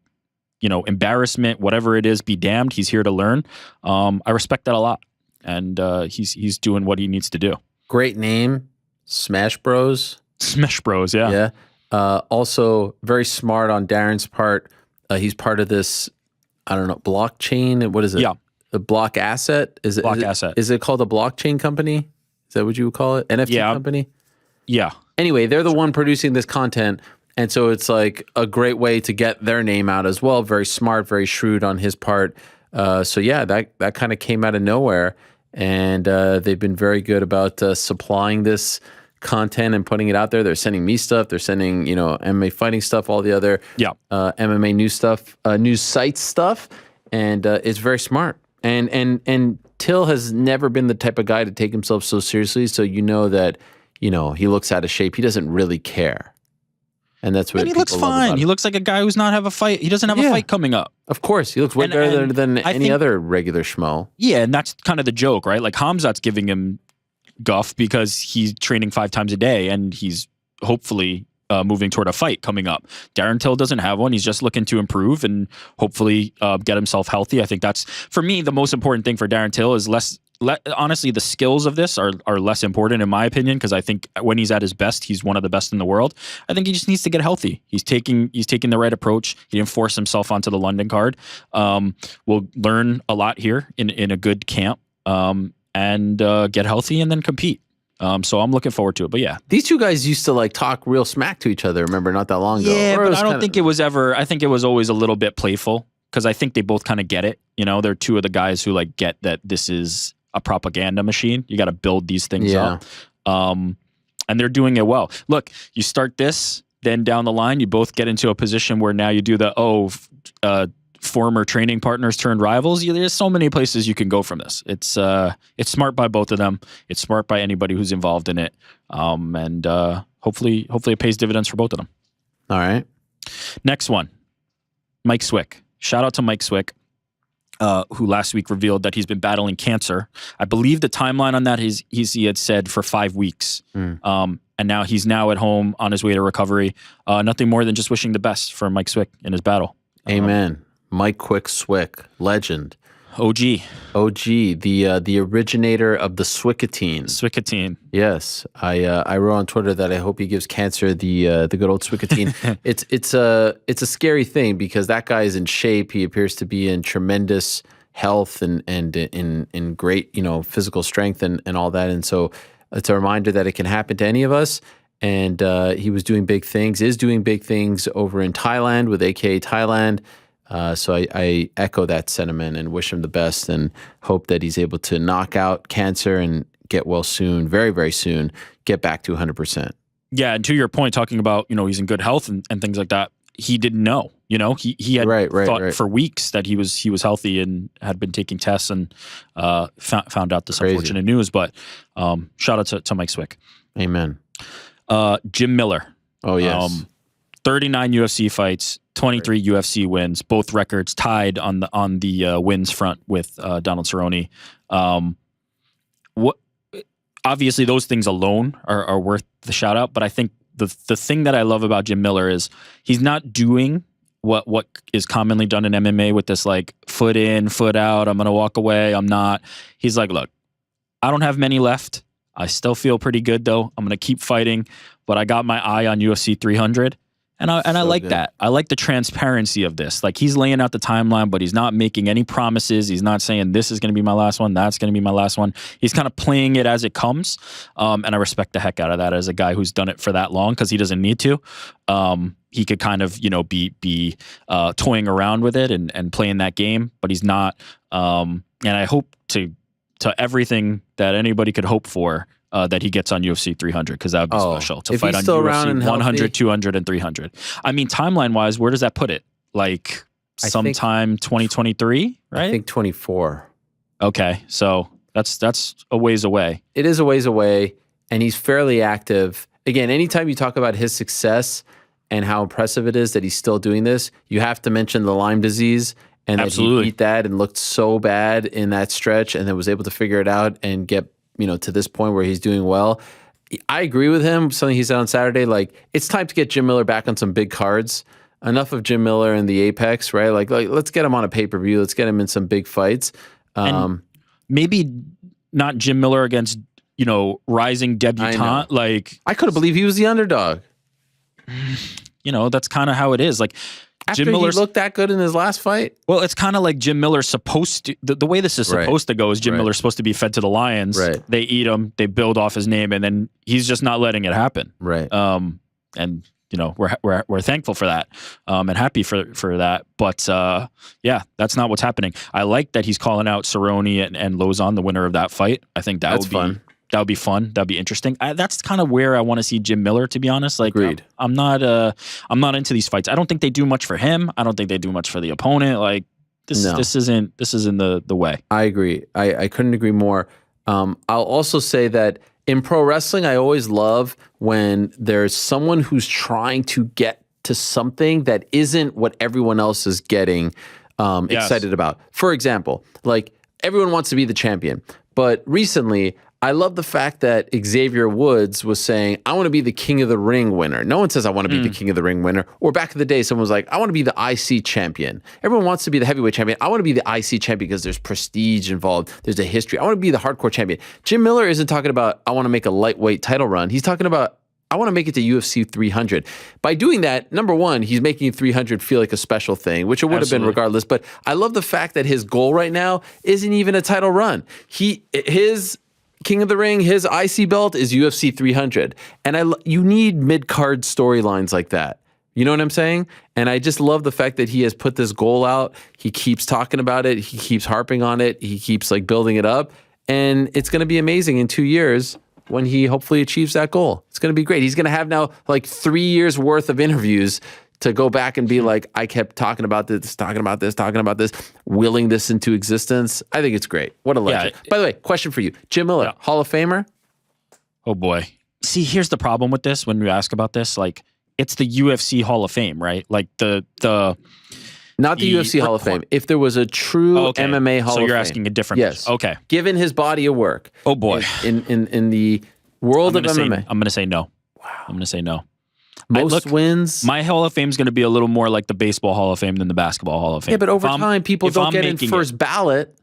you know, embarrassment, whatever it is, be damned. He's here to learn. I respect that a lot. And he's doing what he needs to do. Great name, Smash Bros. Smash Bros. Yeah. Yeah. Also very smart on Darren's part. He's part of this, I don't know, blockchain. What is it? Yeah. The block asset. Is it asset? Is it called a blockchain company? Is that what you would call it? NFT company. Yeah. Anyway, they're the one producing this content. And so it's like a great way to get their name out as well. Very smart, very shrewd on his part. So yeah, that kind of came out of nowhere, and they've been very good about supplying this content and putting it out there. They're sending me stuff. They're sending, you know, MMA Fighting stuff, all the other MMA news stuff, news sites stuff, and it's very smart. And Till has never been the type of guy to take himself so seriously. So you know that, you know, he looks out of shape. He doesn't really care. And that's what he looks fine. He looks like a guy who's not have a fight. He doesn't have a fight coming up. Of course, he looks way better than any other regular schmo. Yeah, and that's kind of the joke, right? Like Khamzat's giving him guff because he's training 5 times a day, and he's hopefully moving toward a fight coming up. Darren Till doesn't have one. He's just looking to improve and hopefully get himself healthy. I think that's, for me, the most important thing for Darren Till is honestly, the skills of this are less important in my opinion, because I think when he's at his best, he's one of the best in the world. I think he just needs to get healthy. He's taking the right approach. He didn't force himself onto the London card. We'll learn a lot here in a good camp and get healthy and then compete. So I'm looking forward to it. But yeah, these two guys used to like talk real smack to each other. Remember, not that long ago. Yeah, but I don't think it was ever. I think it was always a little bit playful because I think they both kind of get it. You know, they're two of the guys who like get that this is a propaganda machine. You got to build these things up, and they're doing it well. Look, you start this, then down the line, you both get into a position where now you do the former training partners turned rivals. There's so many places you can go from this. It's smart by both of them. It's smart by anybody who's involved in it. And hopefully it pays dividends for both of them. All right. Next one, Mike Swick. Shout out to Mike Swick, who last week revealed that he's been battling cancer. I believe the timeline on that is he had said for 5 weeks. And now he's at home on his way to recovery. Nothing more than just wishing the best for Mike Swick in his battle. Amen. Mike Swick, legend. OG, the originator of the Swickatine. Swickatine. Yes, I wrote on Twitter that I hope he gives cancer the good old Swickatine. it's a scary thing because that guy is in shape. He appears to be in tremendous health and in great physical strength and all that. And so it's a reminder that it can happen to any of us. And he was doing big things, is doing big things over in Thailand with AKA Thailand. So I echo that sentiment and wish him the best and hope that he's able to knock out cancer and get well soon, very, very soon, get back to 100%. Yeah, and to your point, talking about, he's in good health and things like that, he didn't know, he had thought for weeks that he was healthy and had been taking tests and found out this unfortunate news. But shout out to Mike Swick. Amen. Jim Miller. Oh, yes. 39 UFC fights, 23 UFC wins, both records tied on the wins front with Donald Cerrone. Obviously, those things alone are worth the shout out. But I think the thing that I love about Jim Miller is he's not doing what is commonly done in MMA with this like foot in, foot out. I'm gonna walk away. I'm not. He's like, look, I don't have many left. I still feel pretty good though. I'm gonna keep fighting, but I got my eye on UFC 300. And I like that. I like the transparency of this. Like he's laying out the timeline, but he's not making any promises. He's not saying this is going to be my last one. That's going to be my last one. He's kind of playing it as it comes. And I respect the heck out of that as a guy who's done it for that long because he doesn't need to. He could kind of, be toying around with it and playing that game, but he's not. And I hope to everything that anybody could hope for, that he gets on UFC 300 because that would be special to fight on UFC 100, 200, and 300. I mean, timeline-wise, where does that put it? Like sometime 2023, right? I think 24. Okay, so that's a ways away. It is a ways away, and he's fairly active. Again, anytime you talk about his success and how impressive it is that he's still doing this, you have to mention the Lyme disease and that he beat that and looked so bad in that stretch and then was able to figure it out and get to this point where he's doing well. I agree with him. Something he said on Saturday, like it's time to get Jim Miller back on some big cards. Enough of Jim Miller in the Apex, right? Like let's get him on a pay-per-view. Let's get him in some big fights. And maybe not Jim Miller against, rising debutante. Like I couldn't believe he was the underdog. That's kind of how it is. Like after Jim Miller looked that good in his last fight? Well, it's kind of like Jim Miller's supposed to... The way this is supposed to go is Jim Miller's supposed to be fed to the lions. Right. They eat him. They build off his name, and then he's just not letting it happen. Right. And we're thankful for that and happy for that. But yeah, that's not what's happening. I like that he's calling out Cerrone and Lozon, the winner of that fight. I think that would be fun. That would be fun. That'd be interesting. That's kind of where I want to see Jim Miller, to be honest. Like, agreed. I'm not into these fights. I don't think they do much for him. I don't think they do much for the opponent. Like this isn't the way. I agree. I couldn't agree more. I'll also say that in pro wrestling, I always love when there's someone who's trying to get to something that isn't what everyone else is getting excited about. For example, like everyone wants to be the champion, but recently I love the fact that Xavier Woods was saying, I want to be the King of the Ring winner. No one says I want to be the King of the Ring winner. Or back in the day, someone was like, I want to be the IC champion. Everyone wants to be the heavyweight champion. I want to be the IC champion because there's prestige involved. There's a history. I want to be the hardcore champion. Jim Miller isn't talking about, I want to make a lightweight title run. He's talking about, I want to make it to UFC 300. By doing that, number one, he's making 300 feel like a special thing, which it would have been regardless. But I love the fact that his goal right now isn't even a title run. His King of the Ring, his IC belt is UFC 300. And you need mid-card storylines like that. You know what I'm saying? And I just love the fact that he has put this goal out. He keeps talking about it. He keeps harping on it. He keeps like building it up. And it's going to be amazing in 2 years when he hopefully achieves that goal. It's going to be great. He's going to have now like 3 years worth of interviews to go back and be like, I kept talking about this, willing this into existence. I think it's great. What a legend. Yeah. By the way, question for you. Jim Miller, Hall of Famer? Oh boy. See, here's the problem with this when we ask about this. Like, it's the UFC Hall of Fame, right? Like not the UFC Hall of Fame. If there was a true MMA Hall of Fame. So you're asking a different. Yes. Okay. Given his body of work. Oh boy. In the world of MMA. I'm going to say no. Wow. I'm going to say no. Most wins. My Hall of Fame is going to be a little more like the Baseball Hall of Fame than the Basketball Hall of Fame. Yeah, but over time, people don't get in first ballot.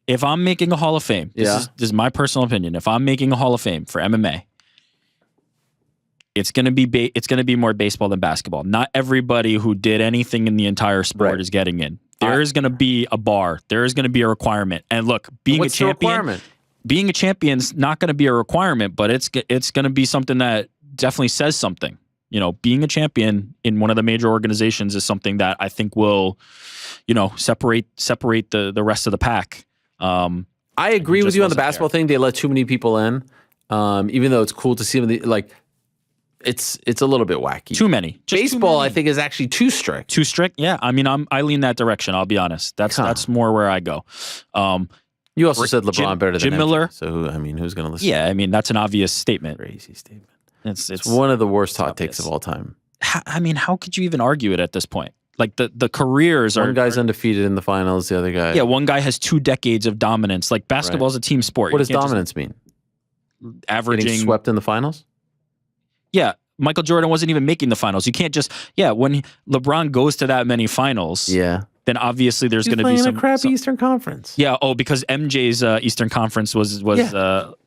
If I'm making a Hall of Fame, this is my personal opinion. If I'm making a Hall of Fame for MMA, it's going to be more baseball than basketball. Not everybody who did anything in the entire sport is getting in. There is going to be a bar. There is going to be a requirement. And look, being a champion's not going to be a requirement, but it's going to be something that definitely says something. You know, being a champion in one of the major organizations is something that I think will, you know, separate the rest of the pack. I agree with you on the basketball thing. They let too many people in, even though it's cool to see them. Like, it's a little bit wacky. Too many. Baseball, I think, is actually too strict. Too strict? Yeah. I mean, I lean that direction. I'll be honest. That's more where I go. You also said LeBron better than Jim Miller. So I mean, who's going to listen? Yeah, I mean, that's an obvious statement. Crazy statement. It's one of the worst hot takes of all time. I mean, how could you even argue it at this point? Like the careers are. One guy's undefeated in the finals. The other guy. Yeah, one guy has 2 decades of dominance. Like basketball's a team sport. What does dominance mean? Averaging. Getting swept in the finals? Yeah. Michael Jordan wasn't even making the finals. You can't just, when LeBron goes to that many finals, then obviously there's going to be some a crappy Eastern Conference. Yeah. Oh, because MJ's Eastern Conference was.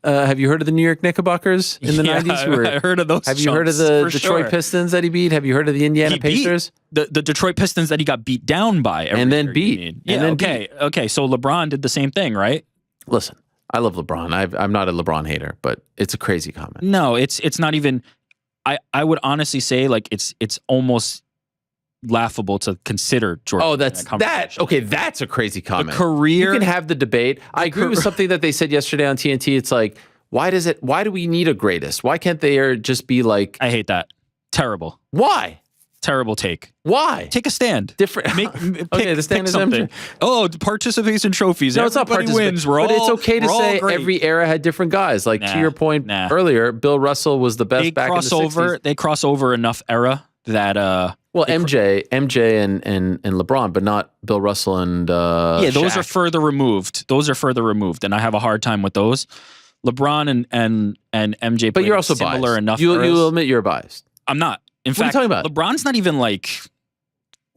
Have you heard of the New York Knickerbockers in the 90s? I heard of those. Have you heard of the Detroit Pistons that he beat? Have you heard of the Indiana Pacers? The Detroit Pistons that he got beat down by, and then beat. Yeah. Okay. So LeBron did the same thing, right? Listen, I love LeBron. I'm not a LeBron hater, but it's a crazy comment. No, it's not even. I would honestly say like it's almost laughable to consider Jordan. Oh, that's a crazy comment. The career, you can have the debate. I agree with something that they said yesterday on TNT. It's like, why do we need a greatest? Why can't they just be like? I hate that. Terrible. Why? Terrible take. Why? Take a stand. Different. The stand is something. Participation trophies. No, it's not participation. Wins. But it's okay to say every era had different guys. Like to your point earlier, Bill Russell was the best back in the 60s. They cross over enough era that MJ and LeBron, but not Bill Russell and those Shaq. are further removed. And I have a hard time with those. LeBron and MJ, but you're also similar biased. enough. You'll admit you're biased. I'm not. In fact, what are you talking about? LeBron's not even like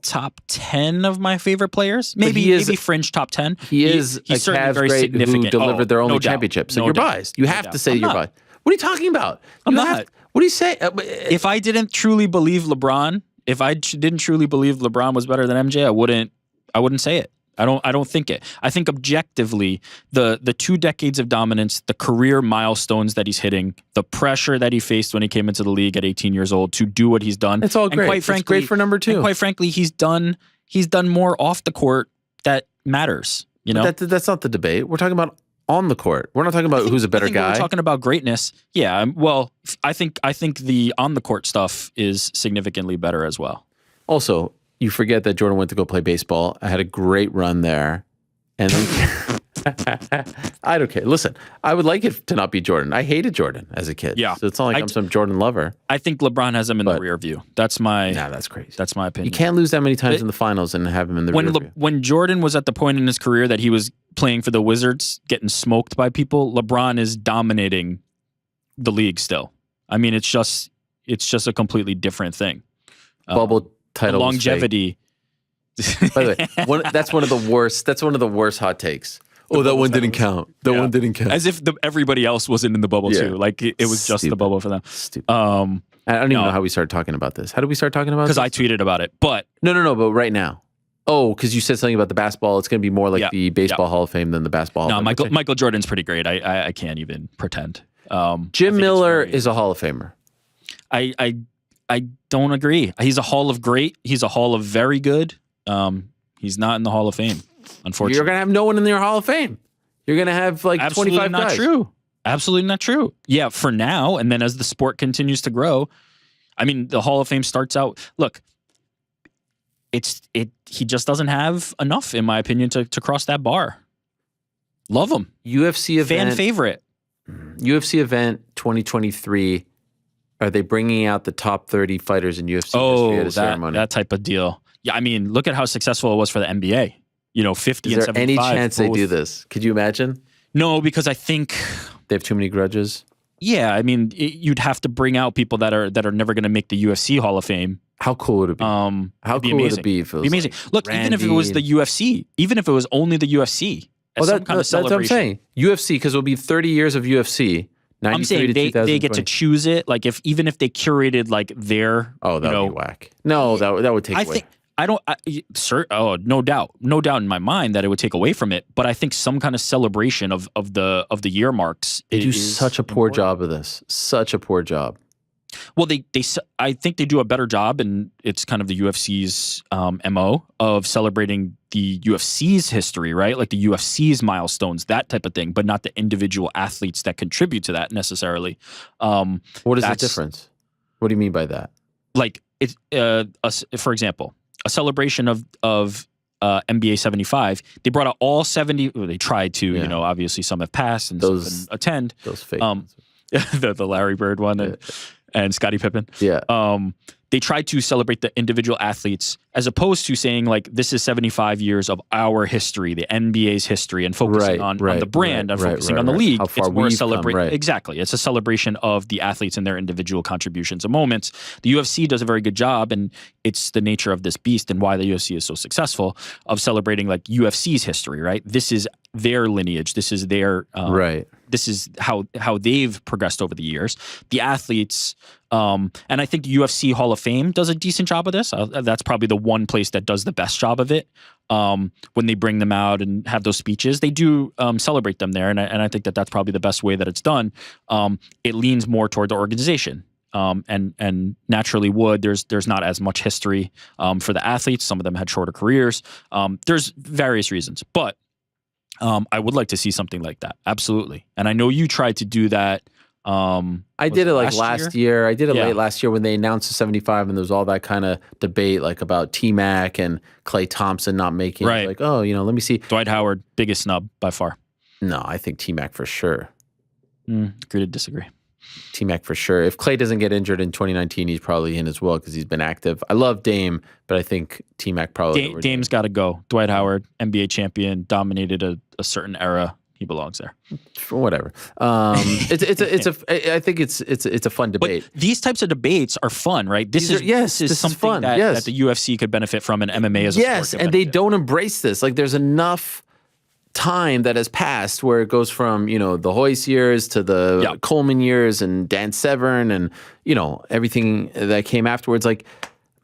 top 10 of my favorite players. Maybe fringe top 10. He's certainly Cavs very great significant. who delivered their only no championship. So no you're doubt. biased. You have to say you're biased. What are you talking about? I'm not. What do you say? If I didn't truly believe LeBron, if I didn't truly believe LeBron was better than MJ, I wouldn't say it. I don't think it. I think objectively, the 2 decades of dominance, the career milestones that he's hitting, the pressure that he faced when he came into the league at 18 years old to do what he's done. It's all great. And quite frankly, it's great for number 2. And quite frankly, he's done more off the court that matters. You know, that's not the debate. We're talking about on the court. We're not talking about who's a better guy. We're talking about greatness. Yeah. Well, I think the on the court stuff is significantly better as well. Also, you forget that Jordan went to go play baseball. I had a great run there. And then I don't care. Listen, I would like it to not be Jordan. I hated Jordan as a kid. Yeah. So it's not like I'm some Jordan lover. I think LeBron has him in the rear view. That's crazy. That's my opinion. You can't lose that many times in the finals and have him in the rear view. When Jordan was at the point in his career that he was playing for the Wizards, getting smoked by people, LeBron is dominating the league still. I mean, it's just a completely different thing. Bubble title longevity. By the way, that's one of the worst. That's one of the worst hot takes. That one didn't count. One didn't count. As if everybody else wasn't in the bubble too. Like it was just the bubble for them. Stupid. I don't even know how we started talking about this. How did we start talking about this? Because I tweeted about it. But no. But right now, Oh, because you said something about the basketball. It's going to be more like the baseball Hall of Fame than the basketball. No, Michael Jordan's pretty great. I can't even pretend. Jim Miller is a Hall of Famer. I don't agree. He's a Hall of Great. He's a Hall of Very Good. He's not in the Hall of Fame, unfortunately. You're going to have no one in your Hall of Fame. You're going to have like Absolutely 25 not guys. true. Absolutely not true. Yeah, for now, and then as the sport continues to grow, I mean, the Hall of Fame starts out. Look, he just doesn't have enough, in my opinion, to cross that bar. Love him. UFC event. Fan favorite. UFC event 2023. Are they bringing out the top 30 fighters in UFC history at a ceremony? That type of deal. Yeah, I mean, look at how successful it was for the NBA. 50 Is and there 75. any chance they both. do this? Could you imagine? No, because I think they have too many grudges. Yeah, I mean, you'd have to bring out people that are never going to make the UFC Hall of Fame. How cool would it be? How cool would it be if it was amazing. like Look, even if it was the UFC, even if it was only the UFC, as some kind of that's what I'm celebration. saying. UFC, because it'll be 30 years of UFC. I'm saying they get to choose it. Like even if they curated like their that would be whack. No, that would take away. No doubt in my mind that it would take away from it. But I think some kind of celebration of the year marks. They do such a poor job of this. Such a poor job. Well, I think they do a better job, and it's kind of the UFC's MO of celebrating the UFC's history, right? Like the UFC's milestones, that type of thing, but not the individual athletes that contribute to that necessarily. What is the difference? What do you mean by that? Like, for example, a celebration of NBA 75, they brought out all 70. Well, they tried to, obviously some have passed and some didn't attend. Those fake the Larry Bird one and Scottie Pippen. Yeah. They tried to celebrate the individual athletes as opposed to saying like this is 75 years of our history, the NBA's history, and focusing on the brand and focusing on the league. How far it's more we've a celebration. come, right. Exactly. It's a celebration of the athletes and their individual contributions and moments. The UFC does a very good job, and it's the nature of this beast and why the UFC is so successful of celebrating like UFC's history, right? This is their lineage. This is their This is how they've progressed over the years. The athletes, and I think UFC Hall of Fame does a decent job of this. That's probably the one place that does the best job of it. When they bring them out and have those speeches, they do celebrate them there, and I think that's probably the best way that it's done. It leans more toward the organization. And naturally would. There's not as much history for the athletes. Some of them had shorter careers. There's various reasons, but I would like to see something like that. Absolutely. And I know you tried to do that. I did it like last year. I did it late last year when they announced the 75 and there was all that kind of debate like about T-Mac and Klay Thompson not making it. Like, let me see. Dwight Howard, biggest snub by far. No, I think T-Mac for sure. Agree to disagree. T-Mac for sure. If Klay doesn't get injured in 2019, he's probably in as well because he's been active. I love Dame, but I think T-Mac probably. Dame's got to go. Dwight Howard, NBA champion, dominated a certain era. He belongs there. Whatever. I think it's a fun debate. But these types of debates are fun, right? This is something fun. that the UFC could benefit from, and MMA as a sport. Yes, and they don't embrace this. Like there's enough time that has passed where it goes from, the Hoist years to the Coleman years and Dan Severn and, everything that came afterwards. Like,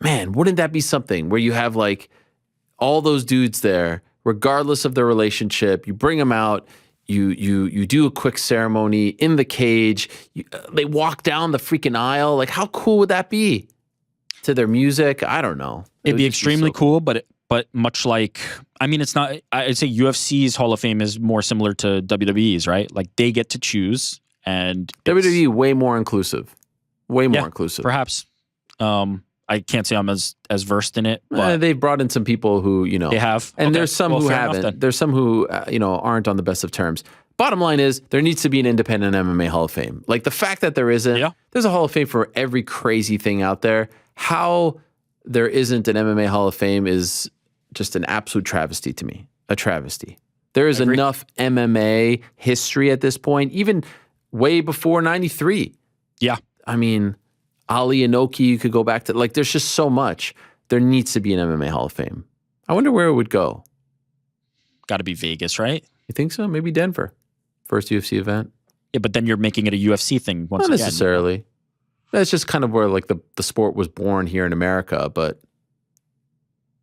man, wouldn't that be something where you have like all those dudes there, regardless of their relationship, you bring them out, you do a quick ceremony in the cage, they walk down the freaking aisle. Like, how cool would that be? To their music? I don't know. It'd be extremely cool, but much like, I mean, it's not, I'd say UFC's Hall of Fame is more similar to WWE's, right? Like they get to choose, and WWE way more inclusive. Way more inclusive. Perhaps. I can't say I'm as versed in it, but they've brought in some people who, they have. And there's some who haven't. There's some who, aren't on the best of terms. Bottom line is there needs to be an independent MMA Hall of Fame. Like the fact that there isn't, there's a Hall of Fame for every crazy thing out there. How there isn't an MMA Hall of Fame is just an absolute travesty to me. A travesty. There is enough MMA history at this point, even way before 93. Yeah. I mean, Ali Inoki, you could go back to, like, there's just so much. There needs to be an MMA Hall of Fame. I wonder where it would go. Got to be Vegas, right? You think so? Maybe Denver. First UFC event. Yeah, but then you're making it a UFC thing once again. Not necessarily. That's just kind of where, like, the sport was born here in America, but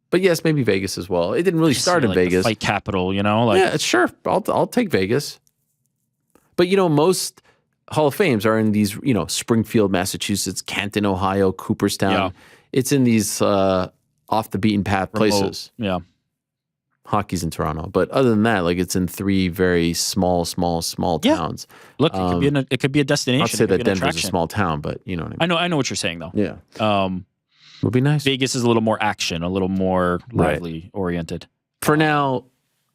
But yes, maybe Vegas as well. It didn't really start in Vegas. The fight capital, you know? Like, yeah, sure. I'll take Vegas. But, you know, most Hall of Fames are in these, you know, Springfield, Massachusetts, Canton, Ohio, Cooperstown. Yeah. It's in these off the beaten path places. Yeah. Hockey's in Toronto. But other than that, like, it's in 3 very small towns. Look, it could be a destination. I'll say that Denver's a small town, but you know what I mean. I know what you're saying, though. Yeah. Would be nice. Vegas is a little more action, a little more lively oriented. For now,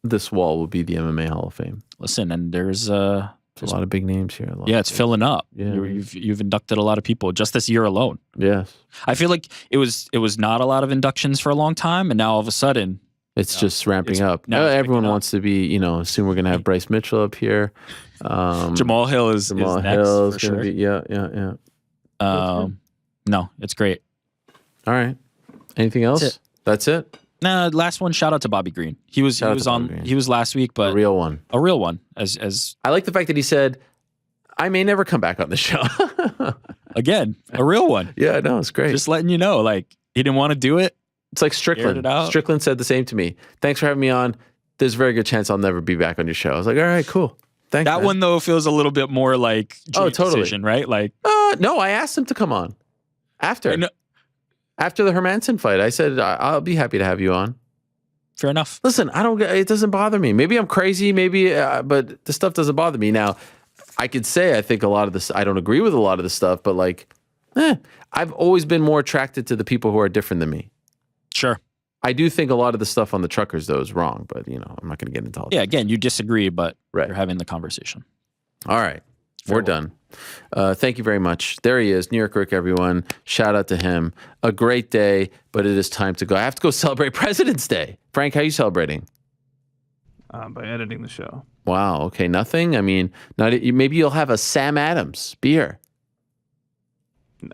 this wall will be the MMA Hall of Fame. Listen, and there's a lot of big names here. It's filling up. Yeah, you've inducted a lot of people just this year alone. Yes. I feel like it was not a lot of inductions for a long time, and now all of a sudden it's just ramping up. Now everyone wants to be, you know, soon we're going to have Bryce Mitchell up here. Jamahal Hill is next for sure. Yeah. No, it's great. All right. Anything else? That's it? Nah, last one. Shout out to Bobby Green. He was last week, but a real one. As I like the fact that he said, I may never come back on the show. Again, a real one. Yeah, no, it's great. Just letting you know, like, he didn't want to do it. It's like Strickland. Strickland said the same to me. Thanks for having me on. There's a very good chance I'll never be back on your show. I was like, all right, cool. Thanks. That one though feels a little bit more like decision, right? Like, no, I asked him to come on after the Hermanson fight. I said I'll be happy to have you on. Fair enough. Listen, it doesn't bother me. Maybe I'm crazy, but the stuff doesn't bother me. Now, I could say I think a lot of this, I don't agree with a lot of the stuff, but like, I've always been more attracted to the people who are different than me. Sure. I do think a lot of the stuff on the truckers, though, is wrong, but, you know, I'm not going to get into all that. Yeah, again, you disagree, but you're having the conversation. All right. We're done. Thank you very much. There he is, New York Ric, everyone. Shout out to him. A great day, but it is time to go. I have to go celebrate President's Day. Frank, how are you celebrating? By editing the show. Wow. Okay. Nothing? I mean, maybe you'll have a Sam Adams beer.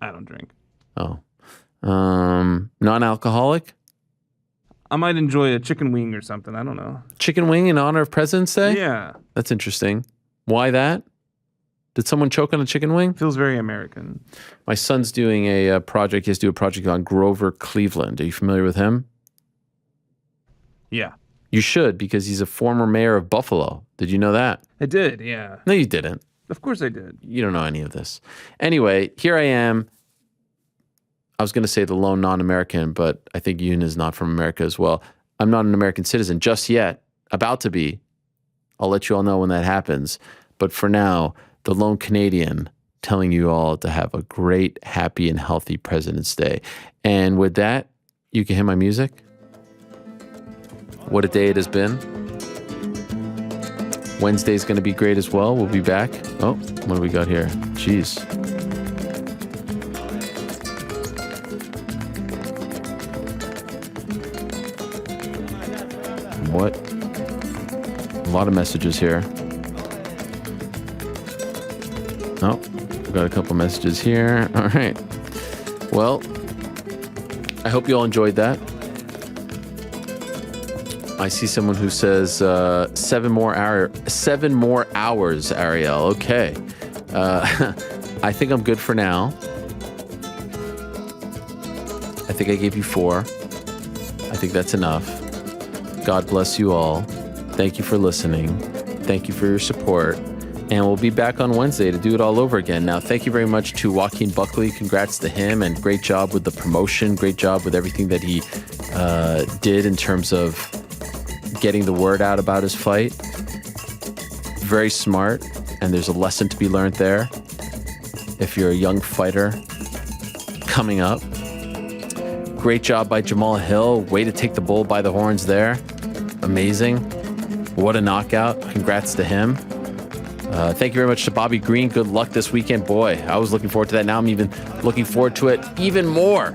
I don't drink. Oh. Non-alcoholic? I might enjoy a chicken wing or something. I don't know. Chicken wing in honor of President's Day? Yeah. That's interesting. Why that? Did someone choke on a chicken wing? Feels very American. My son's doing a project. He has to do a project on Grover Cleveland. Are you familiar with him? Yeah. You should, because he's a former mayor of Buffalo. Did you know that? I did, yeah. No, you didn't. Of course I did. You don't know any of this. Anyway, here I am. I was going to say the lone non-American, but I think Yoon is not from America as well. I'm not an American citizen just yet. About to be. I'll let you all know when that happens. But for now, the lone Canadian telling you all to have a great, happy, and healthy President's Day. And with that, you can hear my music. What a day it has been. Wednesday's going to be great as well. We'll be back. Oh, what do we got here? Jeez. What? A lot of messages here. Oh, we got a couple messages here. All right. Well, I hope you all enjoyed that. I see someone who says 7 more hours, Ariel. Okay. I think I'm good for now. I think I gave you 4. I think that's enough. God bless you all. Thank you for listening. Thank you for your support. And we'll be back on Wednesday to do it all over again. Now, thank you very much to Joaquin Buckley. Congrats to him, and great job with the promotion. Great job with everything that he did in terms of getting the word out about his fight. Very smart, and there's a lesson to be learned there if you're a young fighter coming up. Great job by Jamahal Hill. Way to take the bull by the horns there. Amazing. What a knockout. Congrats to him. Thank you very much to Bobby Green. Good luck this weekend. Boy, I was looking forward to that. Now I'm even looking forward to it even more.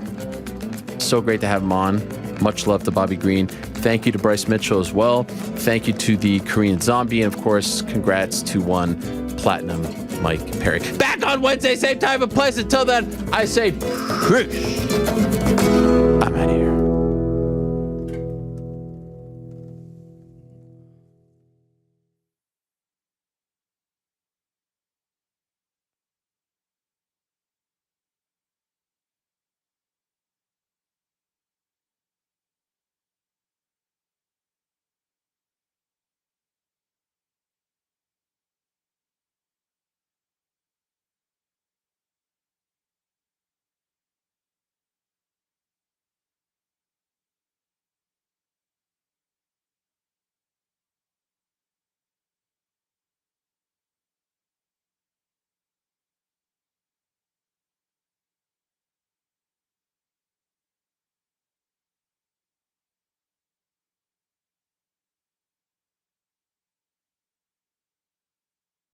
So great to have him on. Much love to Bobby Green. Thank you to Bryce Mitchell as well. Thank you to the Korean Zombie. And of course, congrats to one Platinum Mike Perry. Back on Wednesday, same time and place. Until then, I say peace.